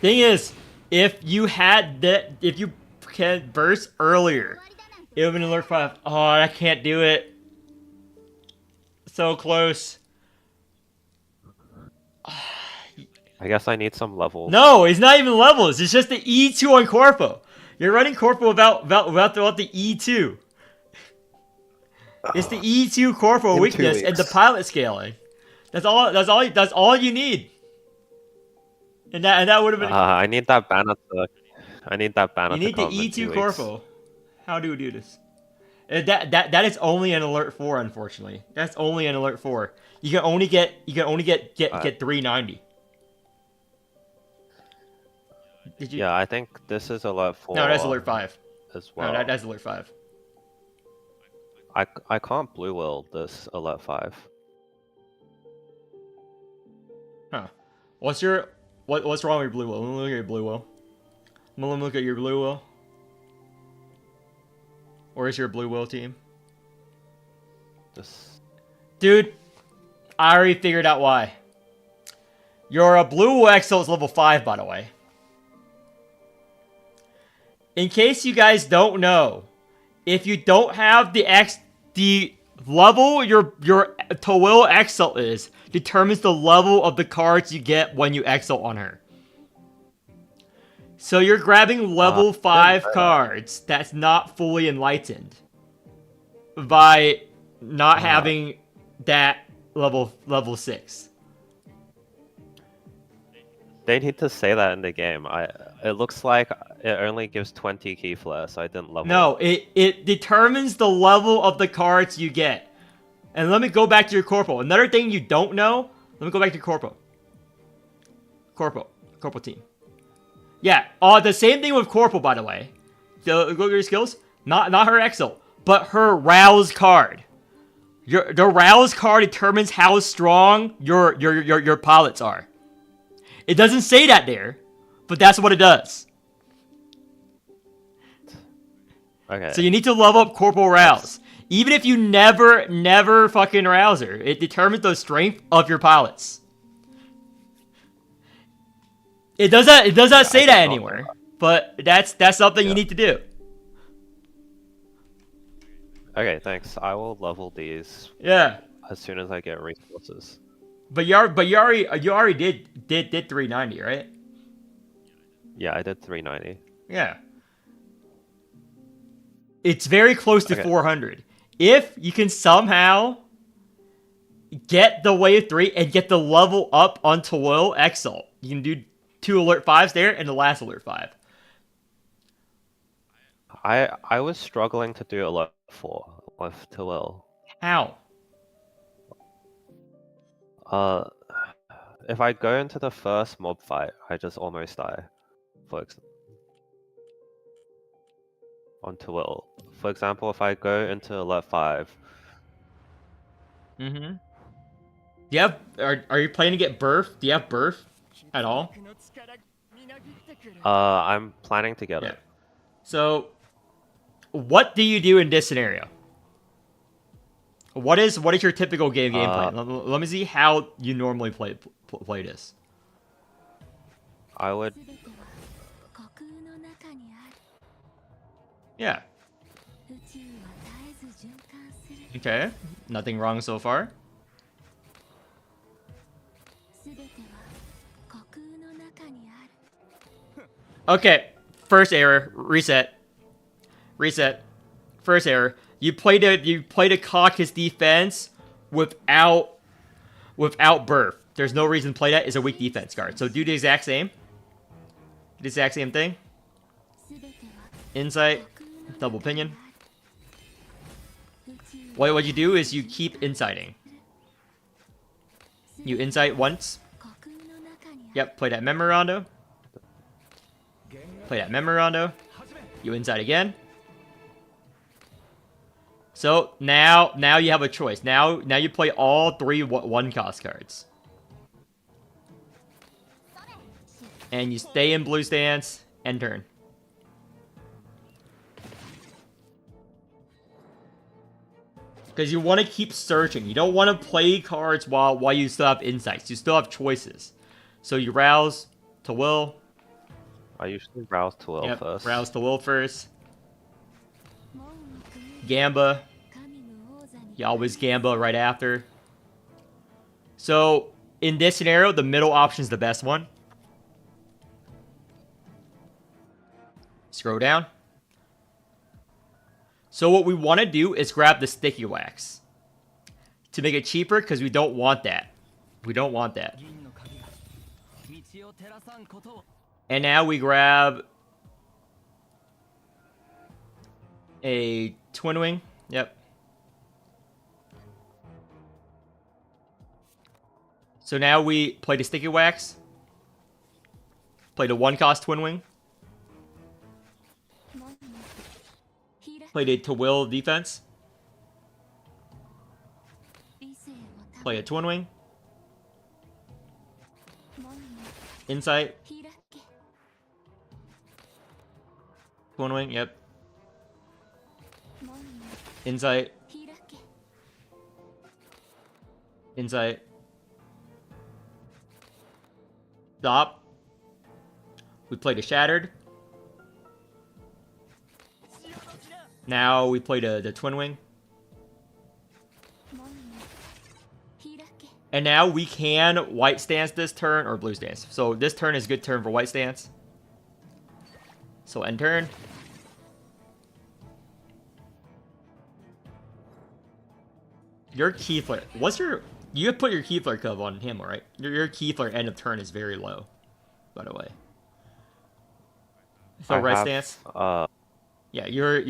S1: Thing is, if you had that, if you can burst earlier, it would have been alert 5. Oh, I can't do it. So close.
S6: I guess I need some levels.
S1: No, it's not even levels. It's just the E2 on Corpo. You're running Corpo without the E2. It's the E2 Corpo
S2: In
S1: weakness
S2: 2
S1: and the
S2: weeks.
S1: pilot scaling. That's all you need. And that would have been.
S6: I need that banner to. I need that banner
S1: You
S6: to
S1: need the
S6: come in 2
S1: E2
S6: weeks.
S1: Corpo. How do we do this? That is only an alert 4, unfortunately. That's only an alert 4. You can only get 390. Did you?
S6: Yeah, I think this is alert 4.
S1: No, that's alert 5.
S6: as well.
S1: No, that's alert 5.
S6: I can't blue will this alert 5.
S1: Huh. What's wrong with your blue will? Let me look at your blue will. Let me look at your blue will. Or is your blue will team?
S6: This
S1: Dude, I already figured out why. Your blue will Exo is level 5, by the way. In case you guys don't know, if you don't have the level your Tawil Exalt is determines the level of the cards you get when you Exalt on her. So you're grabbing level 5 cards that's not fully enlightened by not having that level 6.
S6: They need to say that in the game. It looks like it only gives 20 key flare, so I didn't level.
S1: No, it determines the level of the cards you get. And let me go back to your corporal. Another thing you don't know. Let me go back to your corporal. Corporal team. Yeah. The same thing with corporal, by the way. So go to your skills. Not her Exalt, but her rouse card. The rouse card determines how strong your pilots are. It doesn't say that there, but that's what it does.
S6: Okay.
S1: So you need to level up Corporal Rouse. Even if you never fucking rouse her, it determines the strength of your pilots. It does not say that anywhere, but that's something you need to do.
S6: Okay, thanks. I will level these
S1: Yeah,
S6: as soon as I get resources.
S1: but you already did 390, right?
S6: Yeah, I did 390.
S1: Yeah. It's very close to
S6: Okay.
S1: 400. If you can somehow get the wave 3 and get the level up on Tawil Exalt, you can do 2 alert 5s there and the last alert 5.
S6: I was struggling to do alert 4 with Tawil.
S1: How?
S6: If I go into the first mob fight, I just almost die. On Tawil. For example, if I go into alert 5,
S1: Mm-hmm. Do you have, are you planning to get birth? Do you have birth at all?
S6: I'm planning to get
S1: Yeah.
S6: it.
S1: So, what do you do in this scenario? What is your typical game plan? Let me see how you normally play this.
S6: I would
S5: 全ては虚空の中にある
S1: Yeah.
S5: 宇宙は絶えず循環する
S1: Okay. Nothing wrong so far.
S5: 全ては虚空の中にある
S1: Okay. First error. Reset. Reset. First error. You played a caucus defense without birth. There's no reason to play that. It's a weak defense card. So do the exact same. The exact same thing.
S5: 全ては
S1: Insight.
S5: 虚空の
S1: Double
S5: 中に
S1: opinion.
S5: ある宇宙は
S1: What you do is you keep inciting. You incite once.
S5: 虚空の中にある
S1: Yep. Play that memorando. Play that memorando. You incite again. So now you have a choice. Now you play all 3 one cost cards. And you stay in blue stance, end turn. Because you want to keep searching. You don't want to play cards while you still have insights. You still have choices. So you rouse to will.
S6: I usually rouse Tawil
S1: Yep,
S6: first.
S1: rouse to will first.
S5: 門をくぐり
S1: Gamba.
S5: 神の王座に
S1: You always Gamba right after. So in this scenario, the middle option is the best one. Scroll down. So what we want to do is grab the sticky wax to make it cheaper because we don't want that. We don't want that.
S3: 銀の鍵が道を照らさんことを
S1: And now we grab a twin wing. Yep. So now we play the sticky wax. Play the 1-cost twin wing.
S5: 門を開く
S1: Play the to will defense.
S5: 理性を保
S1: Play a twin wing.
S5: 門を
S1: Insight.
S5: 開け
S1: Twin wing. Yep.
S5: 門を
S1: Insight.
S5: 開け
S1: Insight. Stop. We played a shattered. Now we played the twin wing.
S5: 門を開け
S1: And now we can white stance this turn or blue stance. So this turn is a good turn for white stance. So end turn. Your Keyflare. What's your... You put your Keyflare cove on him, right? Your Keyflare end of turn is very low, by the way. So
S6: I
S1: red
S6: have,
S1: stance. Yeah, your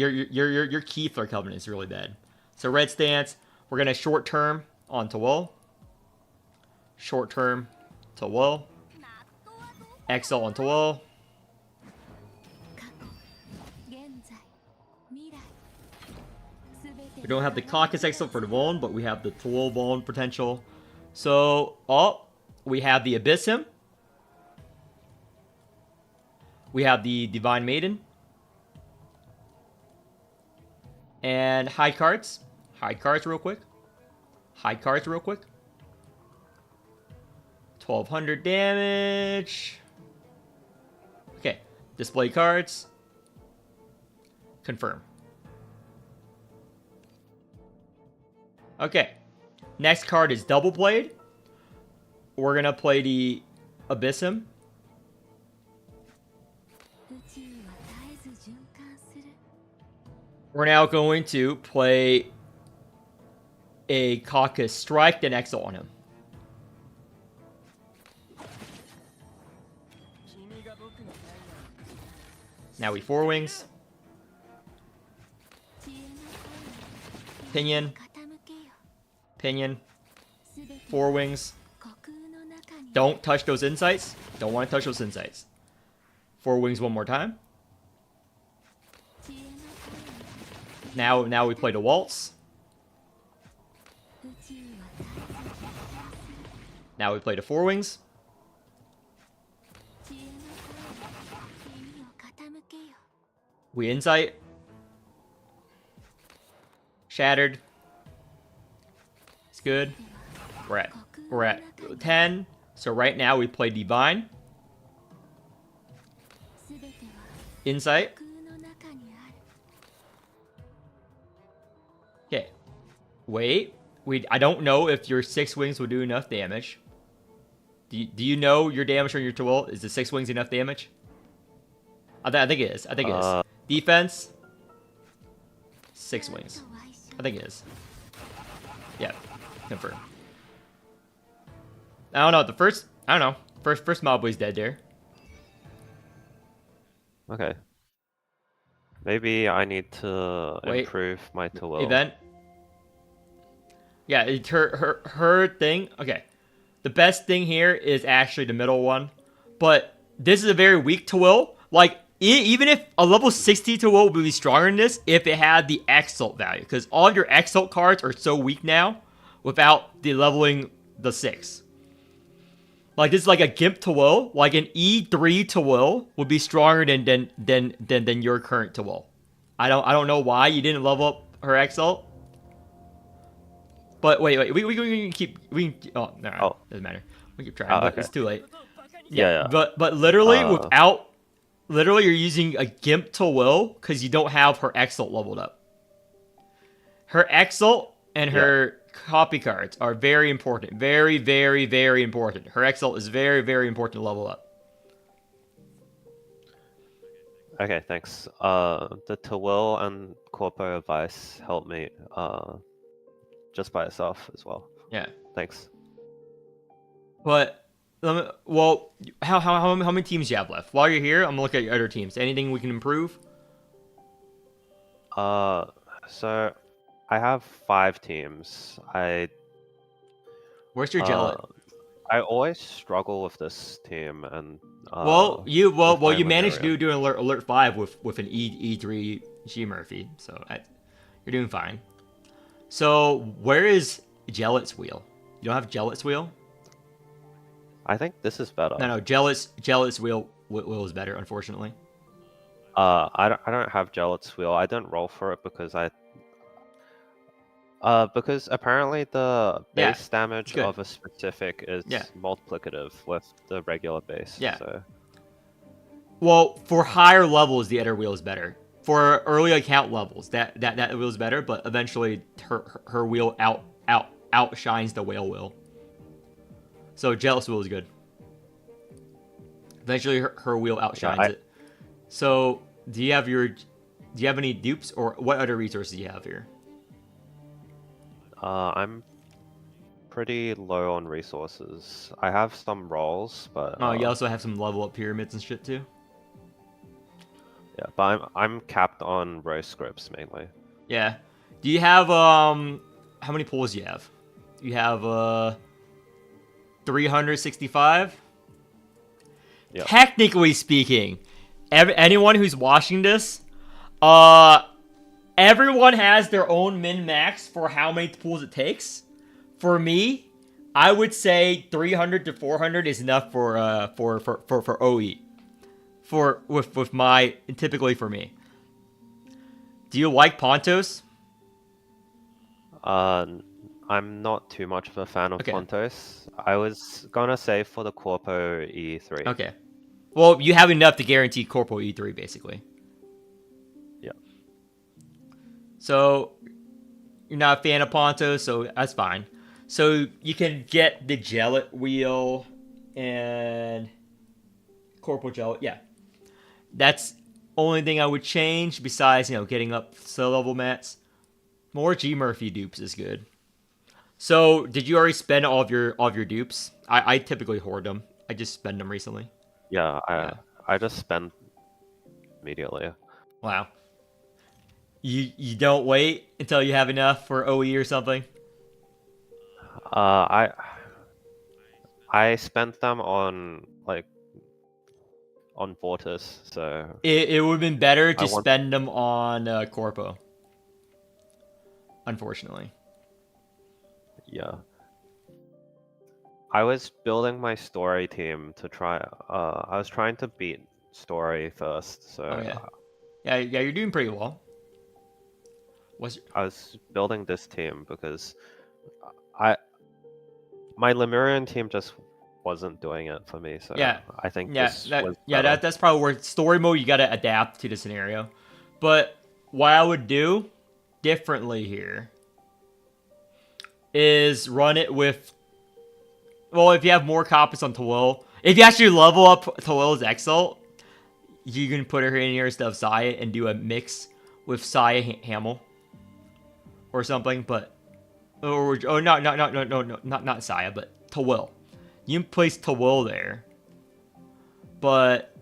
S1: Keyflare covenant is really bad. So red stance. We're gonna short term on Tawil. Short term Tawil. Exile on Tawil.
S5: 過去現在未来すべて
S1: We don't have the Caucus Exile for the Vuln, but we have the Tawil Vuln potential. So, oh, we have the Abyssum. We have the Divine Maiden. And hide cards. Hide cards real quick. Hide cards real quick. 1200 damage. Okay. Display cards. Confirm. Okay. Next card is Double Blade. We're going to play the Abyssum.
S5: 宇宙は絶えず循環する
S1: We're now going to play a Caucus Strike, then Exile on him.
S3: 君が僕のダイヤ
S1: Now we 4 wings. Pinion.
S5: 傾けよ
S1: Pinion.
S5: すべて
S1: Four wings.
S5: 虚空の中に
S1: Don't touch those insights. Don't want to touch those insights. Four wings one more time.
S5: 知恵の
S1: Now we play the waltz.
S5: 声宇宙は絶えず
S1: Now we play the four wings.
S5: 知恵の声耳を傾けよ
S1: We insight. Shattered. It's good. We're at 10. So right now we play divine.
S5: すべては
S1: Insight.
S5: 虚空の中にある
S1: Okay. Wait. I don't know if your 6 wings will do enough damage. Do you know your damage on your tool? Is the 6 wings enough damage? I think it is. I think it is. Defense. 6 wings.
S5: とは一緒
S1: I think it is. Yeah. Confirm. I don't know. I don't know. First mob was dead there.
S6: Okay. Maybe I need to
S1: Wait.
S6: improve my tool.
S1: Event. Yeah, it's her thing. Okay. The best thing here is actually the middle one. But this is a very weak Twill. Like, even if a level 60 Twill would be stronger than this if it had the Exalt value. Because all of your Exalt cards are so weak now without the leveling the 6. Like, this is like a Gimp Twill. Like, an E3 Twill would be stronger than your current Twill. I don't know why you didn't level up her Exalt. But wait, we can keep oh no,
S6: Oh.
S1: doesn't matter. We keep trying,
S6: Oh,
S1: but
S6: okay.
S1: it's too late.
S6: Yeah.
S1: But literally literally you're using a Gimp to will because you don't have her Exalt leveled up. Her Exalt and her copy cards are very important. Very, very, very important. Her Exalt is very, very important to level up.
S6: Okay, thanks. The Tawil and Corpo advice helped me just by itself as well.
S1: Yeah.
S6: Thanks.
S1: But well, how many teams do you have left? While you're here, I'm gonna look at your other teams. Anything we can improve?
S6: So I have 5 teams.
S1: Where's your Jellet?
S6: I always struggle with this team, and
S1: you
S6: with my
S1: managed to
S6: Mandarin.
S1: do an alert 5 with an E3 G Murphy, so you're doing fine. So where is Jellet's wheel? You don't have Jellet's wheel?
S6: I think this is better.
S1: No, Jellet's wheel is better, unfortunately.
S6: I don't have Jellet's wheel. I didn't roll for it because because apparently the
S1: Yeah,
S6: base damage
S1: good.
S6: of a specific is
S1: Yeah.
S6: multiplicative with the regular base.
S1: Yeah.
S6: So
S1: Well, for higher levels, the other wheel is better. For early account levels, that wheel is better, but eventually her wheel outshines the whale wheel. So Jealous wheel is good. Eventually, her wheel outshines it. So, do you have any dupes, or what other resources do you have here?
S6: I'm pretty low on resources. I have some rolls, but
S1: Oh, you also have some level up pyramids and shit too.
S6: yeah, but I'm capped on row scripts mainly.
S1: Yeah. Do you have how many pulls do you have? You have 365.
S6: Yeah.
S1: Technically speaking, anyone who's watching this, everyone has their own min max for how many pulls it takes. For me, I would say 300 to 400 is enough for OE. With my typically for me. Do you like Pontos?
S6: I'm not too much of a fan of
S1: Okay.
S6: Pontos. I was gonna say for the Corpo E3.
S1: Okay. Well, you have enough to guarantee Corporal E3, basically.
S6: Yeah.
S1: So, you're not a fan of Pontos, so that's fine. So, you can get the Jellet wheel and Corporal Jellet. Yeah. That's only thing I would change besides, getting up slow level mats. More G Murphy dupes is good. So, did you already spend all of your dupes? I typically hoard them. I just spend them recently.
S6: Yeah, I just spent immediately.
S1: Wow. You don't wait until you have enough for OE or something?
S6: I spent them on on Vortis, so
S1: It would have been better
S6: I
S1: to
S6: want
S1: spend them on Corpo. Unfortunately.
S6: yeah. I was building my story team to try. I was trying to beat story first, so
S1: Oh yeah. Yeah, you're doing pretty well.
S6: I was building this team because I my Lemurian team just wasn't doing it for me. So
S1: Yeah.
S6: I think this was
S1: Yeah,
S6: better.
S1: that's probably where story mode you gotta adapt to the scenario. But what I would do differently here is run it with, well, if you have more copies on Tawil, if you actually level up Tawil's Exalt, you can put her in here instead of Saya and do a mix with Saya Hamel or something. But no, not Saya, but Tawil. You can place Tawil there, but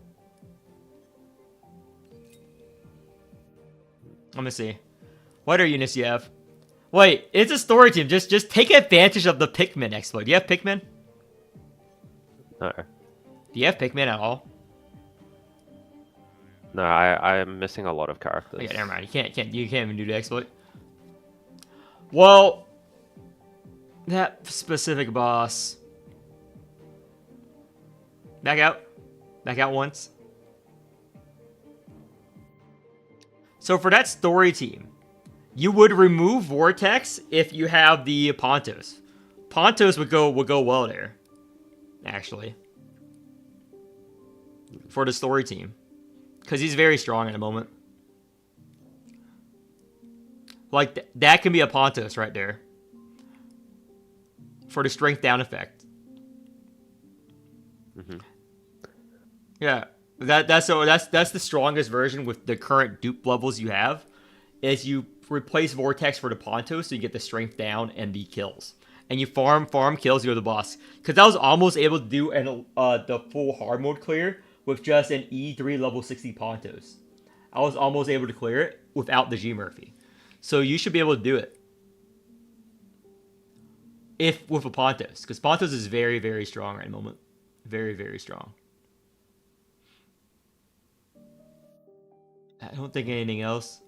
S1: let me see. What other units you have? Wait, it's a story team. Just take advantage of the Pikmin exploit. Do you have Pikmin?
S6: No,
S1: Do you have Pikmin at all?
S6: no, I'm missing a lot of characters.
S1: Oh, yeah, never mind. You can't even do the exploit. Well, that specific boss. Back out. Back out once. So for that story team, you would remove Vortex if you have the Pontos. Pontos would go well there, actually, for the story team, because he's very strong at the moment. Like that can be a Pontos right there for the strength down effect.
S6: Mm-hmm.
S1: Yeah, that's the strongest version with the current dupe levels you have. Is you replace Vortex for the Ponto so you get the strength down and the kills. And you farm kills, you go to the boss. Because I was almost able to do the full hard mode clear with just an E3 level 60 Pontos. I was almost able to clear it without the G Murphy. So you should be able to do it. If with a Pontos. Because Pontos is very, very strong right at the moment. Very, very strong. I don't think anything else.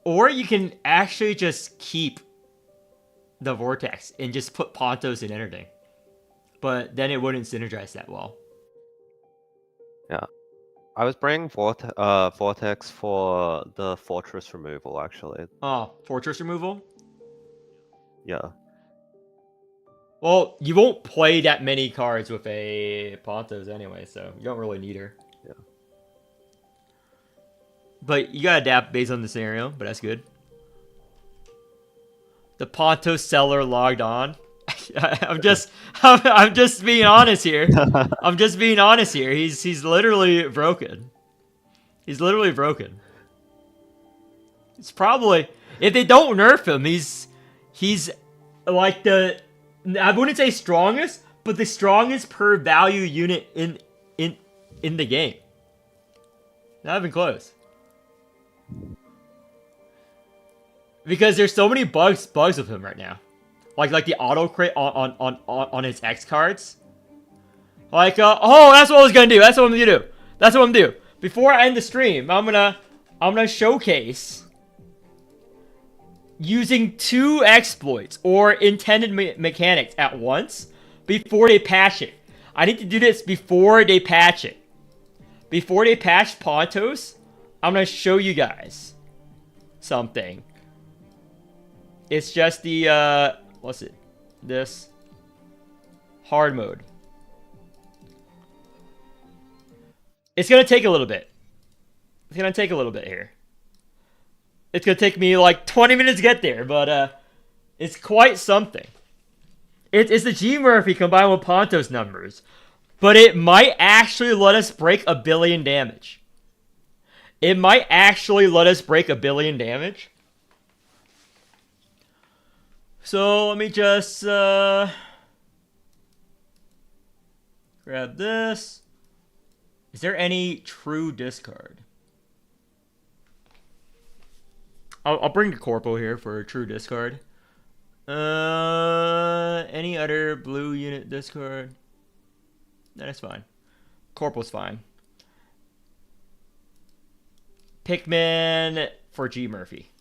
S1: Or you can actually just keep the Vortex and just put Pontos in anything. But then it wouldn't synergize that well.
S6: Yeah. I was bringing Vortex for the fortress removal, actually.
S1: Oh, fortress removal?
S6: Yeah.
S1: Well, you won't play that many cards with a Pontos anyway, so you don't really need her.
S6: Yeah.
S1: But you gotta adapt based on the scenario, but that's good. The Pontos seller logged on. I'm just being honest here. I'm just being honest here. He's literally broken. He's literally broken. It's probably, if they don't nerf him, he's like I wouldn't say strongest, but the strongest per value unit in the game. Not even close. Because there's so many bugs with him right now. Like the auto crit on his X cards. Like oh, that's what I was gonna do. That's what I'm gonna do. That's what I'm gonna do. Before I end the stream, I'm gonna showcase using 2 exploits or intended mechanics at once before they patch it. I need to do this before they patch it. Before they patch Pontos, I'm gonna show you guys something. It's just the what's it? This hard mode. It's gonna take a little bit. It's gonna take a little bit here. It's gonna take me like 20 minutes to get there, but it's quite something. It's the G Murphy combined with Pontos numbers, but it might actually let us break 1 billion damage. It might actually let us break 1 billion damage. So let me just grab this. Is there any true discard? I'll bring the Corpo here for a true discard. Any other blue unit discard? That's fine. Corpo's fine. Pikmin for G Murphy.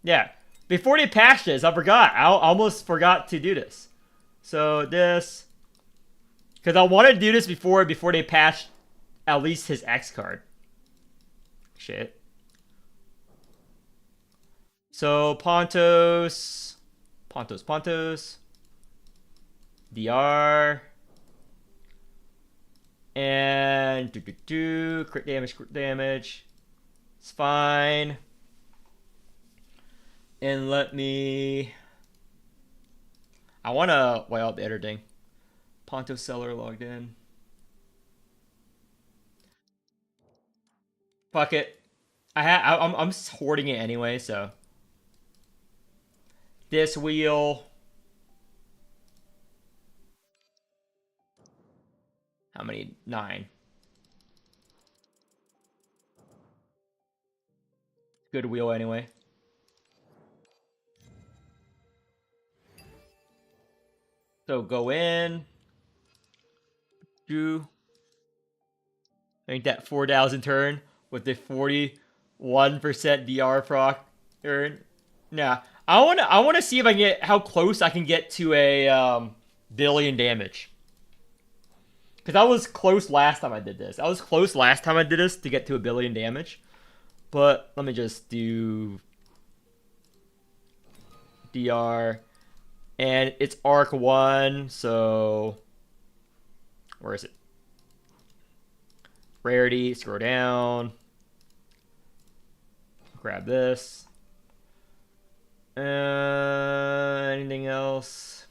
S1: Yeah. Before they patched this, I forgot. I almost forgot to do this. So this, because I wanted to do this before they patched at least his X card. Shit. So Pontos, DR, and crit damage. It's fine. And let me. I want to wipe out the editing. Ponto seller logged in. Fuck it. I'm hoarding it anyway, so. This wheel. How many? 9. Good wheel anyway. So go in. Do. I think that 4,000 turn with the 41% DR proc turn. Nah. I wanna see if I can get how close I can get to a billion damage. Because I was close last time I did this. To get to a billion damage. But let me just do DR. And it's arc 1, so where is it? Rarity, scroll down. Grab this. Anything else?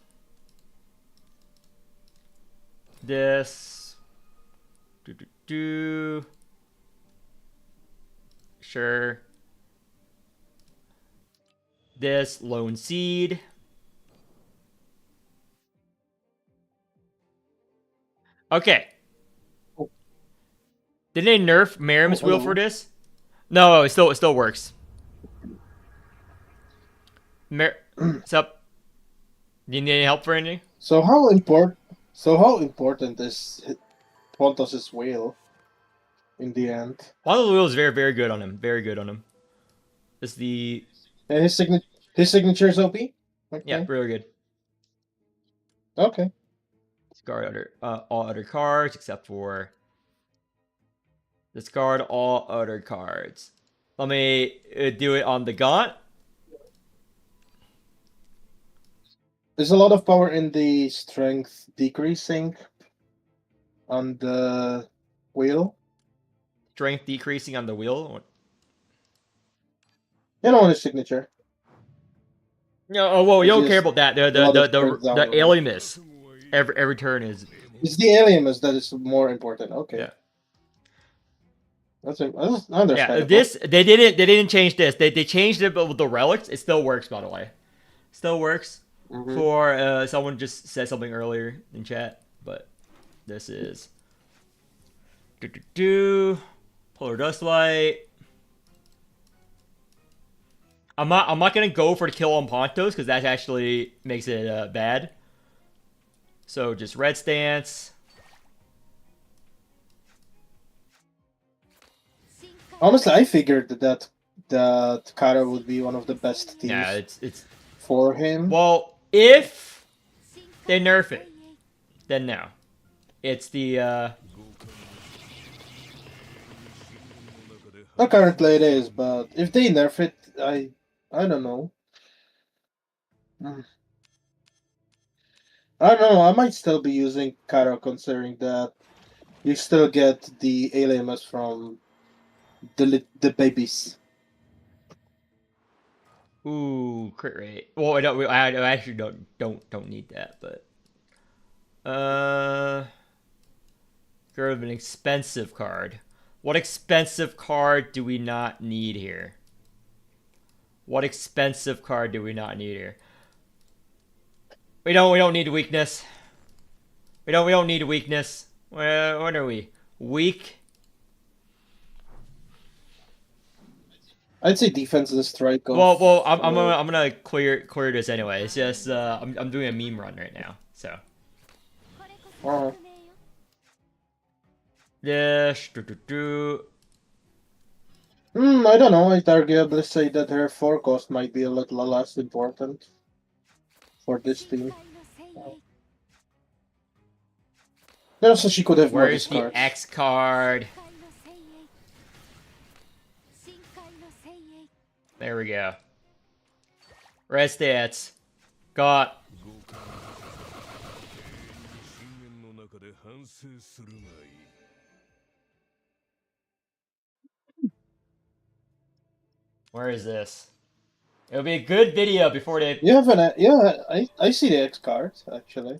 S1: This. Sure. This lone seed. Okay. Did they nerf Morimens wheel for this? No, it still works. What's up? Do you need any help for anything?
S7: So how important is Pontos' whale in the end?
S1: Pontos' wheel is very, very good on him. Very good on him. It's the
S7: And his signature is OP? Okay.
S1: Yeah, really good.
S7: Okay.
S1: Discard all other cards except for discard all other cards. Let me do it on the Gaunt.
S7: There's a lot of power in the strength decreasing on the wheel.
S1: Strength decreasing on the wheel.
S7: You know, on his signature.
S1: No, oh well, you don't care about that. The
S7: down.
S1: alienness. Every turn is.
S7: It's the alienness that is more important. Okay.
S1: Yeah.
S7: That's understandable.
S1: Yeah, this they didn't change this. They changed it, but with the relics, it still works. By the way, still works. For someone just said something earlier in chat, but this is Polar Dust Light. I'm not gonna go for the kill on Pontos because that actually makes it bad. So just Red Stance.
S7: Honestly, I figured that Kara would be one of the best teams.
S1: Yeah, it's
S7: for him.
S1: Well, if they nerf it, then no. It's the
S7: Well, currently it is, but if they nerf it, I don't know. I don't know. I might still be using Kara, considering that you still get the alienness from the babies.
S1: ooh, crit rate. Well, I actually don't need that, but girl of an expensive card. What expensive card do we not need here? What expensive card do we not need here? We don't need weakness. We don't need weakness. What are we? Weak.
S7: I'd say defense and strike.
S1: Well, I'm gonna clear this anyway. It's just I'm doing a meme run right now, so.
S5: これこそ革命よ
S1: This.
S7: I don't know. I'd arguably say that her forecast might be a little less important for this
S5: 深
S7: team.
S5: 海の精鋭
S7: Also, she could have more
S1: Where's the
S7: discards.
S1: X card?
S5: 深海の精鋭深海の精鋭
S1: There we go. Red stats. Got.
S8: 深淵の中で反省するがいい。
S1: Where is this? It'll be a good video before they.
S7: You have an yeah. I see the X cards actually.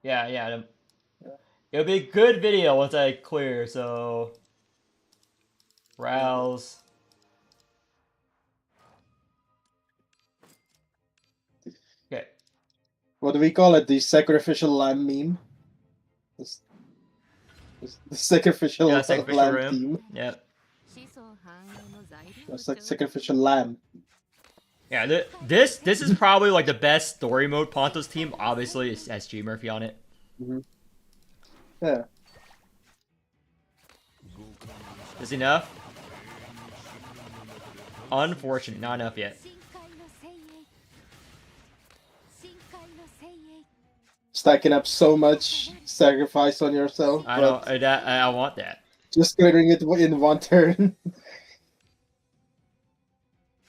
S1: Yeah. It'll be a good video once I clear. So. Rouse. Okay.
S7: What do we call it? The sacrificial lamb meme. The sacrificial,
S1: Yeah, sacrificial
S7: lamb
S1: room.
S7: team.
S1: Yep.
S4: 子孫繁栄の材料
S7: It's like sacrificial lamb.
S1: Yeah. This is probably like the best story mode Ponto's team. Obviously, it's SG Murphy on it.
S7: Yeah.
S1: Is enough? Unfortunate, not enough yet.
S5: 深海の精鋭深海の精鋭
S7: Stacking up so much sacrifice on yourself.
S1: I
S7: but
S1: don't. I want that.
S7: Just clearing it in one turn.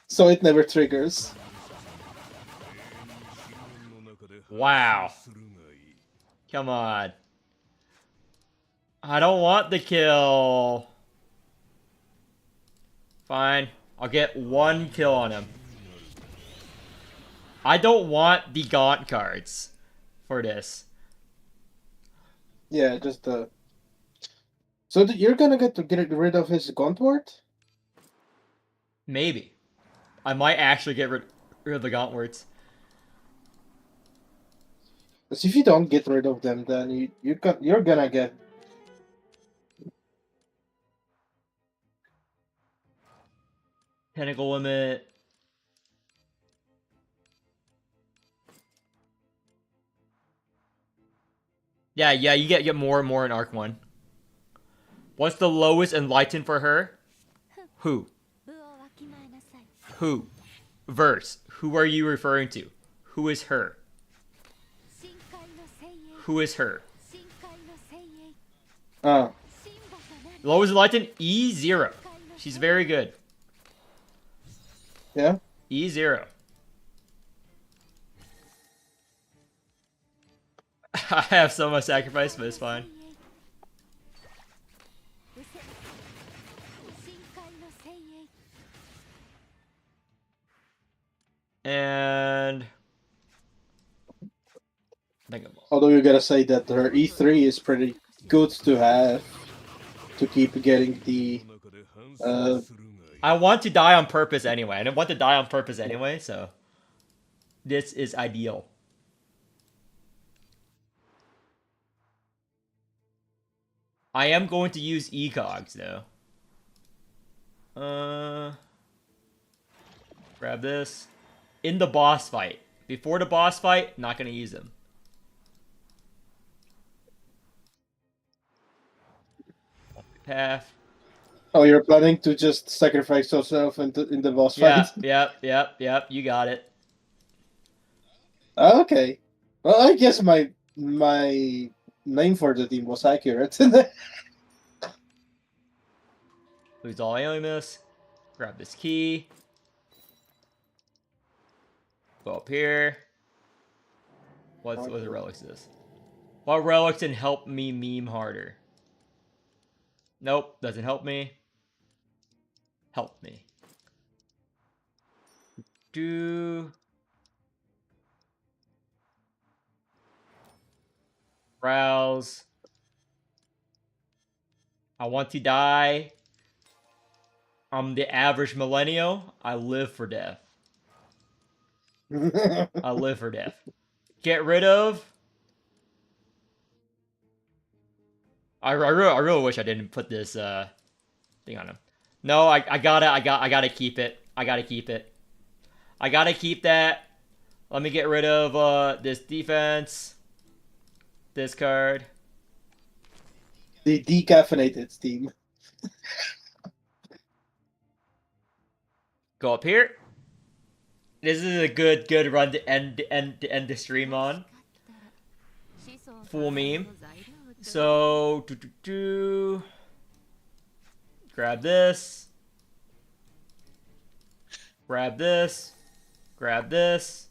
S7: So it never triggers.
S8: 深淵の中で
S1: Wow.
S8: するがいい。
S1: Come on. I don't want the kill. Fine. I'll get one kill on him. I don't want the Gaunt cards for this.
S7: Yeah, just the. So you're gonna get rid of his Gauntwort?
S1: Maybe. I might actually get rid of the Gauntworts.
S7: Because if you don't get rid of them, then you're gonna get.
S1: Tentacle limit. Yeah, you get more and more in Arc 1. What's the lowest enlightened for her? Who?
S5: 部をわきまえなさい
S1: Who? Verse. Who are you referring to? Who is her?
S5: 深海の精鋭
S1: Who is her?
S5: 深海の精鋭
S7: Ah.
S5: シンバとなり
S1: Lowest enlightened? E0. She's very good.
S7: Yeah?
S1: E0. I have so much sacrifice, but it's fine.
S5: うせ深海の精鋭
S1: And I think
S7: Although you gotta say that her E3 is pretty good to have to keep getting the
S8: 中で反省するがいい。
S1: I want to die on purpose anyway. I don't want to die on purpose anyway, so this is ideal. I am going to use ecogs though. Grab this. In the boss fight. Before the boss fight, not gonna use them. Path.
S7: Oh, you're planning to just sacrifice yourself in the boss
S1: Yeah,
S7: fight?
S1: yep. You got it.
S7: Okay. Well, I guess my name for the team was accurate.
S1: Lose all alias. Grab this key. Go up here. What the relics is this? What relics can help me meme harder? Nope, doesn't help me. Help me. Do browse. I want to die. I'm the average millennial. I live for death. I live for death. Get rid of. I really wish I didn't put this thing on him. No, I gotta keep it. I gotta keep it. I gotta keep that. Let me get rid of this defense. This card.
S7: The decaffeinated Steam.
S1: Go up here. This is a good run to end the stream on. Full meme. So grab this. Grab this. Grab this.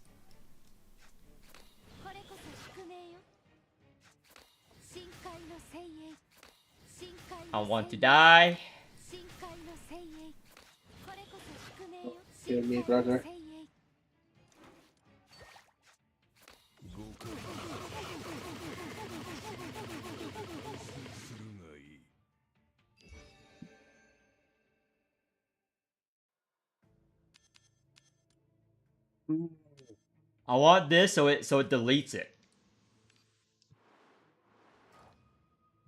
S1: I want to die.
S7: Kill me, brother.
S8: 合格するがいい
S1: I want this so it deletes it.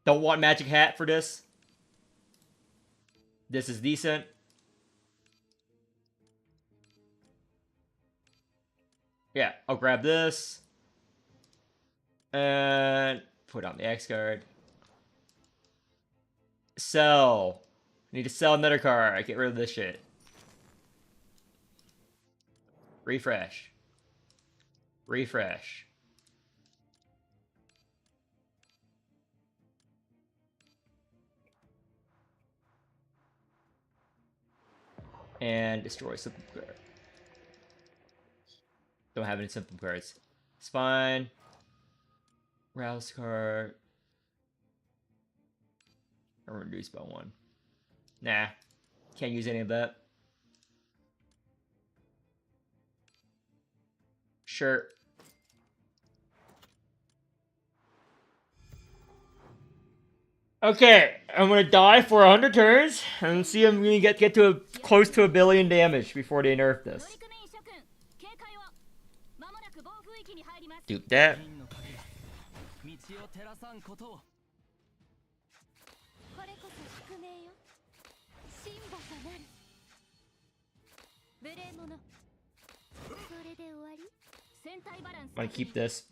S1: Don't want magic hat for this. This is decent. Yeah, I'll grab this. And put on the X card. Sell. Need to sell another card. Get rid of this shit. Refresh. Refresh. And destroy simple card. Don't have any simple cards. Spine. Rouse card. Or reduce by 1. Nah. Can't use any of that. Sure. Okay, I'm gonna die for 100 turns and see if I'm gonna get to close to 1 billion damage before they nerf this. Do that.
S3: 銀の影が道を照らさんことを。
S5: これこそ宿命よ。神馬となる。無礼者。それで終わり？戦隊バランス。
S1: I'm gonna keep this.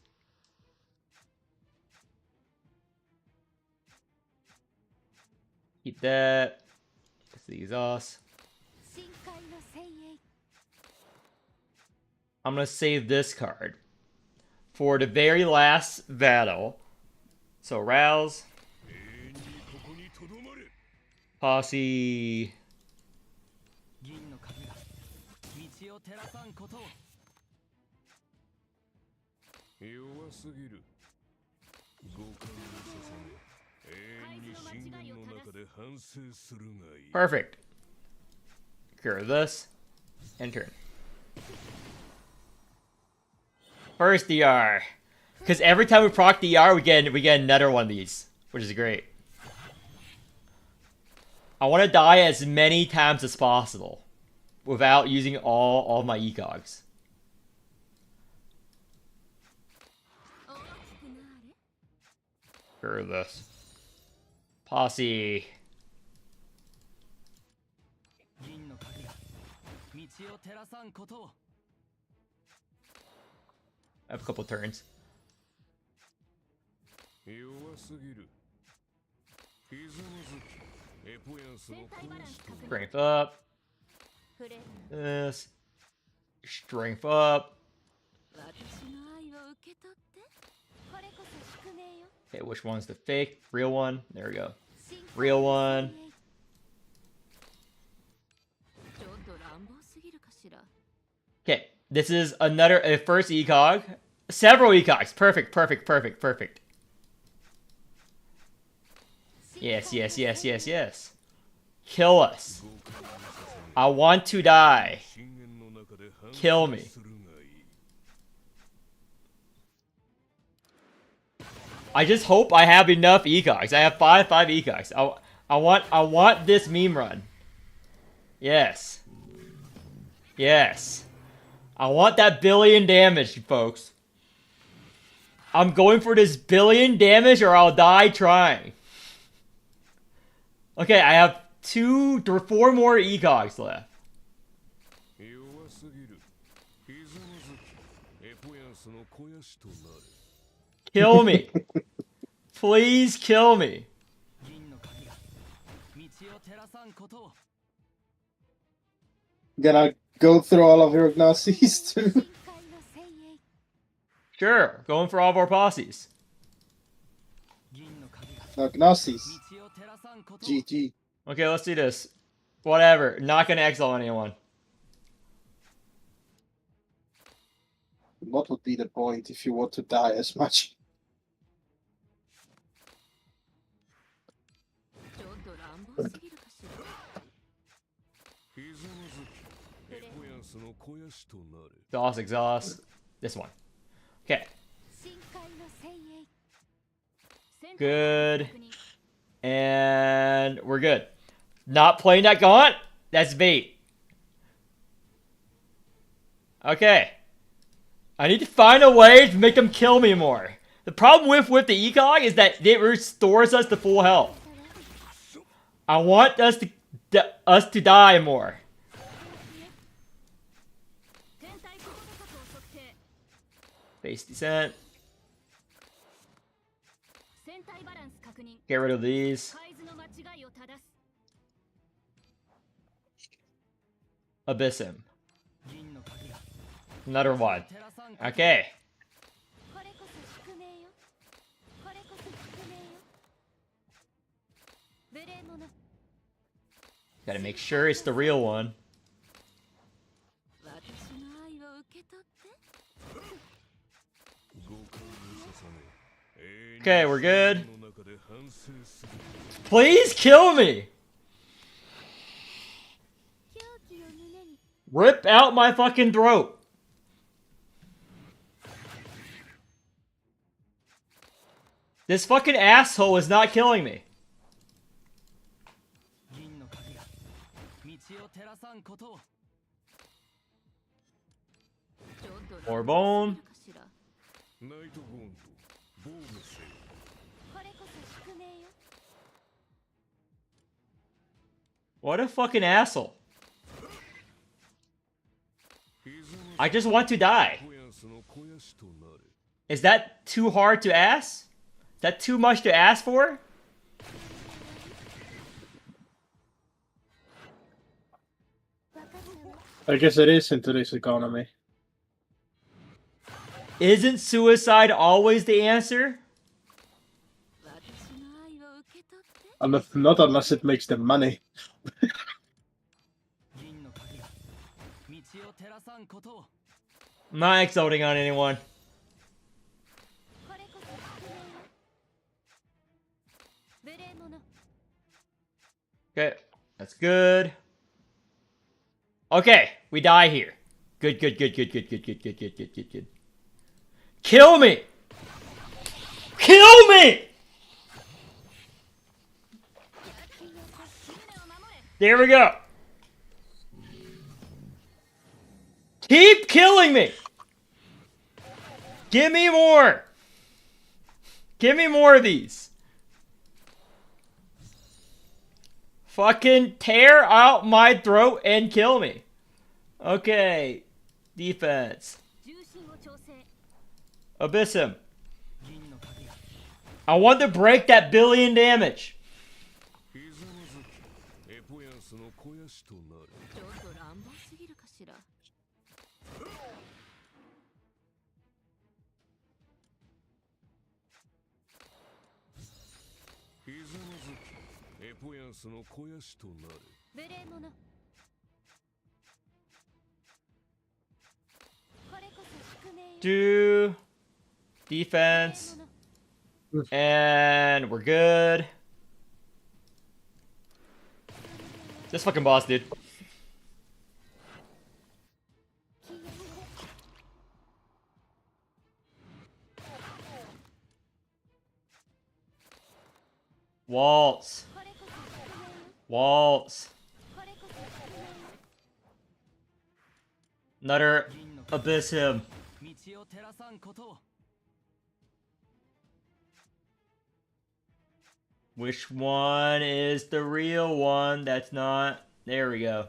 S1: Keep that. The exhaust.
S5: 深海の精鋭。
S1: I'm gonna save this card for the very last battle. So rouse.
S8: 永遠にここにとどまれ
S1: Posse.
S3: 銀の影が道を照らさんことを。
S8: 弱すぎる五感をさせね永遠に信玄の中で反省するがいい
S1: Perfect. Cure this. And turn. First DR. Because every time we proc DR, we get another one of these, which is great. I want to die as many times as possible without using all of my ecogs.
S5: 大きくなれ。
S1: Cure this. Posse.
S3: 銀の影が道を照らさんことを。
S1: I have a couple turns.
S8: 弱すぎるひざまずきエポヤンスを殺しと
S1: Strength up.
S5: 触れ。
S1: This. Strength up.
S5: 私の愛を受け取って。これこそ宿命よ。
S1: Okay, which one's the fake? Real one? There we go.
S5: 深海
S1: Real
S5: の
S1: one.
S5: 精鋭。ちょっと乱暴すぎるかしら。
S1: Okay, this is another a first ecog. Several ecogs. Perfect, perfect, perfect, perfect. Yes, yes, yes, yes, yes. Kill us. I want to die.
S8: 信玄の中で反
S1: Kill
S8: 省
S1: me.
S8: するがいい
S1: I just hope I have enough ecogs. I have five ecogs. I want this meme run. Yes. Yes. I want that billion damage, folks. I'm going for this billion damage or I'll die trying. Okay, I have 4 more ecogs left.
S8: 弱すぎる。ひざまずき、エポヤンスの肥やしとなる。
S1: Kill me. Please kill me.
S3: 銀の鍵が道を照らさんことを。
S7: Gonna go through all of your Gnosis too.
S5: 深海の精鋭
S1: Sure, going for all of our posses.
S3: 銀の鍵が
S7: No, Gnosis.
S3: 道を照らさんことを。
S7: GG.
S1: Okay, let's do this. Whatever. Not gonna exile anyone.
S7: What would be the point if you want to die as much?
S5: ちょっと乱暴すぎるかしら。
S8: ひざまずき、エポヤンスの肥やしとなる。
S1: Exhaust, exhaust. This one. Okay,
S5: 深海の精鋭
S1: good. And we're good. Not playing that gaunt? That's bait. Okay. I need to find a way to make them kill me more. The problem with the ecog is that it restores us to full health. I want us to die more.
S5: 天体高度角を測定
S1: Base descent.
S5: 船体バランス確認
S1: Get rid of these.
S5: 海図の間違いを正す
S1: Abyssum.
S3: 銀の鍵が
S1: Another one.
S3: 照らさんこと。
S1: Okay.
S5: これこそ宿命よこれこそ宿命よ無礼者
S1: Gotta make sure it's the real one.
S5: 私の愛を受け取って
S8: 五感を捧げ、永遠に
S1: Okay, we're good.
S8: 心の中で反省する。
S1: Please kill me!
S5: 狂気を胸に
S1: Rip out my fucking throat! This fucking asshole is not killing me.
S3: 銀の鍵が道を照らさんことを。
S5: ちょっと
S1: More
S5: 乱暴
S1: bone.
S5: すぎるかしら
S8: ナイトゴーンド、防御せよ。
S5: これこそ宿命よ
S1: What a fucking asshole.
S8: ひざま
S1: I just want to die.
S8: ずき、エポヤンスの肥やしとなる。
S1: Is that too hard to ask? Is that too much to ask for?
S7: I guess it is in today's economy.
S1: Isn't suicide always the answer?
S5: 私の愛を受け取って
S7: Not unless it makes them money.
S3: 銀の鍵が道を照らさんことを。
S1: I'm not exulting on anyone.
S5: これこそ宿命よ無礼者
S1: Okay, that's good. Okay, we die here. Good, good, good, good, good, good, good, good, good, good, good, good. Kill me! Kill me! There we go. Keep killing me! Give me more! Give me more of these. Fucking tear out my throat and kill me. Okay. Defense.
S5: 重心を調整
S1: Abyssum.
S3: 銀の鍵が
S1: I want to break that billion damage.
S8: ひざまずき、エポヤンスの肥やしとなる。
S5: ちょっと乱暴すぎるかしら
S8: ひざまずき、エポヤンスの肥やしとなる。
S5: 無礼者これこそ宿命よ
S1: Do defense.
S5: 無礼者
S1: And we're good. This fucking boss, dude. Waltz.
S5: これこそ宿命よ
S1: Waltz.
S5: これこそ宿命よ
S1: Another
S3: 銀の鍵
S1: Abyssum.
S3: 道を照らさんことを。
S1: Which one is the real one that's not? There we go.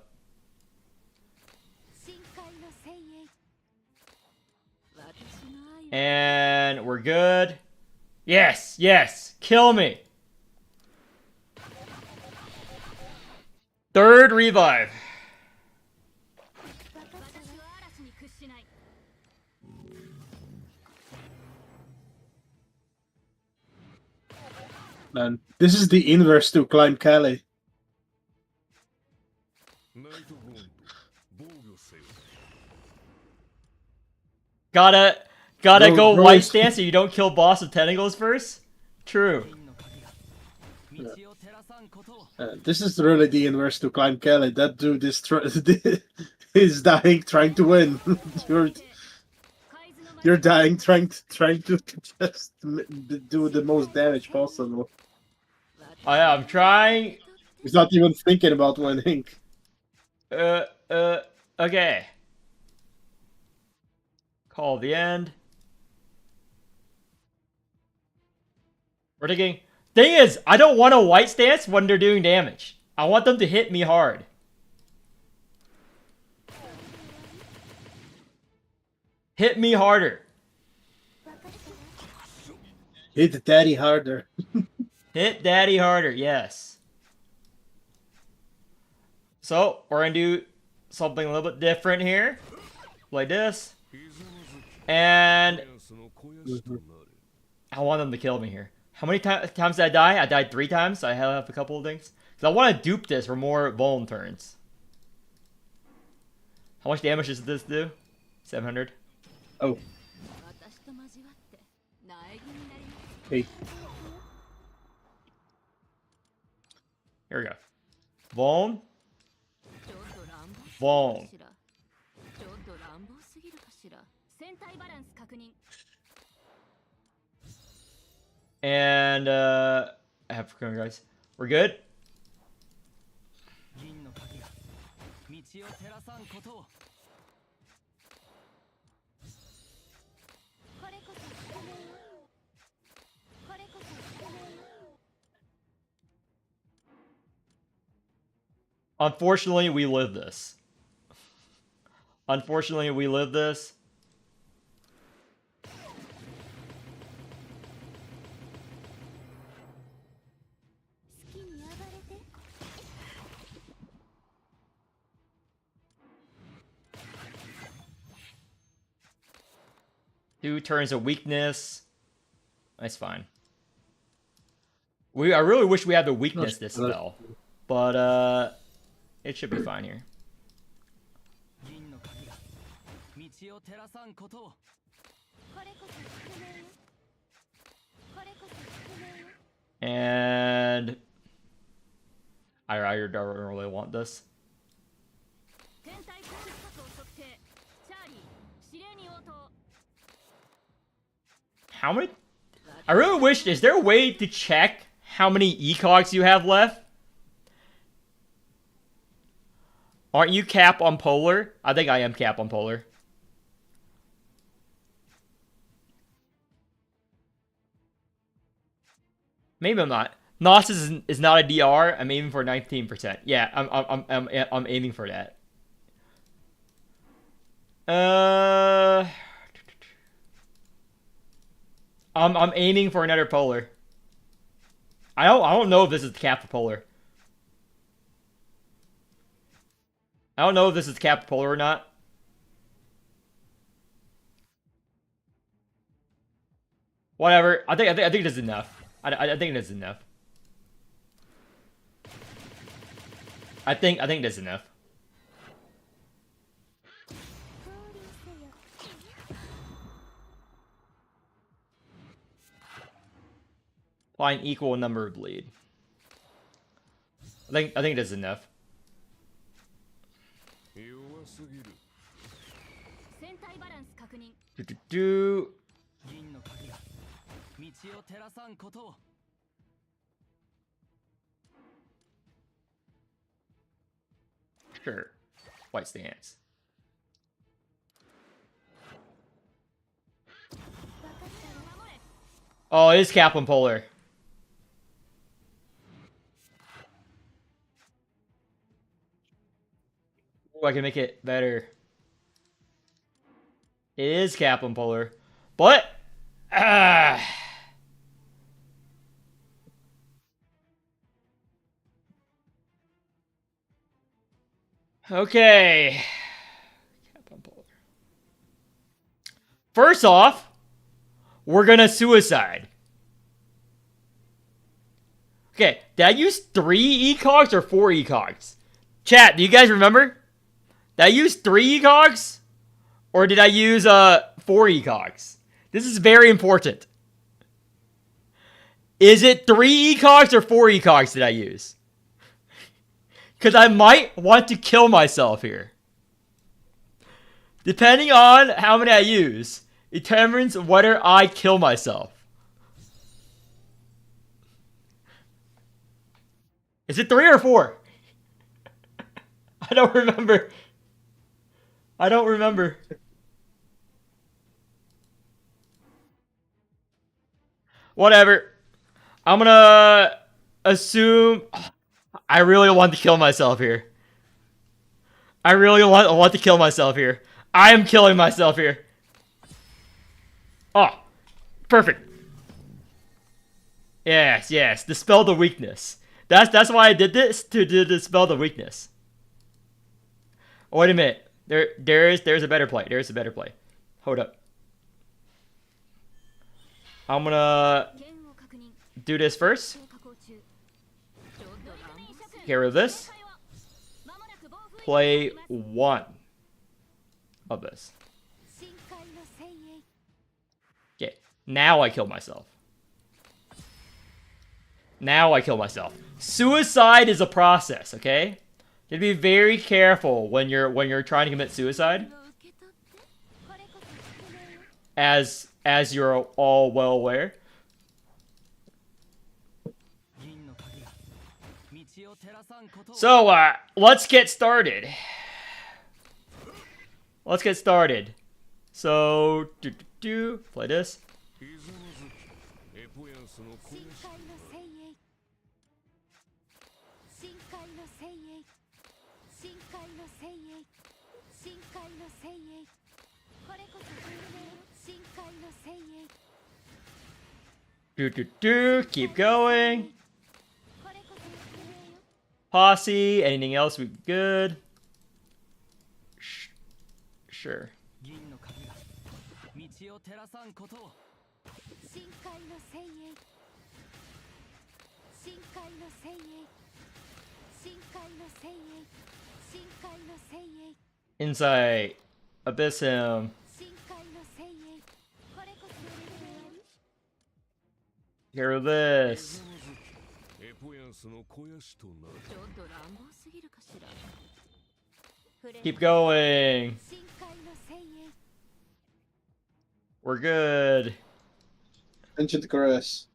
S5: 深海の精鋭私の愛を
S1: And we're good. Yes, yes. Kill me. Third revive.
S5: 私は嵐に屈しない
S7: Man, this is the inverse to Climb Cali.
S8: ナイトゴーンと防御せよ。
S1: Gotta
S7: Bro-
S1: go
S7: bro
S1: white
S7: is-
S1: stance so you don't kill boss with tentacles first? True.
S3: 銀の鍵が道を照らさんことを
S7: This is really the inverse to Climb Cali. That dude is is dying trying to win. You're dying trying to just do the most damage possible.
S1: I'm trying.
S7: He's not even thinking about winning.
S1: Okay. Call the end. We're taking. Thing is, I don't want a white stance when they're doing damage. I want them to hit me hard. Hit me harder.
S7: Hit daddy harder.
S1: Hit daddy harder, yes. So, we're gonna do something a little bit different here. Like this.
S8: ひざまずき
S1: And
S8: チャンスの肥やしとなれ。
S1: I want them to kill me here. How many times did I die? I died 3 times. So I have a couple of things. Because I want to dupe this for more bone turns. How much damage does this do? 700.
S7: Oh,
S5: 私と交わって苗木になります
S7: hey.
S1: Here we go. Bone.
S5: ちょっと乱暴すぎる
S1: Bone.
S5: かしらちょっと乱暴すぎるかしら戦隊バランス確認
S1: And, I have to guys. We're good?
S3: 銀の鍵が道を照らさんことを
S5: これこそ宿命よこれこそ宿命よ
S1: Unfortunately, we live this. Unfortunately, we live this. Two turns of weakness. That's fine. I really wish we had the weakness this spell. But, it should be fine here.
S3: 銀の鍵が道を照らさんことを
S5: これこそ宿命よこれこそ宿命よ
S1: And I don't really want this.
S5: 天体攻撃角を測定チャーリー指令に応答
S1: How many? I really wish. Is there a way to check how many ecogs you have left? Aren't you cap on polar? I think I am cap on polar. Maybe I'm not. Nos is not a DR. I'm aiming for 19%. Yeah, I'm aiming for that. I'm aiming for another polar. I don't know if this is the cap for polar. I don't know if this is cap for polar or not. Whatever. I think this is enough. I think this is enough. I think this is enough.
S5: 降臨せよ
S1: Apply an equal number of bleed. I think this is enough.
S8: 弱すぎる。
S5: 戦隊バランス確認
S1: Do
S3: 銀の鍵が道を照らさんことを
S1: sure. White stance. Oh, it is cap on polar. I can make it better. It is Kaplan Polar. But okay. Kaplan Polar. First off, we're gonna suicide. Okay, did I use 3 ecogs or 4 ecogs? Chat, do you guys remember? Did I use 3 ecogs? Or did I use 4 ecogs? This is very important. Is it 3 ecogs or 4 ecogs did I use? Because I might want to kill myself here. Depending on how many I use, determines whether I kill myself. Is it 3 or 4? I don't remember. I don't remember. Whatever. I'm gonna assume... I really want to kill myself here. I really want to kill myself here. I am killing myself here. Oh, perfect. Yes, yes. Dispel the weakness. That's why I did this, to dispel the weakness. Oh, wait a minute. There's a better play. There's a better play. Hold up. I'm gonna do this first. Get rid of this. Play 1 of this. Okay, now I kill myself. Now I kill myself. Suicide is a process, okay? You have to be very careful when you're trying to commit suicide. As you're all well aware. So, let's get started. Let's get started. So, play this. Keep going. Posse, anything else we good? Sure. Insight. Abyssum. Hear of this. Keep going. We're good.
S7: Ancient Caress.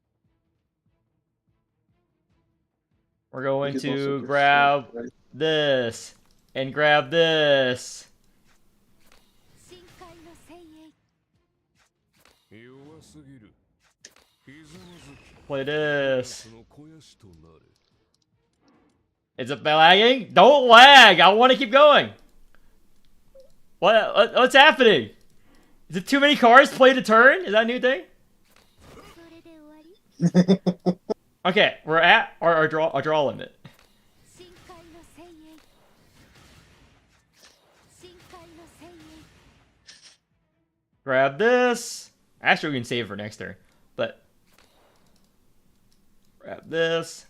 S1: We're going to grab this and grab this. Play this. Is it lagging? Don't lag! I want to keep going! What's happening? Is it too many cards played a turn? Is that a new thing? Okay, we're at our draw limit. Grab this. Actually, we can save for next turn, but grab this.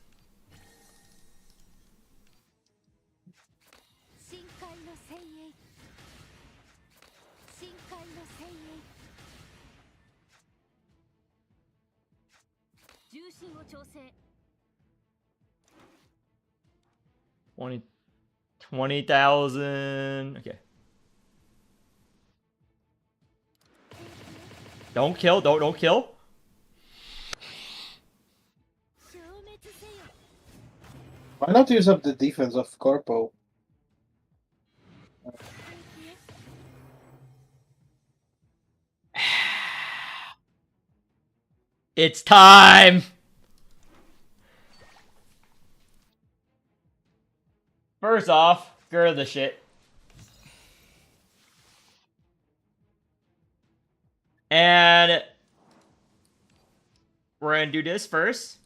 S1: $20,000. Okay. Don't kill. Don't kill.
S7: Why not use up the defense of Corpo?
S1: It's time. First off, gird the shit. And we're gonna do this first.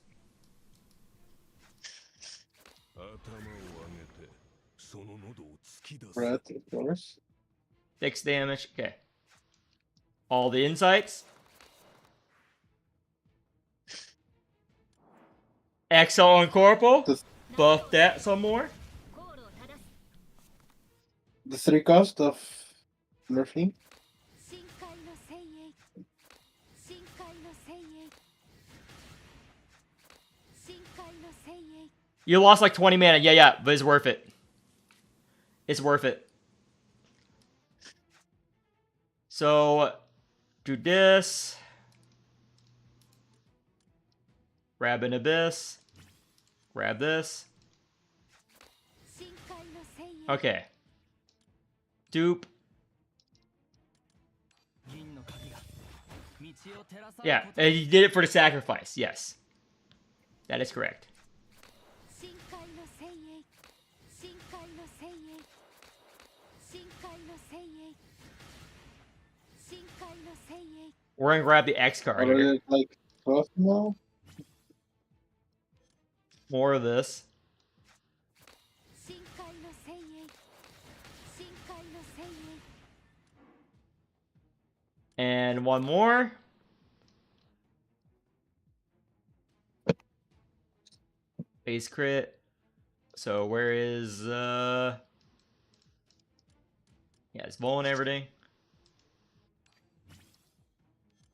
S8: 頭を上げてその喉を突き出す
S7: Red, of course.
S1: 6 damage. Okay. All the insights. Exo and Corporal.
S7: The,
S1: Buff that some more.
S5: 航路を正す
S7: the 3 cost of Murphy.
S5: 深海の精鋭深海の精鋭深海の精鋭
S1: You lost like 20 mana. Yeah, but it's worth it. It's worth it. So, do this. Grab an Abyss. Grab this.
S5: 深海の精鋭
S1: Okay. Dupe.
S3: 銀の鍵が道を照らさ
S1: Yeah, and you did it for the sacrifice. Yes. That is correct.
S5: 深海の精鋭深海の精鋭深海の精鋭深海の精鋭
S1: We're gonna grab the X card here.
S7: Already like 12 now.
S1: More of this.
S5: 深海の精鋭深海の精鋭
S1: And one more. Base crit. So where is yeah, it's Vol and everything.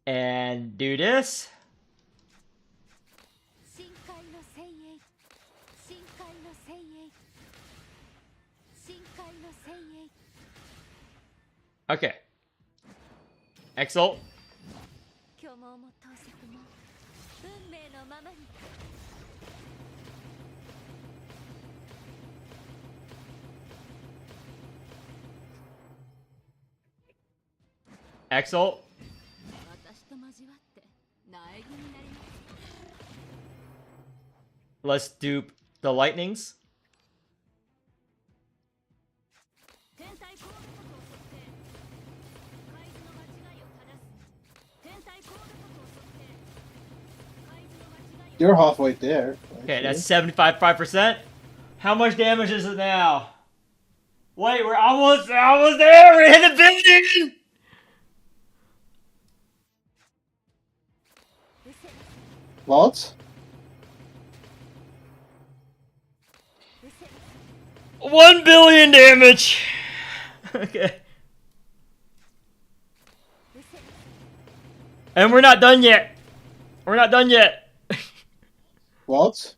S1: And do this.
S5: 深海の精鋭深海の精鋭深海の精鋭
S1: Okay. Exalt.
S5: 虚妄も盗賊も運命のままに
S1: Exalt.
S5: 私と交わって苗木になります
S1: Let's dupe the lightnings.
S5: 天体コールことを測定海図の間違いを正す天体コールことを測定海図の間違いを
S7: You're halfway there.
S1: Okay, that's
S7: actually.
S1: 75%. How much damage is it now? Wait, we're almost there. We're hitting a billion.
S7: What?
S1: 1 billion damage. Okay. And we're not done yet. We're not done yet.
S7: What?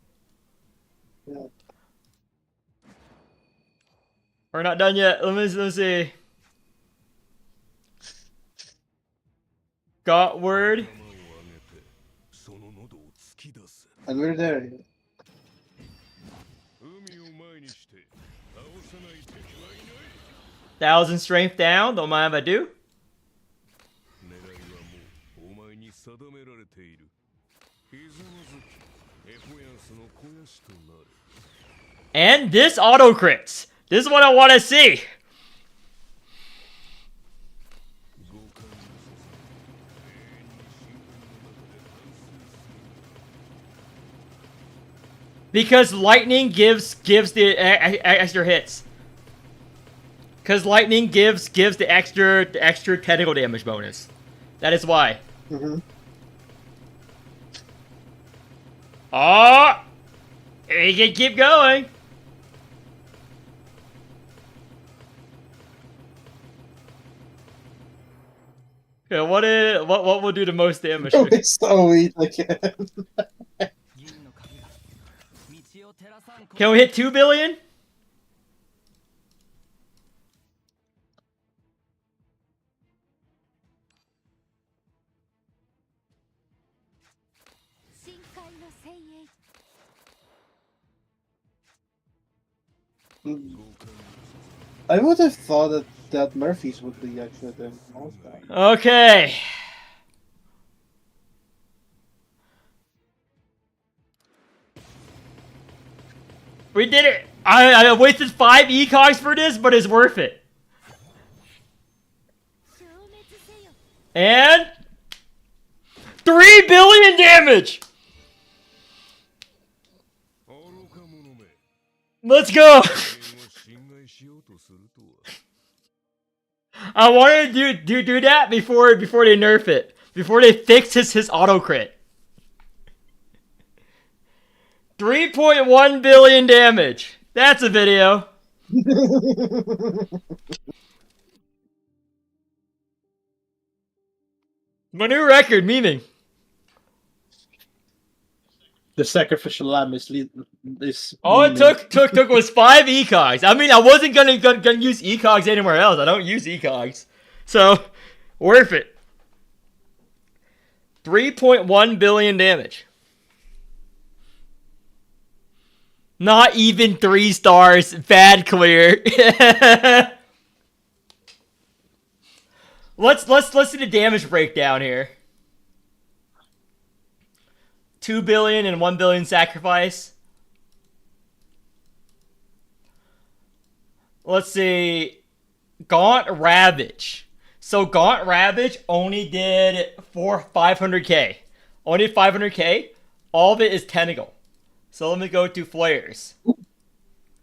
S7: Yeah.
S1: We're not done yet. Let me see. Got word.
S8: 頭を上げてその喉を突き出す
S7: And we're there.
S8: 海を前にして倒さない敵はいない
S1: 1,000 strength down. Don't mind if I do.
S8: 狙いはもうお前に定められているひざまずきエフォヤンスの肥やしとなる
S1: And this auto crits. This is what I want to see.
S8: 五感のさせ永遠に信号の中で反芻する
S1: Because lightning gives the extra hits. Because lightning gives the extra technical damage bonus. That is why.
S7: Mm-hmm.
S1: Oh, we can keep going. Okay, what will do the most damage?
S7: It's so weak again.
S3: 銀の鍵が道を照らさんこと
S1: Can we hit 2 billion?
S5: 深海の精鋭
S7: I would have thought that Murphy's would be actually the most damage.
S1: Okay. We did it. I wasted 5 ecogs for this, but it's worth it.
S5: 消滅せよ
S1: And 3 billion damage! Let's go! I wanted to do that before they nerf it. Before they fix his auto crit. 3.1 billion damage. That's a video. My new record, memeing.
S7: The sacrificial lamb is
S1: all it took was 5 ecogs. I mean, I wasn't gonna use ecogs anywhere else. I don't use ecogs, so worth it. 3.1 billion damage. Not even 3 stars. Bad clear. let's see the damage breakdown here. 2 billion and 1 billion sacrifice. Let's see. Gaunt Ravage. So Gaunt Ravage only did 500k. Only 500k. All of it is Tentacle. So let me go to Flares.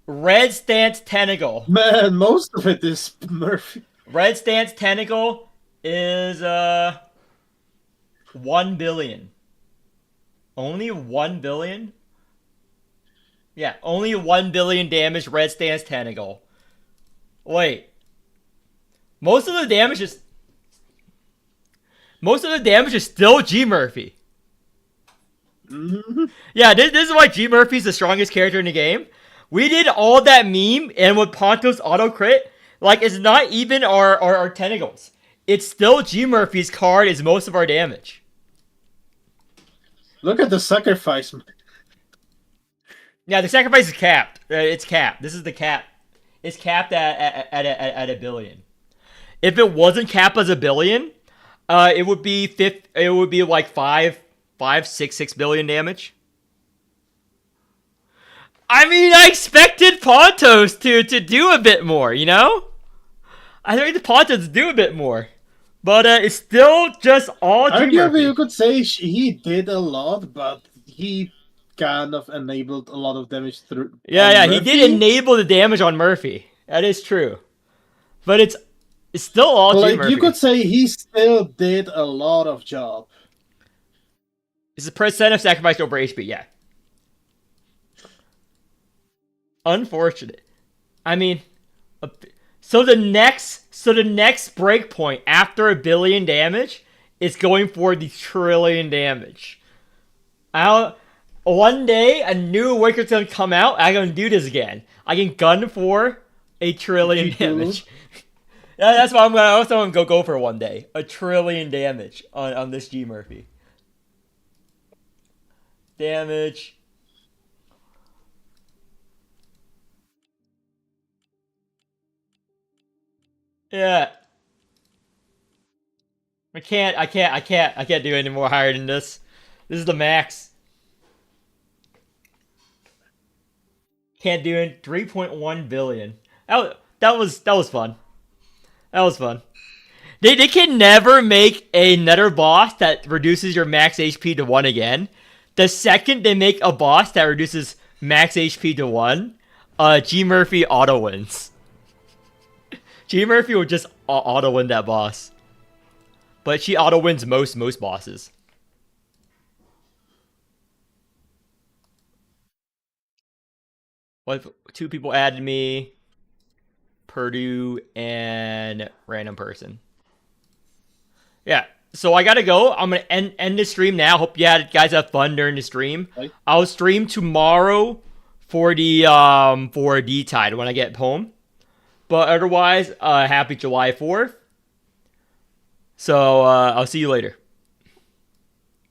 S1: Red Stance Tentacle.
S7: Man, most of it is Murphy.
S1: Red Stance Tentacle is 1 billion. Only 1 billion? Yeah, only 1 billion damage Red Stance Tentacle. Wait. Most of the damage is still G Murphy.
S7: Mm-hmm.
S1: Yeah, this is why G Murphy's the strongest character in the game. We did all that meme, and with Ponto's auto crit, like, it's not even our tentacles. It's still G Murphy's card is most of our damage.
S7: Look at the sacrifice.
S1: Yeah, the sacrifice is capped. It's capped. This is the cap. It's capped at a billion. If it wasn't capped as a billion, it would be like 6 billion damage. I mean, I expected Pontos to do a bit more, you know? I think the Pontos do a bit more. But it's still just all G Murphy.
S7: Arguably, you could say he did a lot, but he kind of enabled a lot of damage through.
S1: Yeah, he did enable the damage on Murphy. That is true. But it's still all G Murphy.
S7: You could say he still did a lot of job.
S1: It's a percent of sacrifice over HP, yeah. Unfortunate. I mean, so the next breakpoint after a billion damage is going for the trillion damage. One day a new Awakening's gonna come out. I'm gonna do this again. I can gun for a trillion damage. Yeah, that's what I'm gonna go for one day. A trillion damage on this G Murphy. Damage. Yeah. I can't do any more higher than this. This is the max. Can't do it. 3.1 billion. That was fun. That was fun. They can never make another boss that reduces your max HP to 1 again. The second they make a boss that reduces max HP to 1, G Murphy auto wins. G Murphy will just auto win that boss. But she auto wins most bosses. What? 2 people added me. Purdue and random person. Yeah. So I gotta go. I'm gonna end the stream now. Hope you guys have fun during the stream.
S7: Right.
S1: I'll stream tomorrow for the for D-Tide when I get home. But otherwise, happy July 4th. So I'll see you later.